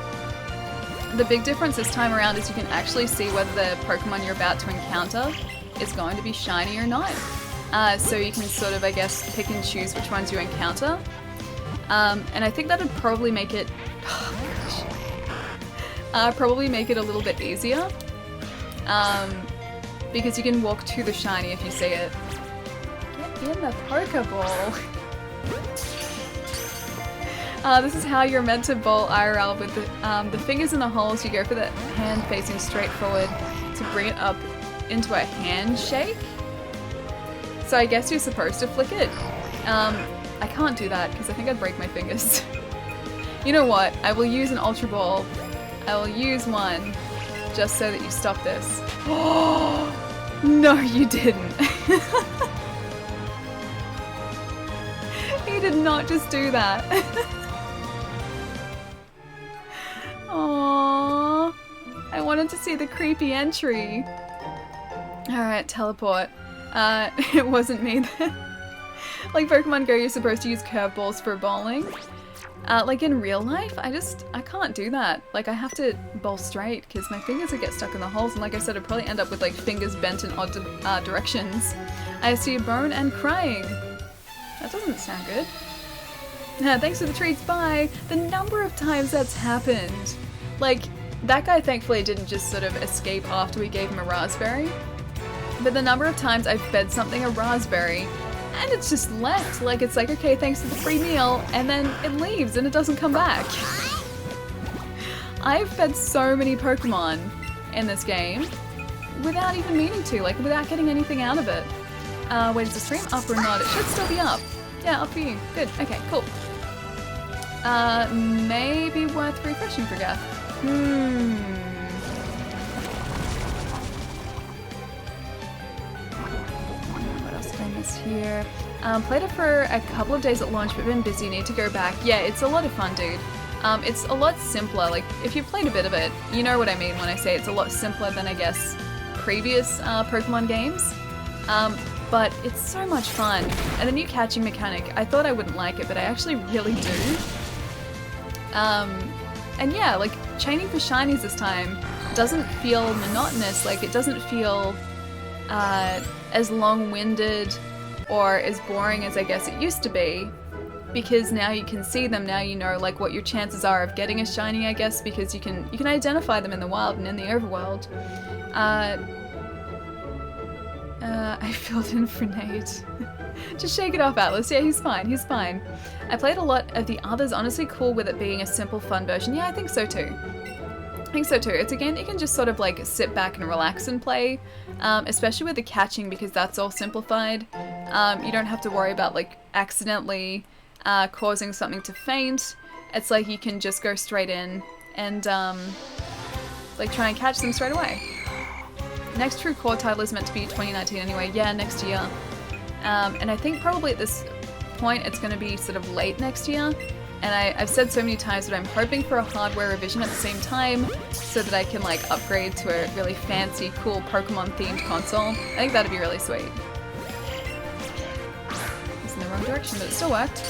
The big difference this time around is you can actually see whether the Pokemon you're about to encounter is going to be shiny or not. So you can sort of, I guess, pick and choose which ones you encounter. And I think that would probably make it... probably make it a little bit easier. Because you can walk to the shiny if you see it. Get in the Pokeball. This is how you're meant to bowl IRL with the fingers in the holes. You go for the hand facing straight forward to bring it up into a handshake. So I guess you're supposed to flick it. I can't do that because I think I'd break my fingers. You know what? I will use an Ultra Ball. I will use one just so that you stop this. Oh, no, you didn't. You did not just do that. Aww. I wanted to see the creepy entry. Alright, teleport. It wasn't me then. Like Pokemon Go, you're supposed to use curveballs for bowling. Like in real life, I can't do that. Like I have to bowl straight because my fingers would get stuck in the holes, and like I said, I'd probably end up with like fingers bent in odd directions. I see a bone and crying. That doesn't sound good. Thanks for the treats, bye! The number of times that's happened. Like, that guy thankfully didn't just sort of escape after we gave him a raspberry. But the number of times I've fed something a raspberry, and it's just left. Like, it's like, okay, thanks for the free meal, and then it leaves and it doesn't come back. I've fed so many Pokemon in this game without even meaning to, like, without getting anything out of it. Wait, is the stream up or not? It should still be up. Yeah, up for you. Good. Okay, cool. Maybe worth refreshing for Gaff. What else did I miss here? Played it for a couple of days at launch, but been busy. Need to go back. Yeah, it's a lot of fun, dude. It's a lot simpler. Like, if you've played a bit of it, you know what I mean when I say it's a lot simpler than, I guess, previous Pokemon games. But it's so much fun. And the new catching mechanic, I thought I wouldn't like it, but I actually really do. And yeah, like, chaining for shinies this time doesn't feel monotonous. Like, it doesn't feel as long-winded or as boring as I guess it used to be. Because now you can see them, now you know, like, what your chances are of getting a shiny, I guess, because you can identify them in the wild and in the overworld. I filled in for Nate. Just shake it off, Atlas. Yeah, he's fine. He's fine. I played a lot of the others. Honestly, cool with it being a simple, fun version. Yeah, I think so too. I think so too. It's a game that you can just sort of like sit back and relax and play, especially with the catching because that's all simplified. You don't have to worry about like accidentally causing something to faint. It's like you can just go straight in and like try and catch them straight away. Next true core title is meant to be 2019 anyway. Yeah, next year. And I think probably at this point it's going to be sort of late next year. And I've said so many times that I'm hoping for a hardware revision at the same time so that I can like upgrade to a really fancy, cool Pokemon themed console. I think that'd be really sweet. It's in the wrong direction, but it still worked.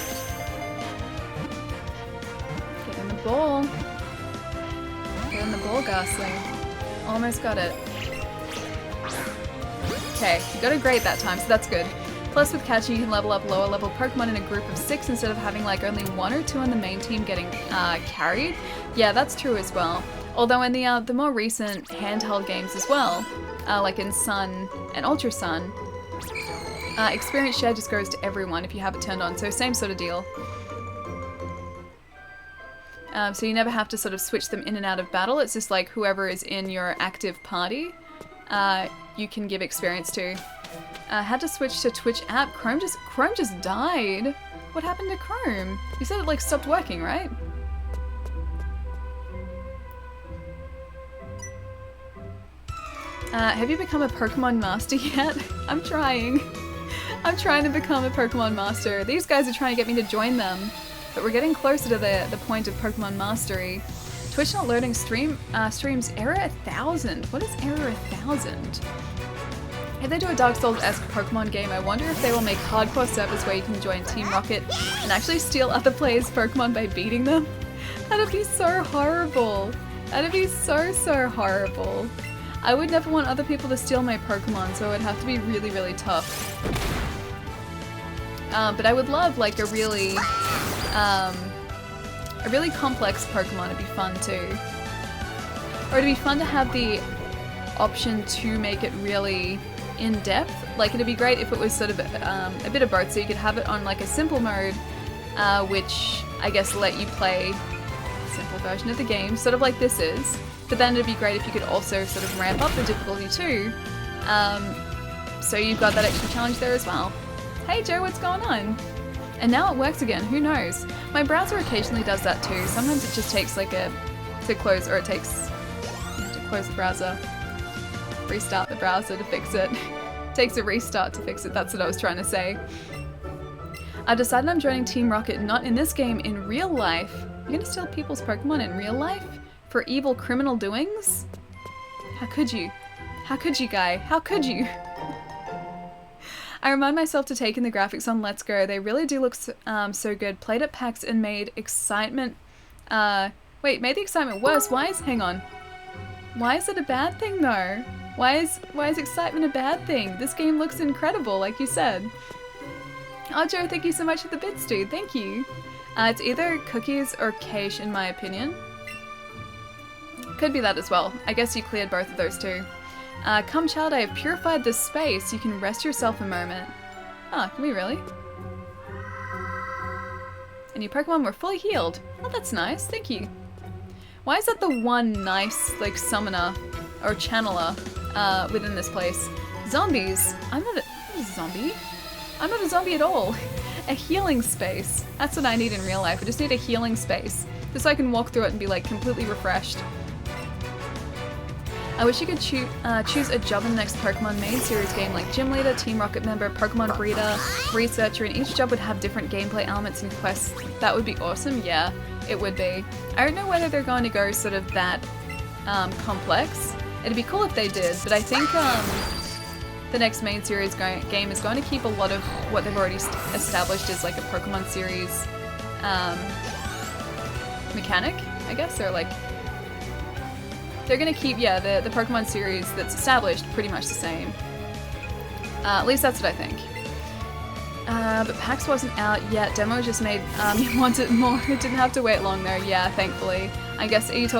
Get in the ball. Get in the ball, Ghastly. Almost got it. Okay, you got a great that time, so that's good. Plus with catching you can level up lower level Pokemon in a group of 6 instead of having like only 1 or 2 on the main team getting carried. Yeah, that's true as well. Although in the more recent handheld games as well, like in Sun and Ultra Sun, experience share just goes to everyone if you have it turned on, so same sort of deal. So you never have to sort of switch them in and out of battle, it's just like whoever is in your active party, you can give experience to. Had to switch to Twitch app. Chrome just died. What happened to Chrome? You said it like stopped working, right? Have you become a Pokemon master yet? I'm trying. I'm trying to become a Pokemon master. These guys are trying to get me to join them, but we're getting closer to the point of Pokemon mastery. Twitch not loading streams error 1000. What is error 1000? If they do a Dark Souls-esque Pokemon game, I wonder if they will make hardcore servers where you can join Team Rocket and actually steal other players' Pokemon by beating them. That'd be so horrible. That'd be so horrible. I would never want other people to steal my Pokemon, so it would have to be really, really tough. But I would love like a really complex Pokemon. It'd be fun too. Or it'd be fun to have the option to make it really in-depth. Like it'd be great if it was sort of a bit of both, so you could have it on like a simple mode, which I guess let you play a simple version of the game, sort of like this is. But then it'd be great if you could also sort of ramp up the difficulty too, so you've got that extra challenge there as well. Hey Joe, what's going on? And now it works again, who knows? My browser occasionally does that too. Sometimes it just takes like to close, or it takes, you have to close the browser, restart the browser to fix it. Takes a restart to fix it, that's what I was trying to say. I've decided I'm joining Team Rocket, not in this game, in real life. You're gonna steal people's Pokemon in real life? For evil criminal doings? How could you? How could you, guy? How could you? I remind myself to take in the graphics on Let's Go. They really do look so good. Played at PAX and made excitement... wait, made the excitement worse. Hang on. Why is it a bad thing though? Why is excitement a bad thing? This game looks incredible, like you said. Oh Joe, thank you so much for the bits, dude. Thank you. It's either cookies or cache in my opinion. Could be that as well. I guess you cleared both of those too. Come child, I have purified this space. You can rest yourself a moment. Oh, can we really? And your Pokemon were fully healed. Oh, that's nice. Thank you. Why is that the one nice, like, summoner or channeler within this place? Zombies. I'm not a zombie. I'm not a zombie at all. A healing space. That's what I need in real life. I just need a healing space. Just so I can walk through it and be, like, completely refreshed. I wish you could choose a job in the next Pokemon main series game, like Gym Leader, Team Rocket member, Pokemon Breeder, Researcher, and each job would have different gameplay elements and quests. That would be awesome, yeah, it would be. I don't know whether they're going to go sort of that complex. It'd be cool if they did, but I think the next main series game is going to keep a lot of what they've already established as like a Pokemon series mechanic, I guess, or like... They're gonna keep, yeah, the Pokemon series that's established pretty much the same. At least that's what I think. But PAX wasn't out yet. Demo just made you want it more. It didn't have to wait long though. Yeah, thankfully. I'm guessing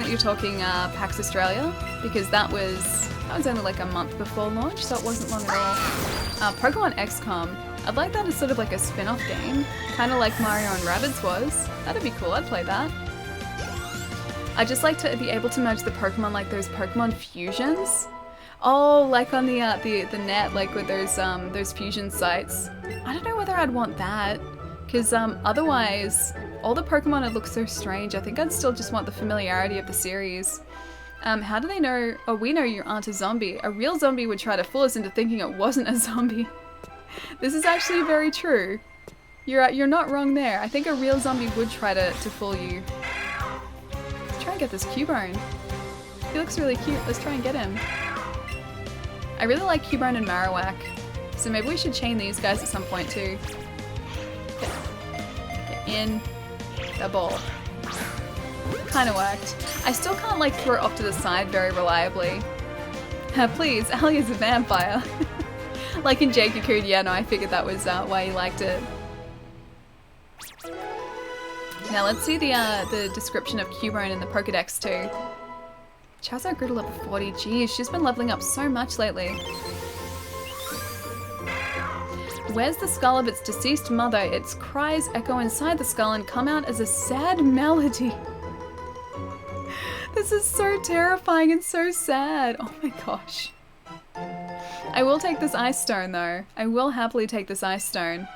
that you're talking PAX Australia, because that was only like a month before launch, so it wasn't long at all. Pokemon XCOM. I'd like that as sort of like a spin-off game, kind of like Mario and Rabbids was. That'd be cool. I'd play that. I'd just like to be able to merge the Pokemon like those Pokemon fusions. Oh, like on the net, like with those fusion sites. I don't know whether I'd want that, because otherwise, all the Pokemon would look so strange. I think I'd still just want the familiarity of the series. How do they know? Oh, we know you aren't a zombie. A real zombie would try to fool us into thinking it wasn't a zombie. This is actually very true. You're not wrong there. I think a real zombie would try to fool you. Try and get this Cubone. He looks really cute. Let's try and get him. I really like Cubone and Marowak, so maybe we should chain these guys at some point too. Get in the ball. Kinda worked. I still can't like throw it off to the side very reliably. Please, Ali is a vampire. Like in Jake-Cocoon, yeah, no, I figured that was why you liked it. Now let's see the description of Cubone in the Pokedex too. Charizard grew to level 40. Geez, she's been leveling up so much lately. Wears the skull of its deceased mother. Its cries echo inside the skull and come out as a sad melody. This is so terrifying and so sad. Oh my gosh. I will take this ice stone though. I will happily take this ice stone.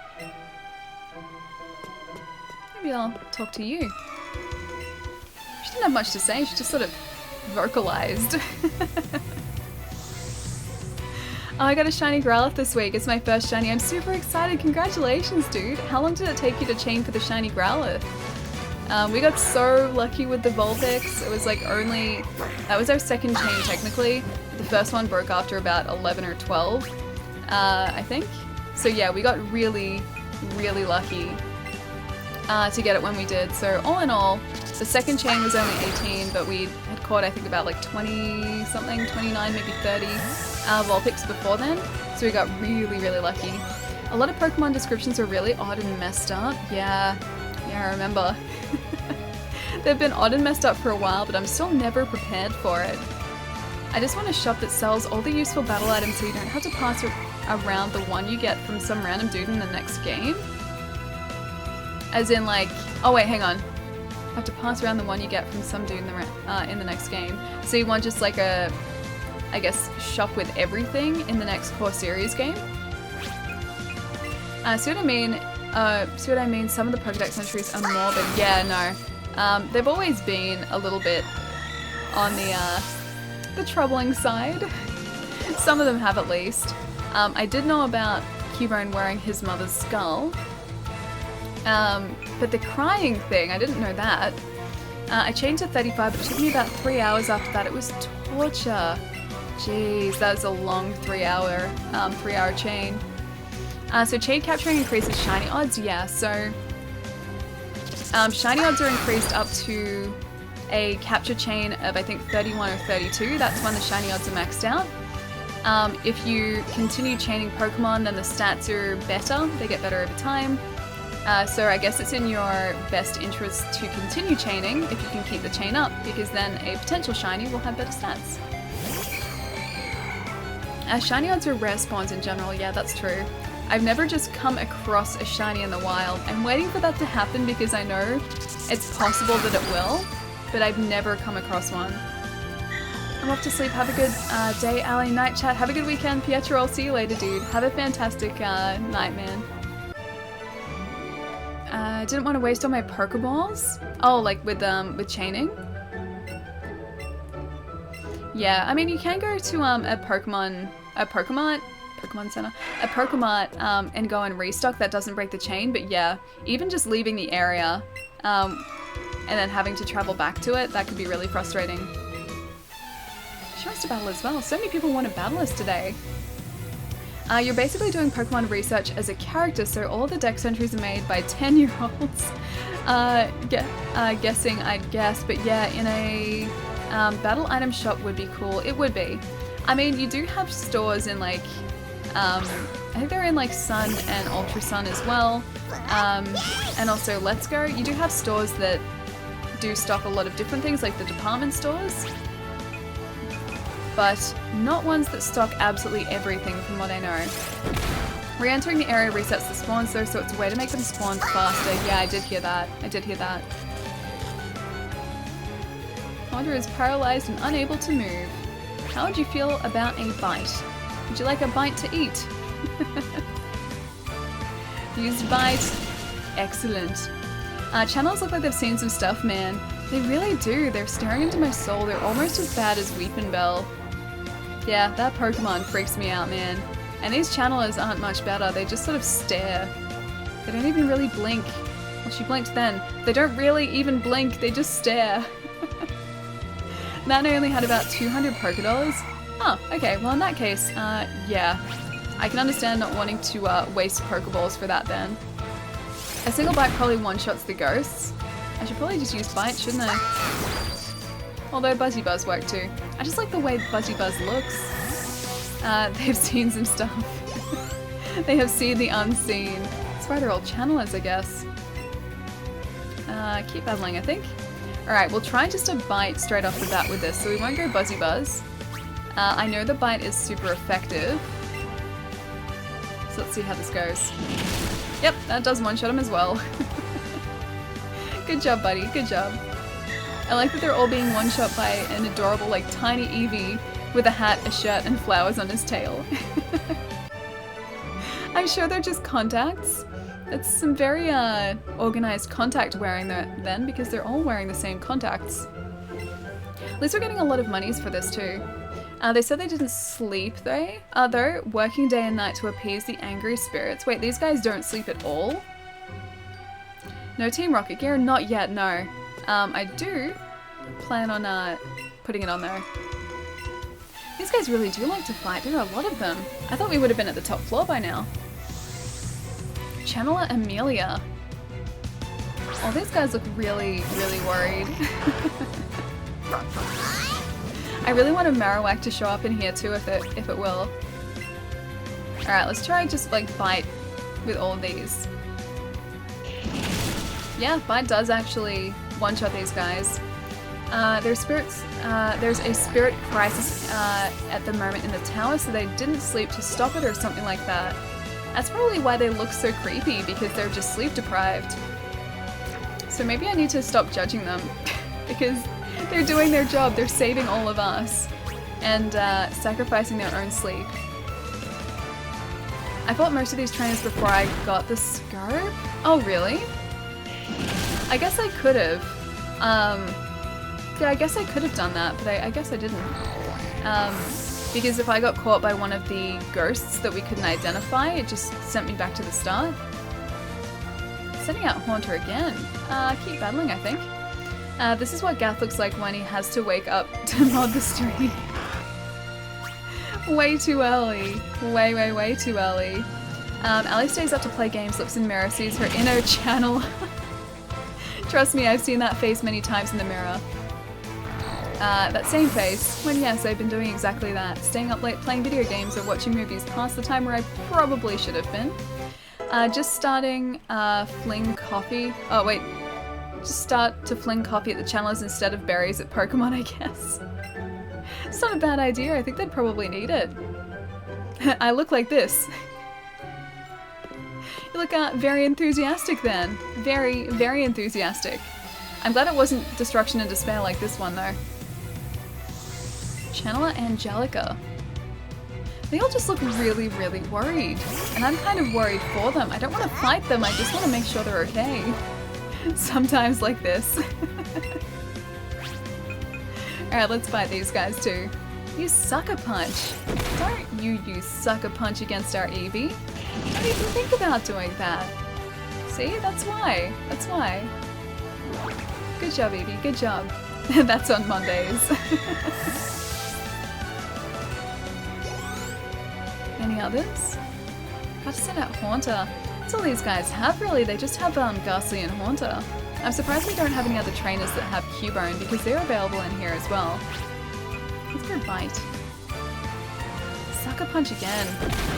Maybe I'll talk to you. She didn't have much to say, she just sort of vocalized. Oh, I got a shiny Growlithe this week. It's my first shiny. I'm super excited. Congratulations, dude. How long did it take you to chain for the shiny Growlithe? We got so lucky with the Vulpix. It was like only... That was our second chain technically. The first one broke after about 11 or 12, I think. So yeah, we got really, really lucky to get it when we did. So all in all, the second chain was only 18, but we had caught I think about like 20 something, 29, maybe 30 Vulpix before then. So we got really, really lucky. A lot of Pokemon descriptions are really odd and messed up. Yeah, I remember. They've been odd and messed up for a while, but I'm still never prepared for it. I just want a shop that sells all the useful battle items so you don't have to pass around the one you get from some random dude in the next game. As in like, oh wait, hang on. Have to pass around the one you get from some dude in the next game. So you want just like a, I guess, shop with everything in the next core series game. See what I mean? See what I mean? Some of the Pokedex entries are morbid. Yeah, no. They've always been a little bit on the troubling side. Some of them have at least. I did know about Cubone wearing his mother's skull. But the crying thing, I didn't know that. I changed to 35, but it took me about 3 hours after that. It was torture. Jeez, that was a long 3 hour chain. So chain capturing increases shiny odds, yeah, so shiny odds are increased up to a capture chain of I think 31 or 32. That's when the shiny odds are maxed out. If you continue chaining Pokemon, then the stats are better. They get better over time. So I guess it's in your best interest to continue chaining if you can keep the chain up, because then a potential shiny will have better stats. Shiny odds are rare spawns in general, yeah, that's true. I've never just come across a shiny in the wild. I'm waiting for that to happen because I know it's possible that it will, but I've never come across one. I'm off to sleep. Have a good day, Ali. Night chat. Have a good weekend, Pietro. I'll see you later, dude. Have a fantastic night, man. Didn't want to waste all my Pokeballs. Oh, like with chaining. Yeah, I mean you can go to a Pokemon Center, a Pokemon, and go and restock. That doesn't break the chain, but yeah, even just leaving the area, and then having to travel back to it, that could be really frustrating. She wants to battle as well. So many people want to battle us today. You're basically doing Pokemon research as a character, so all the dex entries are made by 10-year-olds. Guessing, I'd guess, but yeah, in a battle item shop would be cool. It would be. I mean, you do have stores in like, I think they're in like Sun and Ultra Sun as well, and also Let's Go. You do have stores that do stock a lot of different things, like the department stores, but not ones that stock absolutely everything from what I know. Re-entering the area resets the spawns though, so it's a way to make them spawn faster. Yeah, I did hear that. I did hear that. Wanderer is paralyzed and unable to move. How would you feel about a bite? Would you like a bite to eat? Used bite. Excellent. Channels look like they've seen some stuff, man. They really do. They're staring into my soul. They're almost as bad as Weepinbell. Yeah, that Pokemon freaks me out, man. And these channelers aren't much better. They just sort of stare. They don't even really blink. Well, she blinked then. They don't really even blink. They just stare. That only had about 200 Pokédollars. Oh, okay. Well, in that case, yeah. I can understand not wanting to waste Pokeballs for that then. A single bite probably one-shots the ghosts. I should probably just use bite, shouldn't I? Although Buzzy Buzz worked too. I just like the way Buzzy Buzz looks. They've seen some stuff. They have seen the unseen. That's why they're all channelers, I guess. Keep battling, I think. Alright, we'll try just a bite straight off the bat with this, so we won't go Buzzy Buzz. I know the bite is super effective. So let's see how this goes. Yep, that does one-shot him as well. Good job, buddy. Good job. I like that they're all being one-shot by an adorable, like, tiny Eevee with a hat, a shirt, and flowers on his tail. I'm sure they're just contacts. It's some very organized contact wearing then, because they're all wearing the same contacts. At least we're getting a lot of monies for this too. They said they didn't sleep though, working day and night to appease the angry spirits. Wait, these guys don't sleep at all? No Team Rocket gear? Not yet, no. I do plan on putting it on though. These guys really do like to fight. There are a lot of them. I thought we would have been at the top floor by now. Channeler Amelia. Oh, these guys look really, really worried. I really want a Marowak to show up in here too if it will. Alright, let's try just like bite with all of these. Yeah, bite does actually one-shot these guys. There's a spirit crisis at the moment in the tower, so they didn't sleep to stop it or something like that. That's probably why they look so creepy, because they're just sleep deprived. So maybe I need to stop judging them, because they're doing their job, they're saving all of us, and sacrificing their own sleep. I fought most of these trainers before I got the scarf. Oh really? I guess I could have. Yeah, I guess I could have done that, but I guess I didn't. Because if I got caught by one of the ghosts that we couldn't identify, it just sent me back to the start. Sending out Haunter again. Keep battling, I think. This is what Gath looks like when he has to wake up to mod the stream. Way too early. Way too early. Ellie stays up to play games, looks in mirror, sees her inner channel. Trust me, I've seen that face many times in the mirror. That same face, when yes, I've been doing exactly that. Staying up late playing video games or watching movies past the time where I probably should have been. Just starting fling coffee. Oh wait, just start to fling coffee at the channelers instead of berries at Pokémon, I guess. It's not a bad idea, I think they'd probably need it. I look like this. You look very enthusiastic then. Very, very enthusiastic. I'm glad it wasn't Destruction and Despair like this one though. Channeler Angelica. They all just look really, really worried. And I'm kind of worried for them. I don't want to fight them, I just want to make sure they're okay. Sometimes like this. Alright, let's fight these guys too. You Sucker Punch. Don't you use Sucker Punch against our Eevee. Don't even think about doing that. See? That's why. That's why. Good job, Eevee. Good job. That's on Mondays. Any others? Got to send out Haunter. That's all these guys have, really. They just have Ghastly and Haunter. I'm surprised we don't have any other trainers that have Cubone, because they're available in here as well. Let's go Bite. Sucker Punch again.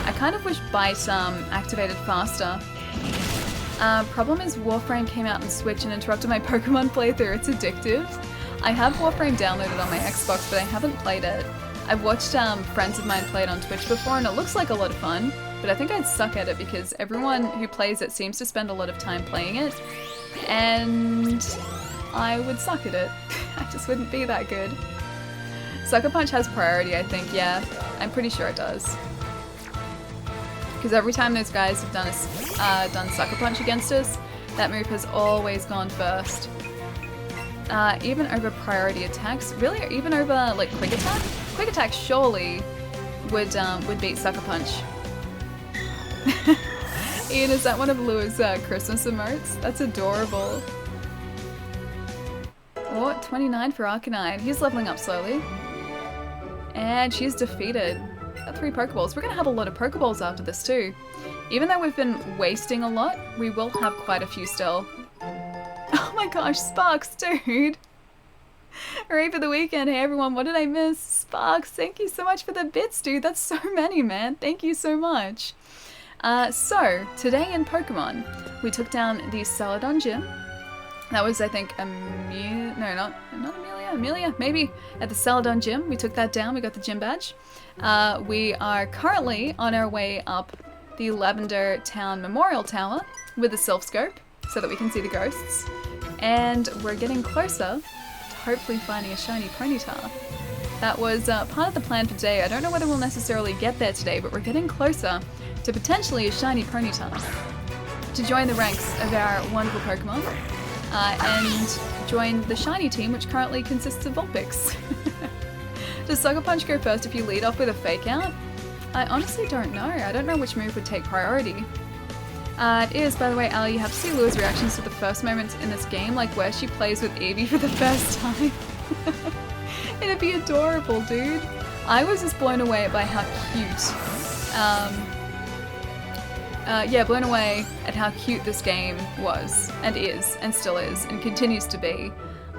I kind of wish Bite activated faster. Problem is Warframe came out on Switch and interrupted my Pokemon playthrough. It's addictive. I have Warframe downloaded on my Xbox, but I haven't played it. I've watched friends of mine play it on Twitch before, and it looks like a lot of fun, but I think I'd suck at it because everyone who plays it seems to spend a lot of time playing it, and I would suck at it. I just wouldn't be that good. Sucker Punch has priority, I think, yeah. I'm pretty sure it does. Because every time those guys have done Sucker Punch against us, that move has always gone first. Even over priority attacks? Really? Or even over, like, Quick Attack? Quick Attack surely would beat Sucker Punch. Ian, is that one of Lua's Christmas emotes? That's adorable. Oh, 29 for Arcanine. He's leveling up slowly. And she's defeated. Got 3 Pokeballs. We're going to have a lot of Pokeballs after this too. Even though we've been wasting a lot, we will have quite a few still. Oh my gosh, Sparks, dude! Hooray for the weekend. Hey everyone, what did I miss? Sparks, thank you so much for the bits, dude. That's so many, man. Thank you so much. So, today in Pokemon, we took down the Celadon Gym. That was, I think, not Amelia, maybe, at the Celadon Gym. We took that down, we got the gym badge. We are currently on our way up the Lavender Town Memorial Tower with the Sylph Scope, so that we can see the ghosts. And we're getting closer to hopefully finding a shiny Ponyta. That was part of the plan for today. I don't know whether we'll necessarily get there today, but we're getting closer to potentially a shiny Ponyta to join the ranks of our wonderful Pokemon and join the shiny team, which currently consists of Vulpix. Does Sucker Punch go first if you lead off with a Fake Out? I honestly don't know. I don't know which move would take priority. It is, by the way, Ali, you have to see Lua's reactions to the first moments in this game, like where she plays with Eevee for the first time. It'd be adorable, dude. I was just blown away by how cute. Blown away at how cute this game was, and is, and still is, and continues to be.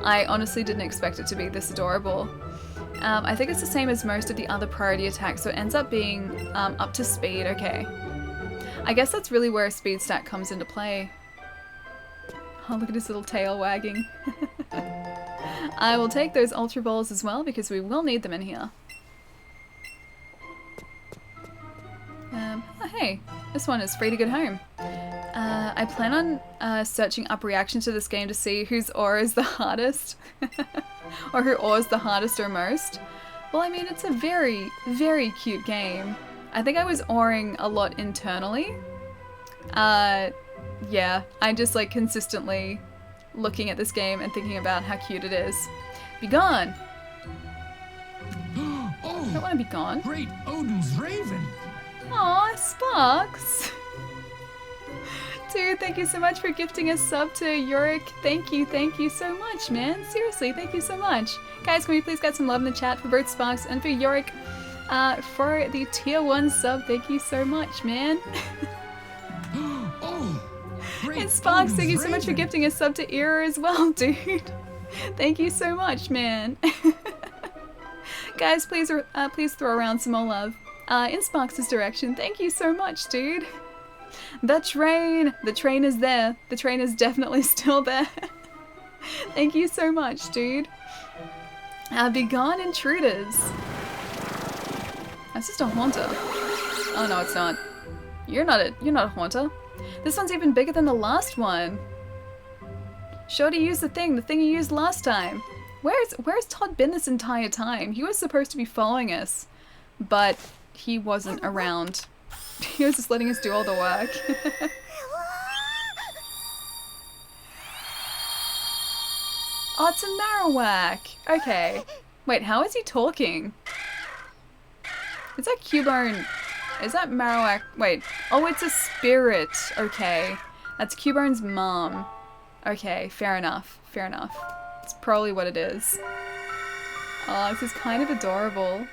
I honestly didn't expect it to be this adorable. I think it's the same as most of the other priority attacks, so it ends up being up to speed, okay. I guess that's really where a speed stat comes into play. Oh, look at his little tail wagging. I will take those Ultra Balls as well, because we will need them in here. Oh hey, this one is free to get home. I plan on searching up reactions to this game to see whose aura is the hardest. Or who aura is the hardest or most. Well, I mean, it's a very, very cute game. I think I was awing a lot internally. Yeah, I just like consistently looking at this game and thinking about how cute it is. Be gone! Oh, I don't want to be gone. Great Odin's Raven! Aw, Sparks! Dude, thank you so much for gifting a sub to Yorick. Thank you so much, man. Seriously, thank you so much. Guys, can we please get some love in the chat for both Sparks and for Yorick for the tier 1 sub. Thank you so much, man. Oh, great And Sparks, thank you Odin's so much for Raven. gifting a sub to Era as well, dude. Thank you so much, man. Guys, please throw around some more love in Sparks' direction. Thank you so much, dude. The train is there. The train is definitely still there. Thank you so much, dude. Be gone, intruders. That's just a Haunter. Oh no, it's not. You're not a Haunter. This one's even bigger than the last one. Shorty used the thing you used last time. Where's Todd been this entire time? He was supposed to be following us, but he wasn't around. He was just letting us do all the work. Oh, it's a Marowak. Okay. Wait, how is he talking? Is that Cubone? Is that Marowak? Wait. Oh, it's a spirit. Okay. That's Cubone's mom. Okay, fair enough. Fair enough. It's probably what it is. Oh, this is kind of adorable.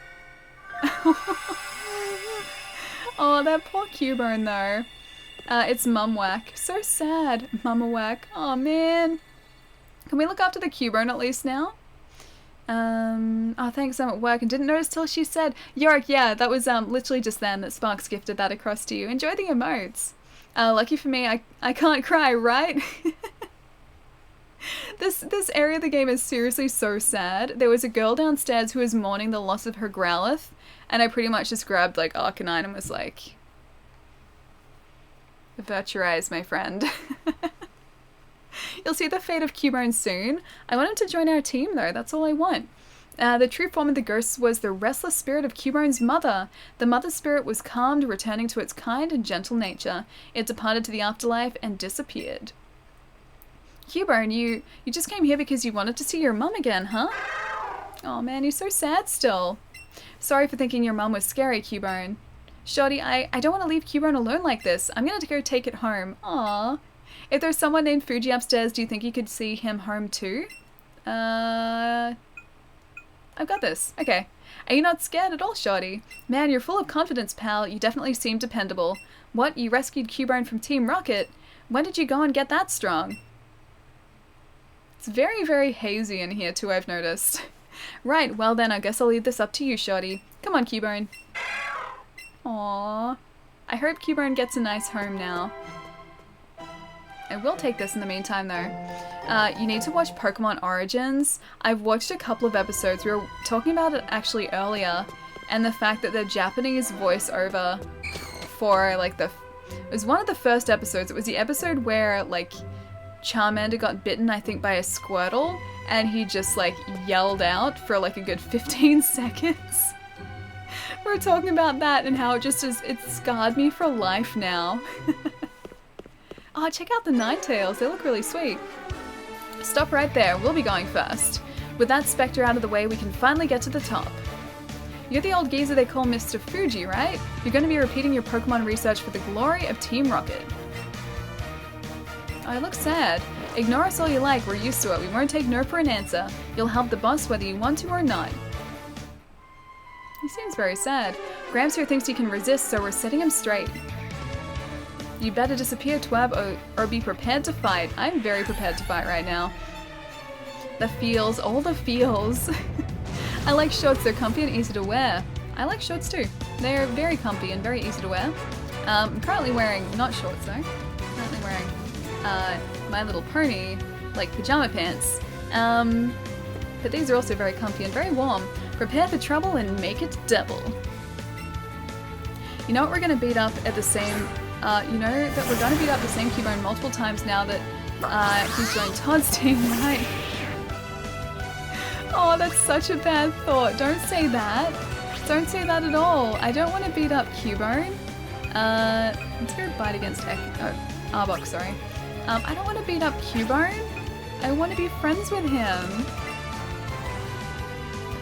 Oh, that poor Cubone though. It's Mumwhack. So sad. Mumawhack. Oh man. Can we look after the Cubone at least now? Oh, thanks, I'm at work and didn't notice till she said. Yorick, yeah, that was literally just then that Sparks gifted that across to you. Enjoy the emotes. Lucky for me, I can't cry, right? This area of the game is seriously so sad. There was a girl downstairs who was mourning the loss of her Growlithe, and I pretty much just grabbed like Arcanine and was like, Virtualize, my friend. You'll see the fate of Cubone soon. I want him to join our team though, that's all I want. The true form of the ghost was the restless spirit of Cubone's mother. The mother spirit was calmed, returning to its kind and gentle nature. It departed to the afterlife and disappeared. Cubone, you just came here because you wanted to see your mum again, huh? Oh man, you're so sad still. Sorry for thinking your mum was scary, Cubone. Shorty, I don't want to leave Cubone alone like this. I'm gonna go take it home. Aww. If there's someone named Fuji upstairs, do you think you could see him home too? I've got this. Okay. Are you not scared at all, Shorty? Man, you're full of confidence, pal. You definitely seem dependable. What? You rescued Cubone from Team Rocket? When did you go and get that strong? It's very, very hazy in here too, I've noticed. Right, well then, I guess I'll leave this up to you, Shorty. Come on, Cubone. Aww. I hope Cubone gets a nice home now. I will take this in the meantime though. You need to watch Pokemon Origins. I've watched a couple of episodes. We were talking about it actually earlier, and the fact that the Japanese voiceover for like it was one of the first episodes. It was the episode where like Charmander got bitten, I think, by a Squirtle, and he just like yelled out for like a good 15 seconds. We're talking about that and how it scarred me for life now. Oh, check out the Ninetales, they look really sweet. Stop right there, we'll be going first. With that Spectre out of the way, we can finally get to the top. You're the old geezer they call Mr. Fuji, right? You're going to be repeating your Pokemon research for the glory of Team Rocket. Oh, I look sad. Ignore us all you like, we're used to it. We won't take no for an answer. You'll help the boss whether you want to or not. He seems very sad. Gramps here thinks he can resist, so we're setting him straight. You better disappear, Twab, or be prepared to fight. I'm very prepared to fight right now. The feels, all the feels. I like shorts, they're comfy and easy to wear. I like shorts too. They're very comfy and very easy to wear. I'm currently wearing, not shorts though, currently wearing My Little Pony, like pajama pants. But these are also very comfy and very warm. Prepare for trouble and make it double. You know what we're going to beat up at the same, you know that we're going to beat up the same Cubone multiple times now that he's joined Todd's team, right? Oh, that's such a bad thought. Don't say that. Don't say that at all. I don't want to beat up Cubone. Let's go bite against Arbok, sorry. I don't want to beat up Cubone. I want to be friends with him.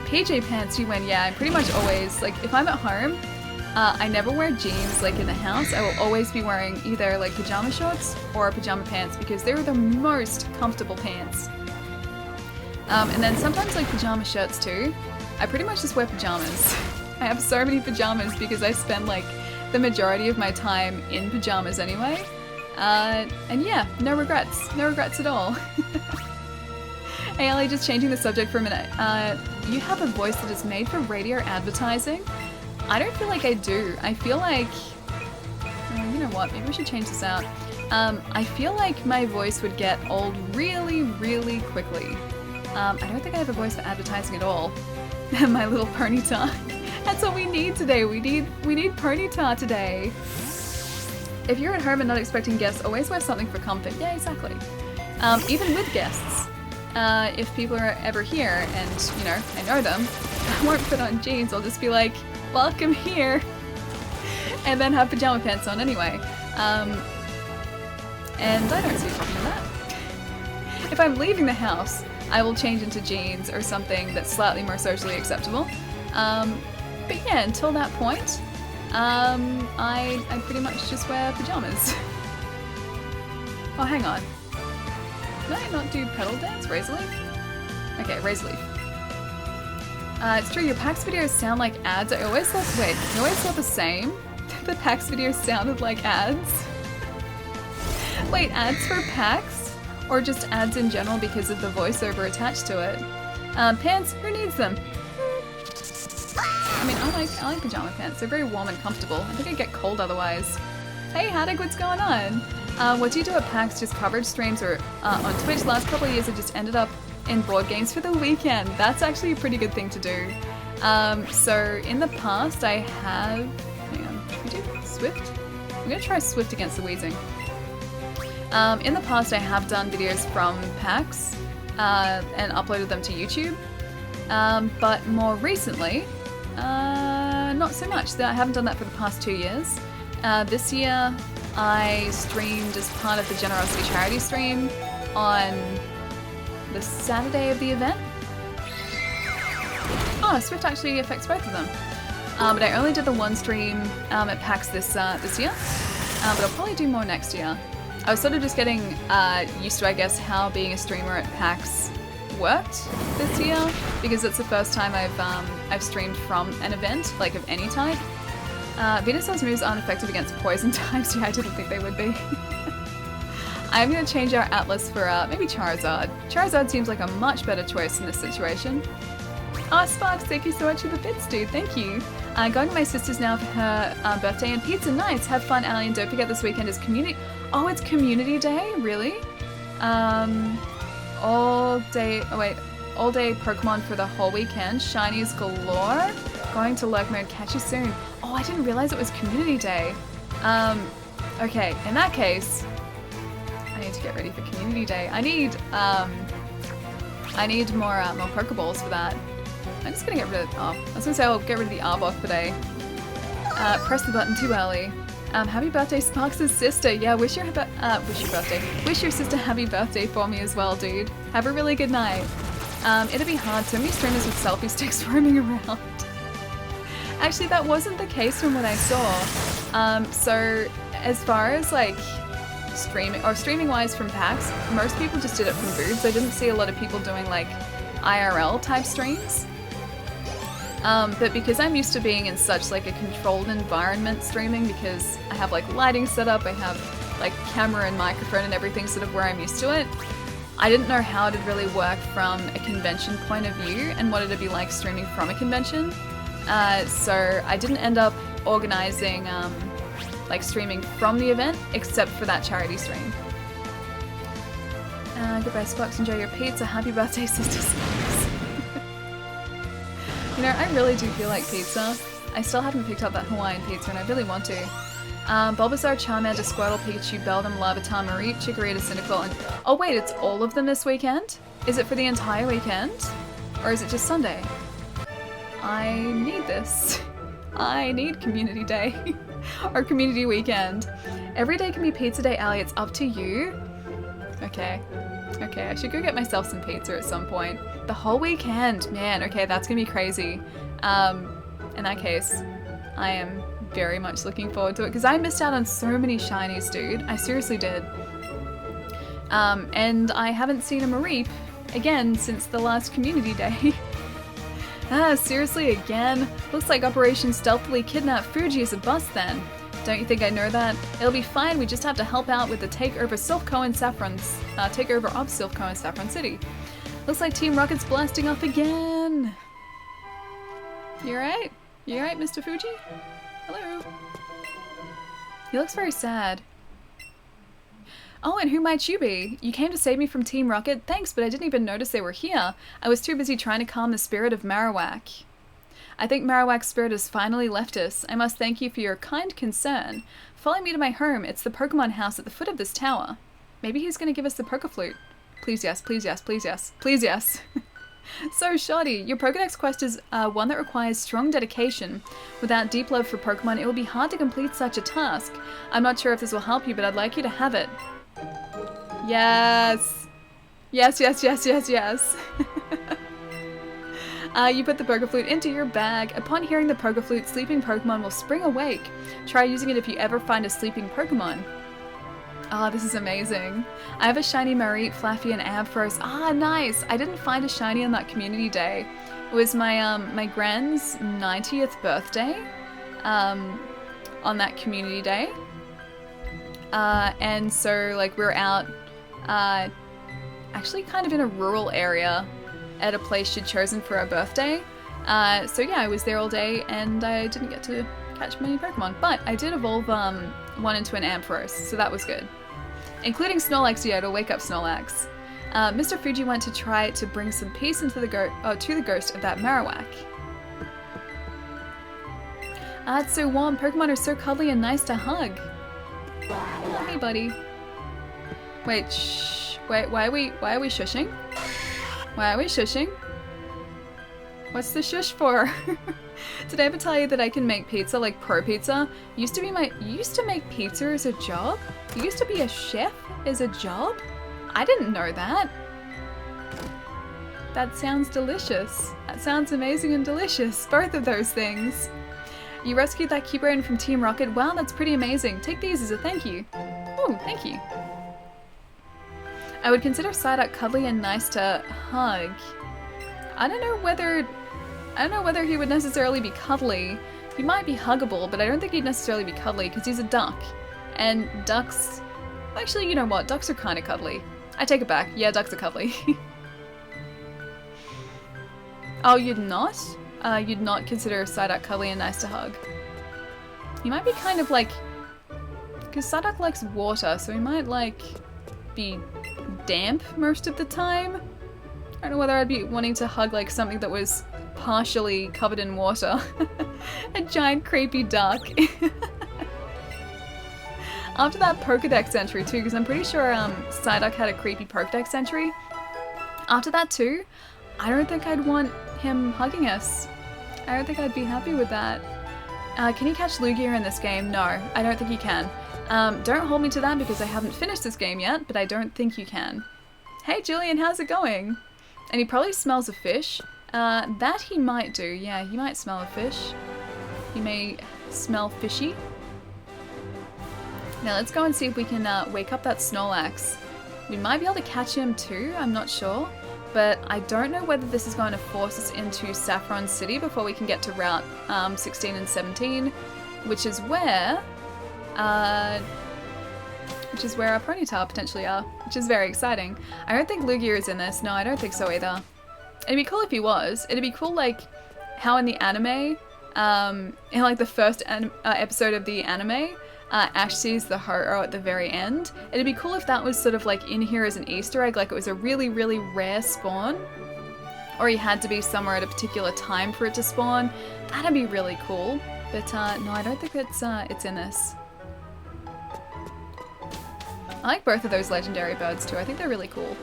PJ pants, you win. Yeah, I'm pretty much always, like, if I'm at home, I never wear jeans, like, in the house. I will always be wearing either, like, pajama shorts or pajama pants because they're the most comfortable pants. And then sometimes, like, pajama shirts, too. I pretty much just wear pajamas. I have so many pajamas because I spend, like, the majority of my time in pajamas anyway. And yeah, no regrets. No regrets at all. Hey Ellie, just changing the subject for a minute. You have a voice that is made for radio advertising? I don't feel like I do. I feel like... you know what, maybe we should change this out. I feel like my voice would get old really, really quickly. I don't think I have a voice for advertising at all. My Little Ponyta. That's what we need today. We need Ponyta today. If you're at home and not expecting guests, always wear something for comfort. Yeah, exactly. Even with guests. If people are ever here and, you know, I know them, I won't put on jeans. I'll just be like, welcome here. And then have pajama pants on anyway. And I don't see a problem with that. If I'm leaving the house, I will change into jeans or something that's slightly more socially acceptable. But yeah, until that point, I pretty much just wear pajamas. Oh, hang on. Did I not do Petal Dance? Razor Leaf? Okay, Razor Leaf. It's true, your PAX videos sound like ads. I always thought, wait, I always thought the same? The PAX videos sounded like ads? Wait, ads for PAX? Or just ads in general because of the voiceover attached to it? Pants, who needs them? I mean, I like pajama pants. They're very warm and comfortable. I think I'd get cold otherwise. Hey, Haddock, what's going on? What do you do at PAX? Just coverage streams or on Twitch? The last couple of years I just ended up in board games for the weekend. That's actually a pretty good thing to do. So in the past I have... Hang on, can we do Swift? I'm going to try Swift against the Wheezing. In the past I have done videos from PAX and uploaded them to YouTube. But more recently, not so much. I haven't done that for the past 2 years. This year I streamed as part of the Generosity Charity stream on the Saturday of the event. Oh, Swift actually affects both of them. But I only did the one stream at PAX this year. But I'll probably do more next year. I was sort of just getting used to, I guess, how being a streamer at PAX worked this year, because it's the first time I've streamed from an event, like of any type. Venusaur's moves aren't effective against poison types. Yeah, I didn't think they would be. I'm going to change our Atlas for maybe Charizard. Charizard seems like a much better choice in this situation. Oh, Sparks, thank you so much for the bits, dude. Thank you. Going to my sister's now for her birthday and pizza. Nice. Have fun, Ali. And don't forget this weekend is community. Oh, it's community day? Really? All day. Oh, wait. All day Pokemon for the whole weekend. Shinies galore. Going to lurk mode. Catch you soon. Oh, I didn't realize it was community day. Okay. In that case, I need to get ready for community day. I need more Pokeballs for that. I'm just gonna get rid of. Oh, I was gonna say I'll get rid of the Arbok today. Press the button too early. Happy birthday, Sparks' sister. Yeah, wish your birthday. Wish your sister happy birthday for me as well, dude. Have a really good night. It'll be hard. So many streamers with selfie sticks roaming around. Actually, that wasn't the case from what I saw. So as far as like streaming wise from packs, most people just did it from booths. I didn't see a lot of people doing like IRL type streams. But because I'm used to being in such like a controlled environment streaming, because I have like lighting set up, I have like camera and microphone and everything sort of where I'm used to it, I didn't know how it'd really work from a convention point of view and what it'd be like streaming from a convention. So I didn't end up organizing like streaming from the event except for that charity stream. Goodbye Spox, enjoy your pizza. Happy birthday, Sister Spox. You know, I really do feel like pizza. I still haven't picked up that Hawaiian pizza and I really want to. Bulbasaur, Charmander, Squirtle, Pikachu, Beldum, Larvitar, Mareep, Chikorita, Cyndaquil, and... Oh wait, it's all of them this weekend? Is it for the entire weekend? Or is it just Sunday? I need this. I need community day. Or community weekend. Every day can be pizza day, Ali. It's up to you. Okay. Okay, I should go get myself some pizza at some point. The whole weekend, man. Okay, that's gonna be crazy. In that case, I am very much looking forward to it because I missed out on so many shinies, dude. I seriously did. And I haven't seen a Mareep again since the last community day. Seriously, again? Looks like Operation Stealthily Kidnap Fuji is a bust then. Don't you think I know that? It'll be fine, we just have to help out with the takeover of Silphco and Saffron City. Looks like Team Rocket's blasting off again. You alright? You alright, Mr. Fuji? Hello. He looks very sad. Oh, and who might you be? You came to save me from Team Rocket? Thanks, but I didn't even notice they were here. I was too busy trying to calm the spirit of Marowak. I think Marowak's spirit has finally left us. I must thank you for your kind concern. Follow me to my home. It's the Pokemon house at the foot of this tower. Maybe he's going to give us the Pokeflute. Please yes, please yes, please yes, please yes. So shoddy. Your Pokedex quest is one that requires strong dedication. Without deep love for Pokemon, it will be hard to complete such a task. I'm not sure if this will help you, but I'd like you to have it. Yes. Yes, yes, yes, yes, yes. You put the Pokeflute into your bag. Upon hearing the Pokeflute, sleeping Pokemon will spring awake. Try using it if you ever find a sleeping Pokemon. Ah, this is amazing. I have a shiny Mareep, Flaffy, and Ampharos. Ah, nice! I didn't find a shiny on that community day. It was my my Gran's 90th birthday on that community day. And so like we were out actually kind of in a rural area at a place she'd chosen for her birthday. So yeah, I was there all day and I didn't get to catch many Pokemon, but I did evolve one into an Ampharos, so that was good. Including Snorlax, yeah, to wake up Snorlax. Mr. Fuji went to try to bring some peace into the to the ghost of that Marowak. It's so warm. Pokemon are so cuddly and nice to hug. Oh, hey, buddy. Wait, shh. Wait, why are we shushing? Why are we shushing? What's the shush for? Did I ever tell you that I can make pizza, like pro pizza? You used to make pizza as a job? You used to be a chef as a job? I didn't know that. That sounds delicious. That sounds amazing and delicious. Both of those things. You rescued that Keyblade from Team Rocket. Wow, that's pretty amazing. Take these as a thank you. Oh, thank you. I would consider Psyduck cuddly and nice to hug. I don't know whether he would necessarily be cuddly. He might be huggable, but I don't think he'd necessarily be cuddly because he's a duck. And ducks... Actually, you know what? Ducks are kind of cuddly. I take it back. Yeah, ducks are cuddly. Oh, you're not? you'd not consider Psyduck cuddly and nice to hug. He might be kind of like... Because Psyduck likes water, so he might like be damp most of the time. I don't know whether I'd be wanting to hug like something that was partially covered in water. A giant creepy duck. After that Pokedex entry too, because I'm pretty sure Psyduck had a creepy Pokedex entry. After that too, I don't think I'd want him hugging us. I don't think I'd be happy with that. Can you catch Lugia in this game? No, I don't think you can. Don't hold me to that because I haven't finished this game yet, but I don't think you can. Hey Julian, how's it going? And he probably smells a fish. That he might do, yeah, he might smell a fish. He may smell fishy. Now let's go and see if we can wake up that Snorlax. We might be able to catch him too, I'm not sure. But I don't know whether this is going to force us into Saffron City before we can get to Route 16 and 17, which is where our Ponyta potentially are, which is very exciting. I don't think Lugia is in this. No, I don't think so either. It'd be cool if he was. It'd be cool like how in the anime, in like the first episode of the anime, Ash sees the Ho-Oh at the very end. It'd be cool if that was sort of like in here as an Easter egg, like it was a really, really rare spawn. Or he had to be somewhere at a particular time for it to spawn. That'd be really cool. But no, I don't think it's in this. I like both of those legendary birds too. I think they're really cool.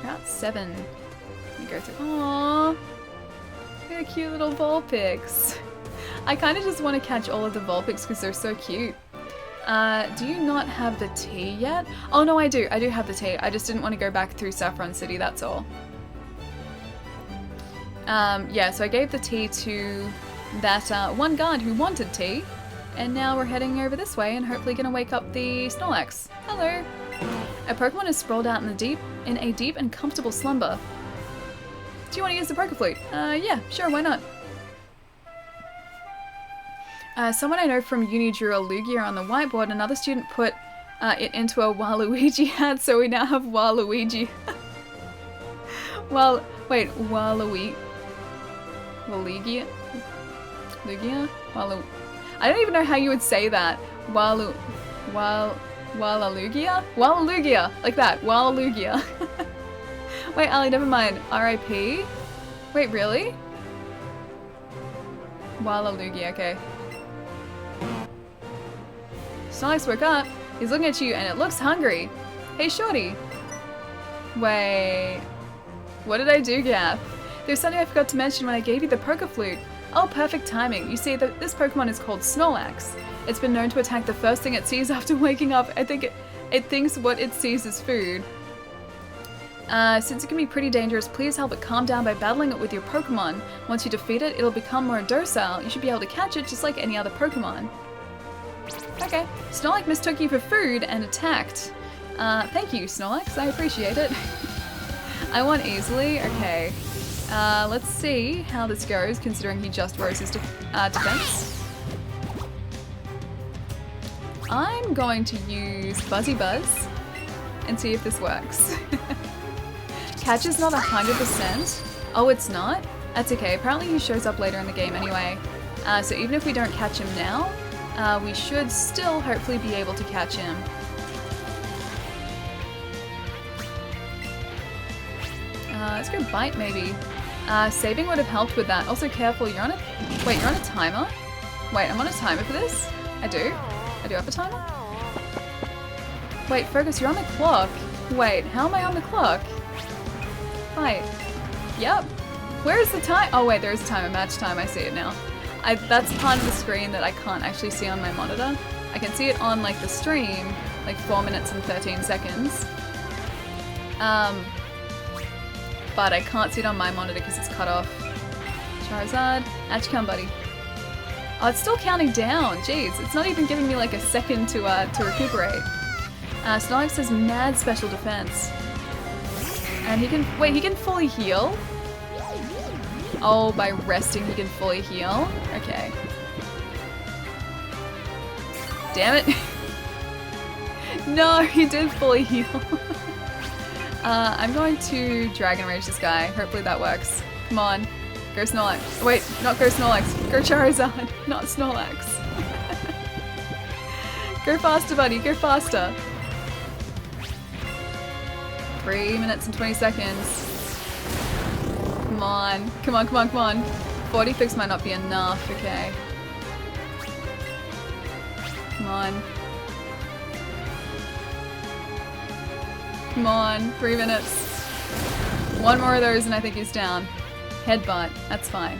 Route 7. Let me go through. Aww. They're cute little Vulpix. I kind of just want to catch all of the Vulpix because they're so cute. Do you not have the tea yet? Oh no, I do. I do have the tea. I just didn't want to go back through Saffron City, that's all. Yeah, so I gave the tea to that one guard who wanted tea. And now we're heading over this way and hopefully going to wake up the Snorlax. Hello! A Pokemon is sprawled out in a deep and comfortable slumber. Do you want to use the Poke Flute? Yeah, sure, why not? Someone I know from uni drew a Lugia on the whiteboard. Another student put it into a Waluigi hat, so we now have Waluigi. Well, wait, Waluigi? Walugia? Lugia? I don't even know how you would say that. Walugia? Walugia! Like that, Walugia. Wait, Ali, never mind. R.I.P.? Wait, really? Walugia, okay. Snorlax woke up. He's looking at you and it looks hungry. Hey, shorty. Wait. What did I do, Gap? There's something I forgot to mention when I gave you the Poke Flute. Oh, perfect timing. You see, this Pokemon is called Snorlax. It's been known to attack the first thing it sees after waking up. I think it thinks what it sees is food. Since it can be pretty dangerous, please help it calm down by battling it with your Pokemon. Once you defeat it, it'll become more docile. You should be able to catch it just like any other Pokemon. Okay. Snorlax mistook you for food and attacked. Thank you, Snorlax. I appreciate it. I won easily. Okay. Let's see how this goes, considering he just rose his defense. I'm going to use Buzzy Buzz and see if this works. Catch is not 100%. Oh, it's not? That's okay. Apparently he shows up later in the game anyway. So even if we don't catch him now, we should still hopefully be able to catch him. Let's go Bite maybe. Saving would have helped with that. Also careful, you're on a timer? Wait, I'm on a timer for this? I do have a timer? Wait, Focus, you're on the clock. Wait, how am I on the clock? Right. Yep. Where is the time? Oh wait, there is a timer. Match time, I see it now. That's part of the screen that I can't actually see on my monitor. I can see it on like the stream, like 4 minutes and 13 seconds. But I can't see it on my monitor because it's cut off. Charizard, out you come, buddy. Oh, it's still counting down. Jeez, it's not even giving me like a second to recuperate. Snorlax has mad special defense. And he can fully heal? Oh, by resting he can fully heal? Okay. Damn it. No, he did fully heal. I'm going to Dragon Rage this guy. Hopefully that works. Come on. Go Snorlax. Wait, not go Snorlax. Go Charizard, not Snorlax. Go faster, buddy. Go faster. 3 minutes and 20 seconds. Come on. Come on, come on, come on. 40 fix might not be enough. Okay. Come on. Come on. 3 minutes. One more of those and I think he's down. Headbutt. That's fine.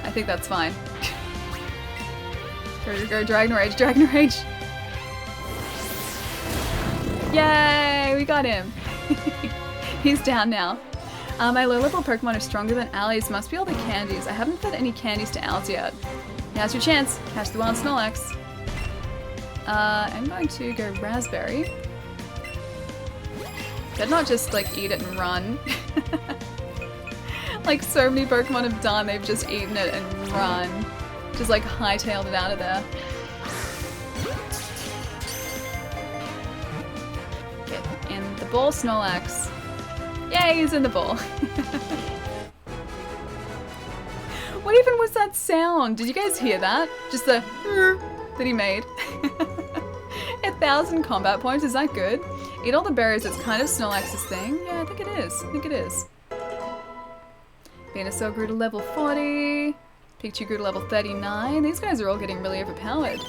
I think that's fine. Go, Dragon Rage, Dragon Rage! Yay! We got him! He's down now. My low-level Pokemon are stronger than allies. Must be all the candies. I haven't fed any candies to owls yet. Now's your chance. Catch the wild Snorlax. I'm going to go Raspberry. Better not just, like, eat it and run. Like so many Pokemon have done, they've just eaten it and run. Just like hightailed it out of there. Get in the ball, Snorlax. Yay, he's in the ball. What even was that sound? Did you guys hear that? Just the that he made. 1,000 combat points, is that good? Eat all the berries, it's kind of Snorlax's thing. Yeah, I think it is. I think it is. Venusaur grew to level 40. Pikachu grew to level 39. These guys are all getting really overpowered.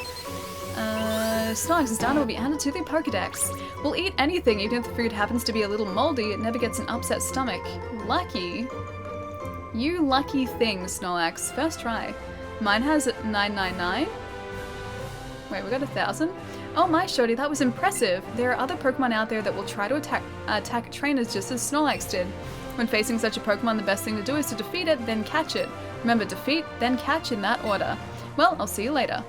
Snorlax's data will be added to the Pokedex. We'll eat anything, even if the food happens to be a little moldy. It never gets an upset stomach. Lucky. You lucky thing, Snorlax. First try. Mine has 999. Wait, we got 1,000? Oh my shorty, that was impressive. There are other Pokemon out there that will try to attack trainers just as Snorlax did. When facing such a Pokemon, the best thing to do is to defeat it, then catch it. Remember, defeat, then catch in that order. Well, I'll see you later.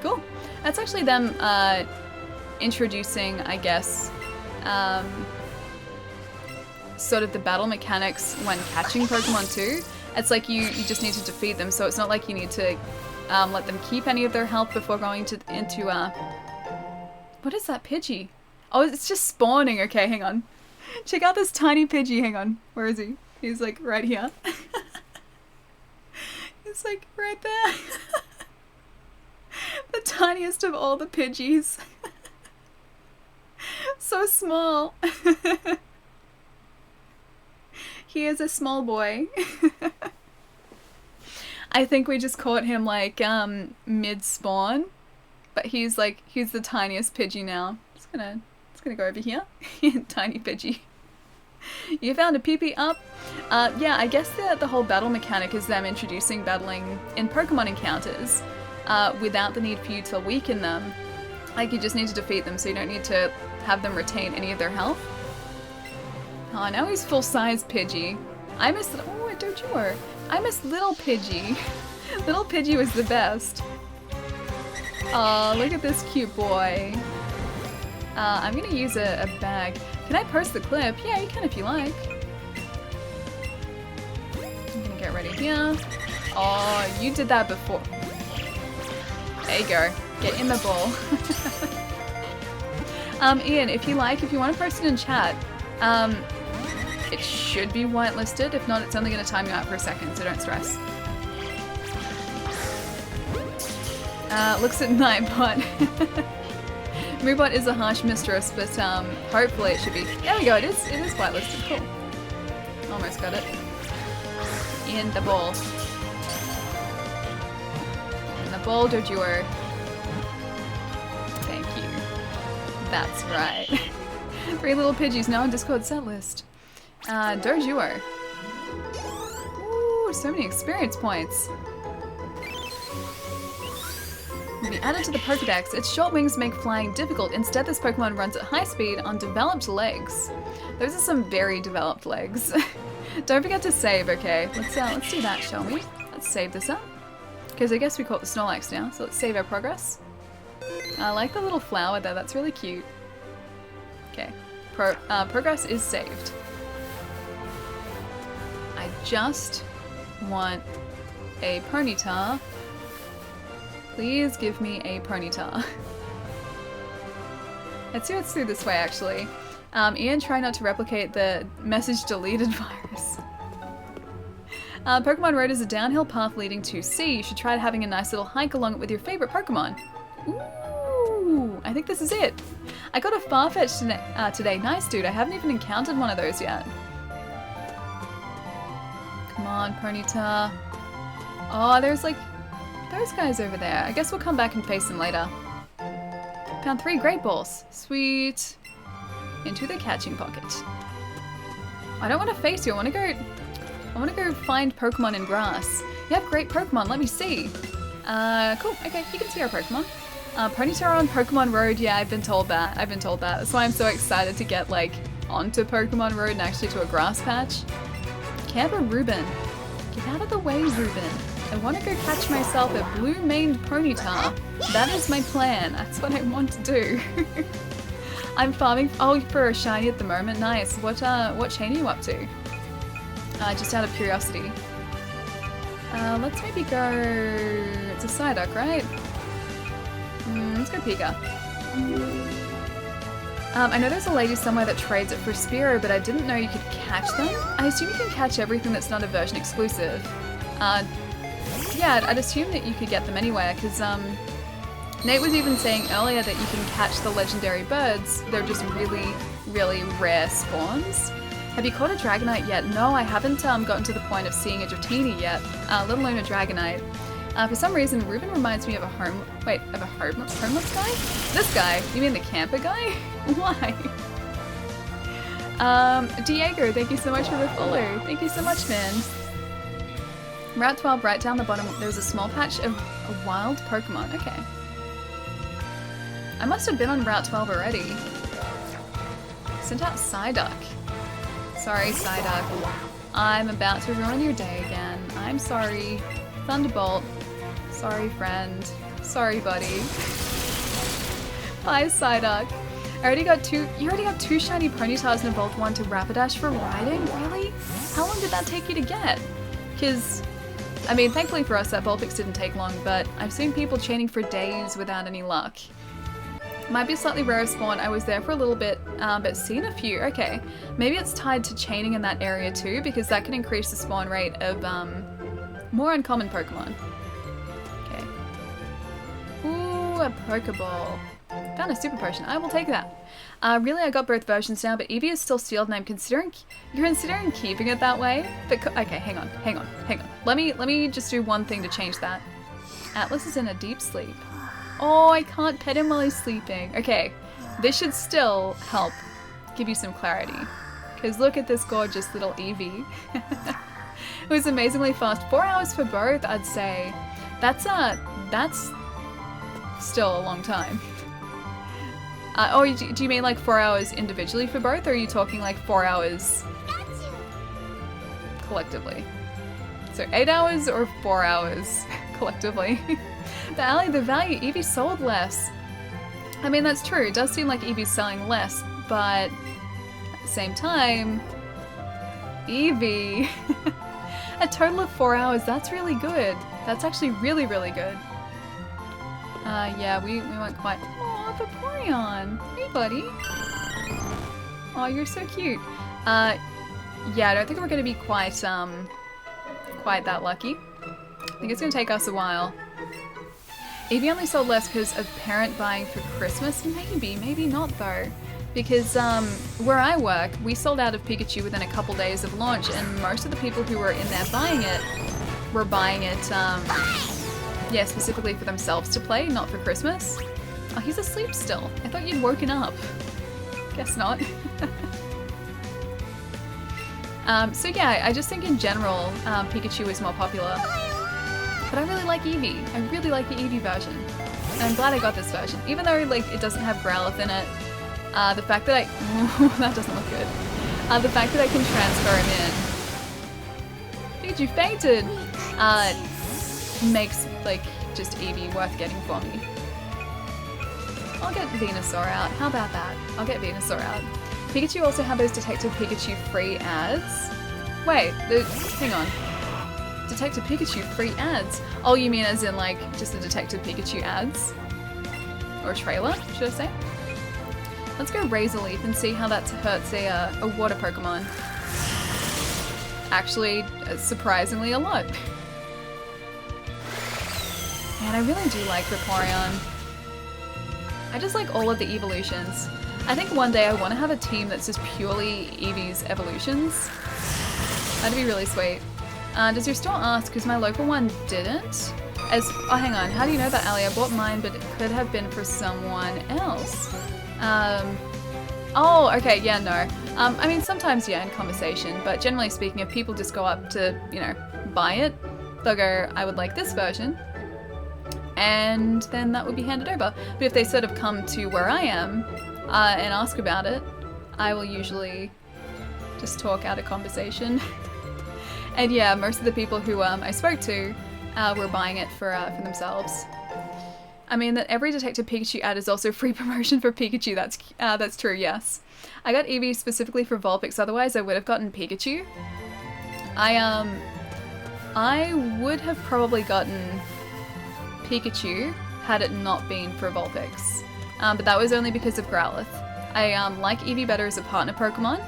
Cool. That's actually them introducing, I guess, sort of the battle mechanics when catching Pokemon too. It's like you just need to defeat them, so it's not like you need to let them keep any of their health before going into what is that Pidgey? Oh, it's just spawning. Okay, hang on. Check out this tiny Pidgey. Hang on. Where is he? He's like right here. He's like right there. The tiniest of all the Pidgeys. So small. He is a small boy. I think we just caught him like mid-spawn. But he's the tiniest Pidgey now. Just gonna go over here. Tiny Pidgey. You found a PP up. Yeah, I guess the whole battle mechanic is them introducing battling in Pokemon encounters without the need for you to weaken them. Like, you just need to defeat them, so you don't need to have them retain any of their health. Oh, now he's full-size Pidgey. I miss... Oh, don't you worry. I miss little Pidgey. Little Pidgey was the best. Oh, look at this cute boy. I'm gonna use a bag. Can I post the clip? Yeah, you can if you like. I'm gonna get ready here. Oh, you did that before. There you go. Get in the ball. Ian, if you want to post it in chat, it should be whitelisted. If not, it's only going to time you out for a second, so don't stress. Looks at Nightbot. Moobot is a harsh mistress, but hopefully it should be. There we go. It is whitelisted. Cool. Almost got it. In the ball. In the ball, Doduo. Thank you. That's right. 3 little Pidgeys now on Discord set list. Doduo. Ooh, so many experience points. When you add it to the Pokedex, its short wings make flying difficult. Instead, this Pokemon runs at high speed on developed legs. Those are some very developed legs. Don't forget to save, okay? Let's do that, shall we? Let's save this up. Because I guess we caught the Snorlax now, so let's save our progress. I like the little flower there, that's really cute. Okay, progress is saved. I just want a Ponyta. Please give me a Ponyta. Let's see what's through this way, actually. Ian, try not to replicate the message deleted virus. Pokemon Road is a downhill path leading to sea. You should try having a nice little hike along it with your favorite Pokemon. Ooh, I think this is it. I got a Farfetch'd today. Nice, dude. I haven't even encountered one of those yet. Come on, Ponyta. Oh, there's like those guys over there. I guess we'll come back and face them later. Found 3 Great Balls. Sweet. Into the catching pocket. I don't want to face you. I want to go find Pokemon in grass. You have great Pokemon. Let me see. Cool. Okay, you can see our Pokemon. Ponyta on Pokemon Road. Yeah, I've been told that. That's why I'm so excited to get like onto Pokemon Road and actually to a grass patch. Camper Ruben. Get out of the way, Ruben. I want to go catch myself a blue-maned Ponyta. That is my plan. That's what I want to do. I'm farming for a shiny at the moment. Nice. What chain are you up to? Just out of curiosity. Let's maybe go... It's a Psyduck, right? Let's go Pika. I know there's a lady somewhere that trades it for Spearow, but I didn't know you could catch them. I assume you can catch everything that's not a version exclusive. Yeah, I'd assume that you could get them anywhere, because Nate was even saying earlier that you can catch the legendary birds. They're just really, really rare spawns. Have you caught a Dragonite yet? No, I haven't gotten to the point of seeing a Dratini yet, let alone a Dragonite. For some reason, Ruben reminds me of a homeless guy? This guy? You mean the camper guy? Why? Diego, thank you so much for the follow. Thank you so much, man. Route 12, right down the bottom, there's a small patch of wild Pokemon. Okay. I must have been on Route 12 already. Sent out Psyduck. Sorry, Psyduck. I'm about to ruin your day again. I'm sorry. Thunderbolt. Sorry, friend. Sorry, buddy. Bye, Psyduck. You already got 2 shiny Ponytas and evolved 1 to Rapidash for riding? Really? How long did that take you to get? Because, I mean, thankfully for us that Vulpix didn't take long, but I've seen people chaining for days without any luck. Might be a slightly rare spawn. I was there for a little bit, but seen a few. Okay, maybe it's tied to chaining in that area too, because that can increase the spawn rate of more uncommon Pokemon. Okay. Ooh, a Pokeball. Found a Super Potion. I will take that. Really, I got both versions now, but Eevee is still sealed, and I'm considering keeping it that way. But okay, hang on. Let me just do one thing to change that. Atlas is in a deep sleep. Oh, I can't pet him while he's sleeping. Okay, this should still help give you some clarity. Because look at this gorgeous little Eevee. It was amazingly fast. 4 hours for both, I'd say. That's still a long time. Oh, do you mean like 4 hours individually for both, or are you talking like 4 hours collectively? So 8 hours or 4 hours collectively? But the value, Eevee sold less. I mean, that's true. It does seem like Eevee's selling less, but at the same time, Eevee, a total of 4 hours, that's really good. That's actually really, really good. Yeah, we went quite... Aw, Vaporeon! Hey, buddy! Aw, you're so cute. Yeah, I don't think we're gonna be quite that lucky. I think it's gonna take us a while. Eevee only sold less because of parent buying for Christmas? Maybe not though. Because where I work, we sold out of Pikachu within a couple days of launch, and most of the people who were in there buying it were buying it, yeah, specifically for themselves to play, not for Christmas. Oh, he's asleep still. I thought you'd woken up. Guess not. So yeah, I just think in general, Pikachu is more popular. But I really like Eevee. I really like the Eevee version. And I'm glad I got this version. Even though like it doesn't have Growlithe in it, the fact that I... that doesn't look good. The fact that I can transfer him in... Pikachu fainted! Makes like just Eevee worth getting for me. I'll get Venusaur out. How about that? I'll get Venusaur out. Pikachu also had those Detective Pikachu free ads. Wait, hang on. Detective Pikachu free ads? Oh, you mean as in like just the Detective Pikachu ads? Or a trailer, should I say? Let's go Razor Leaf and see how that hurts a water Pokemon. Actually, surprisingly a lot. Man, I really do like Vaporeon. I just like all of the evolutions. I think one day I want to have a team that's just purely Eevee's evolutions. That'd be really sweet. Does your store ask, because my local one didn't? Oh, hang on. How do you know that, Ali? I bought mine, but it could have been for someone else. Oh, okay, yeah, no. I mean, sometimes, yeah, in conversation, but generally speaking, if people just go up to, you know, buy it, they'll go, I would like this version, and then that would be handed over. But if they sort of come to where I am and ask about it, I will usually just talk out a conversation. And yeah, most of the people who I spoke to were buying it for themselves. I mean, that every Detective Pikachu ad is also free promotion for Pikachu. That's true, yes. I got Eevee specifically for Vulpix, otherwise I would have gotten Pikachu. I would have probably gotten Pikachu had it not been for Vulpix. But that was only because of Growlithe. I like Eevee better as a partner Pokemon,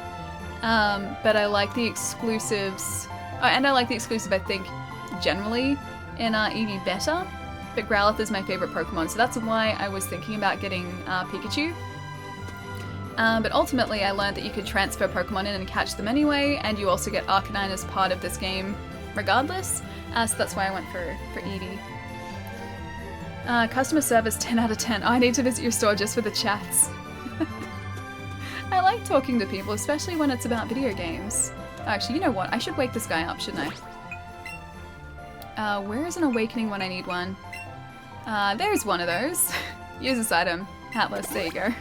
but I like the exclusives, and I like the exclusive, I think, generally in Eevee better. But Growlithe is my favorite Pokemon, so that's why I was thinking about getting Pikachu. But ultimately I learned that you could transfer Pokemon in and catch them anyway, and you also get Arcanine as part of this game regardless, so that's why I went for Eevee. Customer service 10 out of 10. I need to visit your store just for the chats. I like talking to people, especially when it's about video games. Actually, you know what? I should wake this guy up, shouldn't I? Where is an awakening when I need one? There's one of those. Use this item. Atlas, there you go.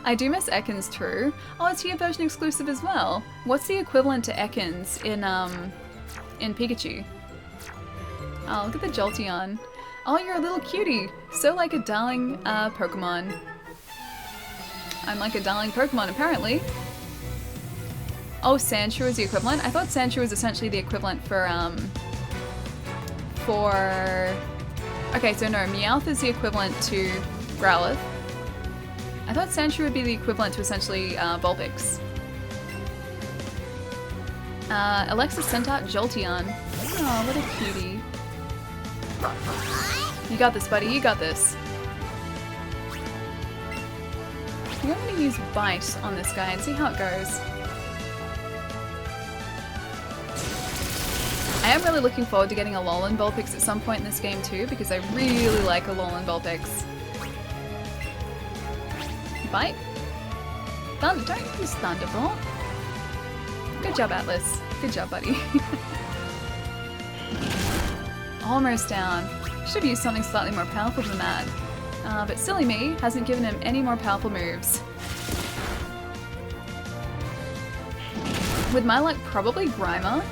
I do miss Ekans, true. Oh, it's here version exclusive as well. What's the equivalent to Ekans in Pikachu? Oh, look at the Jolteon. Oh, you're a little cutie. So like a darling Pokemon. I'm like a darling Pokemon, apparently. Oh, Sandshrew is the equivalent? I thought Sandshrew was essentially the equivalent for... Okay, so no, Meowth is the equivalent to Growlithe. I thought Sandshrew would be the equivalent to essentially Vulpix. Alexa sent out Jolteon. Oh, what a cutie. You got this, buddy, you got this. I think I'm gonna use Bite on this guy and see how it goes. I am really looking forward to getting a Alolan Vulpix at some point in this game too, because I really like Alolan Vulpix. Bite? Don't use Thunderbolt. Good job, Atlas. Good job, buddy. Almost down. Should have used something slightly more powerful than that. But silly me hasn't given him any more powerful moves. With my luck, probably Grimer.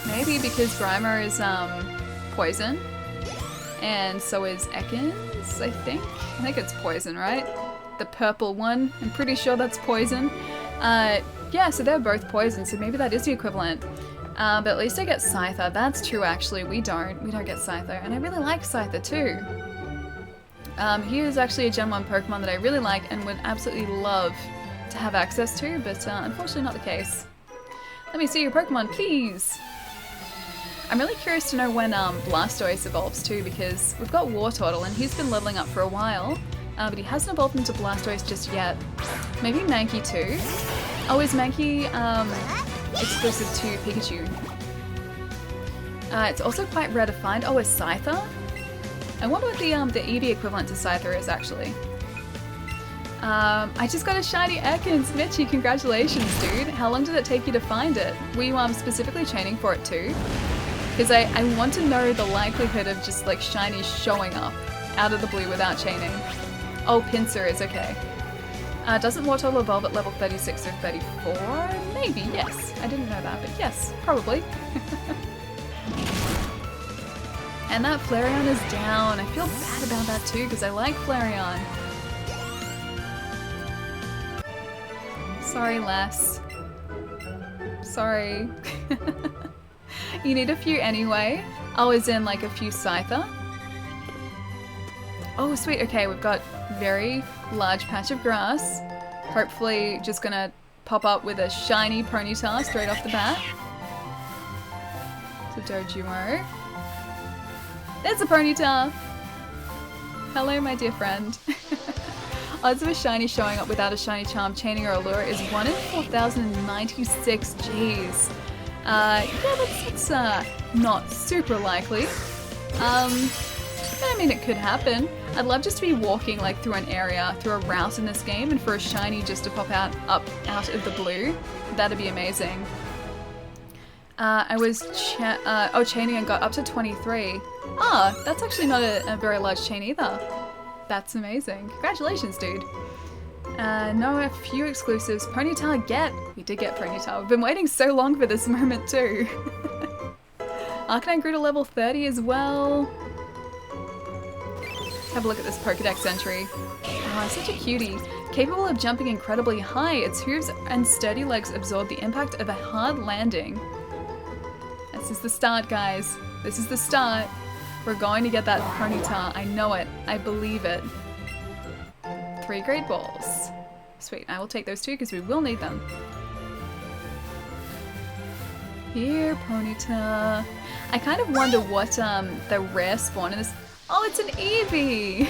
Maybe because Grimer is poison, and so is Ekans, I think. I think it's poison, right? The purple one. I'm pretty sure that's poison. Yeah, so they're both poison, so maybe that is the equivalent. But at least I get Scyther. That's true, actually. We don't get Scyther, and I really like Scyther too. He is actually a Gen 1 Pokemon that I really like and would absolutely love to have access to, but unfortunately not the case. Let me see your Pokemon, please! I'm really curious to know when Blastoise evolves too, because we've got Wartortle and he's been leveling up for a while, but he hasn't evolved into Blastoise just yet. Maybe Mankey too? Oh, is Mankey exclusive to Pikachu? It's also quite rare to find. Oh, is Scyther? I wonder what the Eevee equivalent to Scyther is actually. I just got a shiny Ekans! Mitchie, congratulations, dude! How long did it take you to find it? Were you specifically chaining for it too? Because I want to know the likelihood of just like shinies showing up out of the blue without chaining. Oh, Pinsir is okay. Doesn't Wartortle evolve at level 36 or 34? Maybe, yes. I didn't know that, but yes, probably. And that Flareon is down. I feel bad about that too, because I like Flareon. Sorry, Les. Sorry. You need a few anyway. I was in like a few Scyther. Oh, sweet. Okay, we've got very large patch of grass. Hopefully just gonna pop up with a shiny Ponyta straight off the bat. So Dojumo. There's a Ponyta! Hello, my dear friend. Odds of a shiny showing up without a shiny charm, chaining, or allure is 1 in 4,096. Jeez. Yeah, that's not super likely. But I mean, it could happen. I'd love just to be walking like through an area, through a route in this game, and for a shiny just to pop out of the blue. That'd be amazing. I was chaining and got up to 23. Ah, that's actually not a very large chain either. That's amazing. Congratulations, dude. No, a few exclusives. Ponyta get. We did get Ponyta. We've been waiting so long for this moment too. Arcanine grew to level 30 as well. Let's have a look at this Pokedex entry. Oh, such a cutie. Capable of jumping incredibly high, its hooves and sturdy legs absorb the impact of a hard landing. This is the start, guys. This is the start. We're going to get that Ponyta. I know it. I believe it. 3 great balls. Sweet. I will take those 2 because we will need them. Here, Ponyta. I kind of wonder what the rare spawn in this... Oh, it's an Eevee!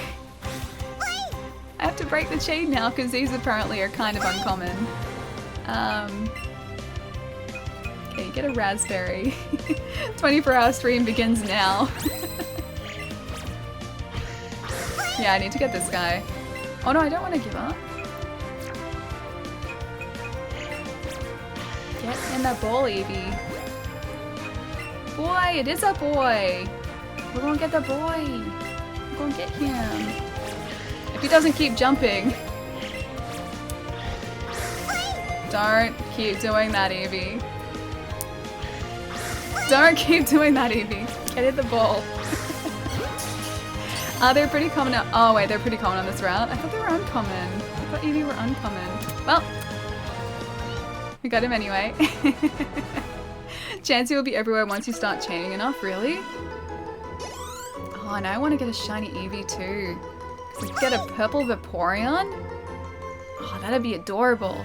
I have to break the chain now because these apparently are kind of uncommon. Okay, you get a raspberry. 24-hour stream begins now. Yeah, I need to get this guy. Oh no, I don't want to give up. Get in that ball, Eevee. Boy, it is a boy. We're gonna get the boy. We're gonna get him. If he doesn't keep jumping. Don't keep doing that, Eevee. Don't keep doing that, Eevee. Get in the ball. They're pretty common now. Oh wait, they're pretty common on this route. I thought they were uncommon. I thought Eevee were uncommon. Well, we got him anyway. Chansey will be everywhere once you start chaining enough, really? Oh, now I want to get a shiny Eevee too. Because I could get a purple Vaporeon? Oh, that'd be adorable.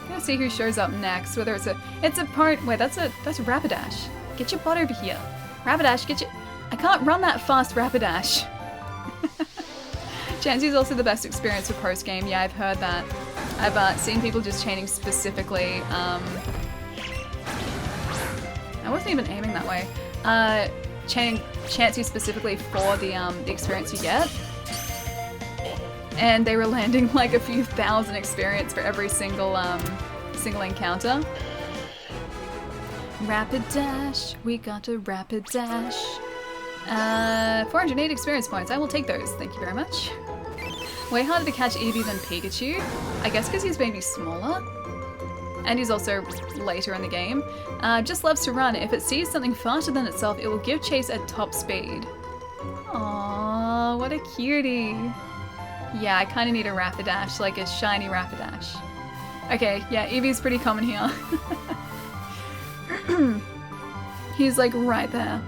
I'm gonna see who shows up next, whether it's a wait, that's Rapidash. Get your butt over here. Rapidash, get your... I can't run that fast, Rapidash. Chansey's also the best experience for post-game. Yeah, I've heard that. I've seen people just chaining specifically. I wasn't even aiming that way. Chaining Chansey specifically for the experience you get. And they were landing like a few thousand experience for every single encounter. Rapidash, we got a Rapidash. 408 experience points. I will take those. Thank you very much. Way harder to catch Eevee than Pikachu. I guess because he's maybe smaller. And he's also later in the game. Just loves to run. If it sees something faster than itself, it will give chase at top speed. Aww, what a cutie. Yeah, I kind of need a Rapidash, like a shiny Rapidash. Okay, yeah, Eevee's pretty common here. He's like right there.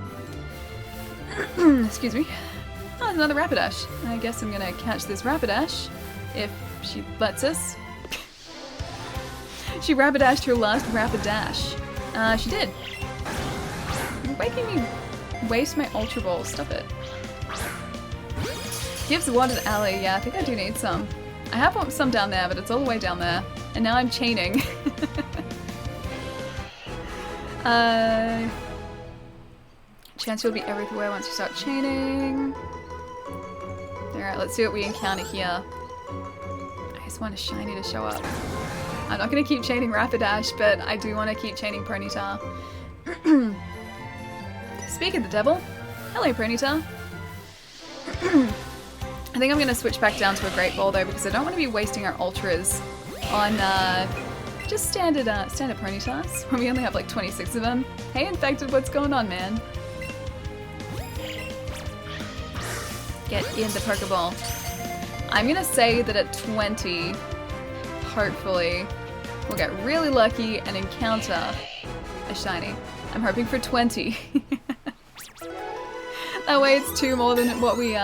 Excuse me. Oh, there's another Rapidash. I guess I'm gonna catch this Rapidash if she lets us. She Rapidashed her last Rapidash. She did. You're making me waste my Ultra Ball. Stop it. Gives water to Alley. Yeah, I think I do need some. I have some down there, but it's all the way down there. And now I'm chaining. Chance will be everywhere once you start chaining. Alright, let's see what we encounter here. I just want a shiny to show up. I'm not going to keep chaining Rapidash, but I do want to keep chaining Ponyta. Speak of the devil. Hello, Ponyta. I think I'm going to switch back down to a Great Ball though, because I don't want to be wasting our Ultras on just standard Ponytas, when we only have like 26 of them. Hey, Infected, what's going on, man? Get in the Pokeball. I'm gonna say that at 20, hopefully, we'll get really lucky and encounter a shiny. I'm hoping for 20. That way it's 2 more than what we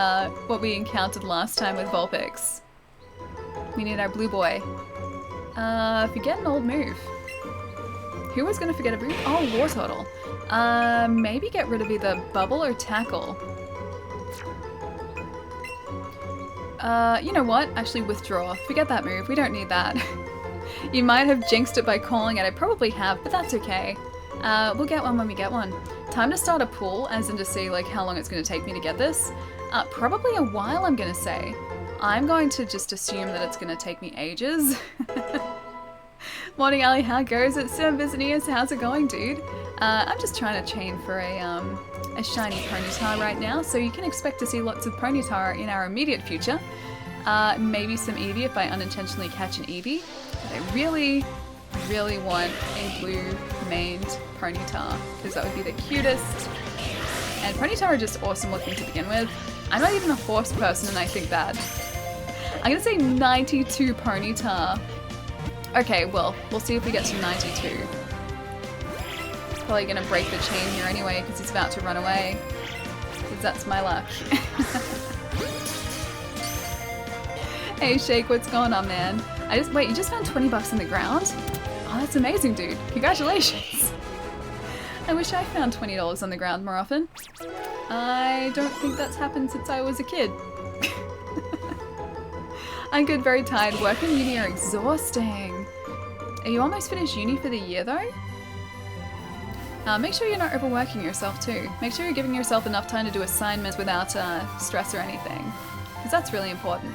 encountered last time with Vulpix. We need our blue boy. Forget an old move. Who was gonna forget a move? Oh, Wartortle. Maybe get rid of either Bubble or Tackle. You know what? Actually withdraw. Forget that move. We don't need that. You might have jinxed it by calling it. I probably have, but that's okay. We'll get one when we get one. Time to start a pool, as in to see like how long it's going to take me to get this. Probably a while, I'm going to say. I'm going to just assume that it's going to take me ages. Morning, Ali. How goes it? Sim, Visanias, how's it going, dude? I'm just trying to chain for a shiny Ponyta right now, so you can expect to see lots of Ponyta in our immediate future. Maybe some Eevee if I unintentionally catch an Eevee. But I really, really want a blue-maned Ponyta, because that would be the cutest. And Ponyta are just awesome looking to begin with. I'm not even a horse person and I think that. I'm gonna say 92 Ponyta. Okay, well, we'll see if we get to 92. Probably gonna break the chain here anyway because he's about to run away. Because that's my luck. Hey Shake, what's going on, man? Wait, you just found 20 bucks in the ground? Oh, that's amazing, dude. Congratulations. I wish I found $20 on the ground more often. I don't think that's happened since I was a kid. I'm good, very tired. Work and uni are exhausting. Are you almost finished uni for the year though? Make sure you're not overworking yourself too. Make sure you're giving yourself enough time to do assignments without stress or anything. Because that's really important.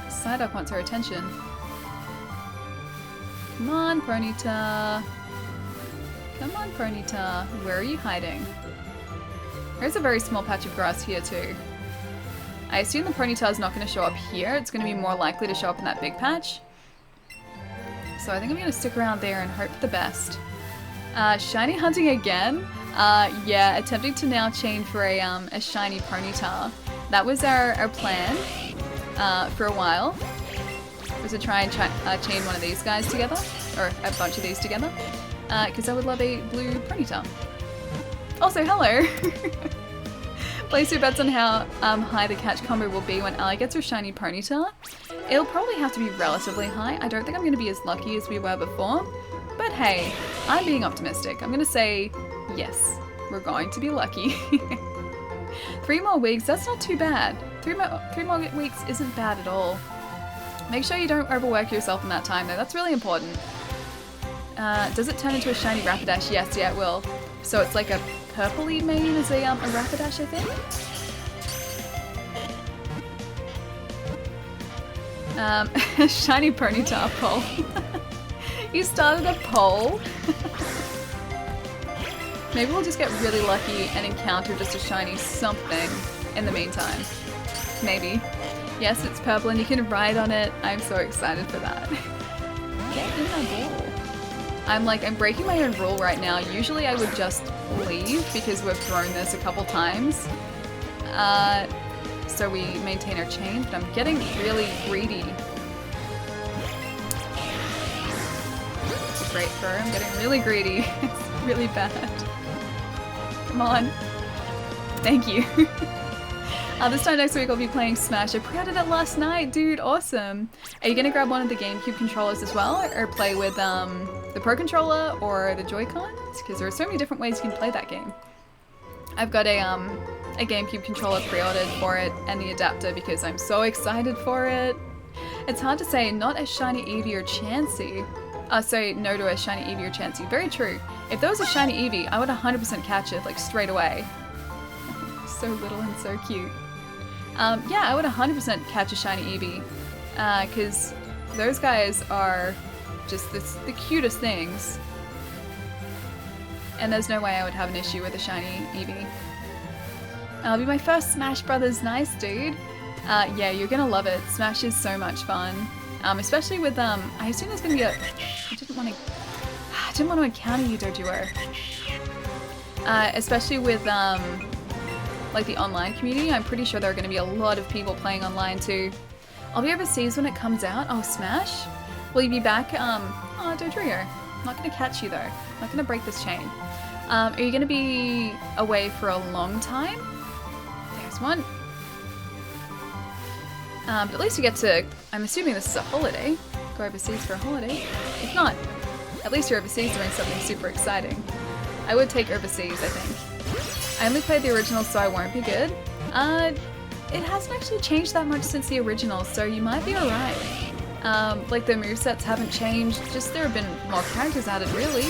Psyduck wants our attention. Come on, Ponyta. Come on, Ponyta. Where are you hiding? There's a very small patch of grass here too. I assume the Ponyta is not going to show up here. It's going to be more likely to show up in that big patch. So I think I'm going to stick around there and hope for the best. Shiny hunting again? Yeah, attempting to now chain for a shiny Ponyta. That was our plan for a while. Was to try and chain one of these guys together. Or a bunch of these together. Because I would love a blue Ponyta. Also, hello! Place your bets on how high the catch combo will be when Ali gets her shiny Ponyta. It'll probably have to be relatively high. I don't think I'm going to be as lucky as we were before. But hey, I'm being optimistic. I'm going to say yes, we're going to be lucky. 3 more weeks, that's not too bad. 3 more weeks isn't bad at all. Make sure you don't overwork yourself in that time though, that's really important. Does it turn into a shiny Rapidash? Yes, yeah it will. So it's like a purpley mane as a Rapidash, I think? Shiny Ponyta poll. You started a poll? Maybe we'll just get really lucky and encounter just a shiny something in the meantime. Maybe. Yes, it's purple and you can ride on it. I'm so excited for that. Get in my ball. I'm breaking my own rule right now. Usually I would just leave because we've thrown this a couple times. So we maintain our chain, but I'm getting really greedy. It's a great fur. I'm getting really greedy. It's really bad. Come on. Thank you. This time next week I'll be playing Smash. I pre-ordered it last night, dude. Awesome. Are you gonna grab one of the GameCube controllers as well, or play with the Pro Controller or the Joy-Cons? Because there are so many different ways you can play that game. I've got a GameCube controller pre-ordered for it and the adapter because I'm so excited for it. It's hard to say not a shiny Eevee or Chansey. Say no to a shiny Eevee or Chansey. Very true. If there was a shiny Eevee, I would 100% catch it like straight away. So little and so cute. Yeah, I would 100% catch a shiny Eevee. Because those guys are just the cutest things. And there's no way I would have an issue with a shiny Eevee. It'll be my first Smash Brothers. Nice, dude. Yeah, you're gonna love it. Smash is so much fun. Especially with, I assume there's gonna be I didn't want to encounter you, Dojuo. Especially with, like the online community. I'm pretty sure there are gonna be a lot of people playing online too. I'll be overseas when it comes out. Oh, Smash? Will you be back? Oh, Dodrio. I'm not gonna catch you though. I'm not gonna break this chain. Are you going to be away for a long time? There's one. But at least you get to, I'm assuming this is a holiday. Go overseas for a holiday. If not, at least you're overseas doing something super exciting. I would take overseas, I think. I only played the original, so I won't be good. It hasn't actually changed that much since the original, so you might be alright. Like the movesets haven't changed, just there have been more characters added, really.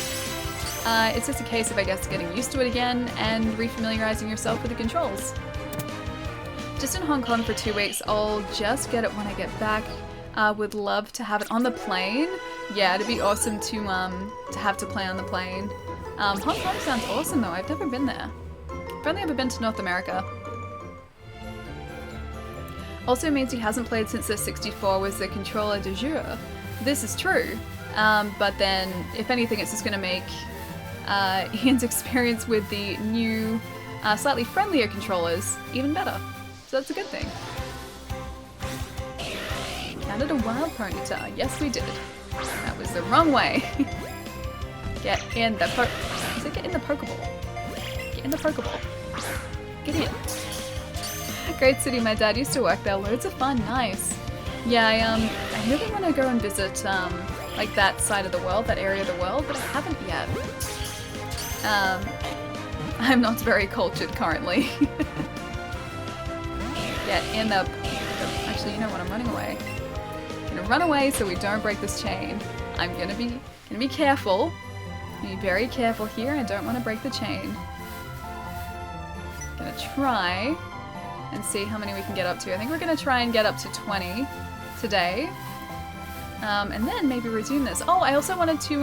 It's just a case of, I guess, getting used to it again and refamiliarizing yourself with the controls. Just in Hong Kong for 2 weeks, I'll just get it when I get back. Would love to have it on the plane. Yeah, it'd be awesome to have to play on the plane. Hong Kong sounds awesome though, I've never been there. I've only ever been to North America. Also means he hasn't played since the 64 was the controller de jour. This is true, but then if anything it's just going to make Ian's experience with the new, slightly friendlier controllers even better. So that's a good thing. Counted a wild ponyta. Yes, we did. That was the wrong way. Get in the get in the Pokeball. Get in the Pokeball. Get in. Great city. My dad used to work there. Loads of fun. Nice. Yeah, I really want to go and visit like that side of the world, that area of the world, but I haven't yet. I'm not very cultured currently. Get in the. Actually, you know what? I'm running away. I'm gonna run away so we don't break this chain. I'm gonna be careful. Be very careful here. I don't want to break the chain. Gonna try and see how many we can get up to. I think we're gonna try and get up to 20 today. And then maybe resume this. Oh, I also wanted to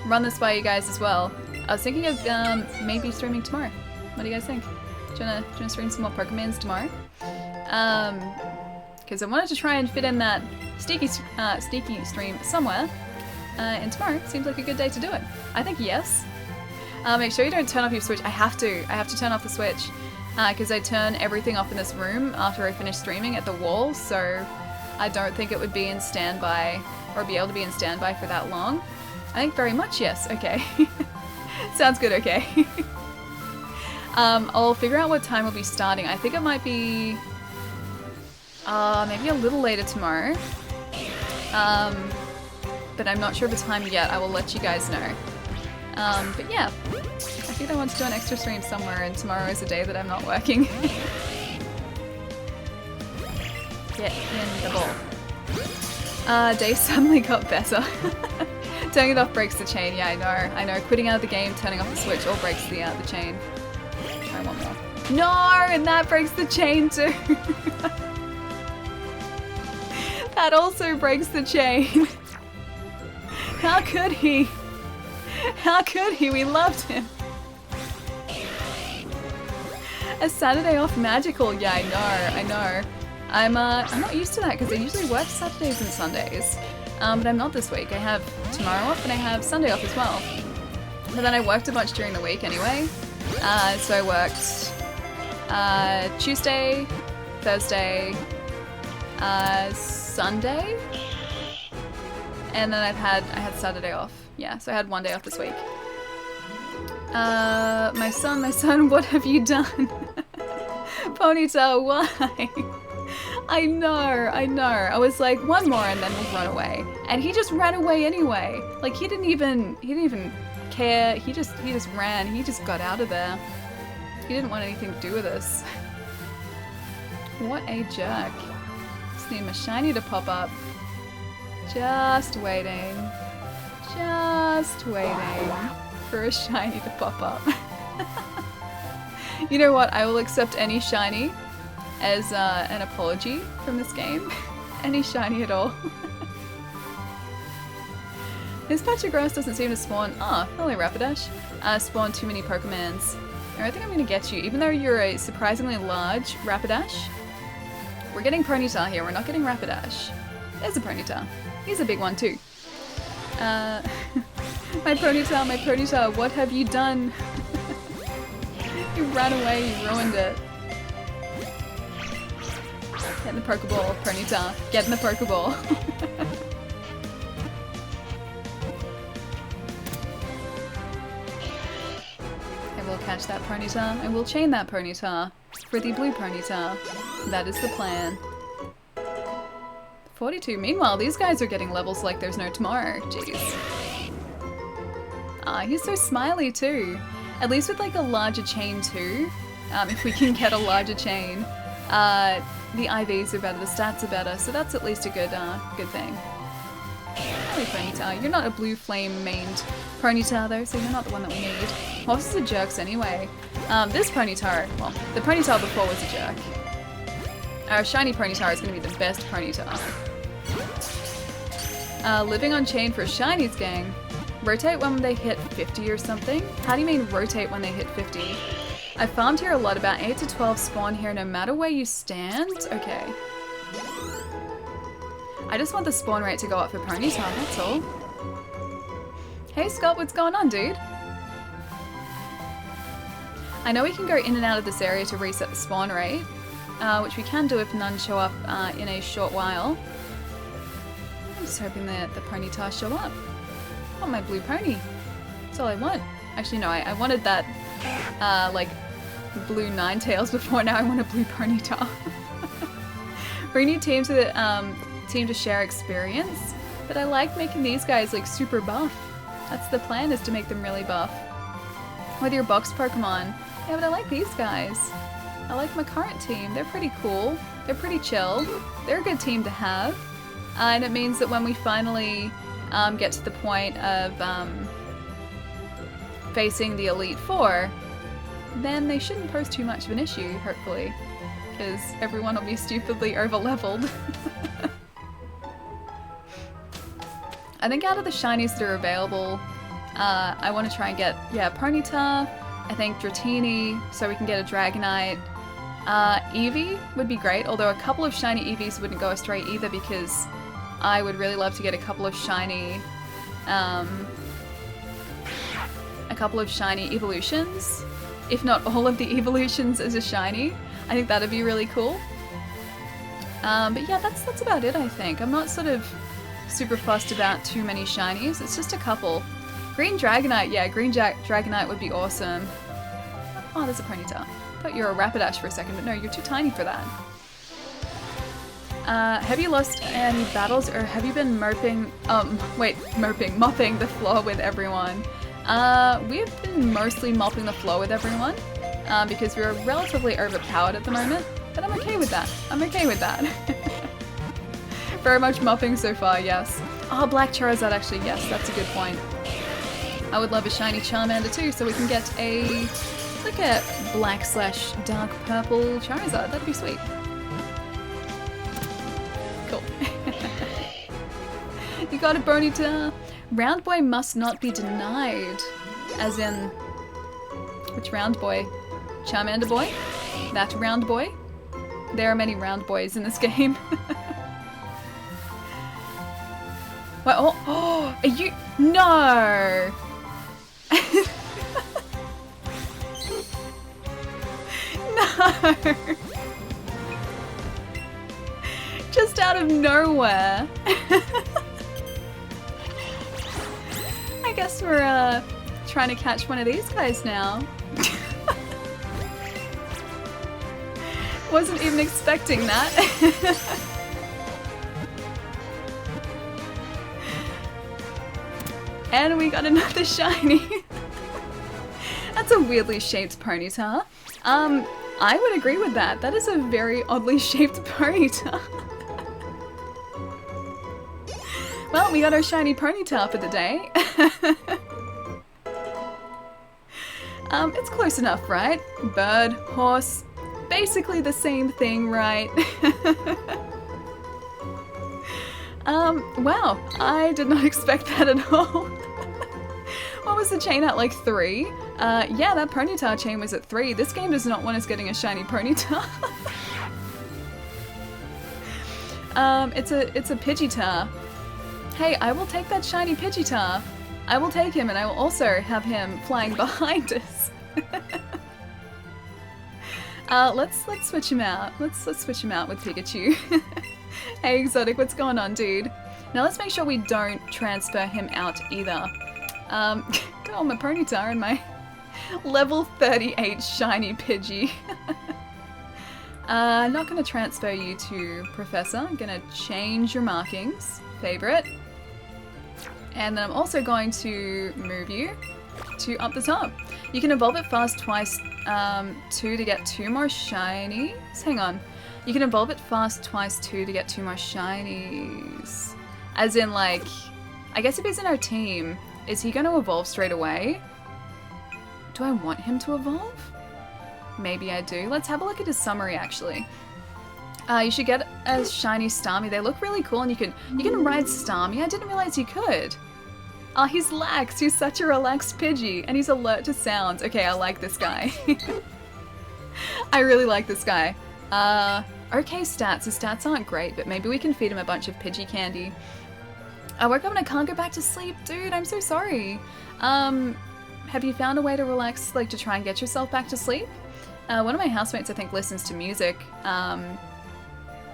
run this by you guys as well. I was thinking of maybe streaming tomorrow. What do you guys think? Do you wanna stream some more Pokemons tomorrow? Because I wanted to try and fit in that sneaky stream somewhere. And tomorrow seems like a good day to do it. I think yes. Make sure you don't turn off your Switch. I have to turn off the Switch. Because I turn everything off in this room after I finish streaming at the wall, so I don't think it would be in standby, or be able to be in standby for that long. I think very much yes, okay. Sounds good, okay. I'll figure out what time we'll be starting. I think it might be maybe a little later tomorrow. But I'm not sure of the time yet. I will let you guys know. But yeah, I think I want to do an extra stream somewhere, and tomorrow is a day that I'm not working. Get in the ball. Day suddenly got better. Turning it off breaks the chain. Yeah, I know. Quitting out of the game, turning off the Switch, all breaks the chain. Try one more. No, and that breaks the chain too. That also breaks the chain. How could he? How could he? We loved him. A Saturday off magical. Yeah, I know. I'm not used to that because I usually work Saturdays and Sundays. But I'm not this week. I have tomorrow off and I have Sunday off as well. But then I worked a bunch during the week anyway. So I worked Tuesday, Thursday, Sunday, and then I had Saturday off. Yeah, so I had one day off this week. My son, what have you done? Ponytail, why? I know. I was like, one more and then we'll run away. And he just ran away anyway. Like he didn't even care. He just ran. He just got out of there. He didn't want anything to do with us. What a jerk. Just need my shiny to pop up. Just waiting for a shiny to pop up. You know what? I will accept any shiny as an apology from this game. Any shiny at all. This patch of grass doesn't seem to spawn. Oh, hello Rapidash. Spawn too many Pokemons. I think I'm gonna get you, even though you're a surprisingly large Rapidash. We're getting Ponyta here, we're not getting Rapidash. There's a Ponyta. He's a big one too. My Ponyta, what have you done? You ran away, you ruined it. Get in the Pokeball, Ponyta. Get in the Pokeball. will catch that Ponyta and we'll chain that Ponyta for the blue Ponyta. That is the plan. 42. Meanwhile, these guys are getting levels like there's no tomorrow. Jeez. Ah, he's so smiley too. At least with like a larger chain too. If we can get a larger chain, the IVs are better, the stats are better, so that's at least a good thing. Hey Ponyta, you're not a blue flame mained Ponyta though, so you're not the one that we need. Horses are jerks anyway. This Ponyta, well, the Ponyta before was a jerk. Our shiny Ponyta is going to be the best Ponyta. Living on chain for shinies, gang. Rotate when they hit 50 or something? How do you mean rotate when they hit 50? I farmed here a lot, about 8 to 12 spawn here no matter where you stand? Okay. I just want the spawn rate to go up for Ponyta, that's all. Hey Scott, what's going on, dude? I know we can go in and out of this area to reset the spawn rate, which we can do if none show up in a short while. I'm just hoping that the Ponyta show up. I want my blue pony. That's all I want. Actually, no, I wanted that, like, blue Ninetales before. Now I want a blue Ponyta. Bring new team to the team to share experience, but I like making these guys like super buff. That's the plan, is to make them really buff. With your box Pokemon. Yeah, but I like these guys. I like my current team. They're pretty cool. They're pretty chill. They're a good team to have. And it means that when we finally get to the point of facing the Elite Four, then they shouldn't pose too much of an issue, hopefully, because everyone will be stupidly over-leveled. I think out of the shinies that are available, I want to try and get, yeah, Ponyta, I think Dratini, so we can get a Dragonite. Eevee would be great, although a couple of shiny Eevees wouldn't go astray either, because I would really love to get a couple of shiny evolutions, if not all of the evolutions as a shiny. I think that'd be really cool. But yeah, that's about it, I think. I'm not sort of super fussed about too many shinies. It's just a couple. Green Dragonite, yeah, Green Dragonite would be awesome. Oh, there's a Ponyta. I thought you were a Rapidash for a second, but no, you're too tiny for that. Have you lost any battles, or have you been mopping the floor with everyone? We've been mostly mopping the floor with everyone, because we're relatively overpowered at the moment, but I'm okay with that. I'm okay with that. Very much mopping so far, yes. Oh, Black Charizard, actually, yes, that's a good point. I would love a shiny Charmander too, so we can get a, like a black/dark purple Charizard. That'd be sweet. Cool. You got a Ponyta. Round Boy must not be denied. As in, which Round Boy? Charmander Boy? That Round Boy? There are many Round Boys in this game. What? Oh, are you? No! No! Just out of nowhere. I guess we're trying to catch one of these guys now. Wasn't even expecting that. And we got another shiny. That's a weirdly shaped Ponyta. I would agree with that. That is a very oddly shaped Ponyta. Well, we got our shiny Ponyta for the day. It's close enough, right? Bird, horse, basically the same thing, right? Wow, I did not expect that at all. What was the chain at, like 3? Yeah, that Ponyta chain was at 3. This game does not want us getting a shiny Ponyta. It's a Pidgeottar. Hey, I will take that shiny Pidgeottar. I will take him, and I will also have him flying behind us. Let's switch him out. Let's switch him out with Pikachu. Hey Exotic, what's going on, dude? Now let's make sure we don't transfer him out either. Got all my Ponyta and my Level 38 shiny Pidgey. Not gonna transfer you to Professor. I'm gonna change your markings. Favorite. And then I'm also going to move you to up the top. You can evolve it fast twice, 2 to get 2 more shinies. Hang on. You can evolve it fast twice 2 to get 2 more shinies. As in, like, I guess if he's in our team, is he going to evolve straight away? Do I want him to evolve? Maybe I do. Let's have a look at his summary, actually. You should get a shiny Starmie. They look really cool, and you can ride Starmie. I didn't realize you could. Oh, he's lax. He's such a relaxed Pidgey, and he's alert to sounds. Okay, I like this guy. I really like this guy. Okay stats. His stats aren't great, but maybe we can feed him a bunch of Pidgey candy. I woke up and I can't go back to sleep. Dude, I'm so sorry. Have you found a way to relax, like to try and get yourself back to sleep? One of my housemates, I think, listens to music.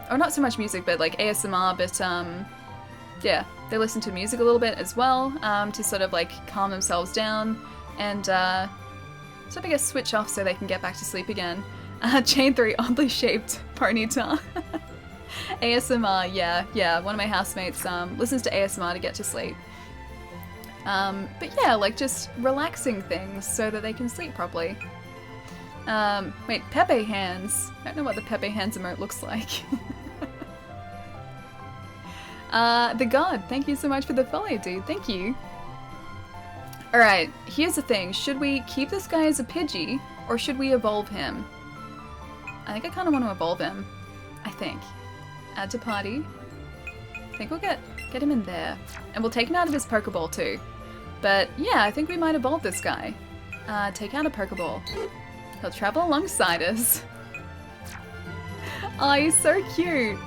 Or not so much music, but like ASMR, but yeah, they listen to music a little bit as well, to sort of like calm themselves down and sort of, I guess, switch off so they can get back to sleep again. Chain 3, oddly shaped ponyta. ASMR, yeah, one of my housemates listens to ASMR to get to sleep. But yeah, like just relaxing things so that they can sleep properly. Wait, Pepe hands. I don't know what the Pepe hands emote looks like. The God, thank you so much for the follow, dude. Thank you. Alright, here's the thing. Should we keep this guy as a Pidgey, or should we evolve him? I think I kind of want to evolve him. I think. Add to party. I think we'll get him in there. And we'll take him out of his Pokeball too. But yeah, I think we might evolve this guy. Take out a Pokeball. He'll travel alongside us. Oh, he's so cute.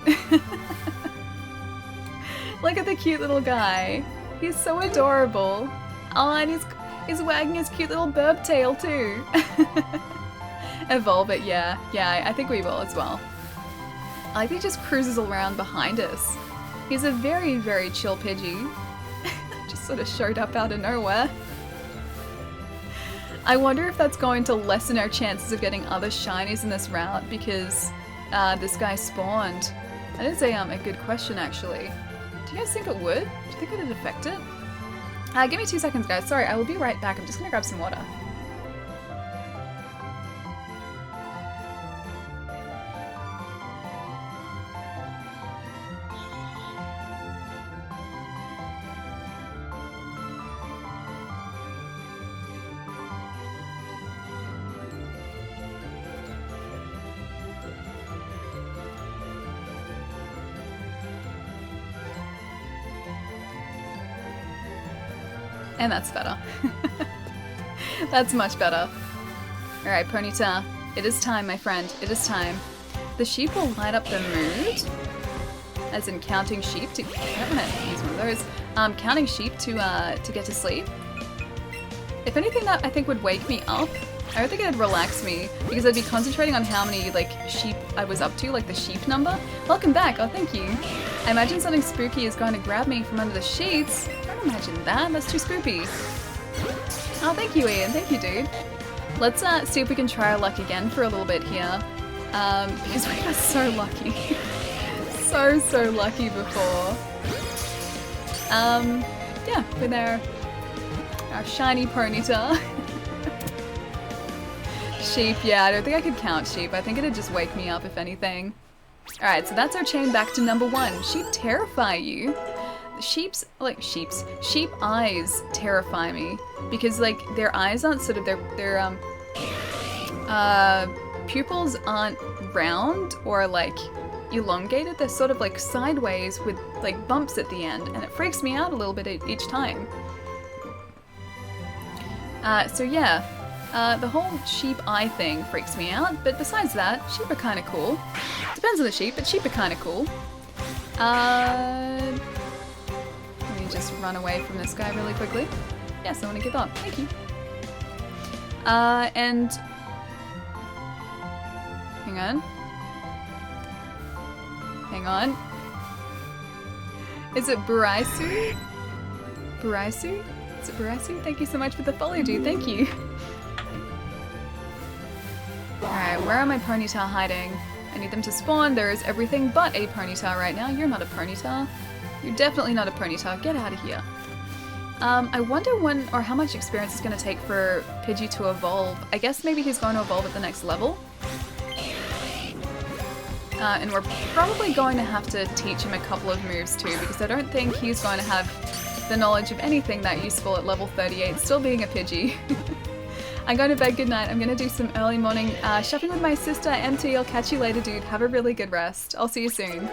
Look at the cute little guy. He's so adorable. Oh, and he's wagging his cute little burb tail too. Evolve it, yeah. Yeah, I think we will as well. I like he just cruises around behind us. He's a very, very chill Pidgey. Just sort of showed up out of nowhere. I wonder if that's going to lessen our chances of getting other shinies in this route because this guy spawned. That is a good question, actually. Do you guys think it would? Do you think it would affect it? Give me 2 seconds, guys. Sorry, I will be right back. I'm just gonna grab some water. And that's better. That's much better. Alright, Ponyta. It is time, my friend. It is time. The sheep will light up the mood. As in counting sheep to... I don't want to use one of those. Counting sheep to get to sleep. If anything, that I think would wake me up. I don't think it'd relax me, because I'd be concentrating on how many, like, sheep I was up to, like the sheep number. Welcome back. Oh, thank you. I imagine something spooky is going to grab me from under the sheets. Don't imagine that. That's too spoopy. Oh, thank you, Ian. Thank you, dude. Let's see if we can try our luck again for a little bit here. Because we got so lucky. so lucky before. Yeah, with our shiny Ponyta. Sheep, yeah, I don't think I could count sheep. I think it'd just wake me up if anything. Alright, so that's our chain back to number 1. Sheep terrify you. Sheep eyes terrify me because, like, their eyes aren't sort of their pupils aren't round or like elongated. They're sort of like sideways with like bumps at the end, and it freaks me out a little bit each time. So yeah, the whole sheep eye thing freaks me out, but besides that, sheep are kind of cool. Depends on the sheep, but sheep are kind of cool. Let me just run away from this guy really quickly. Yes, I want to give up. Thank you. And... hang on. Hang on. Is it Buraisu? Buraisu? Is it Buraisu? Thank you so much for the follow, dude. Thank you. Alright, where are my Ponyta hiding? I need them to spawn. There is everything but a Ponyta right now. You're not a Ponyta. You're definitely not a Ponyta. Get out of here. I wonder when or how much experience it's going to take for Pidgey to evolve. I guess maybe he's going to evolve at the next level. And we're probably going to have to teach him a couple of moves too, because I don't think he's going to have the knowledge of anything that useful at level 38, still being a Pidgey. I'm going to bed, good night. I'm going to do some early morning shopping with my sister. MT, I'll catch you later, dude. Have a really good rest. I'll see you soon.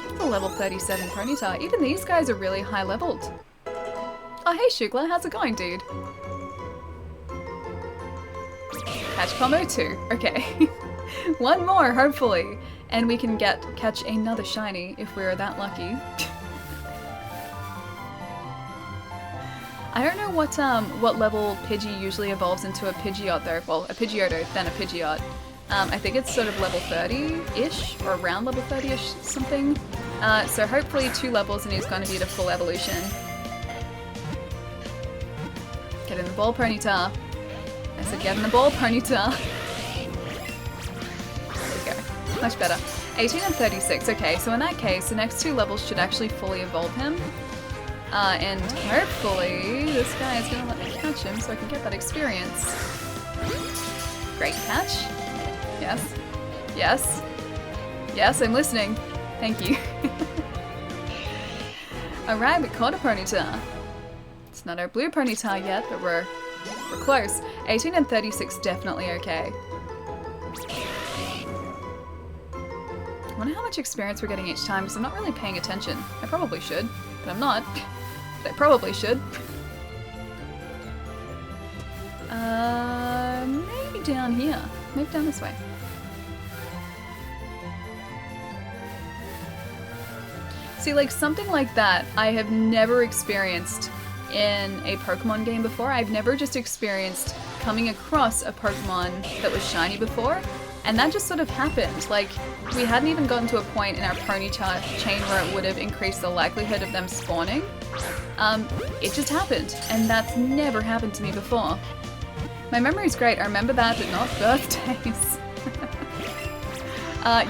It's a level 37 Ponyta. Even these guys are really high leveled. Oh, hey Shugla, how's it going, dude? Catch combo 2. Okay. One more, hopefully. And we can catch another shiny if we're that lucky. I don't know what level Pidgey usually evolves into a Pidgeot though. Well, a Pidgeotto, then a Pidgeot. I think it's sort of level 30-ish, or around level 30-ish something. So hopefully 2 levels and he's going to be at a full evolution. Get in the ball, Ponyta. I said get in the ball, Ponyta. There we go. Much better. 18 and 36. Okay, so in that case, the next 2 levels should actually fully evolve him. And hopefully this guy is going to let me catch him so I can get that experience. Great catch. Yes. Yes. Yes, I'm listening. Thank you. Alright, we caught a Ponyta. It's not our blue Ponyta yet, but we're close. 18 and 36 definitely okay. I wonder how much experience we're getting each time because I'm not really paying attention. I probably should, but I'm not. But I probably should. Maybe down here. Maybe down this way. See, like something like that I have never experienced in a Pokemon game before. I've never just experienced coming across a Pokemon that was shiny before, and that just sort of happened. Like, we hadn't even gotten to a point in our Ponyta chain where it would have increased the likelihood of them spawning. It just happened, and that's never happened to me before. My memory's great, I remember that, but not birthdays.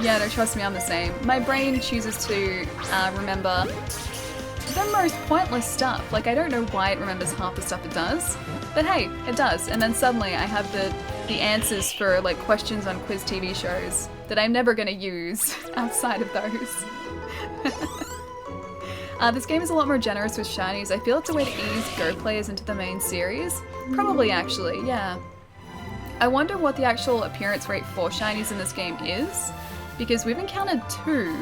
Yeah, no, trust me, I'm the same. My brain chooses to remember the most pointless stuff. Like, I don't know why it remembers half the stuff it does, but hey, it does. And then suddenly I have the answers for like questions on quiz TV shows that I'm never gonna use outside of those. This game is a lot more generous with shinies. I feel it's a way to ease Go players into the main series. Probably, actually, yeah. I wonder what the actual appearance rate for shinies in this game is, because we've encountered 2.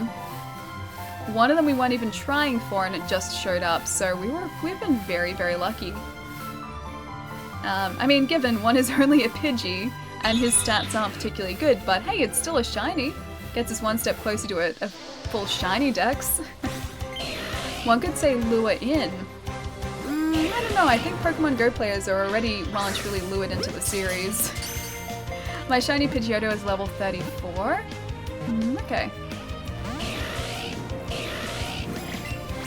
One of them we weren't even trying for and it just showed up, so we've been very, very lucky. I mean, given one is only a Pidgey and his stats aren't particularly good, but hey, it's still a shiny. Gets us one step closer to a full shiny dex. One could say lure in. I don't know, I think Pokemon Go players are already well and truly lured into the series. My shiny Pidgeotto is level 34. Okay.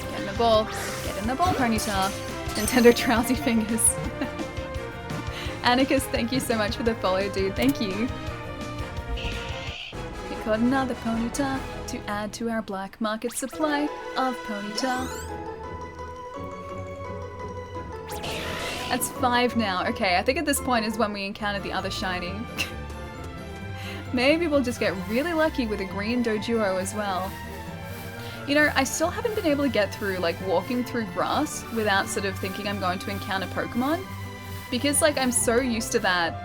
Get in the ball. Get in the ball, Ponyta. Nintendo drowsy fingers. Anarchist, thank you so much for the follow, dude. Thank you. We caught another Ponyta to add to our black market supply of Ponyta. That's 5 now. Okay, I think at this point is when we encounter the other shiny. Maybe we'll just get really lucky with a green Doduo as well. You know, I still haven't been able to get through, like, walking through grass without sort of thinking I'm going to encounter Pokemon. Because, like, I'm so used to that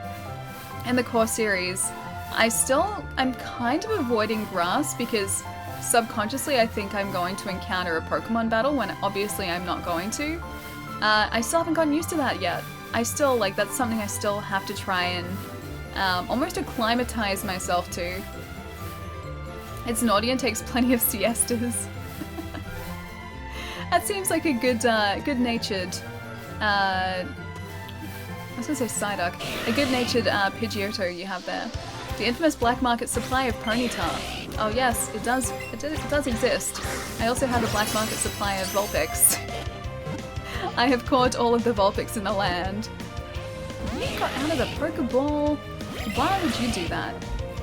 in the core series, I'm kind of avoiding grass because subconsciously I think I'm going to encounter a Pokemon battle when obviously I'm not going to. I still haven't gotten used to that yet. That's something I still have to try and almost acclimatize myself to. It's naughty and takes plenty of siestas. That seems like a good-natured, I was gonna say Psyduck, a good-natured Pidgeotto you have there. The infamous black market supply of Ponyta. Oh yes, it does exist. I also have a black market supply of Vulpix. I have caught all of the Vulpix in the land. You got out of the Pokeball. Why would you do that?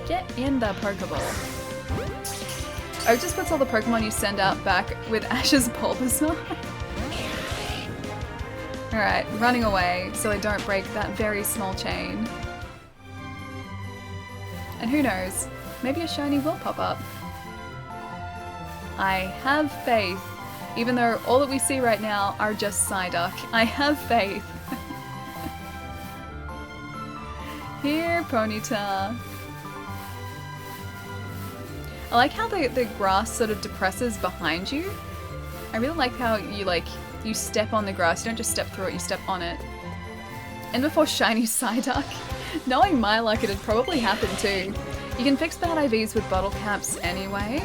Get in the Pokeball. Oak just puts all the Pokemon you send out back with Ash's Bulbasaur. Alright, running away so I don't break that very small chain. And who knows, maybe a shiny will pop up. I have faith, even though all that we see right now are just Psyduck. I have faith. Here, Ponyta. I like how the grass sort of depresses behind you. I really like how you step on the grass, you don't just step through it, you step on it. And before shiny Psyduck. Knowing my luck, it'd probably happen too. You can fix bad IVs with bottle caps anyway.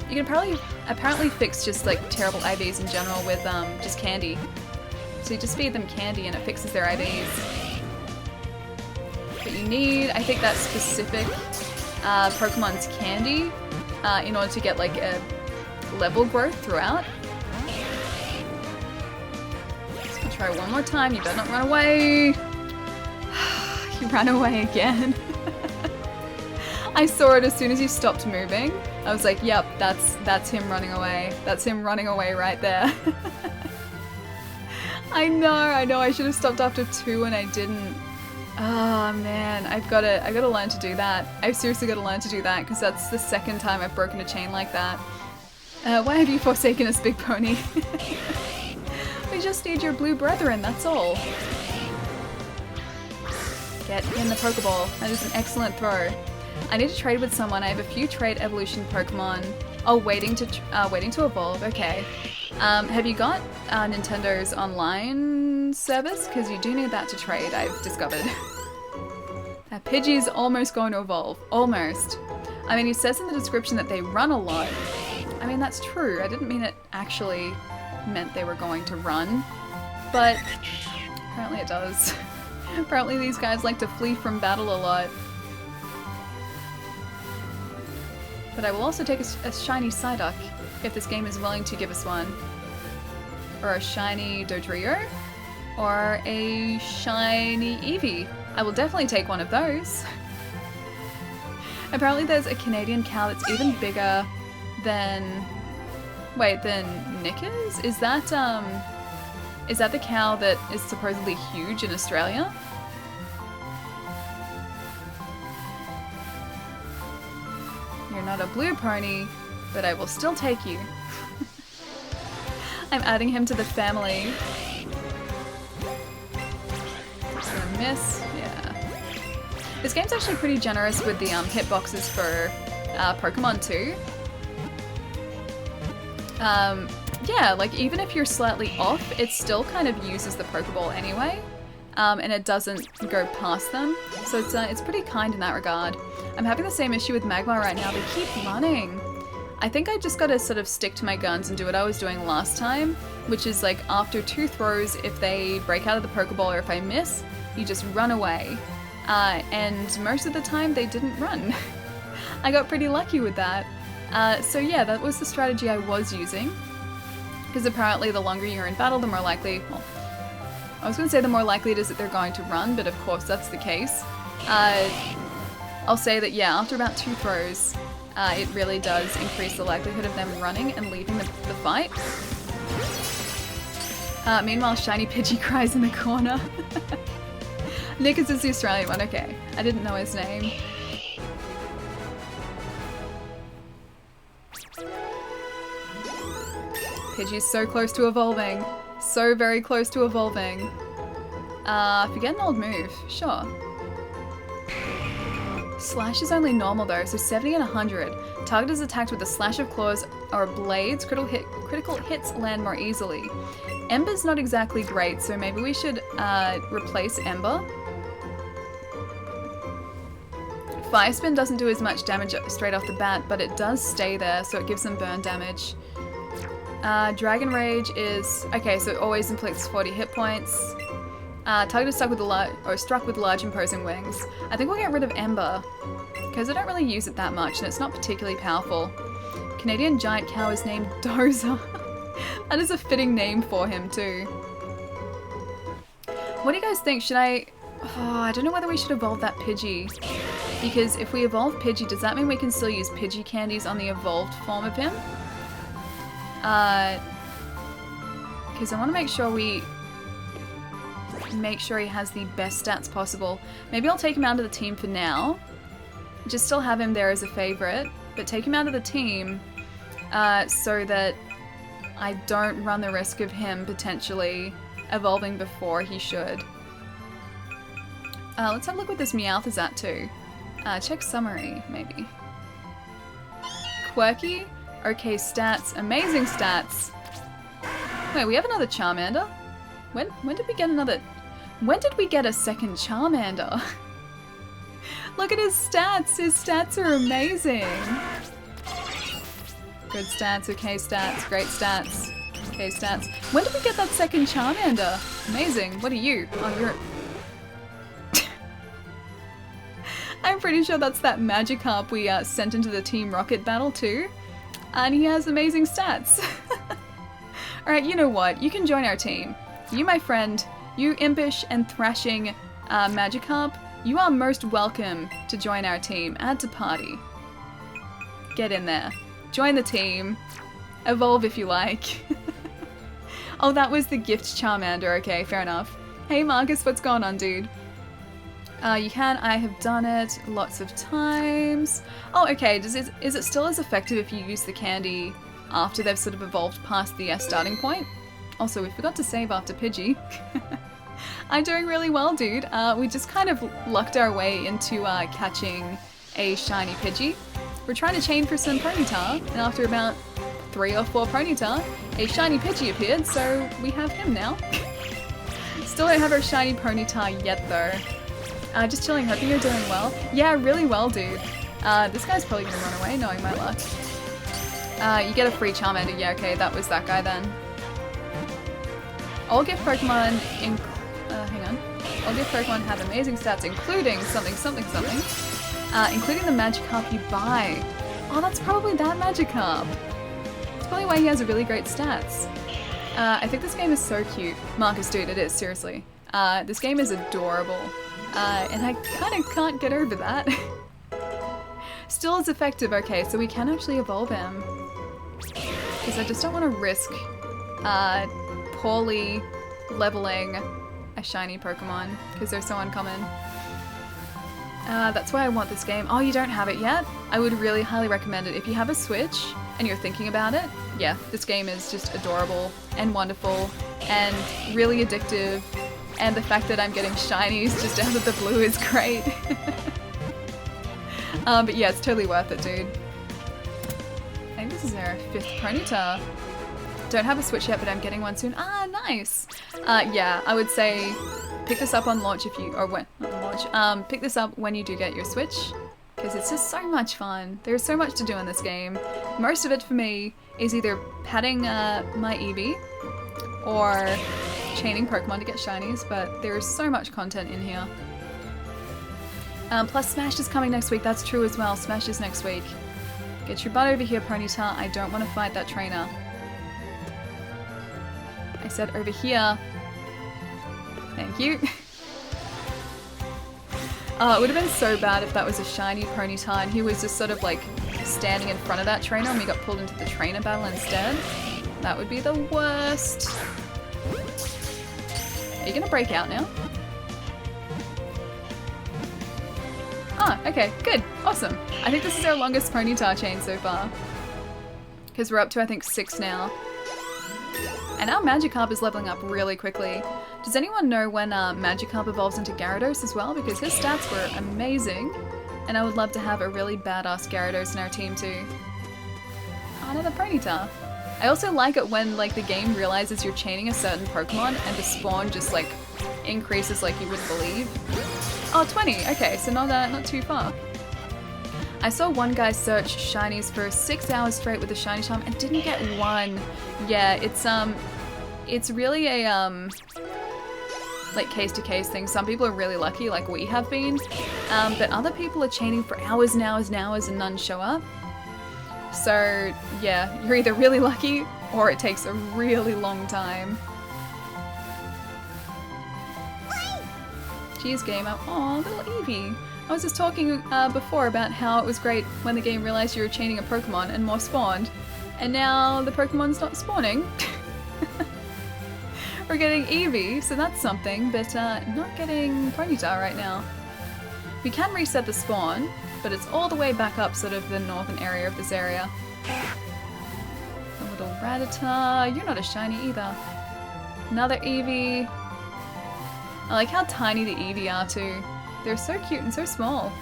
You can apparently fix just like terrible IVs in general with just candy. So you just feed them candy and it fixes their IVs. But you need, I think, that specific Pokemon's candy in order to get like a level growth throughout. Just gonna try one more time. You better not run away. You ran away again. I saw it as soon as you stopped moving. I was like, yep, that's him running away. That's him running away right there. I know, I should have stopped after 2 and I didn't. Oh man, I've gotta learn to do that. I've seriously gotta learn to do that because that's the second time I've broken a chain like that. Why have you forsaken us, Big Pony? We just need your blue brethren, that's all. Get in the Pokeball. That is an excellent throw. I need to trade with someone. I have a few trade evolution Pokemon. Oh, waiting to evolve. Okay. Have you got Nintendo's online service? Because you do need that to trade, I've discovered. Pidgey's almost going to evolve. Almost. I mean, he says in the description that they run a lot. I mean, that's true. I didn't mean it actually meant they were going to run. But apparently it does. Apparently these guys like to flee from battle a lot. But I will also take a shiny Psyduck if this game is willing to give us one. Or a shiny Dodrio. Or a shiny Eevee. I will definitely take one of those. Apparently there's a Canadian cow that's even bigger than... Wait, than Knickers? Is that the cow that is supposedly huge in Australia? You're not a blue pony, but I will still take you. I'm adding him to the family. Gonna miss, yeah. This game's actually pretty generous with the hitboxes for Pokemon too. Yeah, like even if you're slightly off, it still kind of uses the Pokeball anyway. And it doesn't go past them. So it's pretty kind in that regard. I'm having the same issue with Magmar right now. They keep running. I think I just gotta sort of stick to my guns and do what I was doing last time, which is like after 2 throws, if they break out of the Pokeball or if I miss, you just run away. And most of the time they didn't run. I got pretty lucky with that. So yeah, that was the strategy I was using. Because apparently the longer you're in battle, the more likely, well, I was going to say the more likely it is that they're going to run, but of course that's the case. I'll say that yeah, after about 2 throws, it really does increase the likelihood of them running and leaving the fight. Meanwhile, Shiny Pidgey cries in the corner. Nickers is the Australian one, okay. I didn't know his name. Pidgey's so close to evolving. So very close to evolving. Forget an old move. Sure. Slash is only normal though, so 70 and 100. Target is attacked with a slash of claws or blades. Critical hits land more easily. Ember's not exactly great, so maybe we should replace Ember. Fire Spin doesn't do as much damage straight off the bat, but it does stay there, so it gives them burn damage. Dragon Rage is... okay, so it always inflicts 40 hit points. Target is struck with large imposing wings. I think we'll get rid of Ember, because I don't really use it that much, and it's not particularly powerful. Canadian giant cow is named Dozer. That is a fitting name for him, too. What do you guys think? Should I Oh, I don't know whether we should evolve that Pidgey. Because if we evolve Pidgey, does that mean we can still use Pidgey candies on the evolved form of him? Because I want to make sure he has the best stats possible. Maybe I'll take him out of the team for now. Just still have him there as a favorite, but take him out of the team so that I don't run the risk of him potentially evolving before he should. Let's have a look what this Meowth is at too. Check summary, maybe. Quirky, okay stats, amazing stats. Wait, we have another Charmander? When did we get another... When did we get a second Charmander? Look at his stats! His stats are amazing! Good stats, okay stats, great stats, okay stats. When did we get that second Charmander? Amazing. What are you? Oh, you're... I'm pretty sure that's that Magikarp we sent into the Team Rocket battle too. And he has amazing stats. Alright, you know what? You can join our team. You, my friend, you impish and thrashing Magikarp, you are most welcome to join our team. Add to party. Get in there. Join the team. Evolve if you like. Oh, that was the gift Charmander. Okay, fair enough. Hey Marcus, what's going on, dude? You can. I have done it lots of times. Oh, okay. Is it still as effective if you use the candy after they've sort of evolved past the starting point? Also, we forgot to save after Pidgey. I'm doing really well, dude. We just kind of lucked our way into catching a shiny Pidgey. We're trying to chain for some Ponyta, and after about 3 or 4 Ponyta, a shiny Pidgey appeared, so we have him now. Still don't have our shiny Ponyta yet, though. Just chilling, hoping you're doing well. Yeah, really well, dude. This guy's probably gonna run away, knowing my luck. You get a free Charmander. Yeah, okay, that was that guy then. All gift Pokemon hang on. All gift Pokemon have amazing stats, including something, including the Magikarp you buy. Oh, that's probably that Magikarp. That's probably why he has a really great stats. I think this game is so cute. Marcus, dude, it is, seriously. This game is adorable. And I kind of can't get over that. Still as effective, okay, so we can actually evolve him. Because I just don't want to risk poorly leveling a shiny Pokemon, because they're so uncommon. That's why I want this game. Oh, you don't have it yet? I would really highly recommend it. If you have a Switch and you're thinking about it, yeah, this game is just adorable and wonderful and really addictive. And the fact that I'm getting shinies just out of the blue is great. But yeah, it's totally worth it, dude. I think this is our 5th Ponyta. Don't have a Switch yet, but I'm getting one soon. Ah, nice! Yeah, I would say pick this up on launch if you... Or when... Not launch. Pick this up when you do get your Switch. Because it's just so much fun. There's so much to do in this game. Most of it for me is either petting my Eevee or chaining Pokemon to get shinies, but there is so much content in here. Plus Smash is coming next week, that's true as well. Smash is next week. Get your butt over here, Ponyta. I don't want to fight that trainer. I said over here. Thank you. It would have been so bad if that was a shiny Ponyta and he was just sort of like standing in front of that trainer and we got pulled into the trainer battle instead. That would be the worst. Are you gonna break out now? Ah, okay, good, awesome. I think this is our longest Ponyta chain so far. Because we're up to, I think, 6 now. And our Magikarp is leveling up really quickly. Does anyone know when Magikarp evolves into Gyarados as well? Because his stats were amazing. And I would love to have a really badass Gyarados in our team too. Oh, another Ponyta. I also like it when like the game realizes you're chaining a certain Pokemon and the spawn just like increases like you wouldn't believe. Oh, 20. Okay, so not too far. I saw one guy search shinies for 6 hours straight with a shiny charm and didn't get one. Yeah, it's really a like case to case thing. Some people are really lucky, like we have been, but other people are chaining for hours and hours and hours and none show up. So yeah, you're either really lucky or it takes a really long time. Geez, gamer. Aw, little Eevee. I was just talking before about how it was great when the game realized you were chaining a Pokemon and more spawned. And now the Pokemon's not spawning. We're getting Eevee, so that's something, but not getting Ponyta right now. We can reset the spawn, but it's all the way back up sort of the northern area of this area. A little Rattata. You're not a shiny either. Another Eevee. I like how tiny the Eevee are too. They're so cute and so small.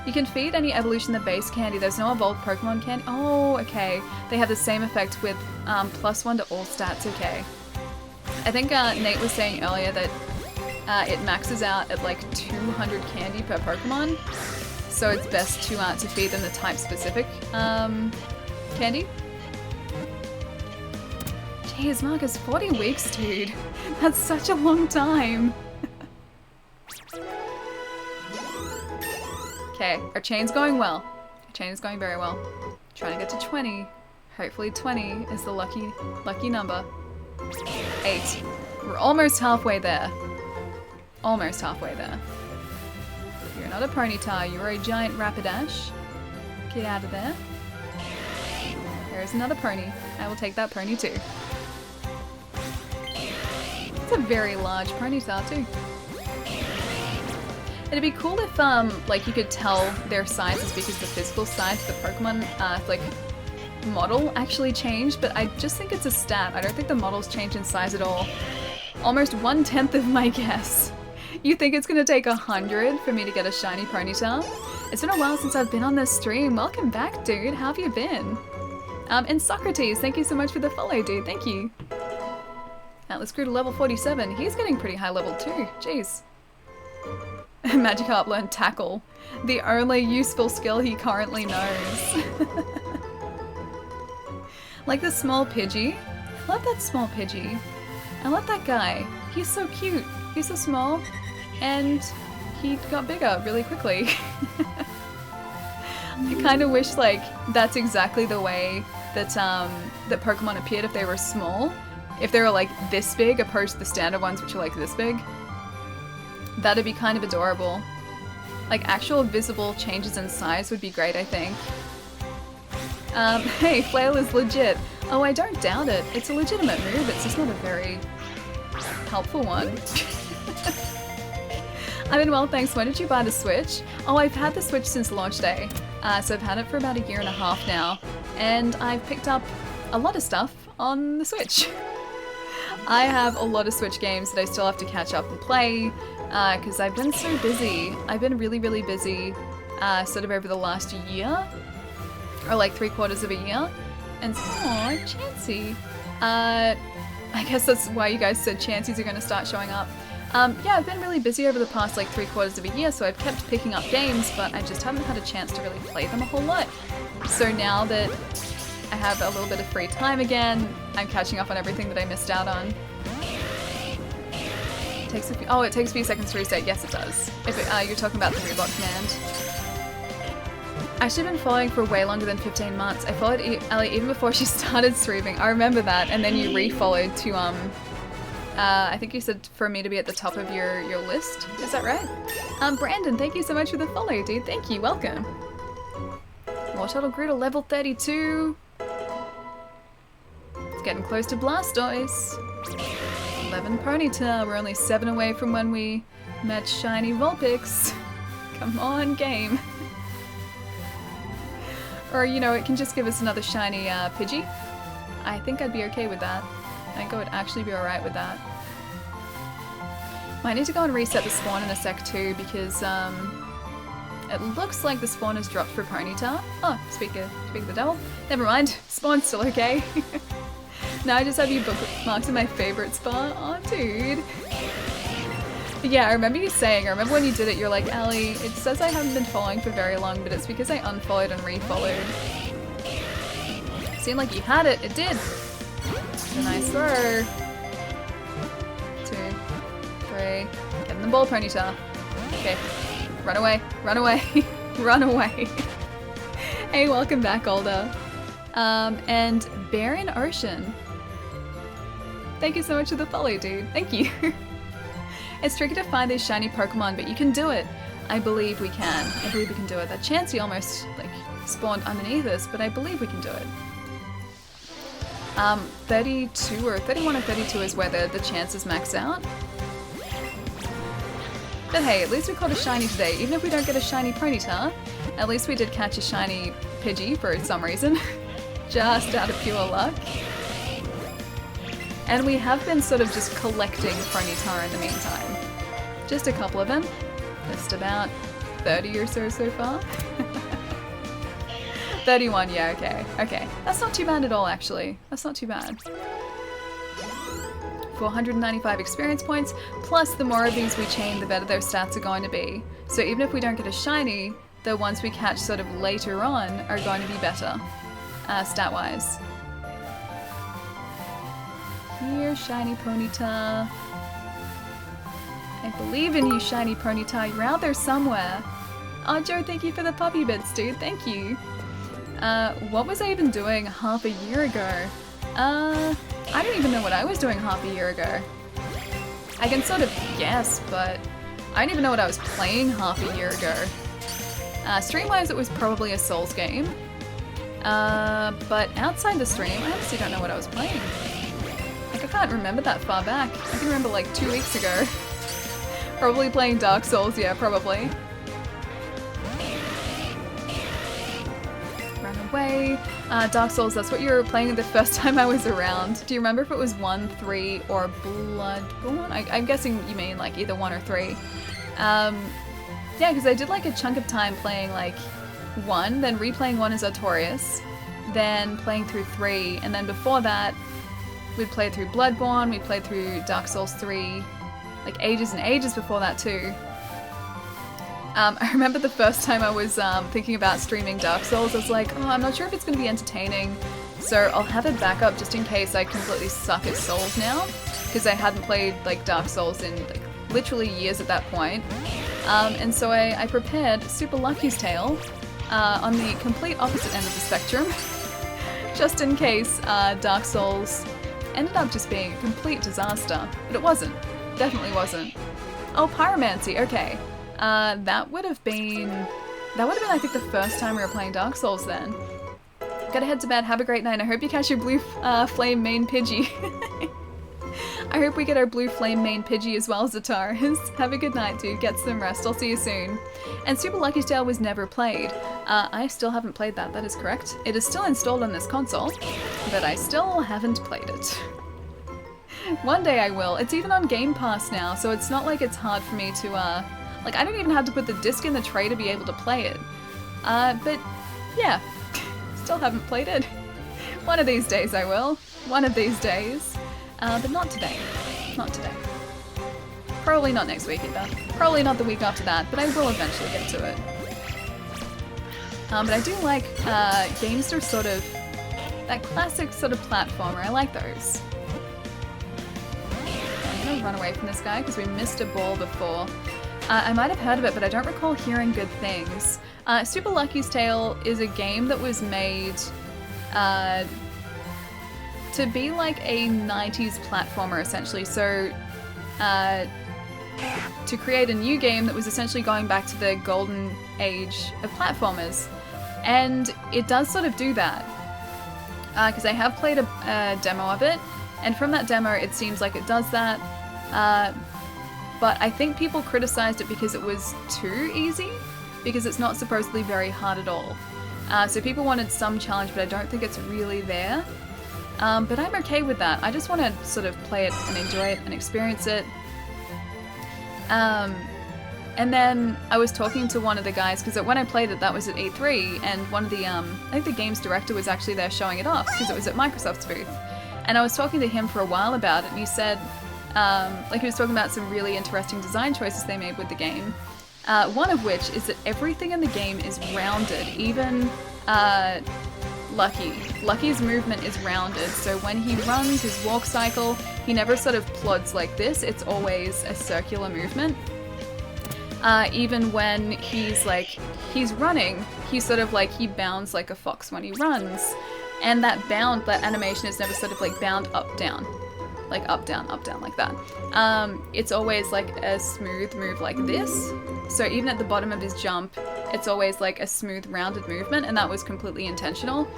You can feed any evolution the base candy. There's no evolved Pokemon candy. Oh, okay. They have the same effect with +1 to all stats. Okay. I think Nate was saying earlier that it maxes out at like 200 candy per Pokemon. So it's best to feed them the type-specific candy. Jeez, Marcus, 40 weeks, dude. That's such a long time. Okay, our chain's going well. Our chain is going very well. Trying to get to 20. Hopefully 20 is the lucky number. 8. We're almost halfway there. Almost halfway there. You're not a Ponyta, you're a giant Rapidash. Get out of there. There's another pony. I will take that pony too. It's a very large Ponyta too. It'd be cool if, like, you could tell their sizes because the physical size of the Pokemon, like, model actually changed, but I just think it's a stat. I don't think the models change in size at all. Almost 1/10 of my guess. You think it's gonna take 100 for me to get a shiny Ponyta? It's been a while since I've been on this stream. Welcome back, dude. How have you been? And Socrates, thank you so much for the follow, dude. Thank you. Atlas grew to level 47. He's getting pretty high level too. Jeez. Magikarp learned Tackle. The only useful skill he currently knows. Like the small Pidgey. I love that small Pidgey. I love that guy. He's so cute. He's so small. And he got bigger really quickly. I kind of wish, like, that's exactly the way that, that Pokemon appeared if they were small. If they were, like, this big opposed to the standard ones which are, like, this big. That'd be kind of adorable. Like, actual visible changes in size would be great, I think. Hey, Flail is legit. Oh, I don't doubt it. It's a legitimate move, it's just not a very helpful one. I've been well, thanks. When did you buy the Switch? Oh, I've had the Switch since launch day. So I've had it for about 1.5 years now. And I've picked up a lot of stuff on the Switch. I have a lot of Switch games that I still have to catch up and play. Because I've been so busy. I've been really, really busy sort of over the last year. Or like 3/4 of a year. And aw, Chansey. I guess that's why you guys said Chanseys are going to start showing up. Yeah, I've been really busy over the past like 3/4 of a year, so I've kept picking up games, but I just haven't had a chance to really play them a whole lot. So now that I have a little bit of free time again, I'm catching up on everything that I missed out on. It takes a few seconds to reset. Yes, it does. If you're talking about the Reebok command. Actually, I've been following for way longer than 15 months. I followed Ellie even before she started streaming. I remember that, and then you re-followed to I think you said for me to be at the top of your list. Is that right? Brandon, thank you so much for the follow, dude. Thank you. Welcome. Wartortle grew to level 32. It's getting close to Blastoise. 11 Ponyta. We're only 7 away from when we met shiny Vulpix. Come on, game. Or, you know, it can just give us another shiny Pidgey. I think I'd be okay with that. I think I would actually be alright with that. Might need to go and reset the spawn in a sec too, because it looks like the spawn has dropped for Ponyta. Oh, speak of the devil. Never mind, spawn's still okay. Now I just have you bookmarked in my favorite spot. Oh, dude. But yeah, I remember you saying, I remember when you did it, you're like, Ellie, it says I haven't been following for very long, but it's because I unfollowed and refollowed. Seemed like you had it. It did. It's a nice throw. 2, 3. Get in the ball, Ponyta. Okay. Run away. Run away. Run away. Hey, welcome back, Older. And Baron Ocean. Thank you so much for the follow, dude. Thank you. It's tricky to find these shiny Pokemon, but you can do it. I believe we can. I believe we can do it. That Chansey almost, like, spawned underneath us, but I believe we can do it. 32 or 31 or 32 is where the chances max out. But hey, at least we caught a shiny today. Even if we don't get a shiny Ponyta, at least we did catch a shiny Pidgey for some reason. Just out of pure luck. And we have been sort of just collecting Ponyta in the meantime. Just a couple of them. Just about 30 or so far. 31, yeah, okay. Okay. That's not too bad at all, actually. That's not too bad. 495 experience points, plus the more of these we chain, the better their stats are going to be. So even if we don't get a shiny, the ones we catch sort of later on are going to be better, stat-wise. Here, shiny Ponyta. I believe in you, shiny Ponyta. You're out there somewhere. Oh, Joe, thank you for the puppy bits, dude. Thank you. What was I even doing half a year ago? I don't even know what I was doing half a year ago. I can sort of guess, but I don't even know what I was playing half a year ago. Stream-wise, it was probably a Souls game. But outside the stream, I honestly don't know what I was playing. Like, I can't remember that far back. I can remember like 2 weeks ago. Probably playing Dark Souls, yeah, probably. Run away. Dark Souls, that's what you were playing the first time I was around. Do you remember if it was 1, 3, or Bloodborne? I'm guessing you mean like either 1 or 3. Yeah, because I did like a chunk of time playing like 1, then replaying 1 as Artorias, then playing through 3, and then before that, we'd played through Bloodborne, we played through Dark Souls 3, like ages and ages before that too. I remember the first time I was thinking about streaming Dark Souls, I was like, oh, I'm not sure if it's going to be entertaining, so I'll have a backup just in case I completely suck at Souls now, because I hadn't played like Dark Souls in like literally years at that point. And so I prepared Super Lucky's Tale on the complete opposite end of the spectrum, just in case Dark Souls ended up just being a complete disaster, but it wasn't. Definitely wasn't. Oh, Pyromancy, okay. That would have been, I think, the first time we were playing Dark Souls then. Gotta head to bed, have a great night. I hope you catch your blue flame main Pidgey. I hope we get our blue flame main Pidgey as well as Zataris. Have a good night, dude. Get some rest. I'll see you soon. And Super Lucky's Tale was never played. I still haven't played that. That is correct. It is still installed on this console, but I still haven't played it. One day I will. It's even on Game Pass now, so it's not like it's hard for me to, like, I don't even have to put the disc in the tray to be able to play it. But, yeah. Still haven't played it. One of these days I will. One of these days. But not today. Not today. Probably not next week either. Probably not the week after that, but I will eventually get to it. But I do like games that are sort of that classic sort of platformer. I like those. I'm gonna run away from this guy because we missed a ball before. I might have heard of it, but I don't recall hearing good things. Super Lucky's Tale is a game that was made to be like a 90s platformer, essentially. So, to create a new game that was essentially going back to the golden age of platformers. And it does sort of do that. Because I have played a demo of it, and from that demo it seems like it does that. But I think people criticized it because it was too easy, because it's not supposedly very hard at all. So people wanted some challenge, but I don't think it's really there. But I'm okay with that. I just want to sort of play it and enjoy it and experience it. And then I was talking to one of the guys, because when I played it, that was at E3, and one of the, I think the games director was actually there showing it off, because it was at Microsoft's booth. And I was talking to him for a while about it, and he said, like he was talking about some really interesting design choices they made with the game. One of which is that everything in the game is rounded, even Lucky. Lucky's movement is rounded, so when he runs his walk cycle, he never sort of plods like this, it's always a circular movement. Even when he's running, he's sort of like, he bounds like a fox when he runs. And that animation is never sort of like bound up, down. like up, down, like that. It's always like a smooth move like this. So even at the bottom of his jump, it's always like a smooth, rounded movement, and that was completely intentional.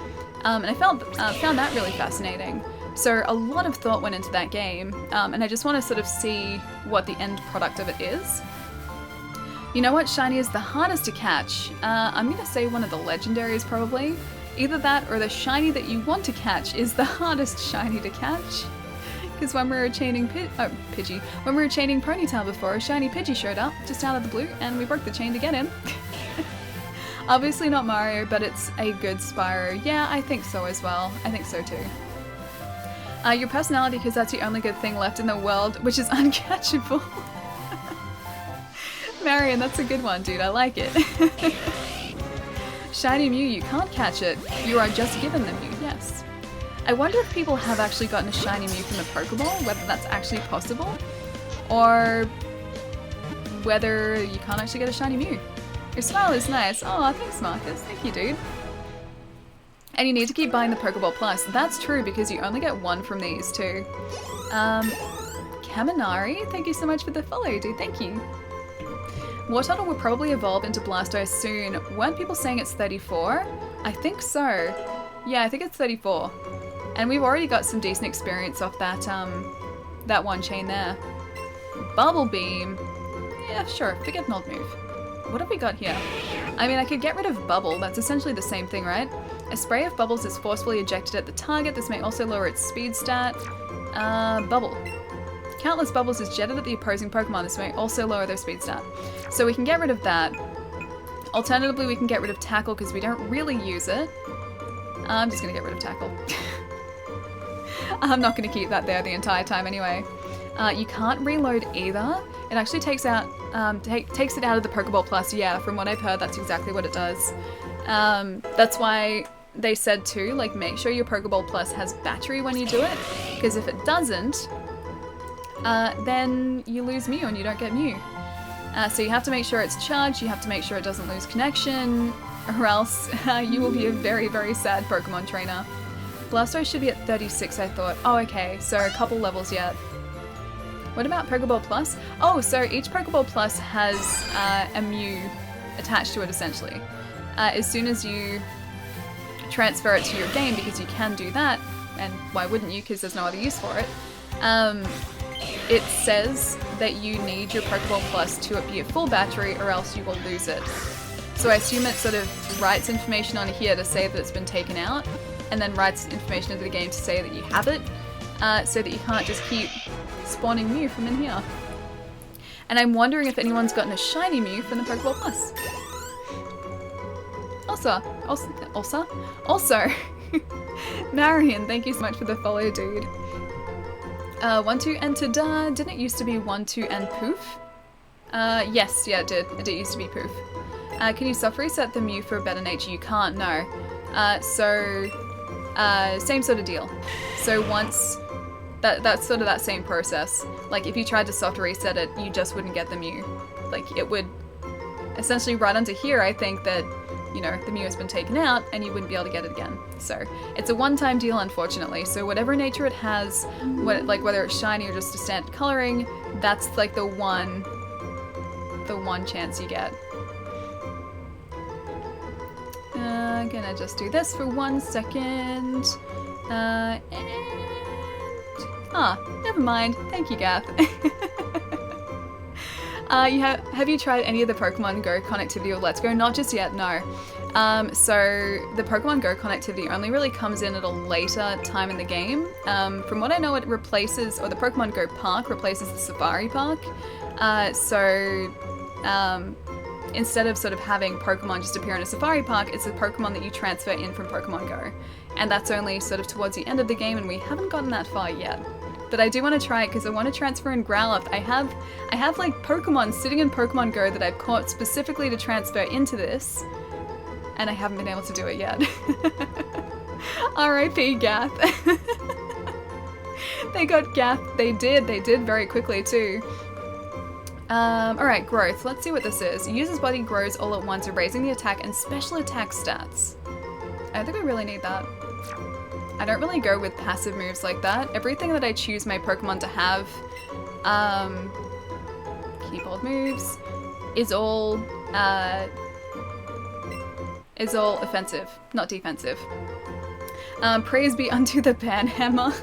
And I found that really fascinating. So a lot of thought went into that game, and I just want to sort of see what the end product of it is. You know what shiny is the hardest to catch? I'm going to say one of the legendaries probably. Either that or the shiny that you want to catch is the hardest shiny to catch. Because when we were chaining Pidgey, when we were chaining Ponytail before, a shiny Pidgey showed up just out of the blue, and we broke the chain to get him. Obviously not Mario, but it's a good Spyro. Yeah, I think so as well. I think so too. Your personality, because that's the only good thing left in the world, which is uncatchable. Marion, that's a good one, dude. I like it. Shiny Mew, you can't catch it. You are just given the Mew, yes. I wonder if people have actually gotten a shiny Mew from the Pokeball, whether that's actually possible, or whether you can't actually get a shiny Mew. Your smile is nice. Oh, thanks, Marcus. Thank you, dude. And you need to keep buying the Pokeball Plus. That's true, because you only get one from these, too. Kaminari, thank you so much for the follow, dude. Thank you. Wartortle will probably evolve into Blastoise soon. Weren't people saying it's 34? I think so. Yeah, I think it's 34. And we've already got some decent experience off that, that one chain there. Bubble Beam. Yeah, sure. Forget an old move. What have we got here? I mean, I could get rid of Bubble. That's essentially the same thing, right? A spray of bubbles is forcefully ejected at the target. This may also lower its speed stat. Bubble. Countless bubbles is jetted at the opposing Pokemon. This may also lower their speed stat. So we can get rid of that. Alternatively, we can get rid of Tackle because we don't really use it. I'm just going to get rid of Tackle. I'm not going to keep that there the entire time anyway. You can't reload either. It actually takes out takes it out of the Pokeball Plus. Yeah, from what I've heard, that's exactly what it does. That's why they said too, like, make sure your Pokeball Plus has battery when you do it, because if it doesn't, then you lose Mew and you don't get Mew. So you have to make sure it's charged, you have to make sure it doesn't lose connection, or else you will be a very, very sad Pokemon trainer. Blastoise should be at 36, I thought. Oh, okay, so a couple levels yet. What about Pokeball Plus? Oh, so each Pokeball Plus has a Mew attached to it, essentially. As soon as you transfer it to your game, because you can do that, and why wouldn't you, because there's no other use for it, it says that you need your Pokeball Plus to be at full battery or else you will lose it. So I assume it sort of writes information on here to say that it's been taken out, and then writes information into the game to say that you have it, so that you can't just keep spawning Mew from in here. And I'm wondering if anyone's gotten a shiny Mew from the Pokeball Plus. Also, Marion, thank you so much for the follow, dude. 1-2 and ta-da, didn't it used to be 1-2 and poof? Yes, yeah, it did. It did used to be poof. Can you soft reset the Mew for a better nature? You can't, no. Same sort of deal. So once, that's sort of that same process. Like, if you tried to soft reset it, you just wouldn't get the Mew. Like, it would essentially right under here, I think that, you know, the Mew has been taken out and you wouldn't be able to get it again. So it's a one-time deal, unfortunately. So whatever nature it has, whether it's shiny or just a standard coloring, that's like the one chance you get. I'm gonna just do this for 1 second. Never mind. Thank you, Gath. Have you tried any of the Pokemon Go connectivity or Let's Go? Not just yet, no. So the Pokemon Go connectivity only really comes in at a later time in the game. From what I know, it replaces, or the Pokemon Go Park replaces the Safari Park. Instead of sort of having Pokemon just appear in a Safari Park, it's a Pokemon that you transfer in from Pokemon Go. And that's only sort of towards the end of the game, and we haven't gotten that far yet. But I do want to try it because I want to transfer in Growlithe. I have like Pokemon sitting in Pokemon Go that I've caught specifically to transfer into this, and I haven't been able to do it yet. R.I.P. Gath. They got Gath. They did very quickly too. Alright, growth. Let's see what this is. User's body grows all at once, raising the attack and special attack stats. I think we really need that. I don't really go with passive moves like that. Everything that I choose my Pokemon to have, keyboard moves, is all offensive, not defensive. Praise be unto the Banhammer.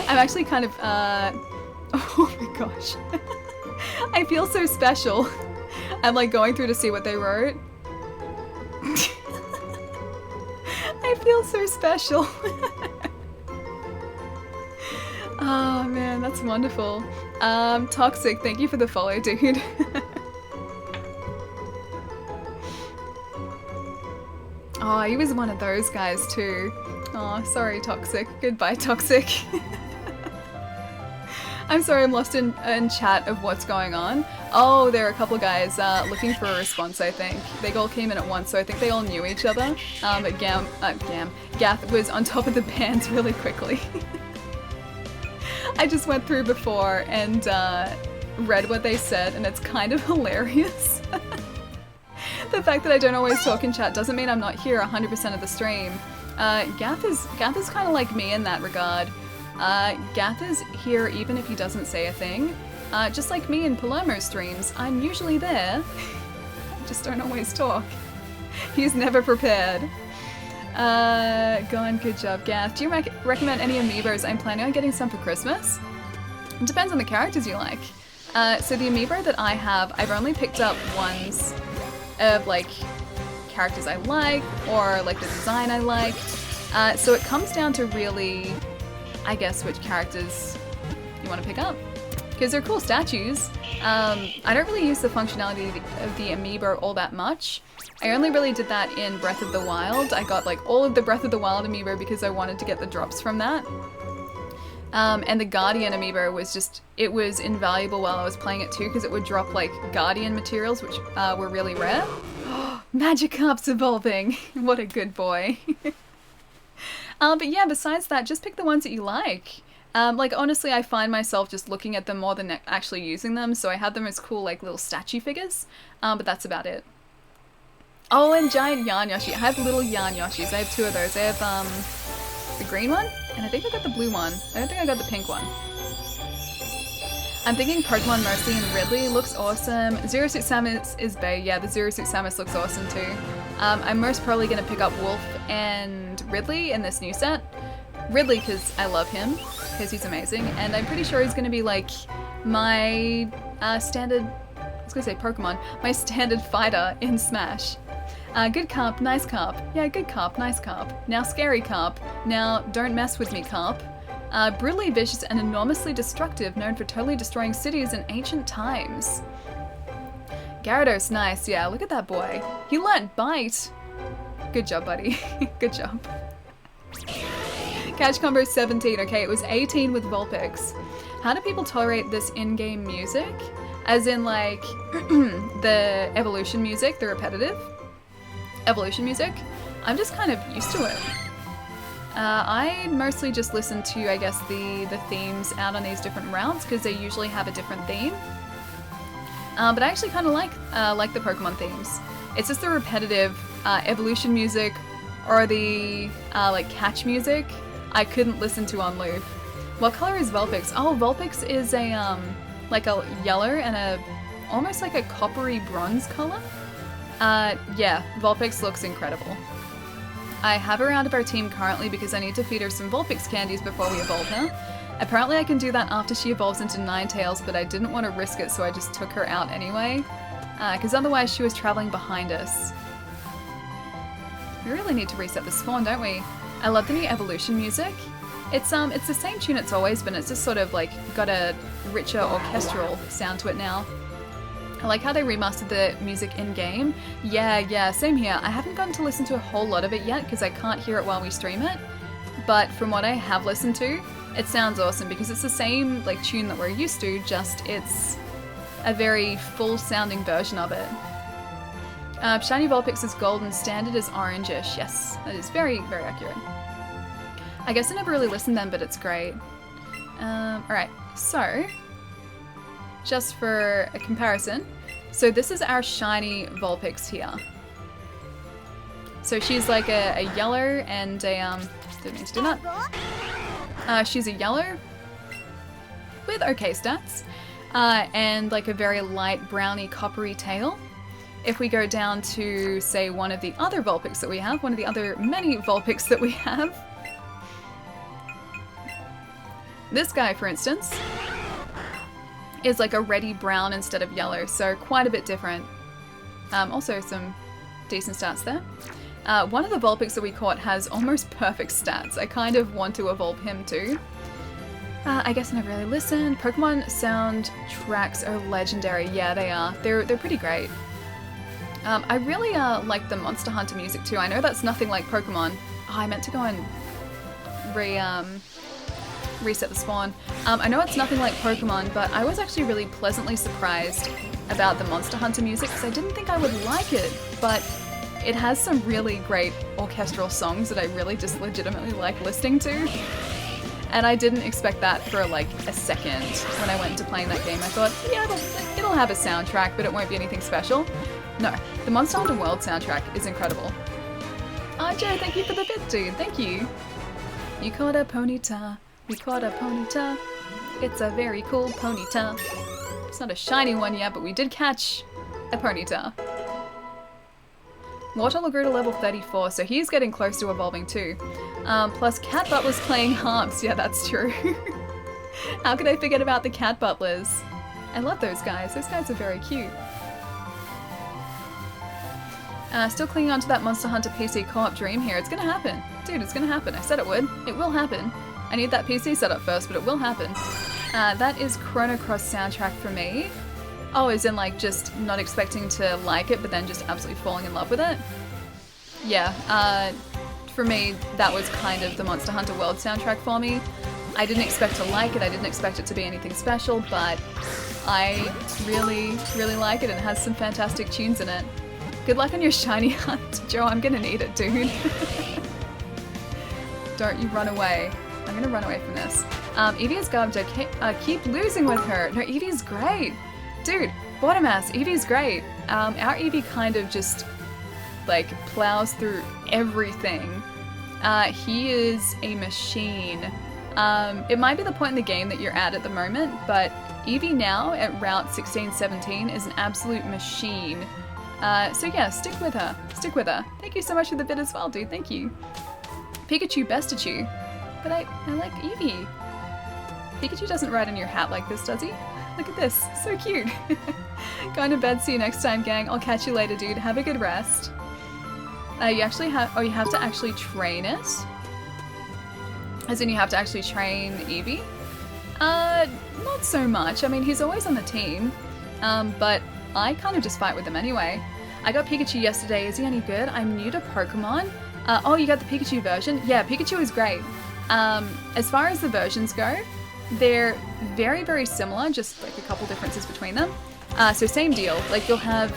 I'm actually kind of, oh my gosh. I feel so special. I'm like going through to see what they wrote. I feel so special. Oh man, that's wonderful. Toxic, thank you for the follow, dude. Oh, he was one of those guys too. Oh, sorry, Toxic. Goodbye, Toxic. I'm sorry, I'm lost in chat of what's going on. Oh, there are a couple guys looking for a response, I think. They all came in at once, so I think they all knew each other. But Gath was on top of the bands really quickly. I just went through before and read what they said, and it's kind of hilarious. The fact that I don't always talk in chat doesn't mean I'm not here 100% of the stream. Gath is kind of like me in that regard. Gath is here even if he doesn't say a thing. Just like me in Palermo streams, I'm usually there. Just don't always talk. He's never prepared. Go on, good job, Gath. Do you recommend any amiibos? I'm planning on getting some for Christmas. It depends on the characters you like. So the amiibo that I have, I've only picked up ones of like characters I like or like the design I like. So it comes down to really, I guess, which characters you want to pick up. Because they're cool statues. I don't really use the functionality of the amiibo all that much. I only really did that in Breath of the Wild. I got like all of the Breath of the Wild amiibo because I wanted to get the drops from that. And the Guardian amiibo was just, it was invaluable while I was playing it too because it would drop like Guardian materials which were really rare. Magikarp's evolving! What a good boy. But yeah, besides that, just pick the ones that you like. Like honestly, I find myself just looking at them more than actually using them, so I have them as cool like little statue figures, but that's about it. Oh, and giant Yarn Yoshi. I have little Yarn Yoshis. I have two of those. I have the green one, and I think I got the blue one. I don't think I got the pink one. I'm thinking Pokemon Mercy and Ridley looks awesome. Zero Suit Samus is bae. Yeah, the Zero Suit Samus looks awesome too. I'm most probably going to pick up Wolf and Ridley in this new set. Ridley because I love him, because he's amazing, and I'm pretty sure he's going to be like my standard, I was going to say Pokemon, my standard fighter in Smash. Good carp, nice carp. Yeah, good carp, nice carp. Now scary carp. Now don't mess with me carp. Brutally vicious and enormously destructive, known for totally destroying cities in ancient times. Gyarados, nice. Yeah, look at that boy. He learnt Bite. Good job, buddy. Good job. Catch combo 17. Okay, it was 18 with Vulpix. How do people tolerate this in-game music? As in, like, the evolution music, the repetitive evolution music? I'm just kind of used to it. I mostly just listen to, I guess, the themes out on these different routes because they usually have a different theme. But I actually kind of like the Pokemon themes. It's just the repetitive evolution music or the like catch music I couldn't listen to on loop. What color is Vulpix? Oh, Vulpix is a like a yellow and a almost like a coppery bronze color. Yeah, Vulpix looks incredible. I have her out of our team currently because I need to feed her some Vulpix candies before we evolve her. Apparently I can do that after she evolves into Ninetales, but I didn't want to risk it, so I just took her out anyway. Because otherwise she was traveling behind us. We really need to reset the spawn, don't we? I love the new evolution music. It's the same tune it's always been, it's just sort of like got a richer orchestral sound to it now. I like how they remastered the music in-game. Yeah, same here. I haven't gotten to listen to a whole lot of it yet because I can't hear it while we stream it. But from what I have listened to, it sounds awesome because it's the same like tune that we're used to, just it's a very full-sounding version of it. Shiny Vulpix is golden, standard is orangish. Yes, that is very, very accurate. I guess I never really listened then, but it's great. Alright, so just for a comparison, so this is our shiny Vulpix here. So she's like a yellow and a, didn't mean to do that. She's a yellow with okay stats, and like a very light browny coppery tail. If we go down to, say, one of the other Vulpix that we have, one of the other many Vulpix that we have, this guy, for instance, is like a reddy brown instead of yellow, so quite a bit different. Also some decent stats there. One of the Vulpix that we caught has almost perfect stats. I kind of want to evolve him too. I guess I never really listened. Pokemon soundtracks are legendary. Yeah, they are. They're pretty great. I really like the Monster Hunter music too. I know that's nothing like Pokemon. Oh, I meant to go and reset the spawn. I know it's nothing like Pokemon, but I was actually really pleasantly surprised about the Monster Hunter music because I didn't think I would like it, but it has some really great orchestral songs that I really just legitimately like listening to. And I didn't expect that for like a second when I went into playing that game. I thought, yeah, it'll have a soundtrack, but it won't be anything special. No, the Monster Hunter World soundtrack is incredible. Oh, Joe, thank you for the bit, dude. Thank you. You caught a Ponyta. We caught a Ponyta. It's a very cool Ponyta. It's not a shiny one yet, but we did catch a Ponyta. Wartortle grew to level 34, so he's getting close to evolving too. Plus Cat Butler's playing harps. Yeah, that's true. How could I forget about the Cat Butlers? I love those guys. Those guys are very cute. Still clinging on to that Monster Hunter PC co-op dream here. It's gonna happen. Dude, it's gonna happen. I said it would. It will happen. I need that PC set up first, but it will happen. That is Chrono Cross soundtrack for me. Oh, as in like just not expecting to like it, but then just absolutely falling in love with it? Yeah, for me, that was kind of the Monster Hunter World soundtrack for me. I didn't expect to like it, I didn't expect it to be anything special, but I really, really like it and it has some fantastic tunes in it. Good luck on your shiny hunt. Joe, I'm gonna need it, dude. Don't you run away. I'm gonna run away from this. Eevee is garbage. I keep losing with her. No, Eevee's great. Dude, bottom ass, Eevee's great. Our Eevee kind of just, like, plows through everything. He is a machine. It might be the point in the game that you're at the moment, but Eevee now at Route 16-17 is an absolute machine. So yeah, stick with her. Stick with her. Thank you so much for the bit as well, dude. Thank you. Pikachu Bestachu. But I like Eevee. Pikachu doesn't ride on your hat like this, does he? Look at this. So cute. Going to bed. See you next time, gang. I'll catch you later, dude. Have a good rest. You actually have... Oh, you have to actually train it? As in you have to actually train Eevee? Not so much. I mean, he's always on the team. But I kind of just fight with him anyway. I got Pikachu yesterday. Is he any good? I'm new to Pokemon. Oh, you got the Pikachu version? Yeah, Pikachu is great. As far as the versions go, they're very, very similar, just like a couple differences between them. So same deal. Like you'll have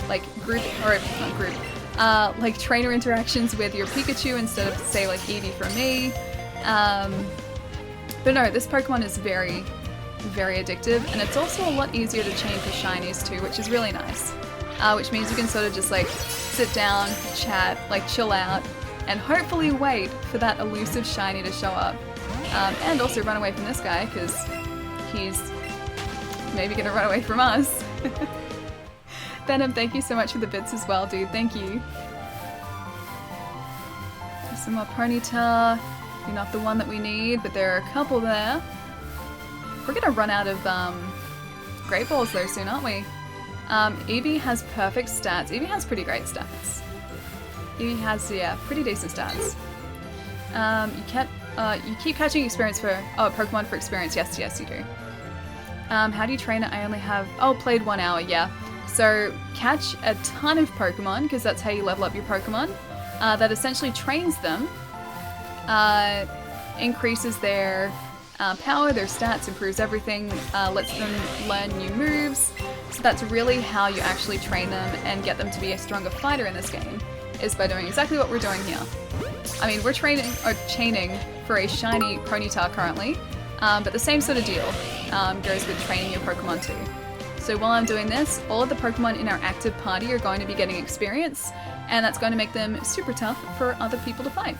like group, or not group, like trainer interactions with your Pikachu instead of say like Eevee for me. But no, this Pokemon is very, very addictive, and it's also a lot easier to chain for shinies too, which is really nice. Which means you can sort of just like sit down, chat, like chill out, and hopefully wait for that elusive shiny to show up. And also run away from this guy, because he's maybe gonna run away from us. Venom, thank you so much for the bits as well, dude. Thank you. Some more Ponyta. You're not the one that we need, but there are a couple there. We're gonna run out of Great Balls though soon, aren't we? Eevee has perfect stats. Eevee has pretty great stats. Eevee has, yeah, pretty decent stats. You keep catching experience for... Oh, Pokemon for experience. Yes, yes, you do. How do you train it? I only have... Oh, played 1 hour, yeah. So, catch a ton of Pokemon, because that's how you level up your Pokemon. That essentially trains them, increases their power, their stats, improves everything, lets them learn new moves. So that's really how you actually train them and get them to be a stronger fighter in this game, is by doing exactly what we're doing here. I mean, we're chaining for a shiny Ponyta currently, but the same sort of deal goes with training your Pokemon too. So while I'm doing this, all of the Pokemon in our active party are going to be getting experience, and that's going to make them super tough for other people to fight.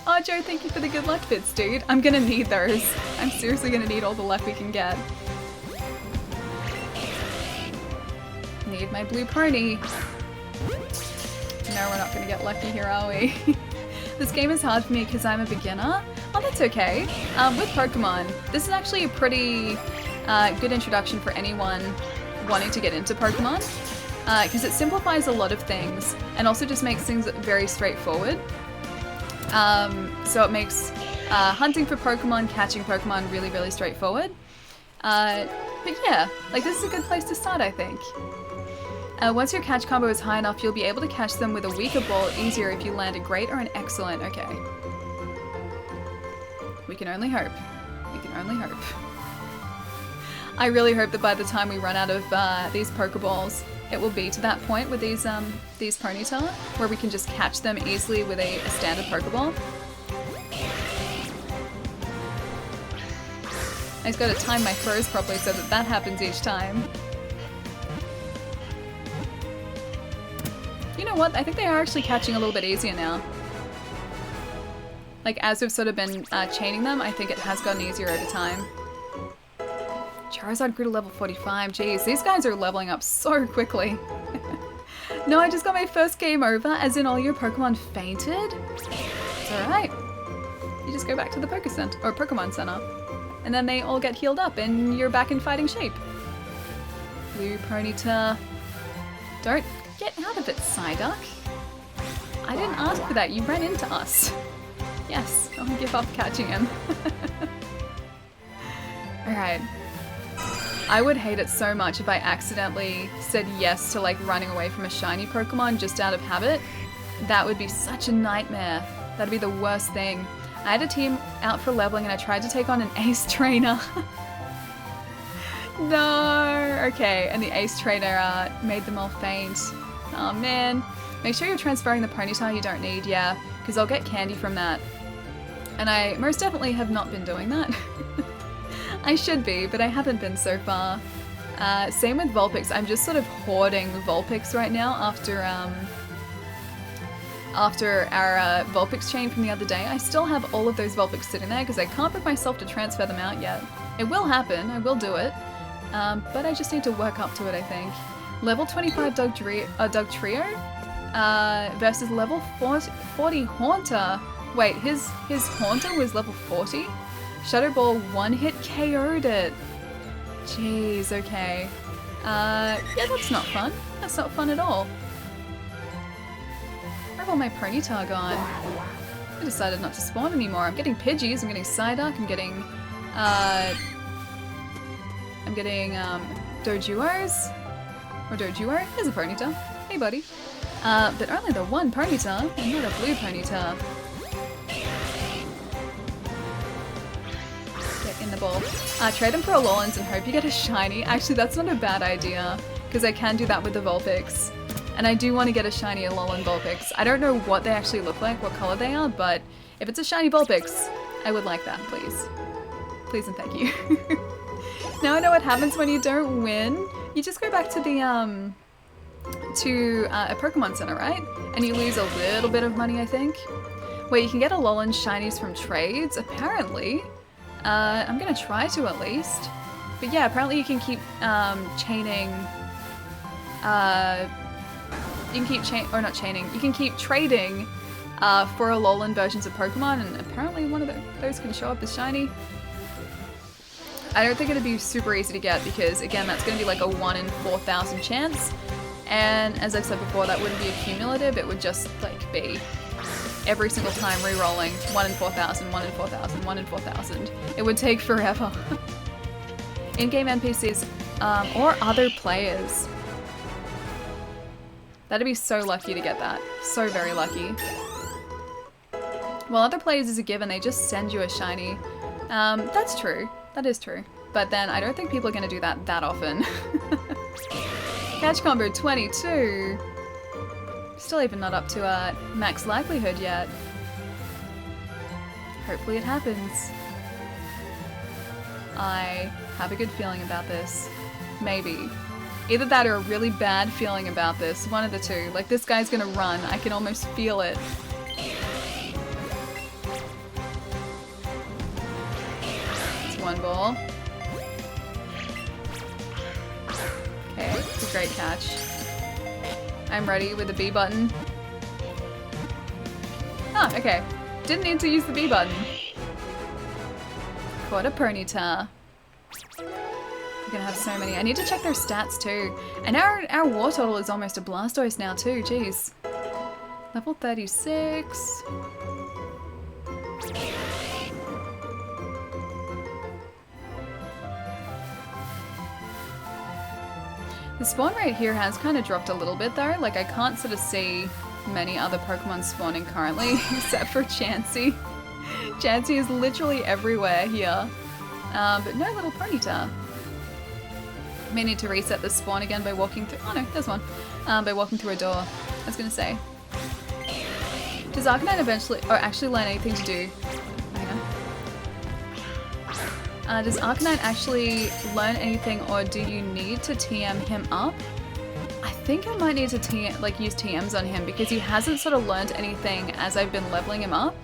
Oh, Joe, thank you for the good luck bits, dude. I'm gonna need those. I'm seriously gonna need all the luck we can get. Need my blue pony. No, we're not gonna get lucky here, are we? This game is hard for me because I'm a beginner. Oh, that's okay. With Pokemon, this is actually a pretty good introduction for anyone wanting to get into Pokemon, because it simplifies a lot of things and also just makes things very straightforward. So it makes hunting for Pokemon, catching Pokemon really, really straightforward. But yeah, like this is a good place to start, I think. Once your catch combo is high enough, you'll be able to catch them with a weaker ball easier if you land a great or an excellent. Okay. We can only hope. We can only hope. I really hope that by the time we run out of these Pokeballs, it will be to that point with these Ponyta, where we can just catch them easily with a standard Pokeball. I just gotta time my throws properly so that that happens each time. You know what? I think they are actually catching a little bit easier now. Like, as we've sort of been chaining them, I think it has gotten easier over time. Charizard grew to level 45. Jeez, these guys are leveling up so quickly. No, I just got my first game over, as in all your Pokemon fainted. It's alright. You just go back to the Pokemon Center. And then they all get healed up and you're back in fighting shape. Blue Ponyta. Don't get out of it, Psyduck. I didn't ask for that, you ran into us. Yes, I'll give up catching him. Alright. I would hate it so much if I accidentally said yes to like running away from a shiny Pokemon just out of habit. That would be such a nightmare. That'd be the worst thing. I had a team out for leveling and I tried to take on an ace trainer. No! Okay, and the ace trainer made them all faint. Oh man. Make sure you're transferring the Ponyta you don't need, yeah, because I'll get candy from that. And I most definitely have not been doing that. I should be, but I haven't been so far. Same with Vulpix. I'm just sort of hoarding Vulpix right now after our Vulpix chain from the other day. I still have all of those Vulpix sitting there because I can't bring myself to transfer them out yet. It will happen, I will do it, but I just need to work up to it, I think. Level 25 Doug Trio versus level 40 Haunter. Wait, his Haunter was level 40? Shadow Ball one-hit KO'd it. Jeez, okay. Yeah, that's not fun. That's not fun at all. Where have all my Ponyta gone? I decided not to spawn anymore. I'm getting Pidgeys, I'm getting Psyduck, I'm getting Doduos. Or Doduo. There's a Ponyta. Hey, buddy. But only the one Ponyta, and not a blue Ponyta. Get in the ball. Trade them for a Alolan and hope you get a shiny. Actually, that's not a bad idea, because I can do that with the Vulpix. And I do want to get a shiny Alolan Vulpix. I don't know what they actually look like, what color they are, but if it's a shiny Vulpix, I would like that, please. Please and thank you. Now I know what happens when you don't win. You just go back to the, a Pokemon Center, right? And you lose a little bit of money, I think. Wait, you can get Alolan shinies from trades, apparently. I'm gonna try to at least. But yeah, apparently you can keep, chaining, you can keep trading, for Alolan versions of Pokemon, and apparently one of those can show up as shiny. I don't think it'd be super easy to get because, again, that's going to be like a 1 in 4,000 chance. And as I've said before, that wouldn't be a cumulative, it would just like be every single time re-rolling 1 in 4,000, 1 in 4,000, 1 in 4,000. It would take forever. In-game NPCs or other players. That'd be so lucky to get that. So very lucky. Well, other players is a given, they just send you a shiny. That's true. That is true. But then I don't think people are going to do that often. Catch combo 22. Still even not up to max likelihood yet. Hopefully it happens. I have a good feeling about this. Maybe. Either that or a really bad feeling about this. One of the two. Like, this guy's gonna run. I can almost feel it. It's one ball. Okay, it's a great catch. I'm ready with the B button. Ah, okay. Didn't need to use the B button. Caught a Ponyta. We're gonna have so many. I need to check their stats too. And our war total is almost a Blastoise now too, jeez. Level 36. The spawn rate here has kind of dropped a little bit though. Like I can't sort of see many other Pokemon spawning currently except for Chansey. Chansey is literally everywhere here. But no little Ponyta. May need to reset the spawn again by walking through. Oh no, there's one. By walking through a door. I was gonna say. Does Arcanine eventually, or actually learn anything to do? Hang on. Does Arcanine actually learn anything, or do you need to TM him up? I think I might need to use TMs on him because he hasn't sort of learned anything as I've been leveling him up.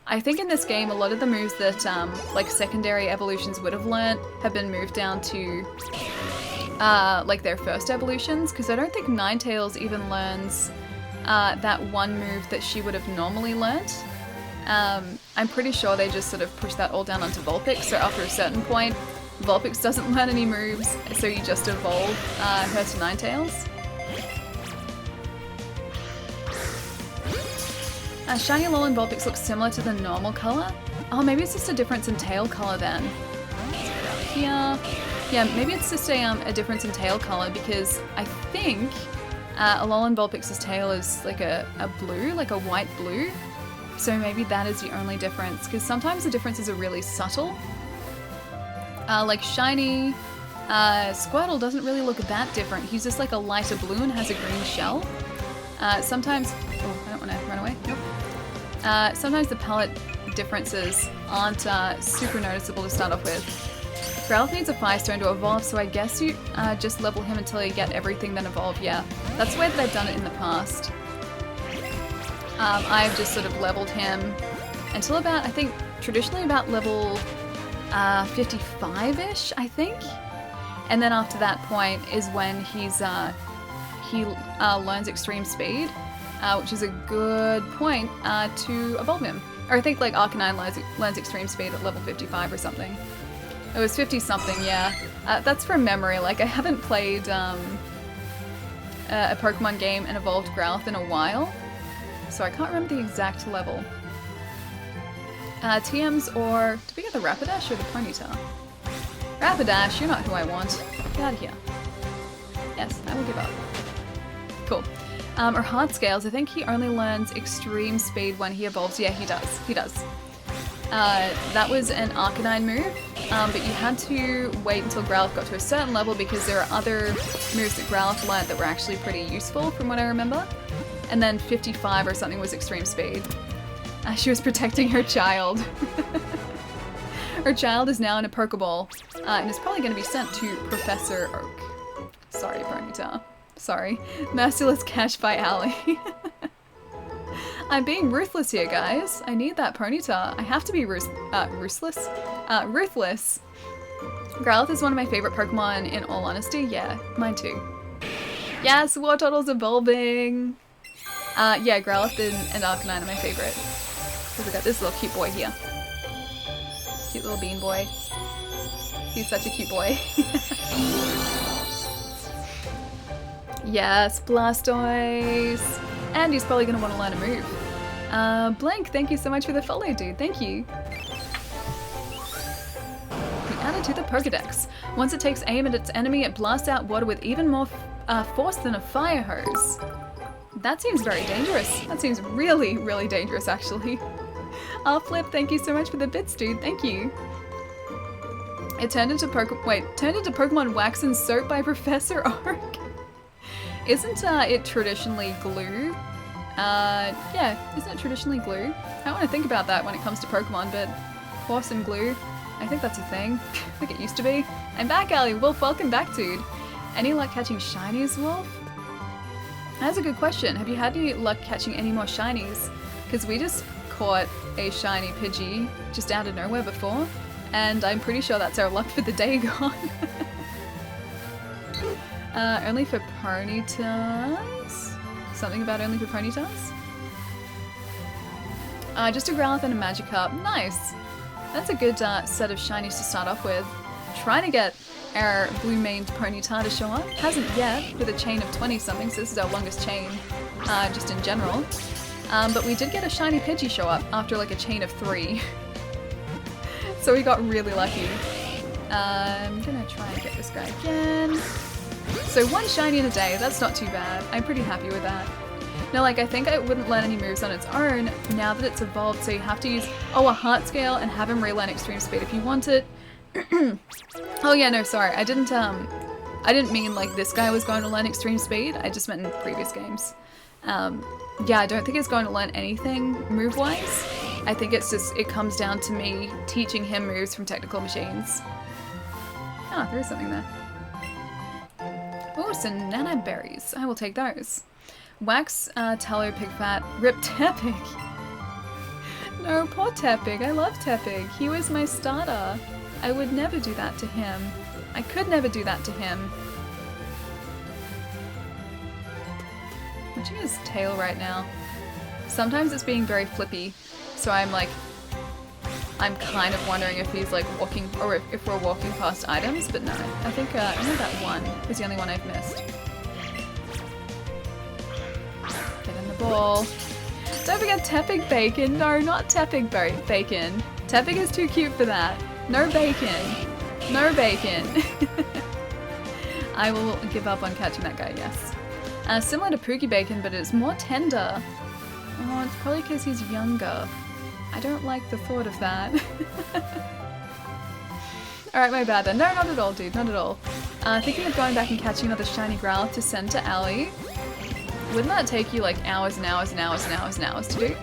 I think in this game, a lot of the moves that like secondary evolutions would have learnt have been moved down to like their first evolutions, because I don't think Ninetales even learns that one move that she would have normally learnt. I'm pretty sure they just sort of push that all down onto Vulpix, so after a certain point, Vulpix doesn't learn any moves, so you just evolve her to Ninetales. Shiny Alolan Vulpix looks similar to the normal colour. Oh, maybe it's just a difference in tail colour then. Let's go down here. Yeah, maybe it's just a difference in tail colour because I think Alolan Vulpix's tail is like a blue, like a white blue. So maybe that is the only difference, because sometimes the differences are really subtle. Like shiny Squirtle doesn't really look that different. He's just like a lighter blue and has a green shell. Sometimes, oh, I don't want to run away. Nope. Sometimes the palette differences aren't super noticeable to start off with. Growlithe needs a Firestone to evolve, so I guess you just level him until you get everything, then evolve. Yeah, that's the way that I've done it in the past. I've just sort of leveled him until about, I think, traditionally about level 55-ish, I think. And then after that point is when he learns Extreme Speed, which is a good point to evolve him. Or I think like Arcanine learns Extreme Speed at level 55 or something. It was 50-something, yeah. That's from memory. Like, I haven't played a Pokemon game and evolved Growlithe in a while, so I can't remember the exact level. TMs or... Did we get the Rapidash or the Ponyta? Rapidash, you're not who I want. Get out of here. Yes, I will give up. Cool. Or Hard Scales, I think he only learns Extreme Speed when he evolves. Yeah, he does. He does. That was an Arcanine move, but you had to wait until Growlithe got to a certain level because there are other moves that Growlithe learned that were actually pretty useful from what I remember. And then 55 or something was Extreme Speed. She was protecting her child. Her child is now in a Pokeball, and is probably going to be sent to Professor Oak. Sorry, Ponyta. Sorry. Merciless Cash by Ally. I'm being ruthless here, guys. I need that Ponyta. I have to be ruthless. Ruthless. Growlithe is one of my favorite Pokemon, in all honesty. Yeah, mine too. Yes, Wartortle's evolving. Yeah, Growlithe and Arcanine are my favorite. Because we got this little cute boy here. Cute little bean boy. He's such a cute boy. Yes, Blastoise. And he's probably going to want to learn a move. Blank, thank you so much for the follow, dude. Thank you. We added to the Pokedex. Once it takes aim at its enemy, it blasts out water with even more force than a fire hose. That seems very dangerous. That seems really, really dangerous, actually. Flip, thank you so much for the bits, dude. Thank you. It turned into Pokemon Wax and Soap by Professor Oak. Isn't it traditionally glue? Yeah, isn't it traditionally glue? I don't want to think about that when it comes to Pokemon, but horse and glue, I think that's a thing. I think it used to be. I'm back, Ali. Wolf, welcome back, dude. Any luck catching shinies, Wolf? That's a good question. Have you had any luck catching any more shinies? Because we just caught a shiny Pidgey just out of nowhere before, and I'm pretty sure that's our luck for the day gone. Only for Ponytas? Something about only for Ponytas? Just a Growlithe and a Magikarp. Nice! That's a good set of shinies to start off with. Trying to get our blue-maned Ponyta to show up. Hasn't yet, with a chain of 20 something, so this is our longest chain, just in general. But we did get a shiny Pidgey show up after like a chain of 3. So we got really lucky. I'm gonna try and get this guy again. So 1 shiny in a day, that's not too bad. I'm pretty happy with that. Now, like, I think I wouldn't learn any moves on its own now that it's evolved, so you have to use, a Heart Scale and have him relearn Extreme Speed if you want it. Oh yeah, no, sorry, I didn't mean like this guy was going to learn Extreme Speed, I just meant in previous games. Yeah, I don't think it's going to learn anything move-wise. I think it's just, it comes down to me teaching him moves from technical machines. Ah, there is something there. Oh, some Nana berries. I will take those. Wax, Tallow, Pigfat, Rip Tepig. No, poor Tepig. I love Tepig. He was my starter. I would never do that to him. I could never do that to him. Watching his tail right now. Sometimes it's being very flippy, so I'm kind of wondering if he's like walking, or if we're walking past items, but no. I think only that one is the only one I've missed. Get in the ball. Don't forget Tepig Bacon. No, not Tepig Bacon. Tepig is too cute for that. No bacon. No bacon. I will give up on catching that guy, yes. Similar to Pookie Bacon, but it's more tender. Oh, it's probably because he's younger. I don't like the thought of that. Alright, my bad then. No, not at all, dude. Not at all. Thinking of going back and catching another shiny Growlithe to send to Allie. Wouldn't that take you like hours and hours and hours and hours and hours to do?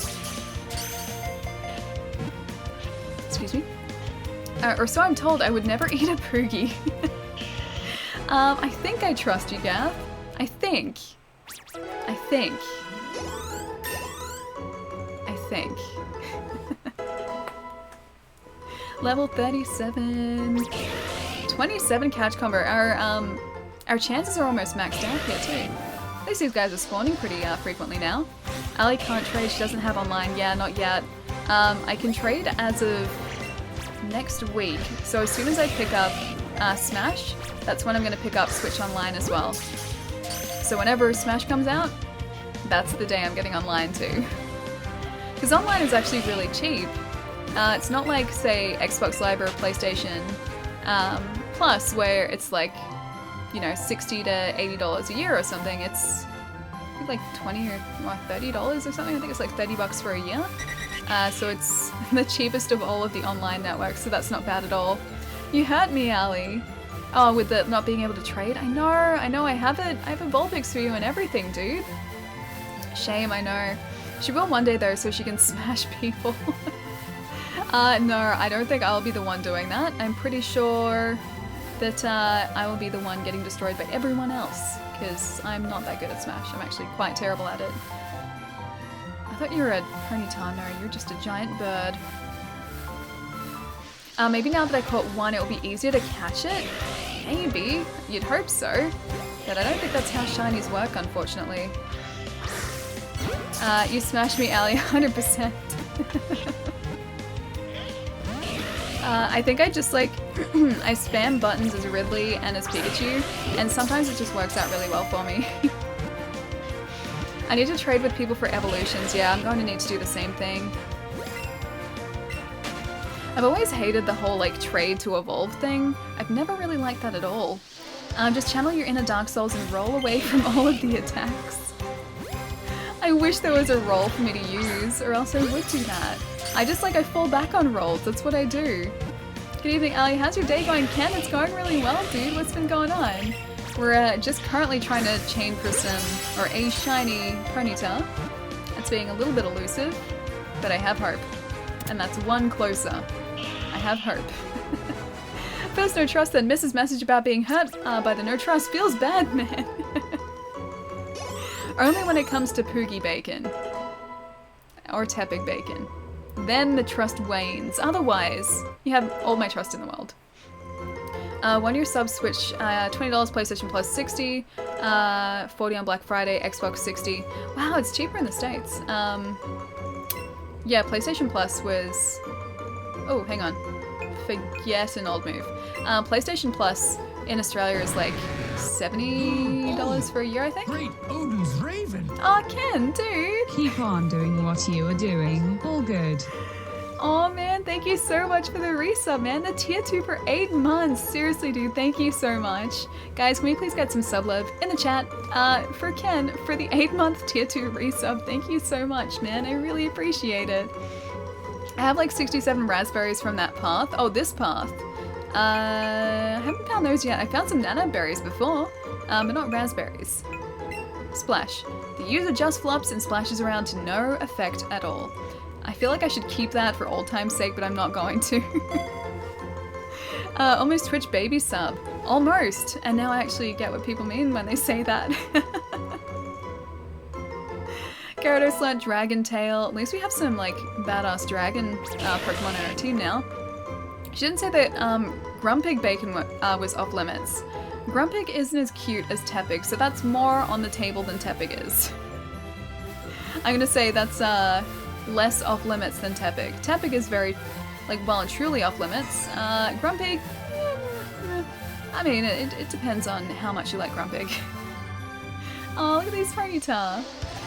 Excuse me? Or so I'm told. I would never eat a Poogie. I think I trust you, Gav. I think. Level 37. 27 catch combo. Our chances are almost maxed out here too. At least these guys are spawning pretty frequently now. Allie can't trade, she doesn't have online. Yeah, not yet. I can trade as of next week. So as soon as I pick up Smash, that's when I'm going to pick up Switch Online as well. So whenever Smash comes out, that's the day I'm getting online too. Because online is actually really cheap. It's not like, say, Xbox Live or PlayStation Plus, where it's like, you know, $60 to $80 a year or something. It's like $20 or $30 or something. I think it's like $30 for a year. So it's the cheapest of all of the online networks, so that's not bad at all. You hurt me, Allie. Oh, with the not being able to trade? I know, I have it. I have a Vulpix for you and everything, dude. Shame, I know. She will one day though, so she can smash people. No, I don't think I'll be the one doing that. I'm pretty sure that I will be the one getting destroyed by everyone else, because I'm not that good at Smash. I'm actually quite terrible at it. I thought you were a Ponyta. No, you're just a giant bird. Maybe now that I caught one, it'll be easier to catch it? Maybe. You'd hope so. But I don't think that's how shinies work, unfortunately. You smashed me, Allie, 100%. I think I just like, I spam buttons as Ridley and as Pikachu, and sometimes it just works out really well for me. I need to trade with people for evolutions. Yeah, I'm going to need to do the same thing. I've always hated the whole like trade to evolve thing. I've never really liked that at all. Just channel your inner Dark Souls and roll away from all of the attacks. I wish there was a roll for me to use, or else I would do that. I fall back on rolls, that's what I do. Good evening, Allie. How's your day going? Ken, it's going really well, dude. What's been going on? We're just currently trying to chain for a shiny Ponyta. It's being a little bit elusive, but I have hope. And that's one closer. I have hope. First no trust, then Mrs. message about being hurt by the no trust feels bad, man. Only when it comes to Poogie bacon. Or Tepig bacon. Then the trust wanes. Otherwise, you have all my trust in the world. 1 year sub Switch, $20 PlayStation Plus 60, 40 on Black Friday, Xbox 60. Wow, it's cheaper in the States. Yeah, PlayStation Plus was... Oh, hang on. Forget an old move. PlayStation Plus in Australia is like $70 for a year, I think. Great Odin's Raven. Oh, Ken, dude. Keep on doing what you are doing. All good. Oh man, thank you so much for the resub, man. The tier 2 for 8 months. Seriously, dude, thank you so much. Guys, can we please get some sub love in the chat for Ken for the 8-month tier 2 resub. Thank you so much, man. I really appreciate it. I have like 67 raspberries from that path. Oh, this path. I haven't found those yet. I found some nana berries before, but not raspberries. Splash. The user just flops and splashes around to no effect at all. I feel like I should keep that for old time's sake, but I'm not going to. Almost Twitch baby sub. Almost! And now I actually get what people mean when they say that. Gyarados Slant, Dragon Tail. At least we have some, like, badass dragon Pokemon on our team now. She didn't say that Grumpig Bacon was off limits. Grumpig isn't as cute as Tepig, so that's more on the table than Tepig is. I'm gonna say that's less off limits than Tepig. Tepig is very, like, well and truly off limits. Grumpig, I mean, it depends on how much you like Grumpig. Oh, look at these Ponyta.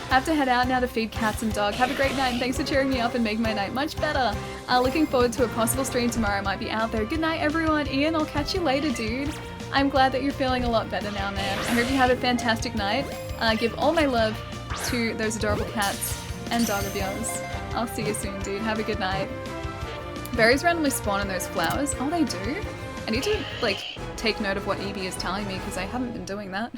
I have to head out now to feed cats and dog. Have a great night and thanks for cheering me up and making my night much better. Looking forward to a possible stream tomorrow. I might be out there. Good night, everyone. Ian, I'll catch you later, dude. I'm glad that you're feeling a lot better now, man. I hope you have a fantastic night. Give all my love to those adorable cats and dog of yours. I'll see you soon, dude. Have a good night. Berries randomly spawn in those flowers. Oh, they do? I need to, like, take note of what Eevee is telling me because I haven't been doing that.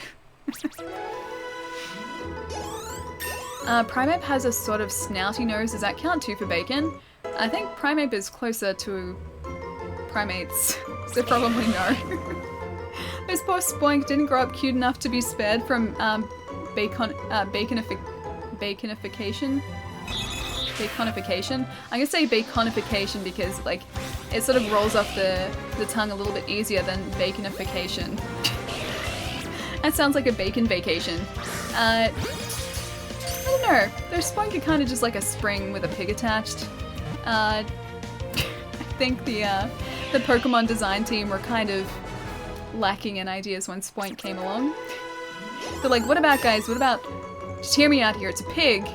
Primeape has a sort of snouty nose. Does that count too for bacon? I think Primeape is closer to primates, so probably no. This poor Spoink didn't grow up cute enough to be spared from baconification. I'm gonna say baconification because, like, it sort of rolls off the tongue a little bit easier than baconification. That sounds like a bacon vacation. I don't know. Their Spoink are kind of just like a spring with a pig attached. I think the Pokemon design team were kind of lacking in ideas when Spoink came along. They're like, what about, guys, what about, just hear me out here, it's a pig,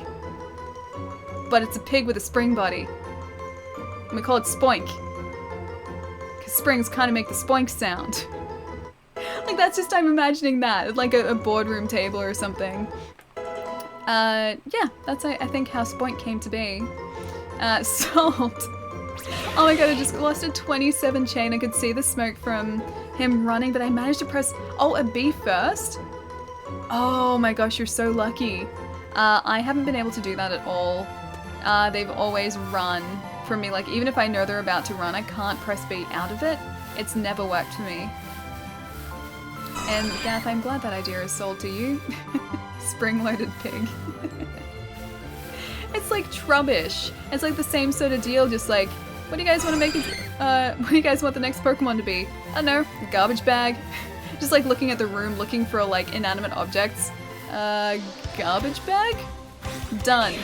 but it's a pig with a spring body. And we call it Spoink. Because springs kind of make the Spoink sound. Like, that's just, I'm imagining that, like a boardroom table or something. Yeah, that's, I think, how Spoink came to be. Salt. Oh my god, I just lost a 27 chain. I could see the smoke from him running, but I managed to press, oh, a B first? Oh my gosh, you're so lucky. I haven't been able to do that at all. They've always run from me. Like, even if I know they're about to run, I can't press B out of it. It's never worked for me. And Gath, I'm glad that idea is sold to you. Spring-loaded pig. It's like Trubbish. It's like the same sort of deal, just like, what do you guys want to make it, what do you guys want the next Pokemon to be? I don't know, a garbage bag. Just like looking at the room, looking for like inanimate objects. Garbage bag? Done.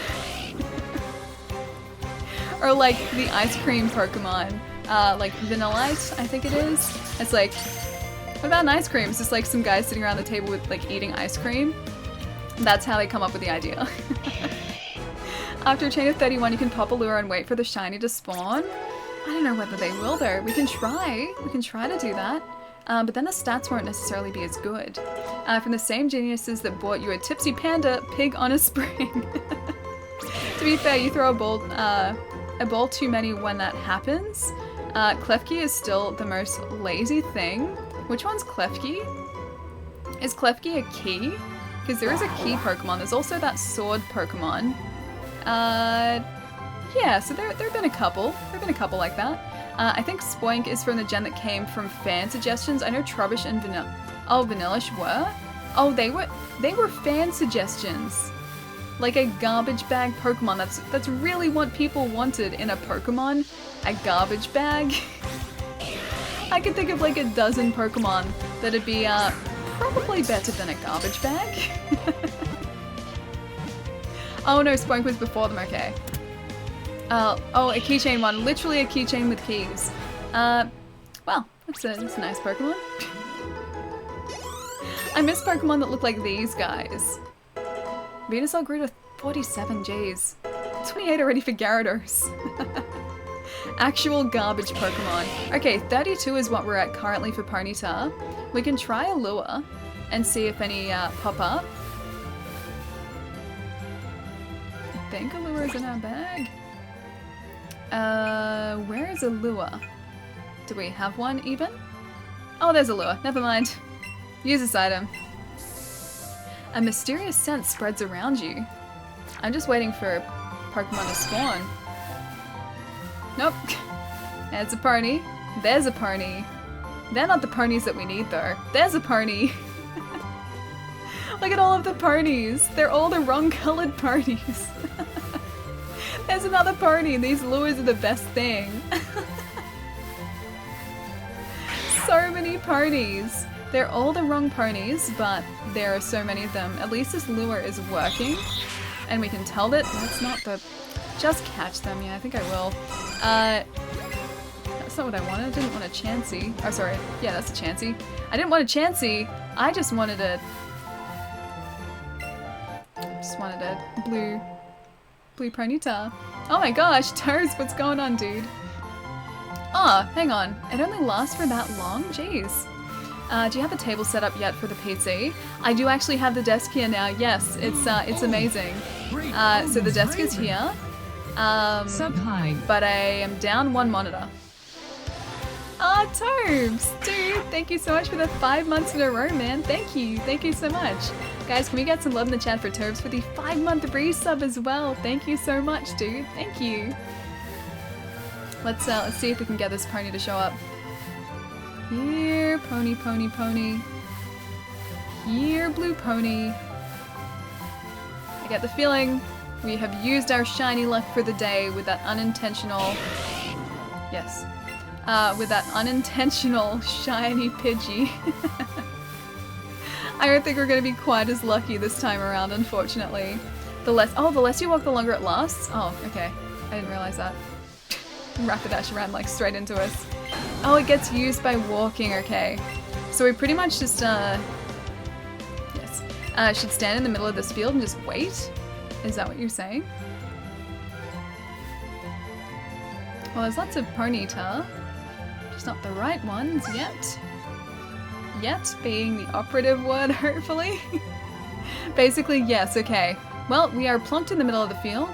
Or like the ice cream Pokemon, like Vanillite, I think it is. It's like, what about an ice cream? It's just like some guys sitting around the table with like eating ice cream. That's how they come up with the idea. After a chain of 31, you can pop a lure and wait for the shiny to spawn. I don't know whether they will though. We can try. We can try to do that. But then the stats won't necessarily be as good. From the same geniuses that bought you a Tipsy Panda pig on a spring. To be fair, you throw a ball too many when that happens. Klefki is still the most lazy thing. Which one's Klefki? Is Klefki a key? Because there is a key Pokemon. There's also that sword Pokemon. Yeah, so there have been a couple. There have been a couple like that. I think Spoink is from the gen that came from fan suggestions. I know Trubbish and Vanillish were. Oh, they were fan suggestions. Like a garbage bag Pokemon. That's really what people wanted in a Pokemon. A garbage bag. I could think of like a dozen Pokemon that'd be probably better than a garbage bag. Oh no, Spoink was before them, okay. Oh, a keychain one. Literally a keychain with keys. Well, that's a nice Pokemon. I miss Pokemon that look like these guys. Venusaur grew to 47, Gs. 28 already for Gyarados. Actual garbage Pokemon. Okay, 32 is what we're at currently for Ponyta. We can try a lure and see if any pop up. I think a lure is in our bag. Where is a lure? Do we have one even? Oh, there's a lure. Never mind. Use this item. A mysterious scent spreads around you. I'm just waiting for a Pokemon to spawn. Nope. There's a pony. There's a pony. They're not the ponies that we need though. There's a pony. Look at all of the ponies. They're all the wrong colored ponies. There's another pony. These lures are the best thing. So many ponies. They're all the wrong ponies, but there are so many of them. At least this lure is working. And we can tell that that's not the... Just catch them. Yeah, I think I will. That's not what I wanted. I didn't want a Chansey. Oh, sorry. Yeah, that's a Chansey. I didn't want a Chansey. I just wanted a... blue Ponyta. Oh my gosh, Toes, what's going on, dude? Oh, hang on. It only lasts for that long? Jeez. Do you have a table set up yet for the PC? I do actually have the desk here now. Yes, it's amazing. So the desk is here. But I am down one monitor. Ah, Tobes! Dude, thank you so much for the 5 months in a row, man. Thank you. Thank you so much. Guys, can we get some love in the chat for Tobes for the 5-month resub as well? Thank you so much, dude. Thank you. Let's see if we can get this pony to show up. Here, pony, pony, pony. Here, blue pony. I get the feeling we have used our shiny luck for the day with that unintentional... Yes. With that unintentional shiny Pidgey. I don't think we're going to be quite as lucky this time around, unfortunately. The less you walk, the longer it lasts? Oh, okay. I didn't realize that. Rapidash ran like straight into us. Oh, it gets used by walking, okay. So we pretty much just, should stand in the middle of this field and just wait? Is that what you're saying? Well, there's lots of Ponyta. Just not the right ones yet. Yet being the operative word, hopefully. Basically, yes, okay. Well, we are plunked in the middle of the field.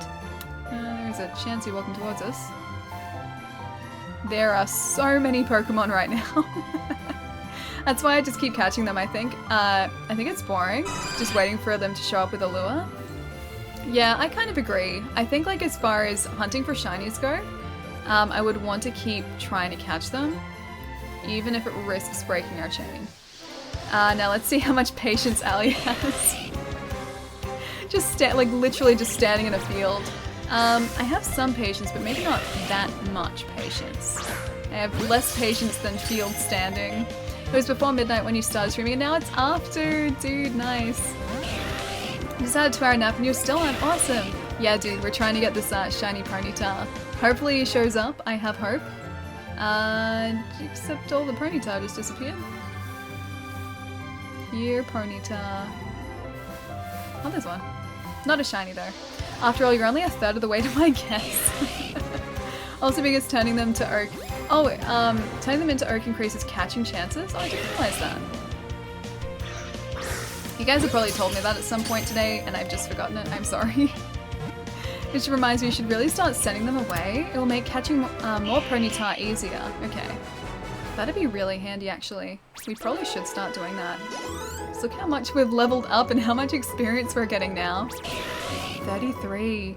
There's a Chansey walking towards us. There are so many Pokemon right now. That's why I just keep catching them, I think. I think it's boring, just waiting for them to show up with a lure. Yeah, I kind of agree. I think like as far as hunting for shinies go, I would want to keep trying to catch them, even if it risks breaking our chain. Now let's see how much patience Ali has. Just literally just standing in a field. I have some patience, but maybe not that much patience. I have less patience than field standing. It was before midnight when you started streaming, and now it's after. Dude, nice. You just had a 2-hour nap and you're still on. Awesome. Yeah, dude, we're trying to get this shiny Ponyta. Hopefully he shows up. I have hope. Except all the Ponyta just disappeared. Here, Ponyta. Oh, there's one. Not a shiny though. After all, you're only a third of the way to my guess. Also because turning them to Oak... Oh, turning them into Oak increases catching chances? Oh, I didn't realize that. You guys have probably told me that at some point today, and I've just forgotten it. I'm sorry. It just reminds me you should really start sending them away. It will make catching more Ponyta easier. Okay. That'd be really handy, actually. We probably should start doing that. Just look how much we've leveled up and how much experience we're getting now. 33.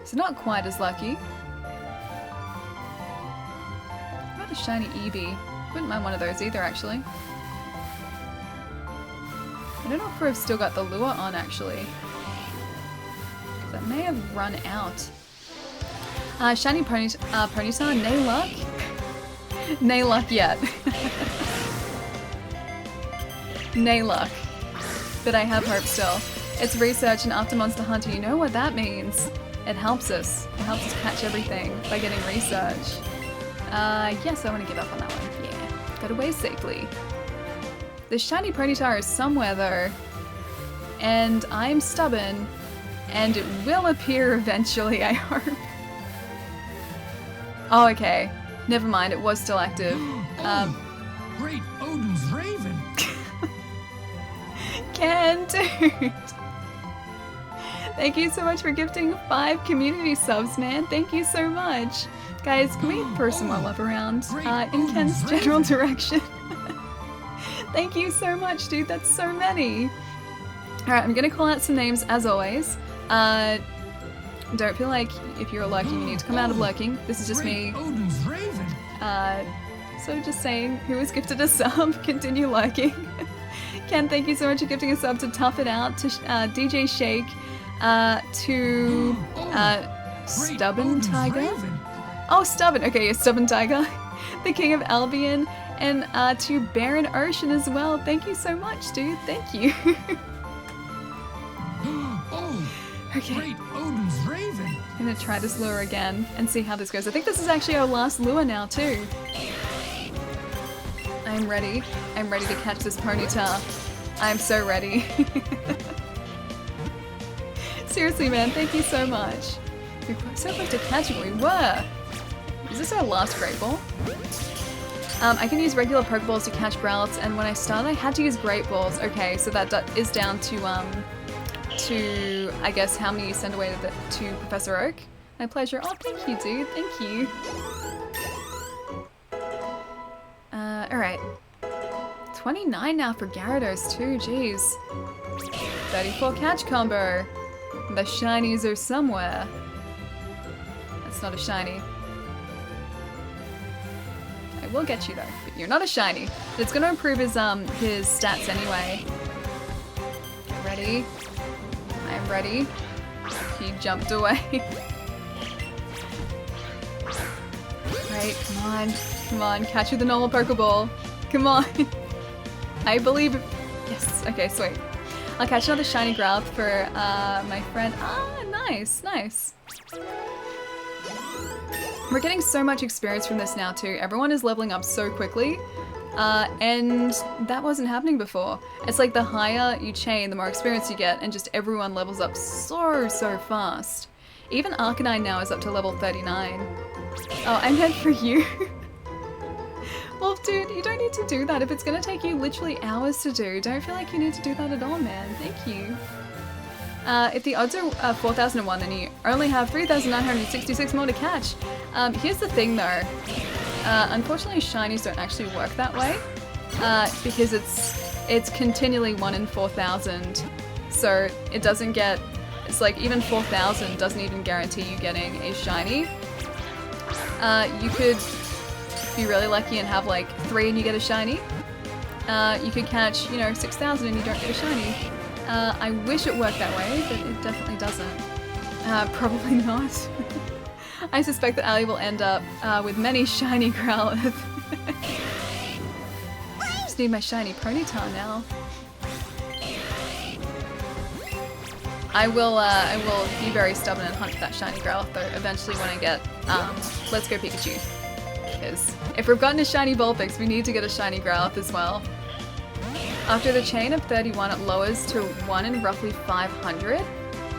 So not quite as lucky. shiny Eevee. Wouldn't mind one of those either, actually. I don't know if we've still got the lure on, actually. That may have run out. Shiny Ponyta, nay luck? Nay luck yet. Nay luck. But I have hope still. It's research and after Monster Hunter, you know what that means. It helps us. It helps us catch everything by getting research. Yes, I want to give up on that one. Yeah. Got away safely. The shiny Ponyta is somewhere though. And I'm stubborn. And it will appear eventually, I hope. Oh, okay. Never mind, it was still active. Great Odin's Raven! Ken, dude! Thank you so much for gifting 5 community subs, man. Thank you so much. Guys, can we throw some more love around in Ken's general direction? Thank you so much, dude. That's so many. Alright, I'm gonna call out some names as always. Don't feel like if you're lurking, you need to come out of lurking. This is just me. Odin's Raven. So just saying, who has gifted a sub? Continue lurking. Ken, thank you so much for gifting a sub to Tough It Out, to DJ Shake, to Stubborn Tiger. Oh, Stubborn. Okay, yeah, Stubborn Tiger. The King of Albion, and to Baron Ocean as well. Thank you so much, dude. Thank you. Okay. Great Odin's Raven. I'm gonna try this lure again and see how this goes. I think this is actually our last lure now too. I'm ready. I'm ready to catch this Ponyta. I'm so ready. Seriously, man, thank you so much. We were so close to catching. We were. Is this our last Great Ball? I can use regular Pokeballs to catch Growlithe, and when I started, I had to use Great Balls. Okay, so that is down to I guess how many you send away to Professor Oak. My pleasure. Oh, thank you, dude. Thank you. Alright. 29 now for Gyarados too, jeez. 34 catch combo. The shinies are somewhere. That's not a shiny. I will get you though, but you're not a shiny. But it's gonna improve his stats anyway. Ready? I'm ready. He jumped away. Right, come on. Come on, catch with the normal Pokeball. Come on. I believe. Yes, okay, sweet. I'll catch another shiny Growlithe for my friend. Ah, nice, nice. We're getting so much experience from this now too. Everyone is leveling up so quickly. And that wasn't happening before. It's like the higher you chain, the more experience you get, and just everyone levels up so fast. Even Arcanine now is up to level 39. Oh, I meant for you. Well, dude, you don't need to do that. If it's gonna take you literally hours to do, don't feel like you need to do that at all, man. Thank you. If the odds are 4,001, then you only have 3,966 more to catch. Here's the thing though. Unfortunately, shinies don't actually work that way because it's continually 1 in 4,000, so it doesn't get. It's like even 4,000 doesn't even guarantee you getting a shiny. You could be really lucky and have like 3 and you get a shiny. You could catch 6,000 and you don't get a shiny. I wish it worked that way, but it definitely doesn't. Probably not. I suspect that Ali will end up with many shiny Growlithe. Just need my shiny Ponyta now. I will be very stubborn and hunt for that shiny Growlithe though, eventually when I get Let's Go Pikachu. Because if we've gotten a shiny Vulpix, we need to get a shiny Growlithe as well. After the chain of 31, it lowers to 1 in roughly 500.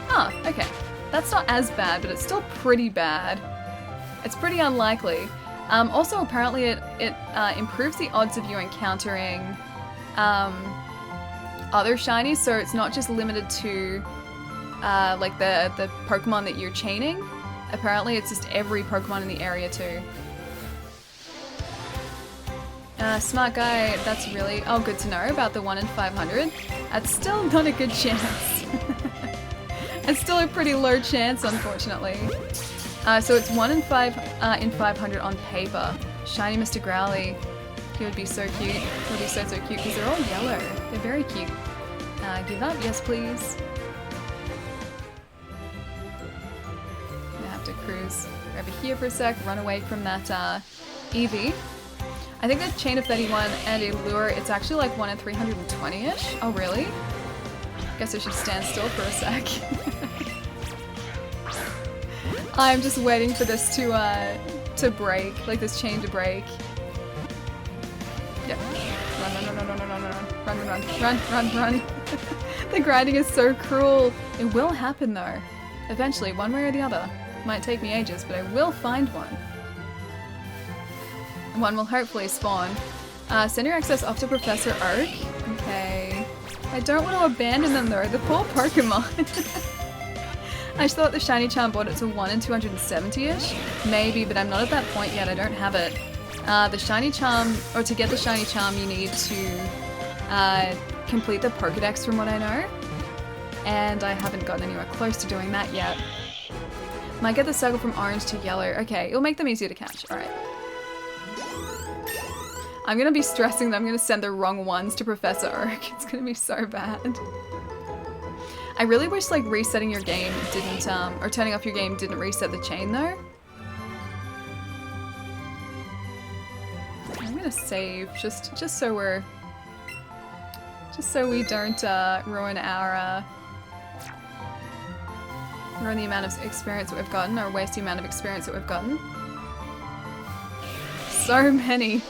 Ah, okay. That's not as bad, but it's still pretty bad. It's pretty unlikely. Also, apparently it improves the odds of you encountering other shinies, so it's not just limited to like the Pokemon that you're chaining. Apparently it's just every Pokemon in the area too. Smart guy, that's really good to know about the 1 in 500. That's still not a good chance. It's still a pretty low chance, unfortunately. So it's 1 in 500 on paper. shiny Mr. Growly. He would be so cute. He would be so cute because they're all yellow. They're very cute. Give up, yes please. I have to cruise over here for a sec, run away from that Eevee. I think that Chain of 31 and a lure, it's actually like 1 in 320-ish. Oh really? Guess I should stand still for a sec. I'm just waiting for this to break, like this chain to break. Yep. Run. The grinding is so cruel. It will happen though. Eventually, one way or the other. Might take me ages, but I will find one. One will hopefully spawn. Send your access off to Professor Oak. Okay. I don't want to abandon them though, the poor Pokemon. I just thought the Shiny Charm brought it to 1 in 270-ish. Maybe, but I'm not at that point yet, I don't have it. The Shiny Charm, or to get the Shiny Charm you need to complete the Pokedex from what I know. And I haven't gotten anywhere close to doing that yet. Might get the circle from orange to yellow. Okay, it'll make them easier to catch. Alright. I'm gonna be stressing that I'm gonna send the wrong ones to Professor Oak. It's gonna be so bad. I really wish like resetting your game didn't, or turning off your game didn't reset the chain though. I'm gonna save just so we're, just so we don't ruin our, ruin the amount of experience that we've gotten, or waste the amount of experience that we've gotten. So many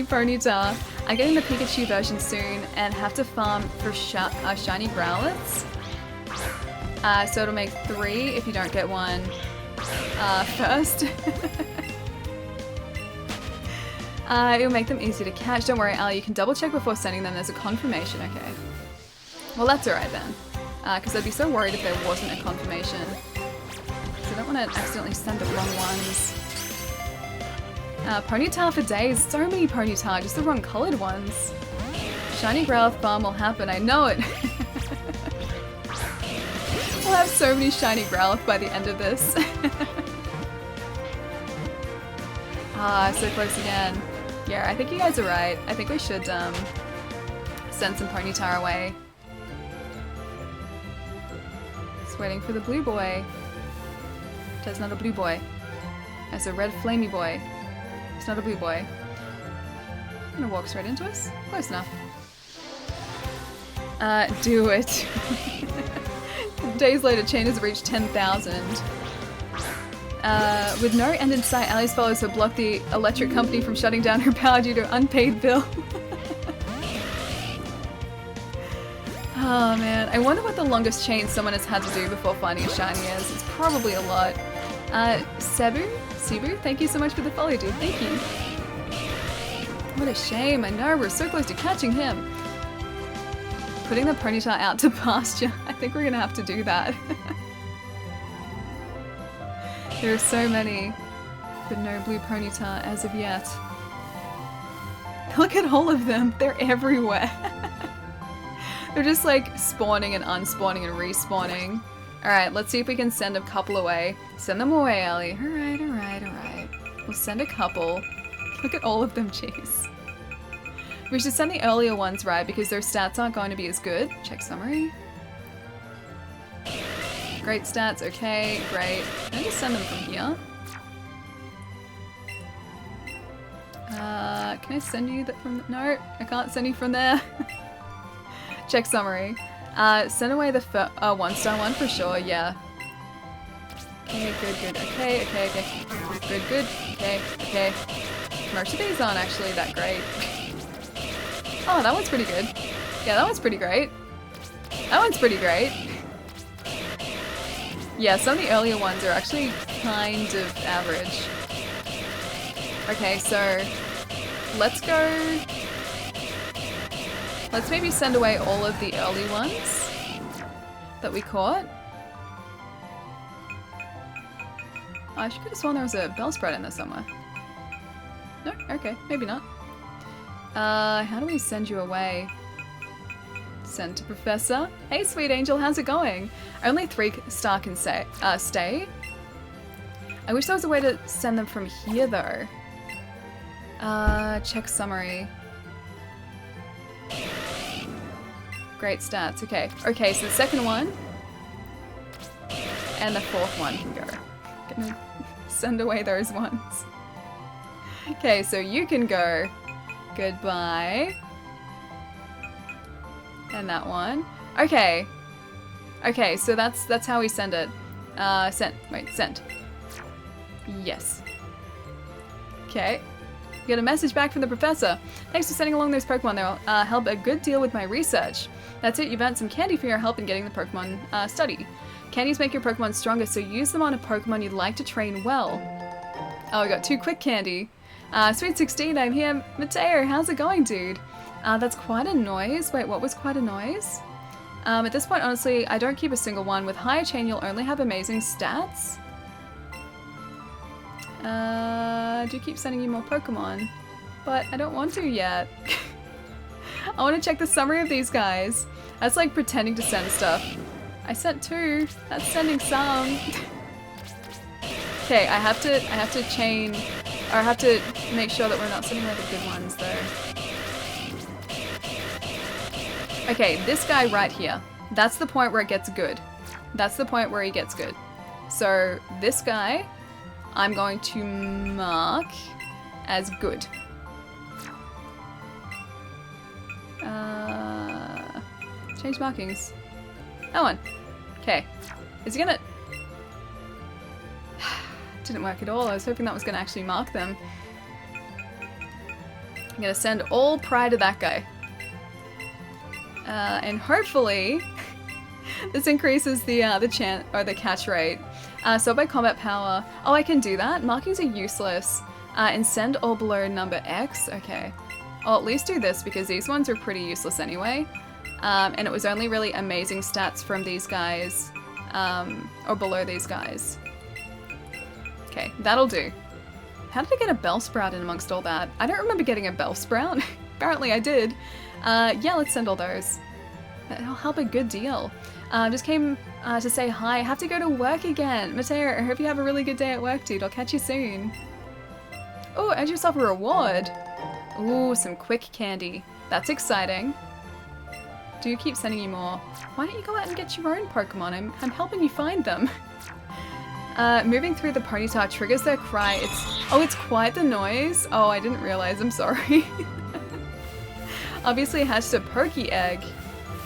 Ponyta. I'm getting the Pikachu version soon and have to farm for shiny Growlithe. So it'll make 3 if you don't get one first. It'll make them easy to catch. Don't worry, Ali, you can double check before sending them. There's a confirmation, okay. Well, that's alright then. Because I'd be so worried if there wasn't a confirmation. So I don't want to accidentally send the wrong ones. Ponyta for days. So many Ponyta, just the wrong coloured ones. Shiny Growlithe farm will happen, I know it. We'll have so many shiny Growlithe by the end of this. So close again. Yeah, I think you guys are right. I think we should send some Ponyta away. Just waiting for the blue boy. There's not a blue boy. There's a red flamey boy. It's not a blue boy. I'm gonna walk straight into us. Close enough. Do it. Days later, chain has reached 10,000. With no end in sight, Ali's followers have blocked the electric company from shutting down her power due to unpaid bill. Oh man, I wonder what the longest chain someone has had to do before finding a shiny is. It's probably a lot. Cebu, thank you so much for the follow, dude. Thank you. What a shame. I know, we're so close to catching him. Putting the Ponyta out to pasture. I think we're gonna have to do that. There are so many, but no blue Ponyta as of yet. Look at all of them. They're everywhere. They're just like spawning and unspawning and respawning. Alright, let's see if we can send a couple away. Send them away, Ellie. Alright. We'll send a couple. Look at all of them, jeez. We should send the earlier ones, right? Because their stats aren't going to be as good. Check summary. Great stats, okay, great. Can I just send them from here? Can I send you that from... No, I can't send you from there. Check summary. Send away the 1-star one for sure, yeah. Okay, good. Okay. Good. Okay. Most of these aren't actually that great. Oh, that one's pretty good. Yeah, that one's pretty great. That one's pretty great. Yeah, some of the earlier ones are actually kind of average. Okay, so let's go... Let's maybe send away all of the early ones that we caught. Oh, I should have sworn there was a Bellsprout in there somewhere. No? Okay, maybe not. How do we send you away? Send to Professor. Hey, sweet angel, how's it going? Only 3-star can stay. I wish there was a way to send them from here, though. Check summary. Great stats. Okay. Okay, so the second one and the fourth one can go. Gonna send away those ones. Okay, so you can go. Goodbye. And that one. Okay. Okay, so that's how we send it. Send. Wait, send. Yes. Okay. Get a message back from the professor. Thanks for sending along those Pokemon. They'll help a good deal with my research. That's it, you've earned some candy for your help in getting the Pokemon study. Candies make your Pokemon stronger, so use them on a Pokemon you'd like to train well. Oh, we got 2 quick candy. Sweet 16, I'm here. Mateo, how's it going, dude? That's quite a noise. Wait, what was quite a noise? At this point, honestly, I don't keep a single one. With higher chain, you'll only have amazing stats. Do keep sending you more Pokemon, but I don't want to yet. I want to check the summary of these guys. That's like pretending to send stuff. I sent 2. That's sending some. Okay, I have to chain, or I have to make sure that we're not sending away the good ones though. Okay, this guy right here. That's the point where it gets good. That's the point where he gets good. So this guy, I'm going to mark as good. Change markings. That one. Okay. Is he gonna... Didn't work at all. I was hoping that was gonna actually mark them. I'm gonna send all pride to that guy. And hopefully this increases the chance or the catch rate. So by combat power, oh, I can do that. Markings are useless. And send all below number X. Okay, I'll at least do this because these ones are pretty useless anyway. And it was only really amazing stats from these guys, or below these guys. Okay, that'll do. How did I get a Bellsprout in amongst all that? I don't remember getting a Bellsprout. Apparently I did. Yeah, let's send all those. That'll help a good deal. Just came to say hi. I have to go to work again. Mateo, I hope you have a really good day at work, dude. I'll catch you soon. Oh, add yourself a reward. Ooh, some quick candy. That's exciting. Do keep sending you more. Why don't you go out and get your own Pokemon? I'm helping you find them. Moving through the Ponyta triggers their cry. It's quite the noise. Oh, I didn't realize. I'm sorry. Obviously it hatched a Poké egg.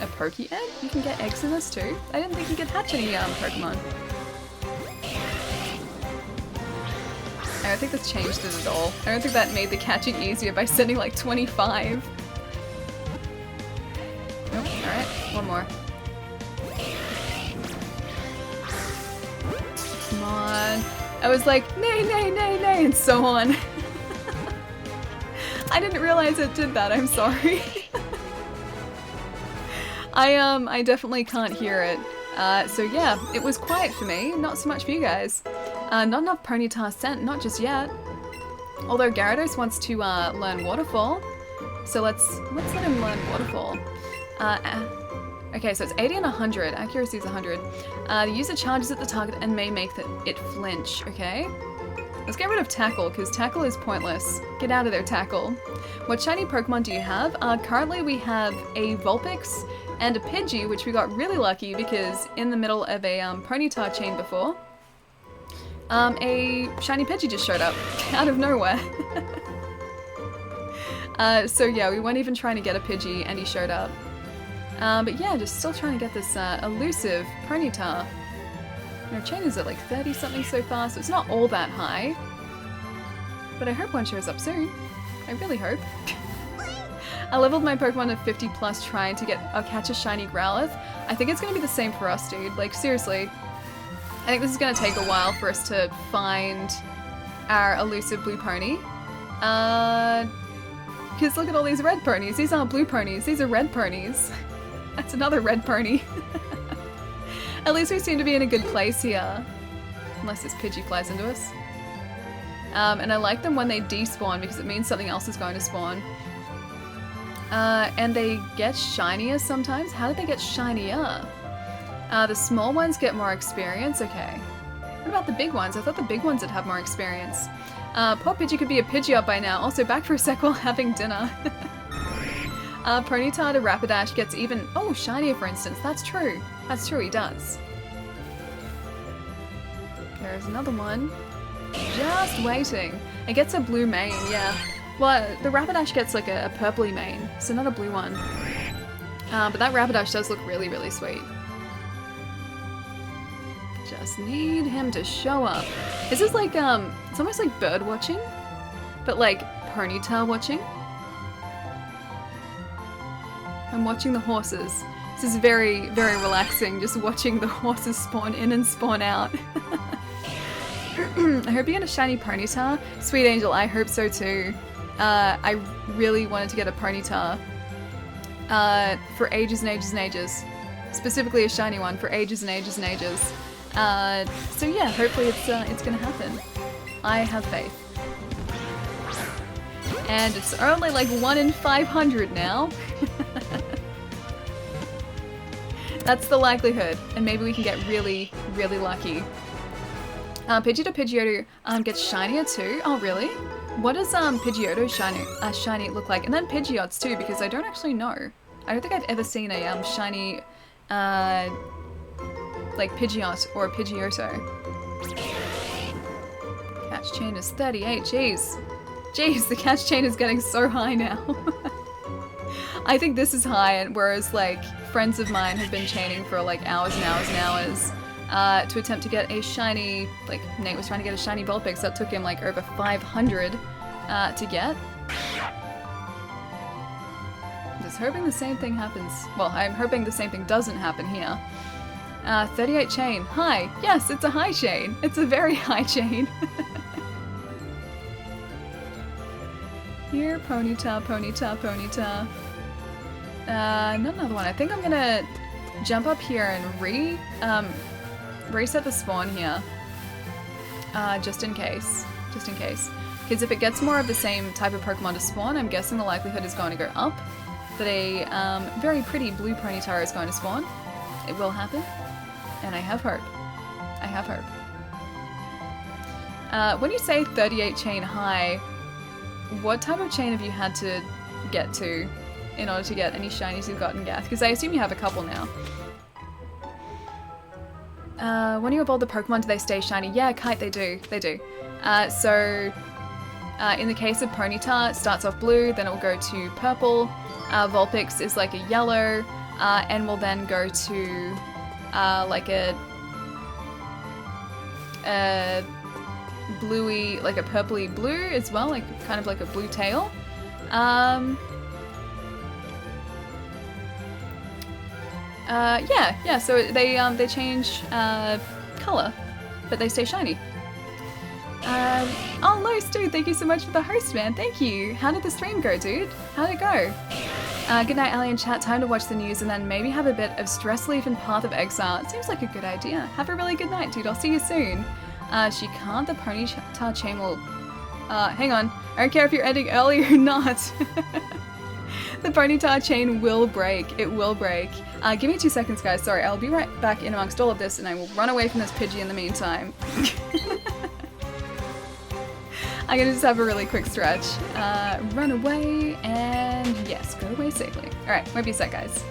A Poké egg? You can get eggs in this too? I didn't think you could hatch any Pokemon. I don't think this changed it at all. I don't think that made the catching easier by sending like 25. Nope, alright, one more. Come on. I was like, nay, nay, nay, nay, and so on. I didn't realize it did that, I'm sorry. I definitely can't hear it. So yeah, it was quiet for me, not so much for you guys. Not enough Ponyta scent, not just yet. Although Gyarados wants to learn Waterfall, so let's let him learn Waterfall. Okay, so it's 80 and 100. Accuracy is 100. The user charges at the target and may make it flinch. Okay. Let's get rid of Tackle, because Tackle is pointless. Get out of there, Tackle. What shiny Pokemon do you have? Currently we have a Vulpix and a Pidgey, which we got really lucky because in the middle of a Ponyta chain before, a shiny Pidgey just showed up out of nowhere. So yeah, we weren't even trying to get a Pidgey and he showed up. But yeah, just still trying to get this elusive Ponyta. And our chain is at like 30 something so far, so it's not all that high. But I hope one shows up soon. I really hope. I leveled my Pokemon to 50 plus trying to catch a shiny Growlithe. I think it's going to be the same for us, dude. Like, seriously. I think this is going to take a while for us to find our elusive blue pony. Because look at all these red ponies. These aren't blue ponies. These are red ponies. That's another red pony. At least we seem to be in a good place here. Unless this Pidgey flies into us. And I like them when they despawn because it means something else is going to spawn. And they get shinier sometimes. How did they get shinier? The small ones get more experience. Okay. What about the big ones? I thought the big ones would have more experience. Poor Pidgey could be a Pidgeot by now. Also back for a sec while having dinner. Ponyta to Rapidash gets even... Oh, shinier for instance. That's true. That's true, he does. There's another one. Just waiting. It gets a blue mane, yeah. Well, the Rapidash gets like a purpley mane, so not a blue one. But that Rapidash does look really, really sweet. Just need him to show up. This is like, it's almost like bird watching, but like Ponyta watching. I'm watching the horses. This is very, very relaxing, just watching the horses spawn in and spawn out. I hope you get a shiny Ponyta. Sweet Angel, I hope so too. I really wanted to get a Ponyta for ages and ages and ages. Specifically a shiny one for ages and ages and ages. So yeah, hopefully it's gonna happen. I have faith. And it's only like 1 in 500 now. That's the likelihood, and maybe we can get really, really lucky. Pidgeotto Pidgeotto gets shinier too. Oh really? What does Pidgeotto shiny look like? And then Pidgeots too, because I don't actually know. I don't think I've ever seen a shiny like Pidgeot or Pidgeotto. Catch chain is 38. Jeez. Jeez, the catch chain is getting so high now. I think this is high, and whereas like friends of mine have been chaining for like hours and hours and hours to attempt to get a shiny, like Nate was trying to get a shiny Vulpix that took him like over 500 to get. Just hoping the same thing happens. Well, I'm hoping the same thing doesn't happen here. 38 chain. High. Yes, it's a high chain. It's a very high chain. Here, Ponyta, Ponyta, Ponyta. Not another one. I think I'm gonna jump up here and reset the spawn here. Just in case. Just in case. Because if it gets more of the same type of Pokemon to spawn, I'm guessing the likelihood is going to go up. That a very pretty blue Ponyta is going to spawn. It will happen. And I have hope. I have hope. When you say 38 chain high, what type of chain have you had to get to in order to get any shinies you've gotten, Gath? Because I assume you have a couple now. When you evolve the Pokemon, do they stay shiny? Yeah, Kite, they do. They do. In the case of Ponyta, it starts off blue, then it will go to purple. Vulpix is like a yellow, and will then go to like a bluey, like a purpley blue as well, like kind of like a blue tail. Yeah. So they change color, but they stay shiny. Oh, Lois, dude, thank you so much for the host, man. Thank you. How did the stream go, dude? How'd it go? Good night, Alien Chat. Time to watch the news and then maybe have a bit of Stress Leaf and Path of Exile. It seems like a good idea. Have a really good night, dude. I'll see you soon. She can't. The Ponyta chain will... hang on. I don't care if you're ending early or not. The Ponyta chain will break. It will break. Give me 2 seconds, guys. Sorry, I'll be right back in amongst all of this and I will run away from this Pidgey in the meantime. I'm gonna just have a really quick stretch. Run away and yes, go away safely. Alright, won't be a sec, guys.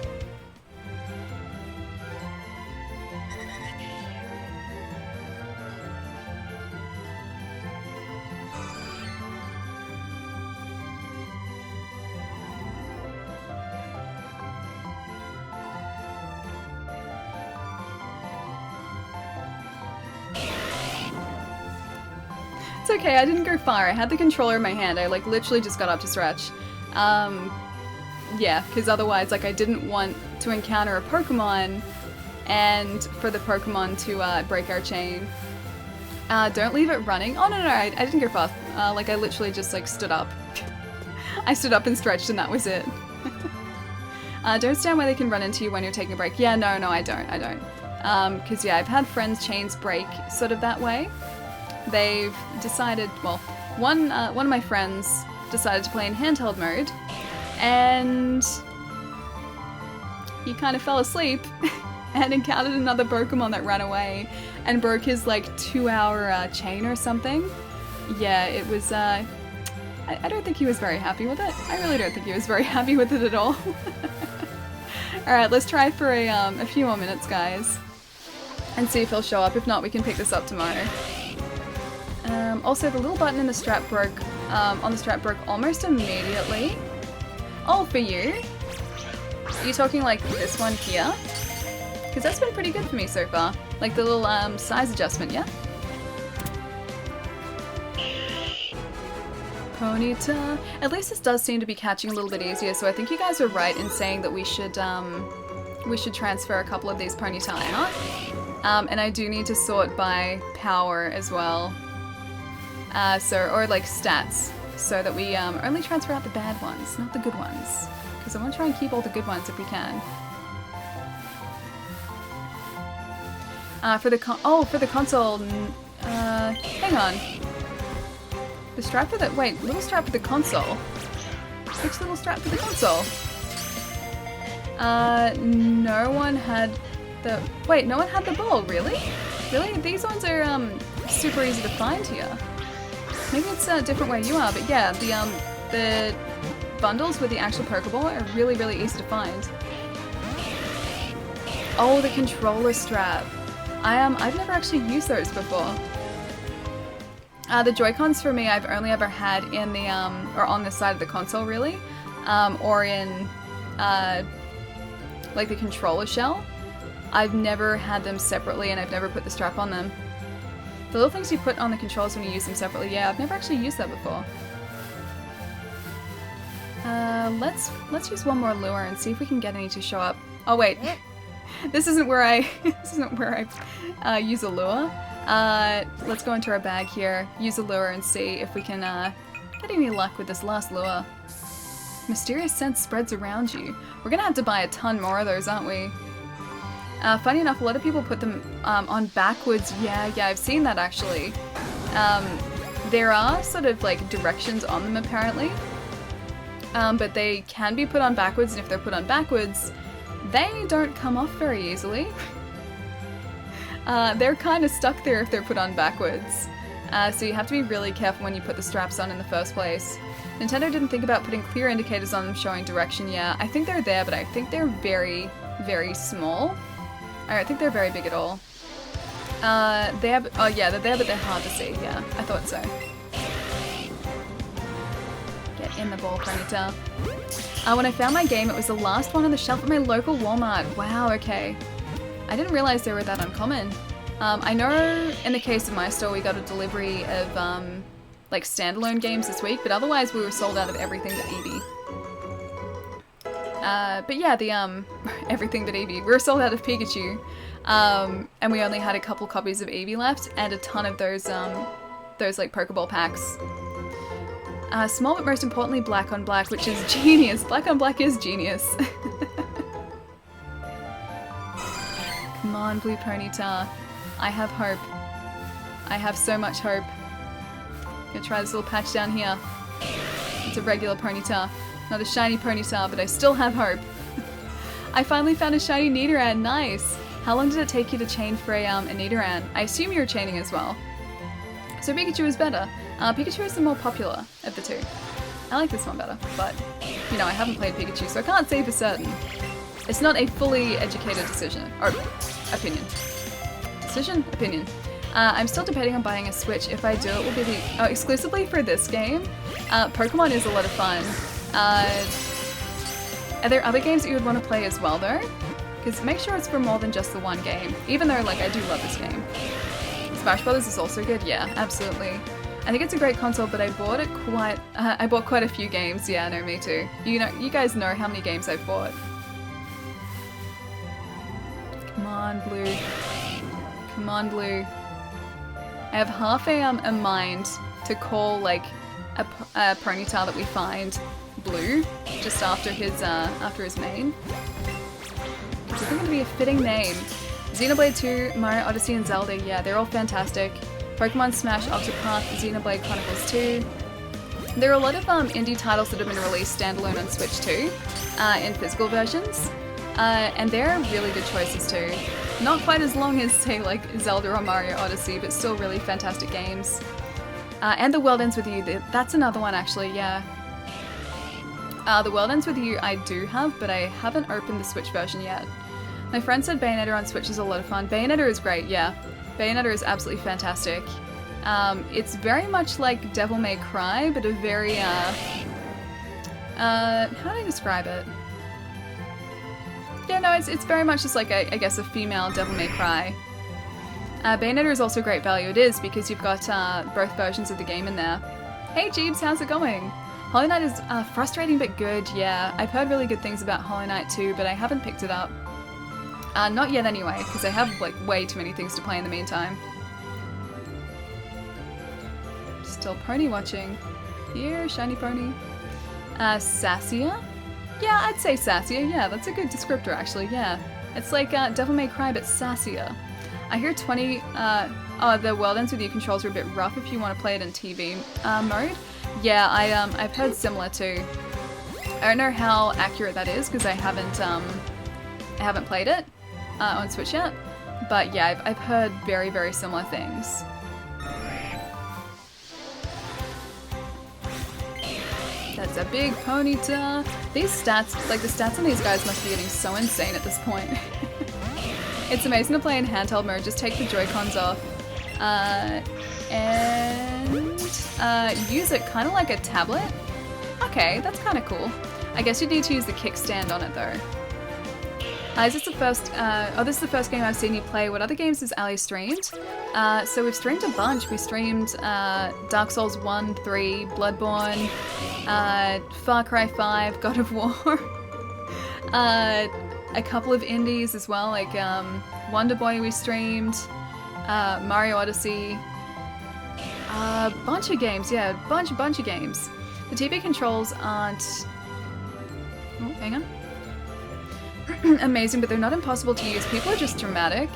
It's okay, I didn't go far. I had the controller in my hand. I like literally just got up to stretch. Yeah, because otherwise like I didn't want to encounter a Pokemon and for the Pokemon to break our chain. Don't leave it running. Oh no, I didn't go fast. Like I literally just like stood up. I stood up and stretched and that was it. Don't stand where they can run into you when you're taking a break. Yeah, no, I don't. Because yeah, I've had friends' chains break sort of that way. They've decided, well, one of my friends decided to play in handheld mode, and he kind of fell asleep and encountered another Pokemon that ran away and broke his like 2-hour chain or something. yeah, it was, I don't think he was very happy with it. I really don't think he was very happy with it at all. Alright, let's try for a few more minutes, guys. And see if he'll show up. If not, we can pick this up tomorrow. Also, the little button in the strap broke, on the strap broke almost immediately. Oh, for you? Are you talking like this one here? Because that's been pretty good for me so far. Like the little size adjustment, yeah? Ponyta. At least this does seem to be catching a little bit easier, so I think you guys are right in saying that we should transfer a couple of these Ponyta out. And I do need to sort by power as well. Or like stats, so that we only transfer out the bad ones, not the good ones. Because I want to try and keep all the good ones if we can. For the console, hang on. The strap for the, wait, little strap for the console. Which little strap for the console? No one had the, wait, no one had the ball, really? Really? These ones are, super easy to find here. Maybe it's a different way you are, but yeah, the bundles with the actual Pokeball are really, really easy to find. Oh, the controller strap. I've never actually used those before. The Joy-Cons for me, I've only ever had in the, or on the side of the console, really. Or in, like the controller shell. I've never had them separately and I've never put the strap on them. The little things you put on the controls when you use them separately, yeah, I've never actually used that before. Let's use one more lure and see if we can get any to show up. Oh wait, this isn't where I use a lure. Let's go into our bag here, use a lure, and see if we can get any luck with this last lure. Mysterious scent spreads around you. We're gonna have to buy a ton more of those, aren't we? Funny enough, a lot of people put them on backwards. Yeah, I've seen that actually. There are sort of like directions on them apparently, but they can be put on backwards, and if they're put on backwards, they don't come off very easily. They're kind of stuck there if they're put on backwards. So you have to be really careful when you put the straps on in the first place. Nintendo didn't think about putting clear indicators on them showing direction. Yeah, I think they're there, but I think they're very, very small. I don't think they're very big at all. Oh yeah, they're there, but they're hard to see. Yeah, I thought so. Get in the ball, Ponyta. When I found my game, it was the last one on the shelf at my local Walmart. Wow, okay. I didn't realize they were that uncommon. I know in the case of my store, we got a delivery of like standalone games this week, but otherwise we were sold out of everything but Eevee. But yeah, the everything but Eevee. We were sold out of Pikachu, and we only had a couple copies of Eevee left, and a ton of those like Pokeball packs. Small, but most importantly, black on black, which is genius. Black on black is genius. Come on, blue Ponyta. I have hope. I have so much hope. I'm gonna try this little patch down here. It's a regular Ponyta. Not a shiny Ponyta, but I still have hope. I finally found a shiny Nidoran. Nice! How long did it take you to chain for a Nidoran? I assume you were chaining as well. So Pikachu is better. Pikachu is the more popular of the two. I like this one better, but, you know, I haven't played Pikachu, so I can't say for certain. It's not a fully educated decision. Or, opinion. Decision? Opinion. I'm still debating on buying a Switch. If I do, it will be exclusively for this game. Pokemon is a lot of fun. Are there other games that you would want to play as well, though? Because make sure it's for more than just the one game. Even though, like, I do love this game. Smash Brothers is also good. Yeah, absolutely. I think it's a great console, but I bought it I bought quite a few games. Yeah, no, me too. You know, you guys know how many games I've bought. Come on, Blue. Come on, Blue. I have half a mind to call, like, a Ponyta that we find Blue, just after his main. I think it would be a fitting name. Xenoblade 2, Mario Odyssey, and Zelda, yeah, they're all fantastic. Pokemon Smash, Octopath, Xenoblade Chronicles 2. There are a lot of indie titles that have been released standalone on Switch too, in physical versions, and they're really good choices too. Not quite as long as, say, like Zelda or Mario Odyssey, but still really fantastic games. And The World Ends With You, that's another one actually, yeah. The World Ends With You I do have, but I haven't opened the Switch version yet. My friend said Bayonetta on Switch is a lot of fun. Bayonetta is great, yeah. Bayonetta is absolutely fantastic. It's very much like Devil May Cry, but a very, how do I describe it? Yeah, no, it's very much just like, I guess, a female Devil May Cry. Bayonetta is also great value. It is, because you've got both versions of the game in there. Hey Jeebs, how's it going? Hollow Knight is frustrating but good, yeah. I've heard really good things about Hollow Knight too, but I haven't picked it up. Not yet anyway, because I have like way too many things to play in the meantime. Still pony watching. Here, shiny pony. Sassier? Yeah, I'd say sassier, yeah, that's a good descriptor actually, yeah. It's like Devil May Cry but sassier. I hear 20, The World Ends With You controls are a bit rough if you want to play it in TV mode. Yeah, I've heard similar too. I don't know how accurate that is because I haven't played it on Switch yet. But yeah, I've heard very, very similar things. That's a big ponytail. These stats, like the stats on these guys must be getting so insane at this point. It's amazing to play in handheld mode. Just take the Joy-Cons off and use it kind of like a tablet. Okay, that's kind of cool. I guess you need to use the kickstand on it though. Is this the first? This is the first game I've seen you play. What other games has Ali streamed? So we've streamed a bunch. We streamed Dark Souls 1, 3, Bloodborne, Far Cry 5, God of War, a couple of indies as well, like Wonder Boy we streamed, Mario Odyssey, a bunch of games. Yeah, a bunch of games. The TV controls aren't. Oh, hang on. Amazing, but they're not impossible to use. People are just dramatic.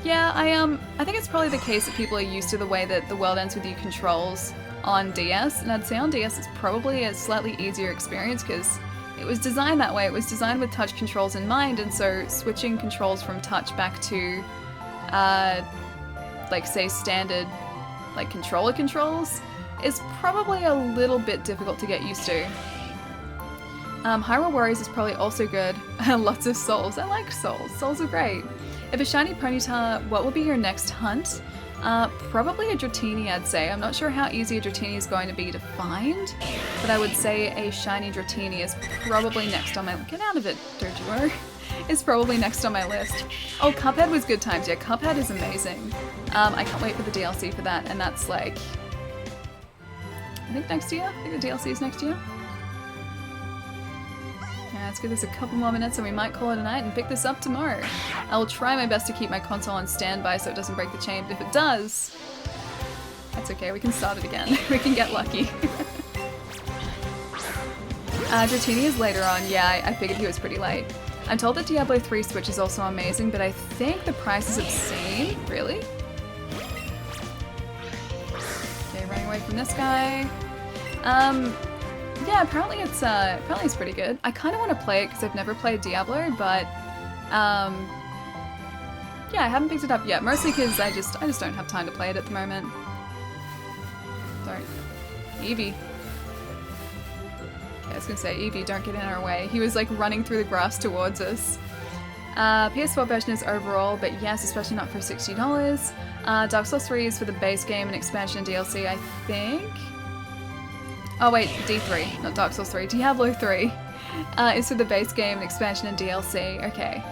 Yeah, I think it's probably the case that people are used to the way that The World Ends With You controls on DS, and I'd say on DS it's probably a slightly easier experience because it was designed that way. It was designed with touch controls in mind, and so switching controls from touch back to, like say standard, like controller controls is probably a little bit difficult to get used to. Hyrule Warriors is probably also good. Lots of souls. I like souls. Souls are great. If a shiny Ponyta, what will be your next hunt? Probably a Dratini, I'd say. I'm not sure how easy a Dratini is going to be to find, but I would say a shiny Dratini is probably next on my... Get out of it, Dojuo. Is probably next on my list. Oh, Cuphead was good times. Yeah, Cuphead is amazing. I can't wait for the DLC for that, and that's like... I think next year? I think the DLC is next year? Let's give this a couple more minutes and we might call it a night and pick this up tomorrow. I will try my best to keep my console on standby so it doesn't break the chain, but if it does, that's okay, we can start it again. We can get lucky. Dratini is later on. Yeah, I figured he was pretty late. I'm told that Diablo 3 Switch is also amazing, but I think the price is obscene. Really? Okay, running away from this guy. Yeah, apparently it's pretty good. I kind of want to play it because I've never played Diablo, but yeah, I haven't picked it up yet. Mostly because I just don't have time to play it at the moment. Don't, Eevee. Okay, I was gonna say Eevee, don't get in our way. He was like running through the grass towards us. PS4 version is overall, but yes, especially not for $60. Dark Souls 3 is for the base game and expansion and DLC, I think. Oh wait, D3, not Dark Souls 3. Diablo 3 is for the base game and expansion and DLC. Okay.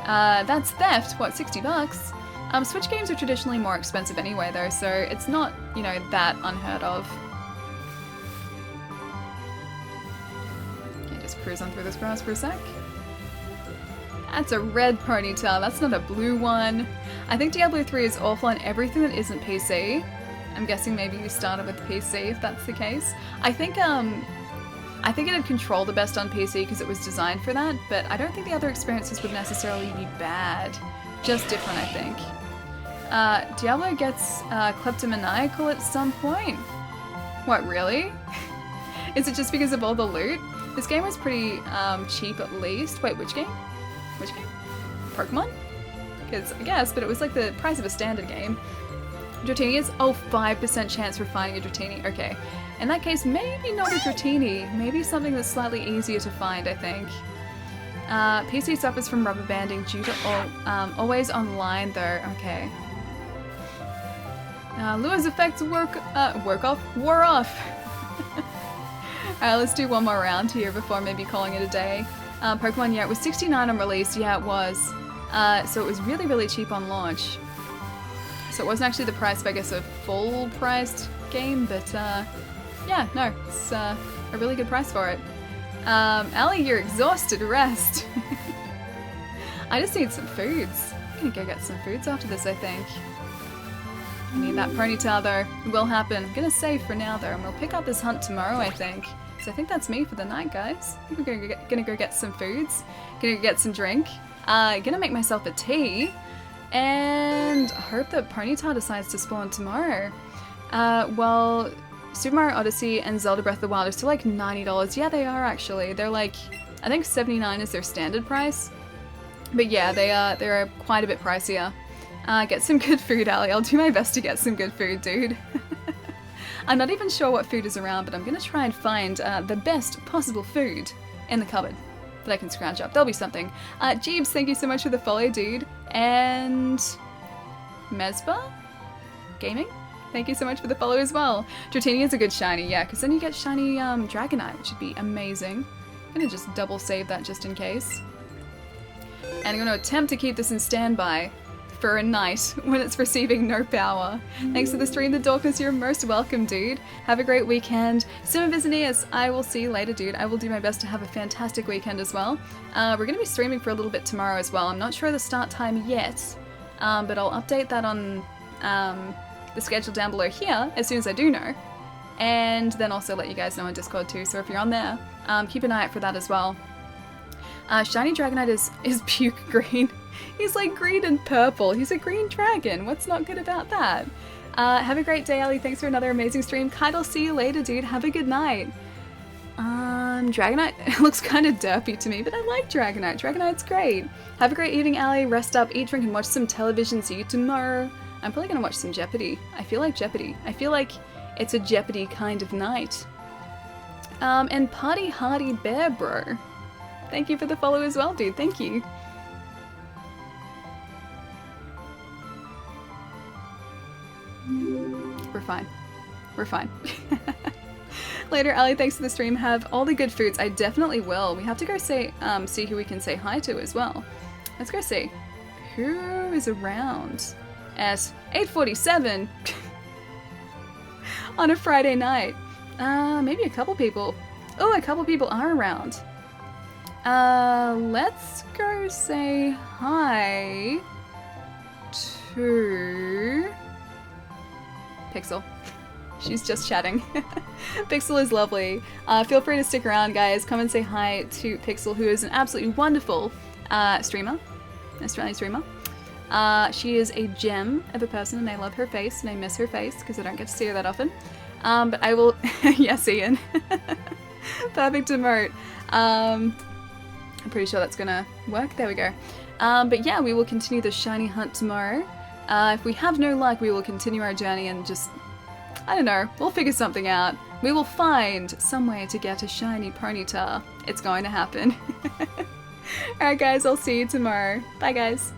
That's theft. What, $60? Switch games are traditionally more expensive anyway though, so it's not, you know, that unheard of. Okay, just cruise on through this grass for a sec. That's a red ponytail, that's not a blue one. I think Diablo 3 is awful on everything that isn't PC. I'm guessing maybe you started with PC if that's the case. I think it'd control the best on PC because it was designed for that, but I don't think the other experiences would necessarily be bad. Just different, I think. Diablo gets kleptomaniacal at some point. What, really? Is it just because of all the loot? This game was pretty cheap at least. Wait, which game? Which game? Pokémon? Because I guess, but it was like the price of a standard game. Dratini is, oh, 5% chance for finding a Dratini. Okay. In that case, maybe not a Dratini. Maybe something that's slightly easier to find, I think. PC suffers from rubber banding due to always online though. Okay. Lua's effects wore off. Alright, let's do one more round here before maybe calling it a day. Pokemon, yeah, it was 69 on release. Yeah, it was. So it was really, really cheap on launch. So it wasn't actually the price of, I guess, a full-priced game, but yeah, no, it's a really good price for it. Allie, you're exhausted. Rest. I just need some foods. I'm gonna go get some foods after this, I think. I need that ponytail though. It will happen. I'm gonna save for now though, and we'll pick up this hunt tomorrow, I think. So I think that's me for the night, guys. I think we're gonna go get some foods. Gonna go get some drink. Gonna make myself a tea. And hope that Ponyta decides to spawn tomorrow. Well, Super Mario Odyssey and Zelda Breath of the Wild are still like $90. Yeah, they are actually. They're like, I think $79 is their standard price. But yeah, they're quite a bit pricier. Get some good food, Ali. I'll do my best to get some good food, dude. I'm not even sure what food is around, but I'm gonna try and find the best possible food in the cupboard that I can scrounge up. There'll be something. Jeebs, thank you so much for the follow, dude. And Mesba Gaming, thank you so much for the follow as well. Dratini is a good shiny, yeah, because then you get shiny Dragonite, which would be amazing. I'm gonna just double save that just in case. And I'm gonna attempt to keep this in standby for a night when it's receiving no power. Thanks for the stream, the Dorcas. You're most welcome, dude. Have a great weekend. Simmer Bizanias, I will see you later, dude. I will do my best to have a fantastic weekend as well. We're going to be streaming for a little bit tomorrow as well. I'm not sure the start time yet, but I'll update that on the schedule down below here as soon as I do know. And then also let you guys know on Discord too, so if you're on there, keep an eye out for that as well. Shiny Dragonite is puke green. He's like green and purple. He's a green dragon. What's not good about that? Have a great day, Ali. Thanks for another amazing stream. Kite, I'll see you later, dude. Have a good night. Dragonite looks kind of derpy to me, but I like Dragonite. Dragonite's great. Have a great evening, Ali. Rest up, eat, drink, and watch some television. See you tomorrow. I'm probably gonna watch some Jeopardy. I feel like Jeopardy. I feel like it's a Jeopardy kind of night. And Party Hardy Bear Bro. Thank you for the follow as well, dude. Thank you. We're fine. We're fine. Later, Ali. Thanks for the stream. Have all the good foods. I definitely will. We have to go say, see who we can say hi to as well. Let's go see who is around at 8:47 on a Friday night. Maybe a couple people. Oh, a couple people are around. Let's go say hi to Pixel. She's just chatting. Pixel is lovely. Feel free to stick around, guys. Come and say hi to Pixel, who is an absolutely wonderful streamer, an Australian streamer. She is a gem of a person, and I love her face, and I miss her face because I don't get to see her that often. But I will. Yes, Ian. Perfect emote. I'm pretty sure that's gonna work. There we go. But yeah, we will continue the shiny hunt tomorrow. If we have no luck, we will continue our journey and just, I don't know, we'll figure something out. We will find some way to get a shiny Ponyta. It's going to happen. Alright guys, I'll see you tomorrow. Bye guys.